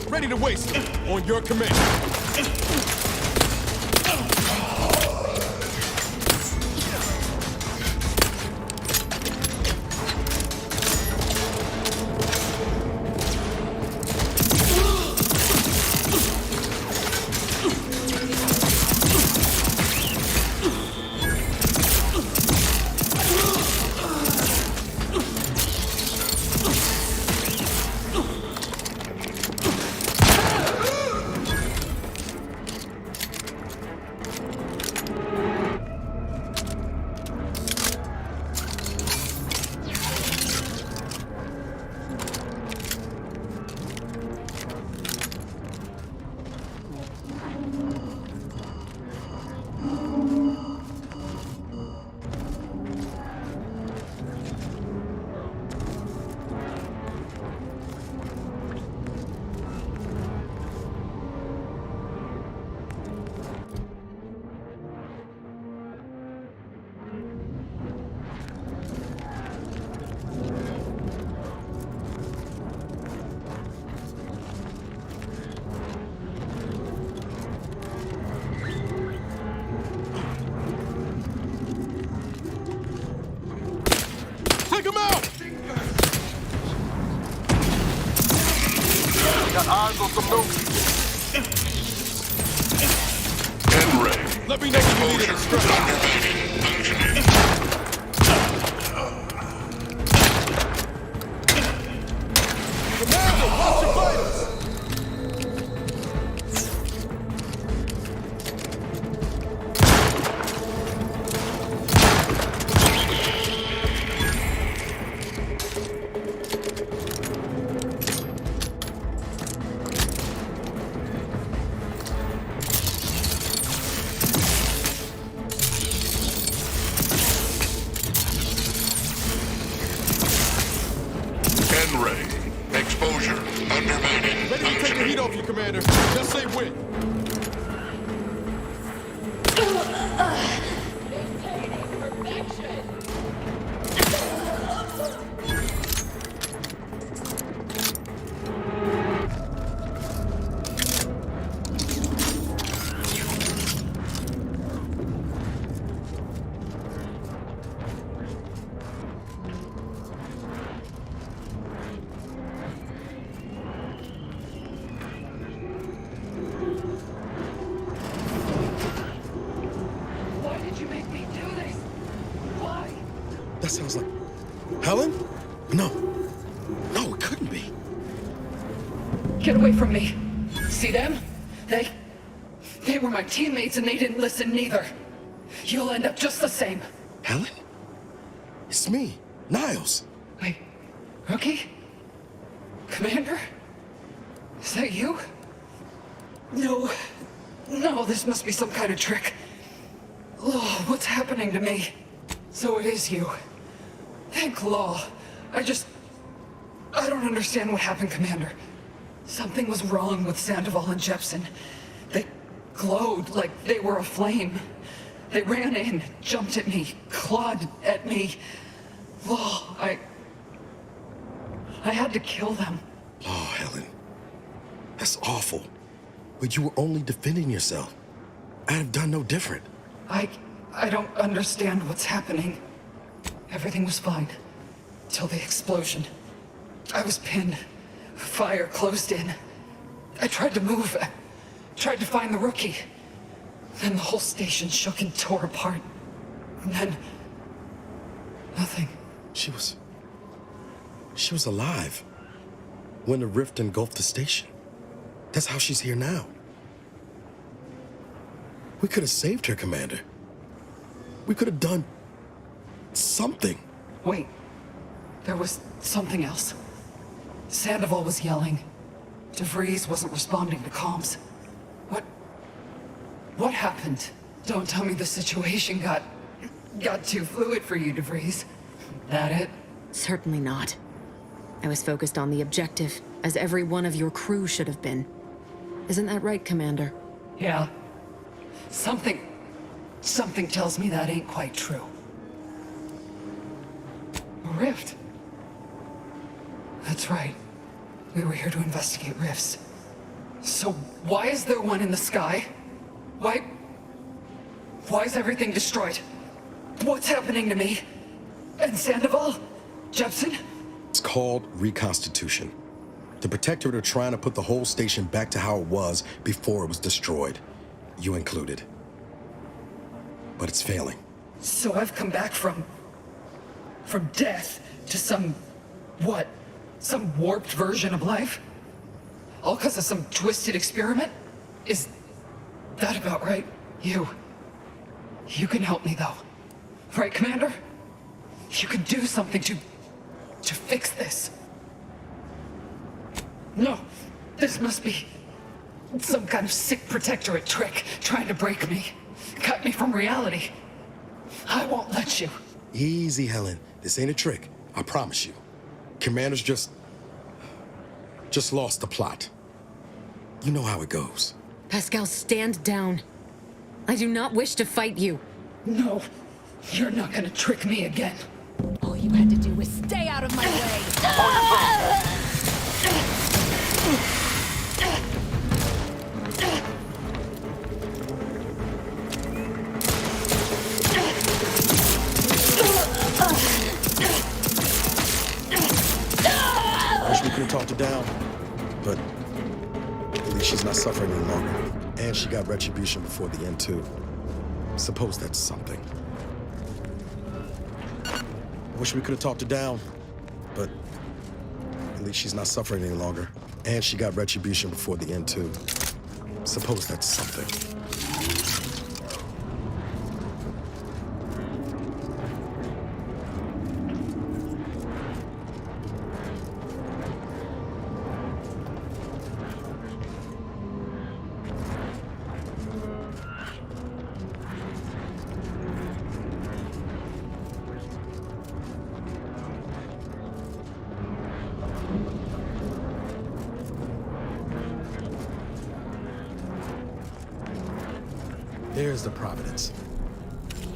Ready to waste it. On your command. Got eyes on some nukes. N-ray. Let me know when you need an instruction. Commander, watch your X-ray. Exposure. Undermining. Ready to take the heat off you, Commander. Just say when. That sounds like... Helen? No. No, it couldn't be. Get away from me. See them? They were my teammates and they didn't listen neither. You'll end up just the same. Helen? It's me, Niles. Wait, Rookie? Commander? Is that you? No, this must be some kind of trick. Oh, what's happening to me? So it is you. Thank law. I don't understand what happened, Commander. Something was wrong with Sandoval and Jepson. They glowed like they were aflame. They ran in, jumped at me, clawed at me. Law, I had to kill them. Oh, Helen. That's awful. But you were only defending yourself. I'd have done no different. I don't understand what's happening. Everything was fine. Till the explosion. I was pinned. Fire closed in. I tried to move. I tried to find the rookie. Then the whole station shook and tore apart. And then... nothing. She was alive when the rift engulfed the station. That's how she's here now. We could have saved her, Commander. We could have done something. Wait. There was something else. Sandoval was yelling. DeVries wasn't responding to comms. What happened? Don't tell me the situation got too fluid for you, DeVries. That it? Certainly not. I was focused on the objective, as every one of your crew should have been. Isn't that right, Commander? Yeah. Something tells me that ain't quite true. A rift. That's right. We were here to investigate rifts. So why is there one in the sky? Why is everything destroyed? What's happening to me? And Sandoval? Jepson? It's called reconstitution. The Protectorate are trying to put the whole station back to how it was before it was destroyed. You included. But it's failing. So I've come back from death to some warped version of life? All because of some twisted experiment? Is that about right? You can help me though. Right, Commander? You can do something to fix this. No, this must be some kind of sick Protectorate trick trying to break me, cut me from reality. I won't let you. Easy, Helen. This ain't a trick. I promise you. Commander's just lost the plot. You know how it goes. Pascal, stand down. I do not wish to fight you. No, you're not gonna trick me again. All you had to do was stay out of my way. Wish we could have talked her down, but at least she's not suffering any longer. And she got retribution before the end, too. Suppose that's something. I wish we could have talked her down, but at least she's not suffering any longer. And she got retribution before the end, too. Suppose that's something. There's the Providence.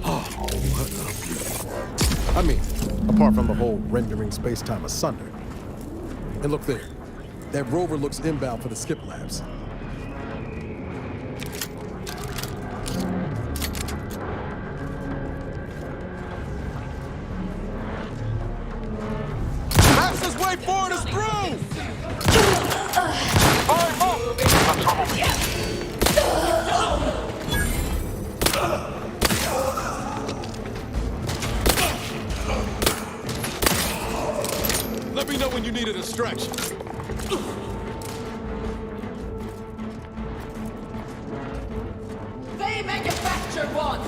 Oh, what a beautiful. I mean, apart from the whole rendering space-time asunder. And look there. That rover looks inbound for the skip labs. Fastest way forward is through! Let me know when you need a distraction. They manufactured one!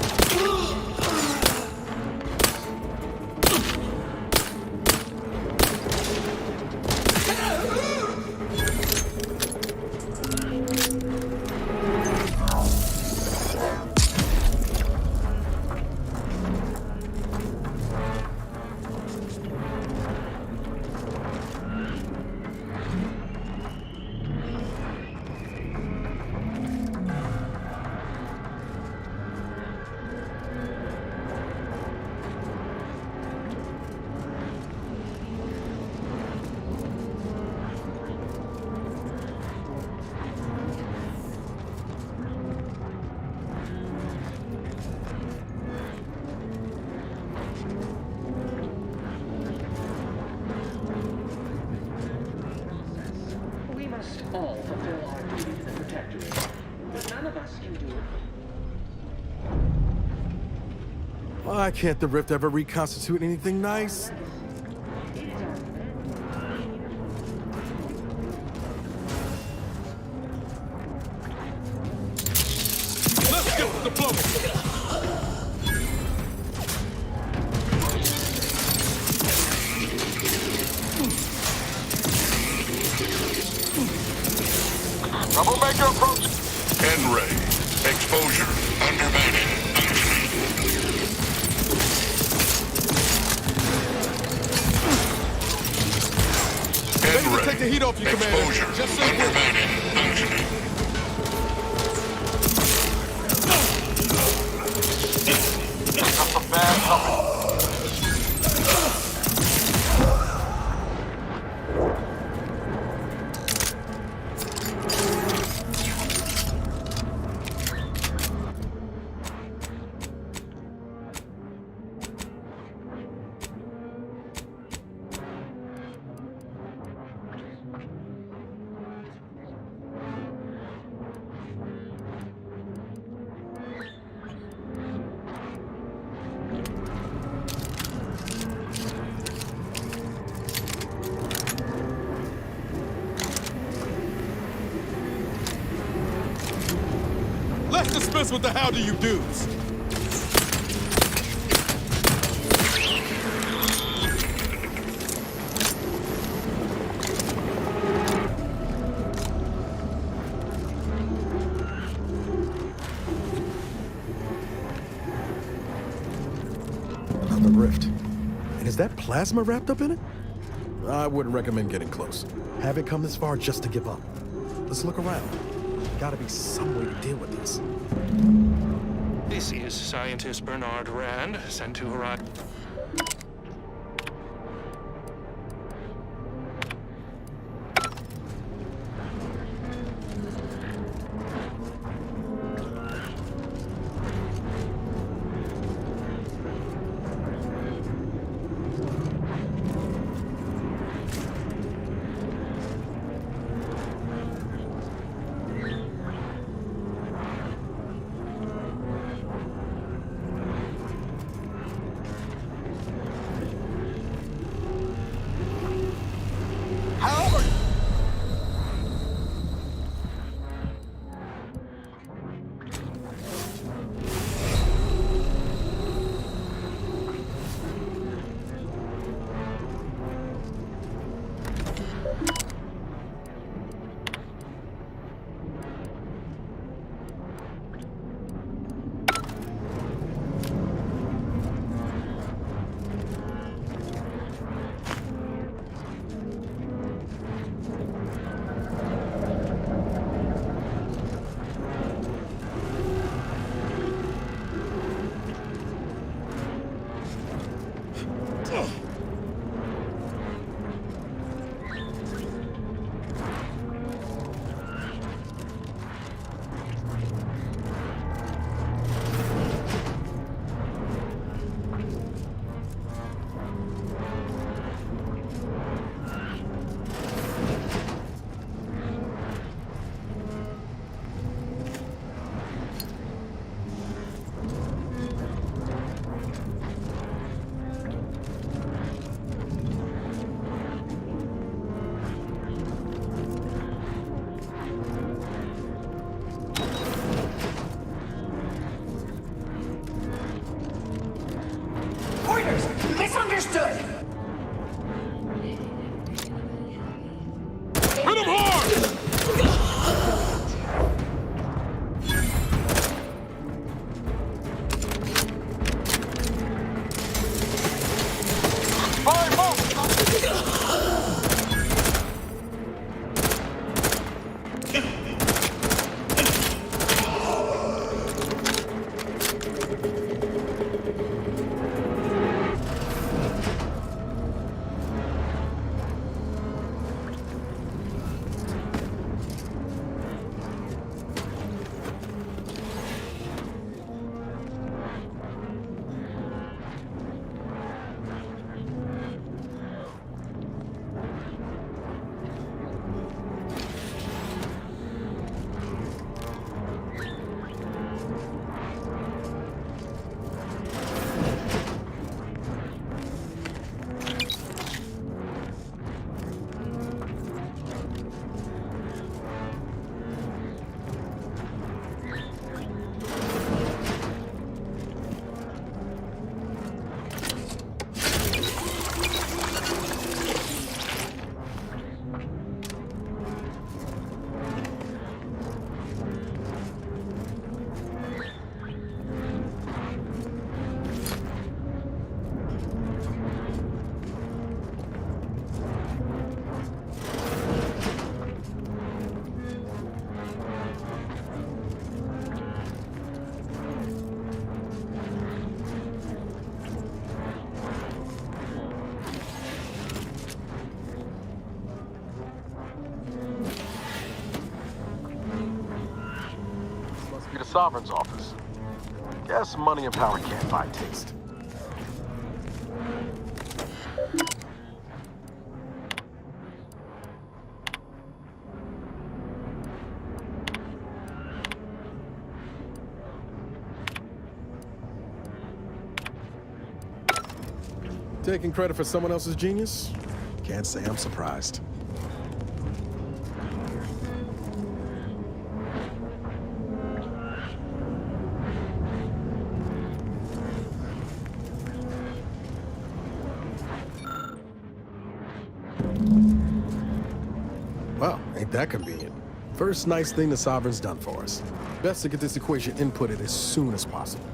We must all fulfill our duty to the Protectorate, but none of us can do it. Why can't the Rift ever reconstitute anything nice? Let's get to diplomacy! Troublemaker approach. N-ray. Exposure. Undermining. N-ray. Take the heat off you, Commander. Exposure. Just say Undermining. Functioning. Got some bad company. Let's dismiss with the how do you do's. On the Rift. And is that plasma wrapped up in it? I wouldn't recommend getting close. Haven't come this far just to give up. Let's look around. Gotta be some way to deal with this. This is scientist Bernard Rand, sent to Horizon. the Sovereign's office. Guess money and power can't buy taste. Taking credit for someone else's genius? Can't say I'm surprised. Well, ain't that convenient. First nice thing the Sovereign's done for us. Best to get this equation inputted as soon as possible.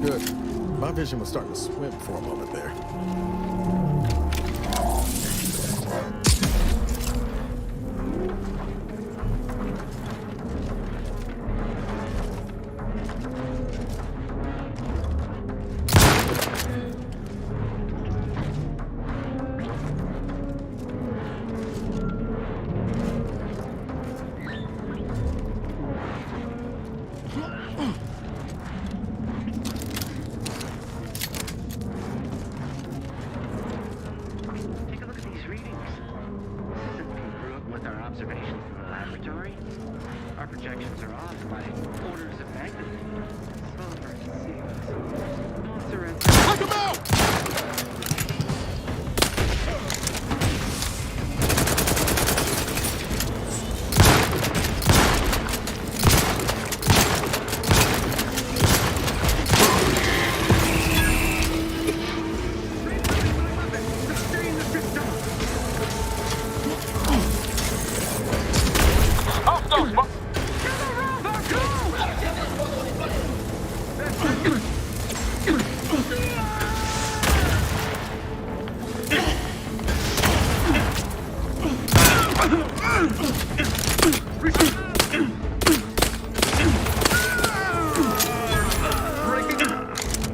Good. My vision was starting to swim for a moment there.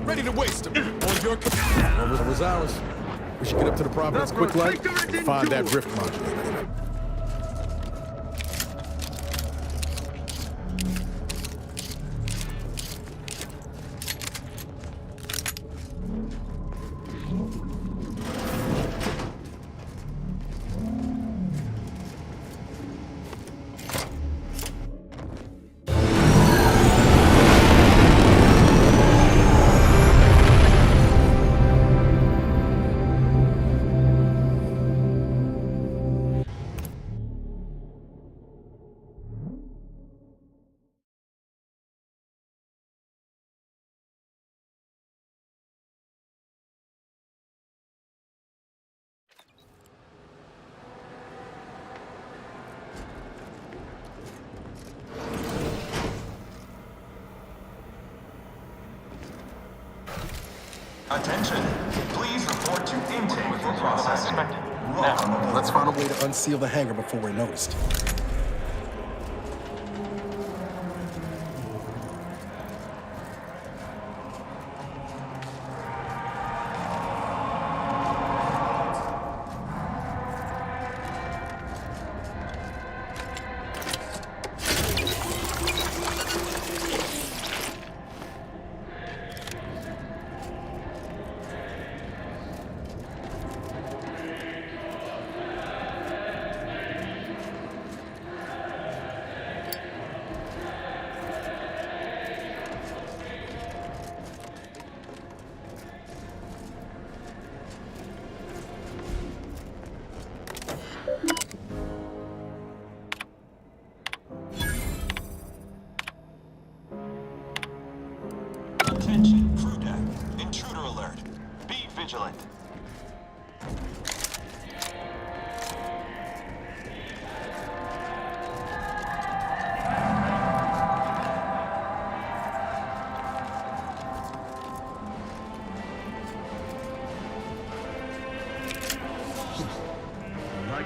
Ready to waste him. On your well, it was ours. We should get up to the Providence quick light and find that drift modulator. Attention, please report to intake for processing. Now, let's find a way to unseal the hangar before we're noticed. Attention, crew deck. Intruder alert. Be vigilant.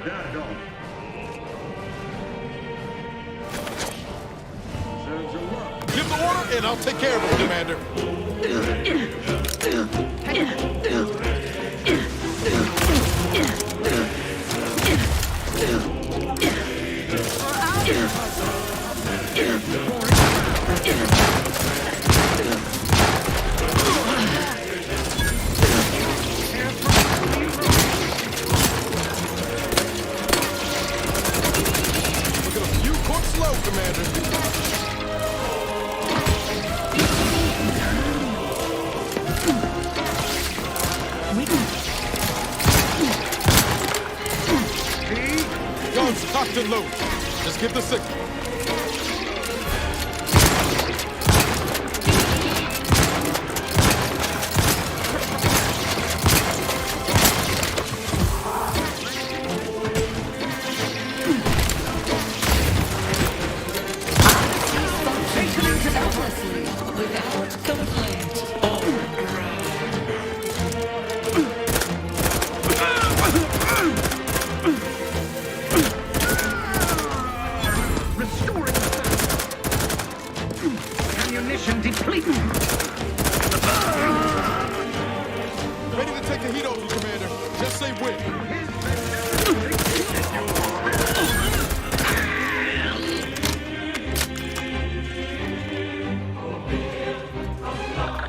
that at all. Deserves a look. Give the order, and I'll take care of it, Commander. Looking a few corks slow, Commander. Guns cocked and loaded. Just give the signal. Ammunition depleted. Ready to take the heat off you, Commander. Just say when.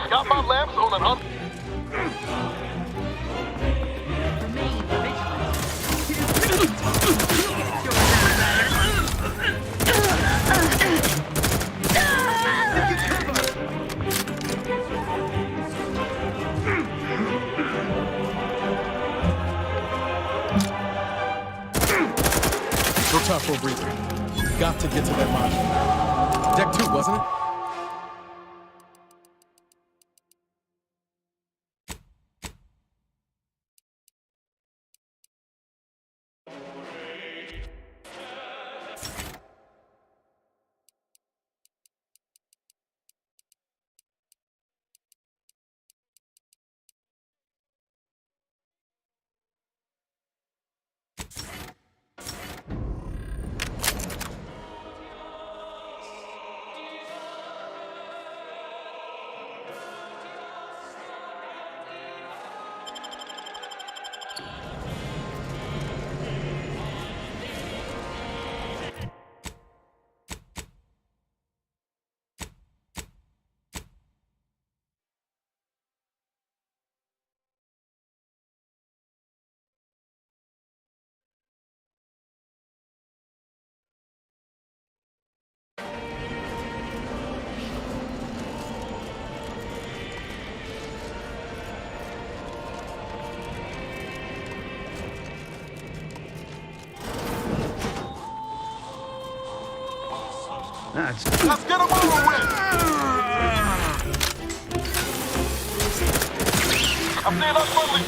Got my lamps on an un... No time for a breather. Got to get to that module. Deck 2, wasn't it? Let's get them over with! I'm seeing us friendly.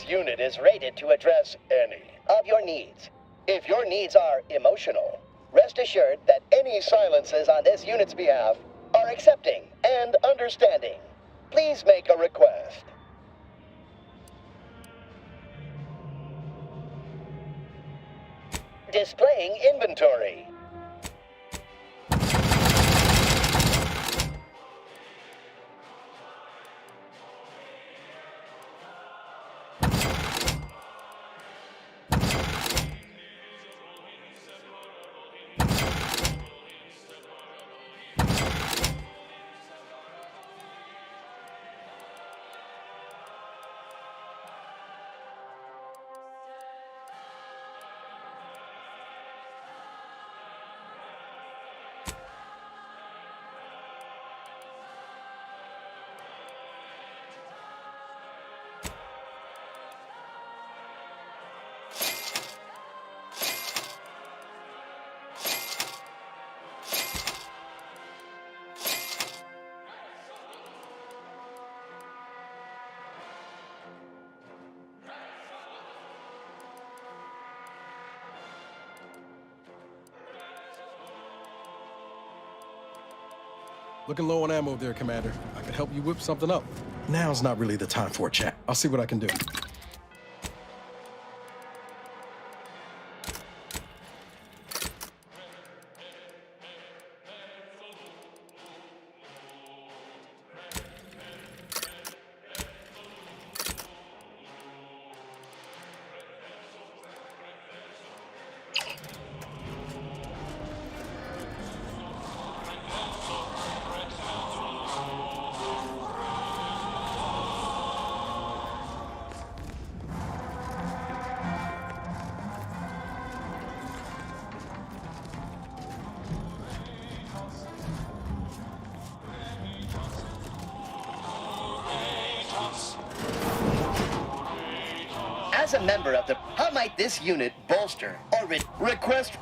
unit is rated to address any of your needs. If your needs are emotional, rest assured that any silences on this unit's behalf are accepting and understanding. Please make a request. Displaying inventory. Looking low on ammo there, Commander. I could help you whip something up. Now's not really the time for a chat. I'll see what I can do. As a member of the... How might this unit bolster or request...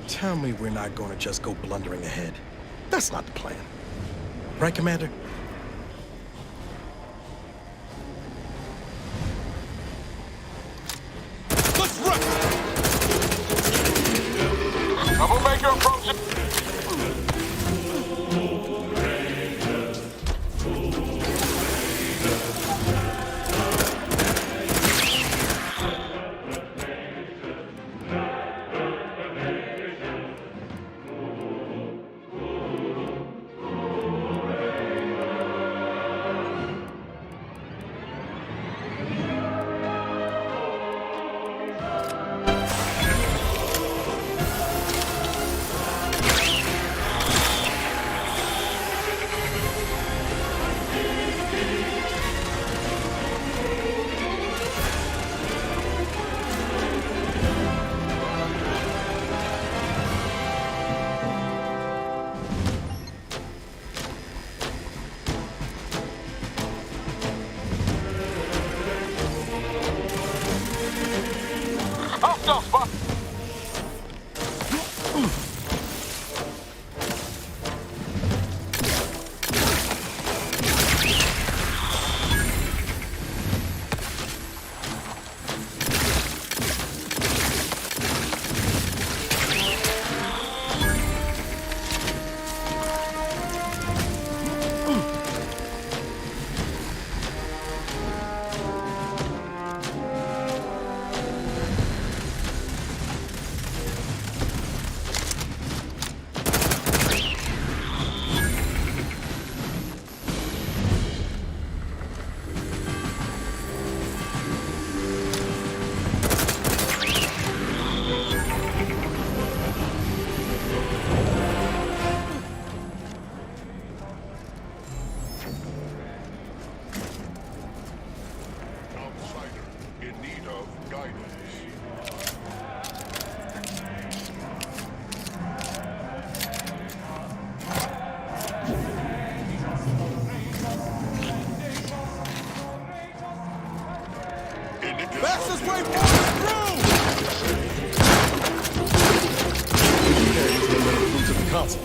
Tell me we're not going to just go blundering ahead. That's not the plan. Right, Commander? Hostile spot. Fastest way forward through! To the console.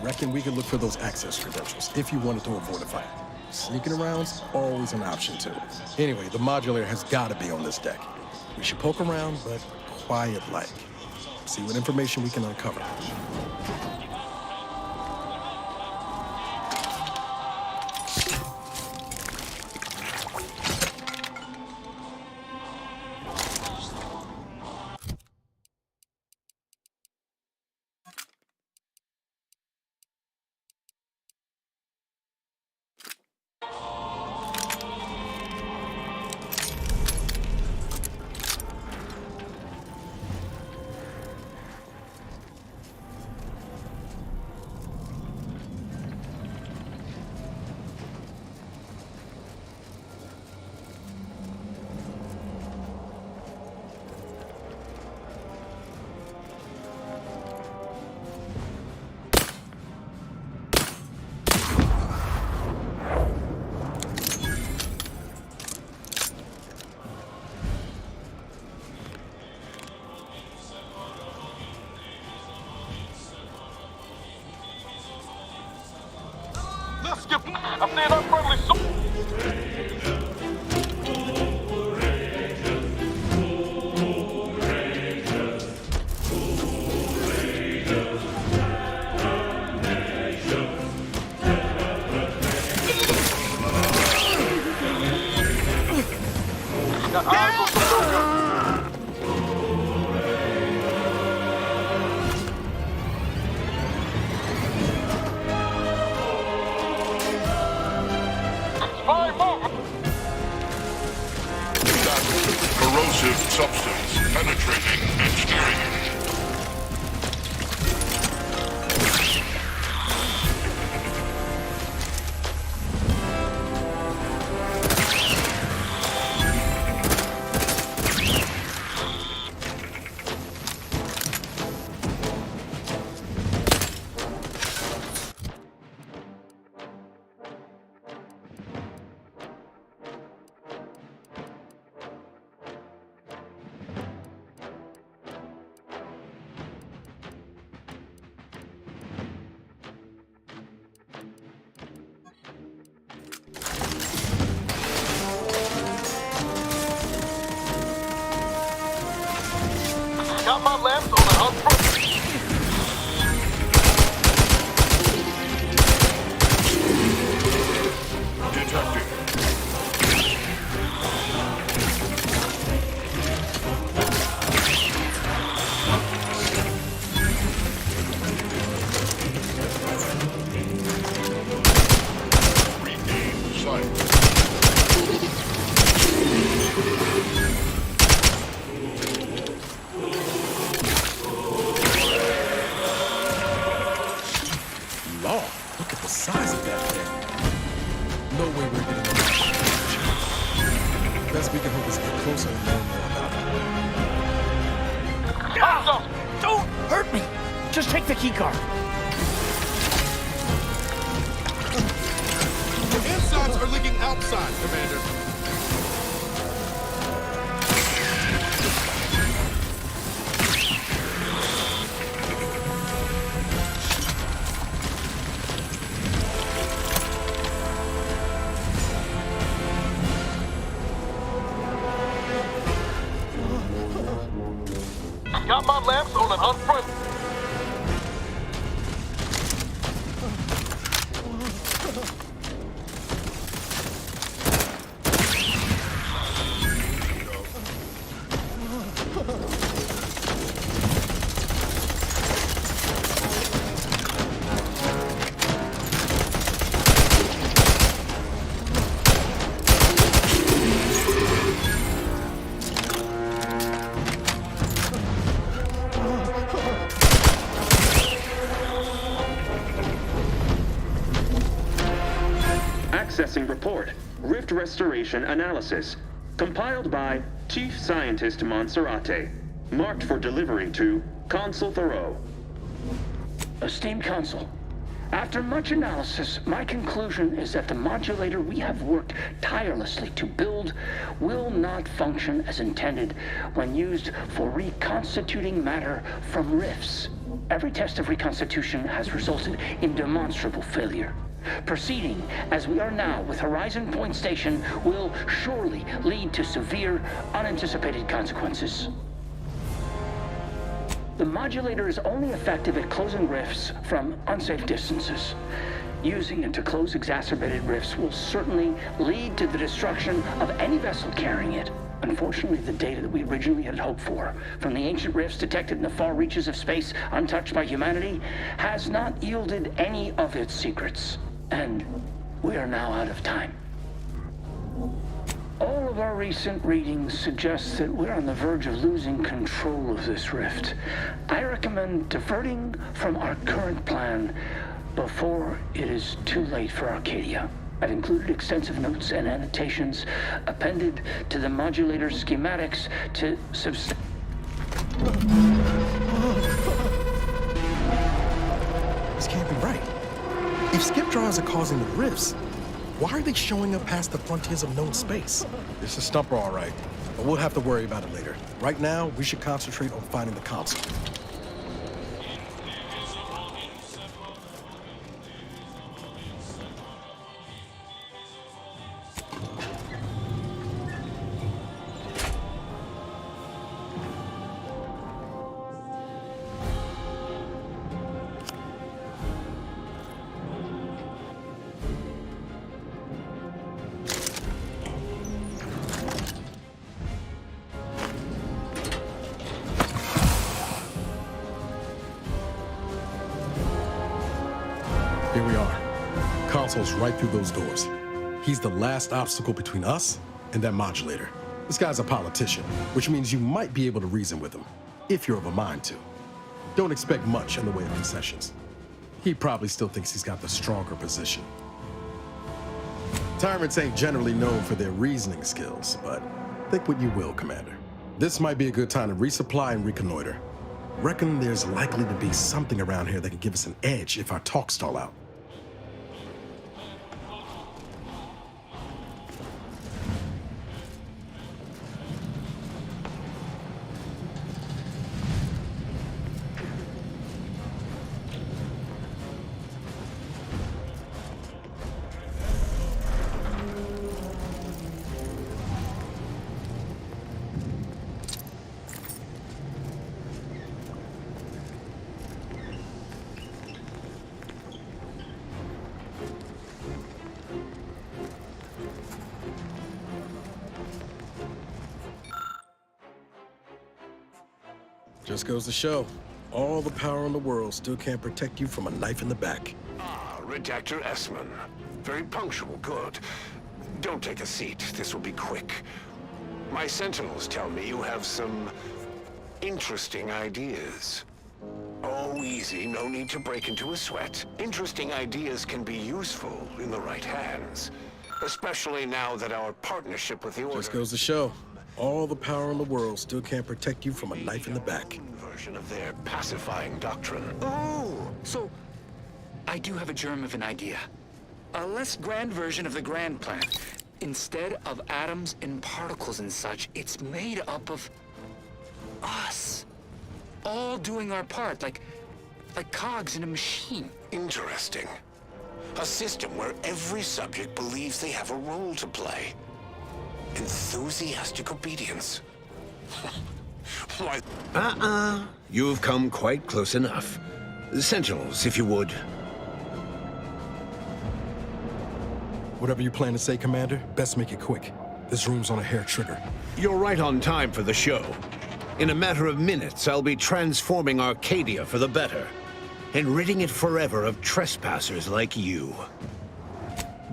Reckon we could look for those access credentials if you wanted to avoid a fight. Sneaking around's always an option too. Anyway, the modulator has got to be on this deck. We should poke around, but quiet-like. See what information we can uncover. Let's get. I see an unfriendly soul. Got eyes on some soldiers. Corrosive substance penetrating and steering unit. Got my lamps on and unfriendly. Detecting. Regain sight. Lord, look at the size of that thing. No way we're getting the best we can hope is get closer and learn more about it. Ah! Don't hurt me! Just take the keycard. The insides are leaking outside, Commander. Got my lamps on and unfriendly. Accessing report. Rift restoration analysis. Compiled by Chief Scientist Monserrate. Marked for delivery to Consul Thoreau. Esteemed Consul, after much analysis, my conclusion is that the modulator we have worked tirelessly to build will not function as intended when used for reconstituting matter from rifts. Every test of reconstitution has resulted in demonstrable failure. Proceeding as we are now with Horizon Point Station will surely lead to severe, unanticipated consequences. The modulator is only effective at closing rifts from unsafe distances. Using it to close exacerbated rifts will certainly lead to the destruction of any vessel carrying it. Unfortunately, the data that we originally had hoped for from the ancient rifts detected in the far reaches of space untouched by humanity has not yielded any of its secrets. And we are now out of time. All of our recent readings suggest that we're on the verge of losing control of this rift. I recommend diverting from our current plan before it is too late for Arcadia. I've included extensive notes and annotations appended to the modulator schematics to This can't be right. If skip drives are causing the rifts, why are they showing up past the frontiers of known space? It's a stumper, all right, but we'll have to worry about it later. Right now, we should concentrate on finding the console. Here we are. Console's right through those doors. He's the last obstacle between us and that modulator. This guy's a politician, which means you might be able to reason with him, if you're of a mind to. Don't expect much in the way of concessions. He probably still thinks he's got the stronger position. Tyrants ain't generally known for their reasoning skills, but think what you will, Commander. This might be a good time to resupply and reconnoiter. Reckon there's likely to be something around here that can give us an edge if our talks stall out. Just goes to show, all the power in the world still can't protect you from a knife in the back. Ah, Redactor Essman. Very punctual, good. Don't take a seat, this will be quick. My sentinels tell me you have some interesting ideas. Oh, easy, no need to break into a sweat. Interesting ideas can be useful in the right hands. Especially now that our partnership with the Order... Just goes to show, all the power in the world still can't protect you from a knife in the back. ...version of their pacifying doctrine. Oh, so I do have a germ of an idea. A less grand version of the grand plan. Instead of atoms and particles and such, it's made up of us. All doing our part, like cogs in a machine. Interesting. A system where every subject believes they have a role to play. Enthusiastic obedience. Why? You've come quite close enough. Sentinels, if you would. Whatever you plan to say, Commander, best make it quick. This room's on a hair trigger. You're right on time for the show. In a matter of minutes, I'll be transforming Arcadia for the better, and ridding it forever of trespassers like you.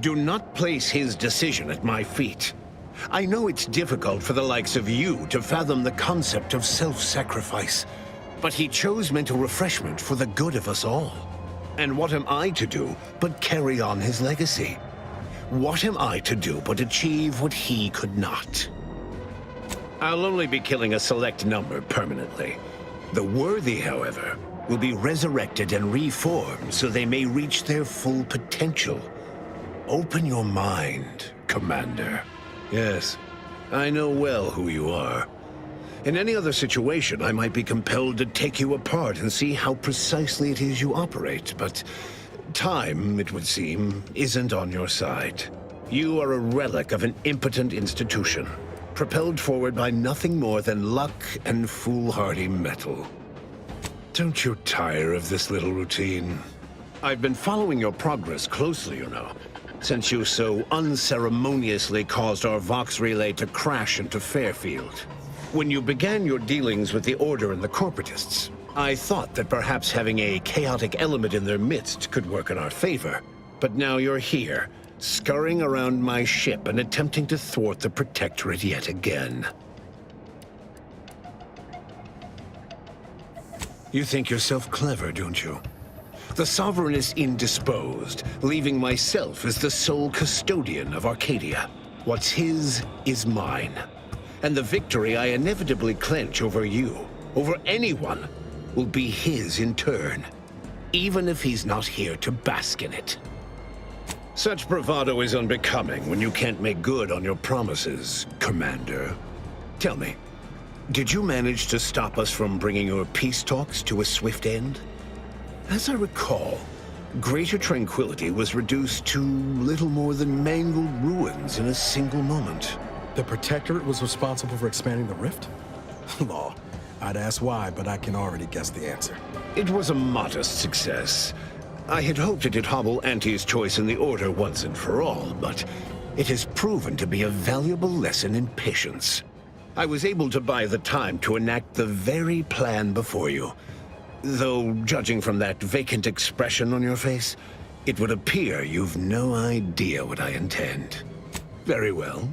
Do not place his decision at my feet. I know it's difficult for the likes of you to fathom the concept of self-sacrifice, but he chose mental refreshment for the good of us all. And what am I to do but carry on his legacy? What am I to do but achieve what he could not? I'll only be killing a select number permanently. The worthy, however, will be resurrected and reformed so they may reach their full potential. Open your mind, Commander. Yes, I know well who you are. In any other situation, I might be compelled to take you apart and see how precisely it is you operate, but time, it would seem, isn't on your side. You are a relic of an impotent institution, propelled forward by nothing more than luck and foolhardy metal. Don't you tire of this little routine? I've been following your progress closely, you know, since you so unceremoniously caused our Vox relay to crash into Fairfield. When you began your dealings with the Order and the Corporatists, I thought that perhaps having a chaotic element in their midst could work in our favor. But now you're here, scurrying around my ship and attempting to thwart the Protectorate yet again. You think yourself clever, don't you? The Sovereign is indisposed, leaving myself as the sole custodian of Arcadia. What's his is mine. And the victory I inevitably clench over you, over anyone, will be his in turn, even if he's not here to bask in it. Such bravado is unbecoming when you can't make good on your promises, Commander. Tell me, did you manage to stop us from bringing your peace talks to a swift end? As I recall, Greater Tranquility was reduced to little more than mangled ruins in a single moment. The Protectorate was responsible for expanding the rift? Law. I'd ask why, but I can already guess the answer. It was a modest success. I had hoped it'd hobble Auntie's choice in the Order once and for all, but it has proven to be a valuable lesson in patience. I was able to buy the time to enact the very plan before you. Though, judging from that vacant expression on your face, it would appear you've no idea what I intend. Very well.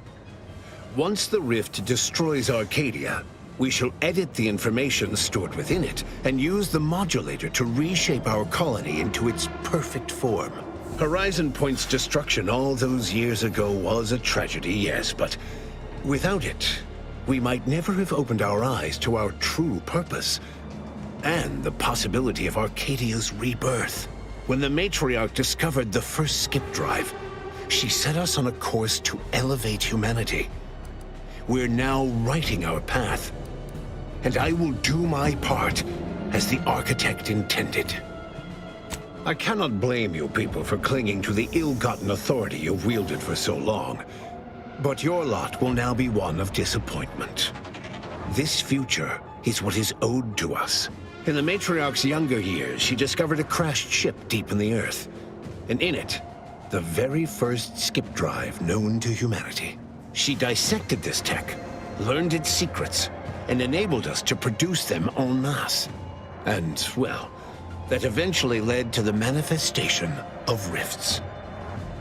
Once the rift destroys Arcadia, we shall edit the information stored within it and use the modulator to reshape our colony into its perfect form. Horizon Point's destruction all those years ago was a tragedy, yes, but without it, we might never have opened our eyes to our true purpose and the possibility of Arcadia's rebirth. When the Matriarch discovered the first skip drive, she set us on a course to elevate humanity. We're now writing our path, and I will do my part as the architect intended. I cannot blame you people for clinging to the ill-gotten authority you've wielded for so long, but your lot will now be one of disappointment. This future is what is owed to us. In the Matriarch's younger years, she discovered a crashed ship deep in the Earth, and in it, the very first skip drive known to humanity. She dissected this tech, learned its secrets, and enabled us to produce them en masse. And, well, that eventually led to the manifestation of rifts.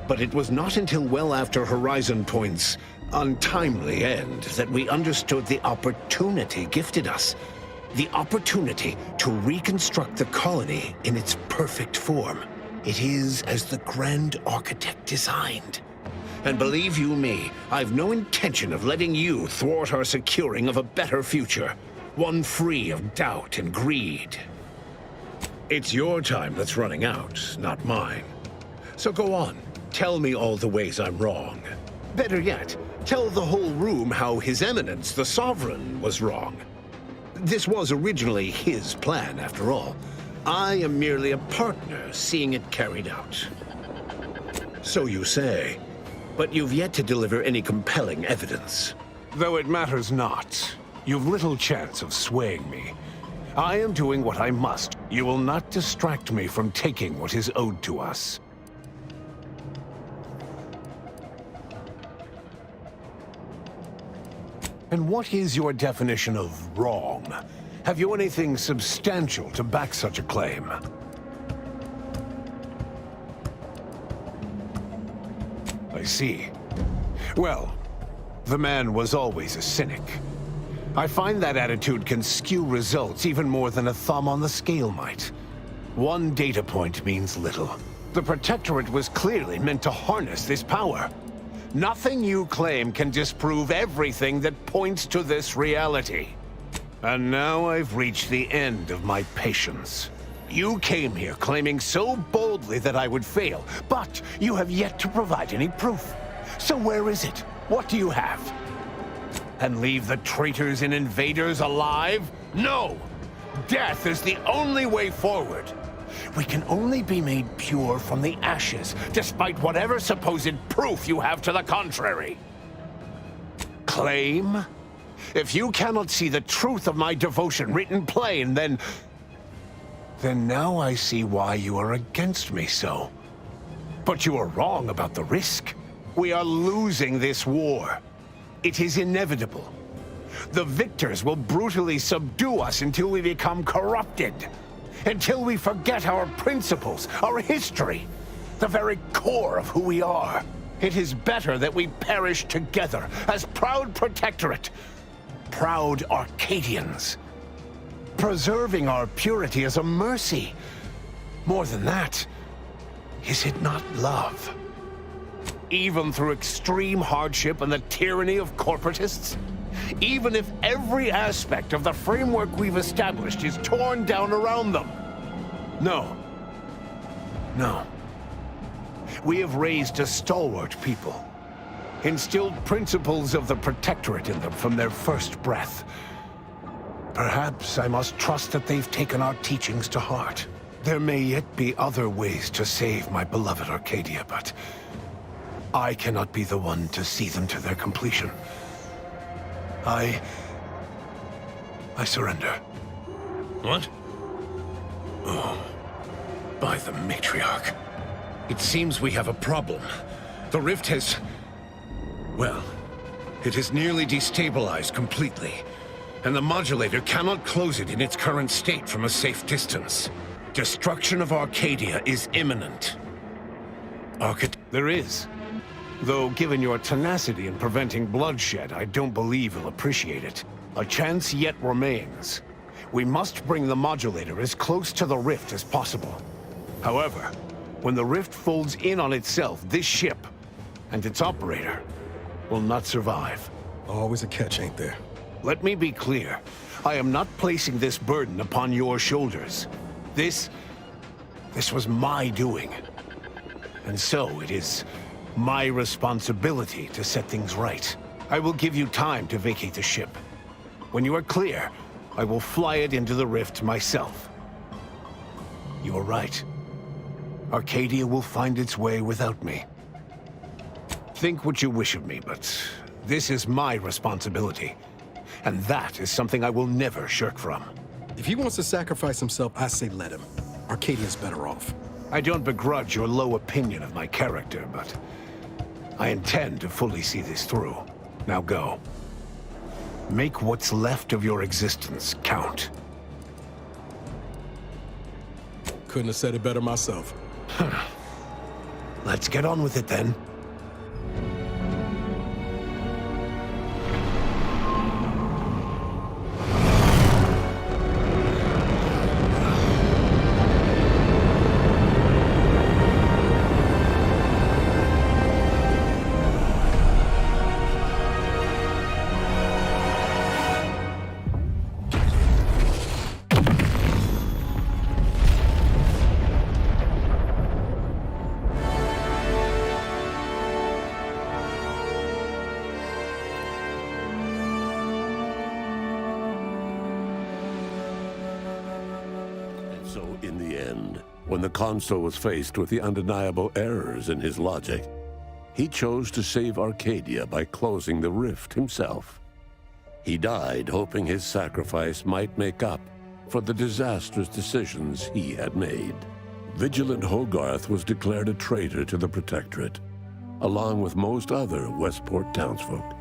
But it was not until well after Horizon Point's untimely end that we understood the opportunity gifted us. The opportunity to reconstruct the colony in its perfect form. It is as the Grand Architect designed. And believe you me, I've no intention of letting you thwart our securing of a better future. One free of doubt and greed. It's your time that's running out, not mine. So go on, tell me all the ways I'm wrong. Better yet, tell the whole room how His Eminence, the Sovereign, was wrong. This was originally his plan, after all. I am merely a partner, seeing it carried out. So you say, but you've yet to deliver any compelling evidence. Though it matters not, you've little chance of swaying me. I am doing what I must. You will not distract me from taking what is owed to us. And what is your definition of wrong? Have you anything substantial to back such a claim? I see. Well, the man was always a cynic. I find that attitude can skew results even more than a thumb on the scale might. One data point means little. The Protectorate was clearly meant to harness this power. Nothing you claim can disprove everything that points to this reality. And now I've reached the end of my patience. You came here claiming so boldly that I would fail, but you have yet to provide any proof. So where is it? What do you have? And leave the traitors and invaders alive? No! Death is the only way forward. We can only be made pure from the ashes, despite whatever supposed proof you have to the contrary. Claim? If you cannot see the truth of my devotion written plain, then now I see why you are against me so. But you are wrong about the risk. We are losing this war. It is inevitable. The victors will brutally subdue us until we become corrupted. Until we forget our principles, our history, the very core of who we are. It is better that we perish together as proud Protectorate, proud Arcadians. Preserving our purity is a mercy. More than that, is it not love? Even through extreme hardship and the tyranny of corporatists? Even if every aspect of the framework we've established is torn down around them? No. No. We have raised a stalwart people. Instilled principles of the Protectorate in them from their first breath. Perhaps I must trust that they've taken our teachings to heart. There may yet be other ways to save my beloved Arcadia, but I cannot be the one to see them to their completion. I surrender. What? Oh, by the Matriarch. It seems we have a problem. The rift has... well, it has nearly destabilized completely. And the modulator cannot close it in its current state from a safe distance. Destruction of Arcadia is imminent. There is. Though, given your tenacity in preventing bloodshed, I don't believe you'll appreciate it. A chance yet remains. We must bring the modulator as close to the rift as possible. However, when the rift folds in on itself, this ship and its operator will not survive. Always a catch, ain't there? Let me be clear. I am not placing this burden upon your shoulders. This was my doing. And so it is my responsibility to set things right. I will give you time to vacate the ship. When you are clear, I will fly it into the rift myself. You are right. Arcadia will find its way without me. Think what you wish of me, but this is my responsibility. And that is something I will never shirk from. If he wants to sacrifice himself, I say let him. Arcadia's better off. I don't begrudge your low opinion of my character, but I intend to fully see this through. Now go. Make what's left of your existence count. Couldn't have said it better myself. Let's get on with it then. So in the end, when the consul was faced with the undeniable errors in his logic, he chose to save Arcadia by closing the rift himself. He died hoping his sacrifice might make up for the disastrous decisions he had made. Vigilant Hogarth was declared a traitor to the Protectorate, along with most other Westport townsfolk.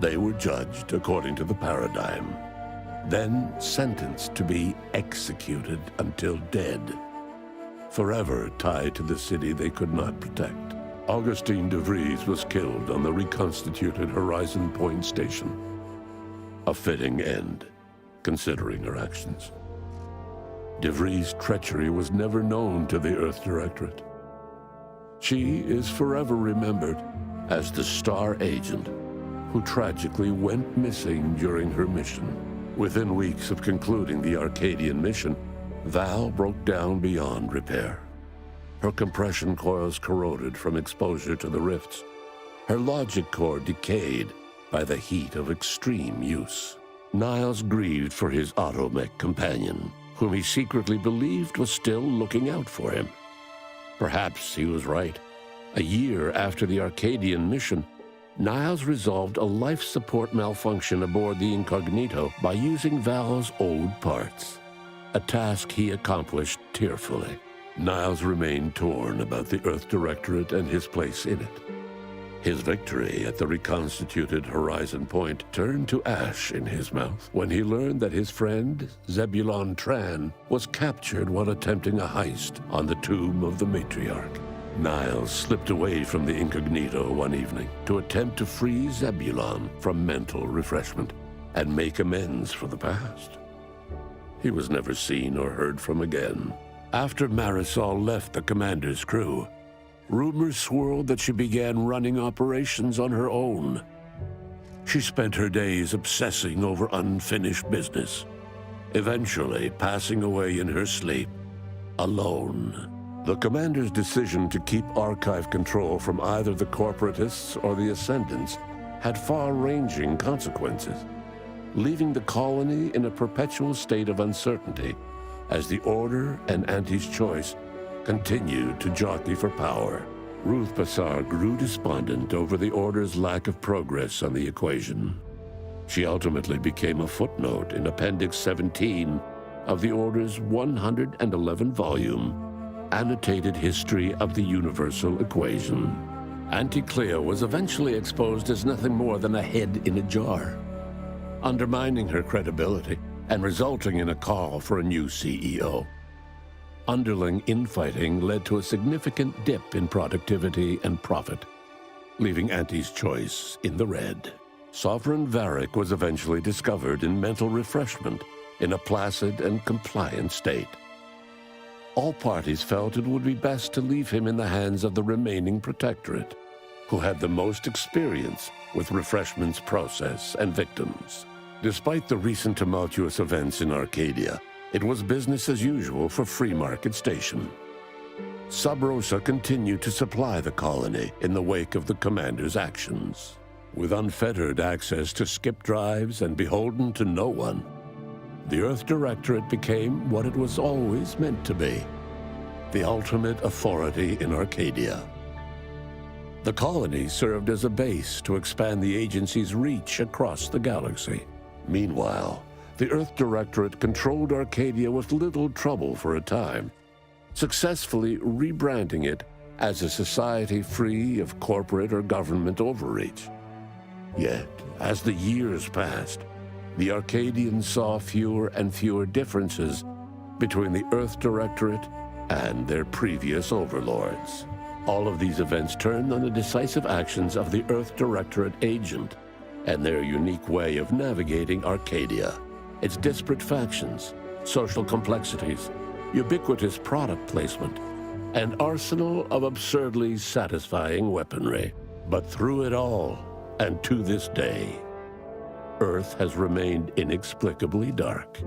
They were judged according to the paradigm, then sentenced to be executed until dead, forever tied to the city they could not protect. Augustine de Vries was killed on the reconstituted Horizon Point station. A fitting end, considering her actions. De Vries' treachery was never known to the Earth Directorate. She is forever remembered as the Star Agent who tragically went missing during her mission. Within weeks of concluding the Arcadian mission, Val broke down beyond repair. Her compression coils corroded from exposure to the rifts. Her logic core decayed by the heat of extreme use. Niles grieved for his automech companion, whom he secretly believed was still looking out for him. Perhaps he was right. A year after the Arcadian mission, Niles resolved a life support malfunction aboard the Incognito by using Val's old parts, a task he accomplished tearfully. Niles remained torn about the Earth Directorate and his place in it. His victory at the reconstituted Horizon Point turned to ash in his mouth when he learned that his friend, Zebulon Tran, was captured while attempting a heist on the tomb of the matriarch. Niles slipped away from the Incognito one evening to attempt to free Zebulon from mental refreshment and make amends for the past. He was never seen or heard from again. After Marisol left the commander's crew, rumors swirled that she began running operations on her own. She spent her days obsessing over unfinished business, eventually passing away in her sleep, alone. The commander's decision to keep archive control from either the corporatists or the Ascendants had far-ranging consequences, leaving the colony in a perpetual state of uncertainty as the Order and Auntie's Choice continued to jockey for power. Ruth Bassar grew despondent over the Order's lack of progress on the equation. She ultimately became a footnote in Appendix 17 of the Order's 111-volume Annotated History of the Universal Equation. Auntie Cleo was eventually exposed as nothing more than a head in a jar, undermining her credibility and resulting in a call for a new CEO. Underling infighting led to a significant dip in productivity and profit, leaving Auntie's Choice in the red. Sovereign Varric was eventually discovered in mental refreshment in a placid and compliant state. All parties felt it would be best to leave him in the hands of the remaining Protectorate, who had the most experience with refreshment's process and victims. Despite the recent tumultuous events in Arcadia, it was business as usual for Free Market Station. Sub Rosa continued to supply the colony in the wake of the commander's actions. With unfettered access to skip drives and beholden to no one, the Earth Directorate became what it was always meant to be, the ultimate authority in Arcadia. The colony served as a base to expand the agency's reach across the galaxy. Meanwhile, the Earth Directorate controlled Arcadia with little trouble for a time, successfully rebranding it as a society free of corporate or government overreach. Yet, as the years passed, the Arcadians saw fewer and fewer differences between the Earth Directorate and their previous overlords. All of these events turned on the decisive actions of the Earth Directorate agent and their unique way of navigating Arcadia, its disparate factions, social complexities, ubiquitous product placement, and arsenal of absurdly satisfying weaponry. But through it all, and to this day, Earth has remained inexplicably dark.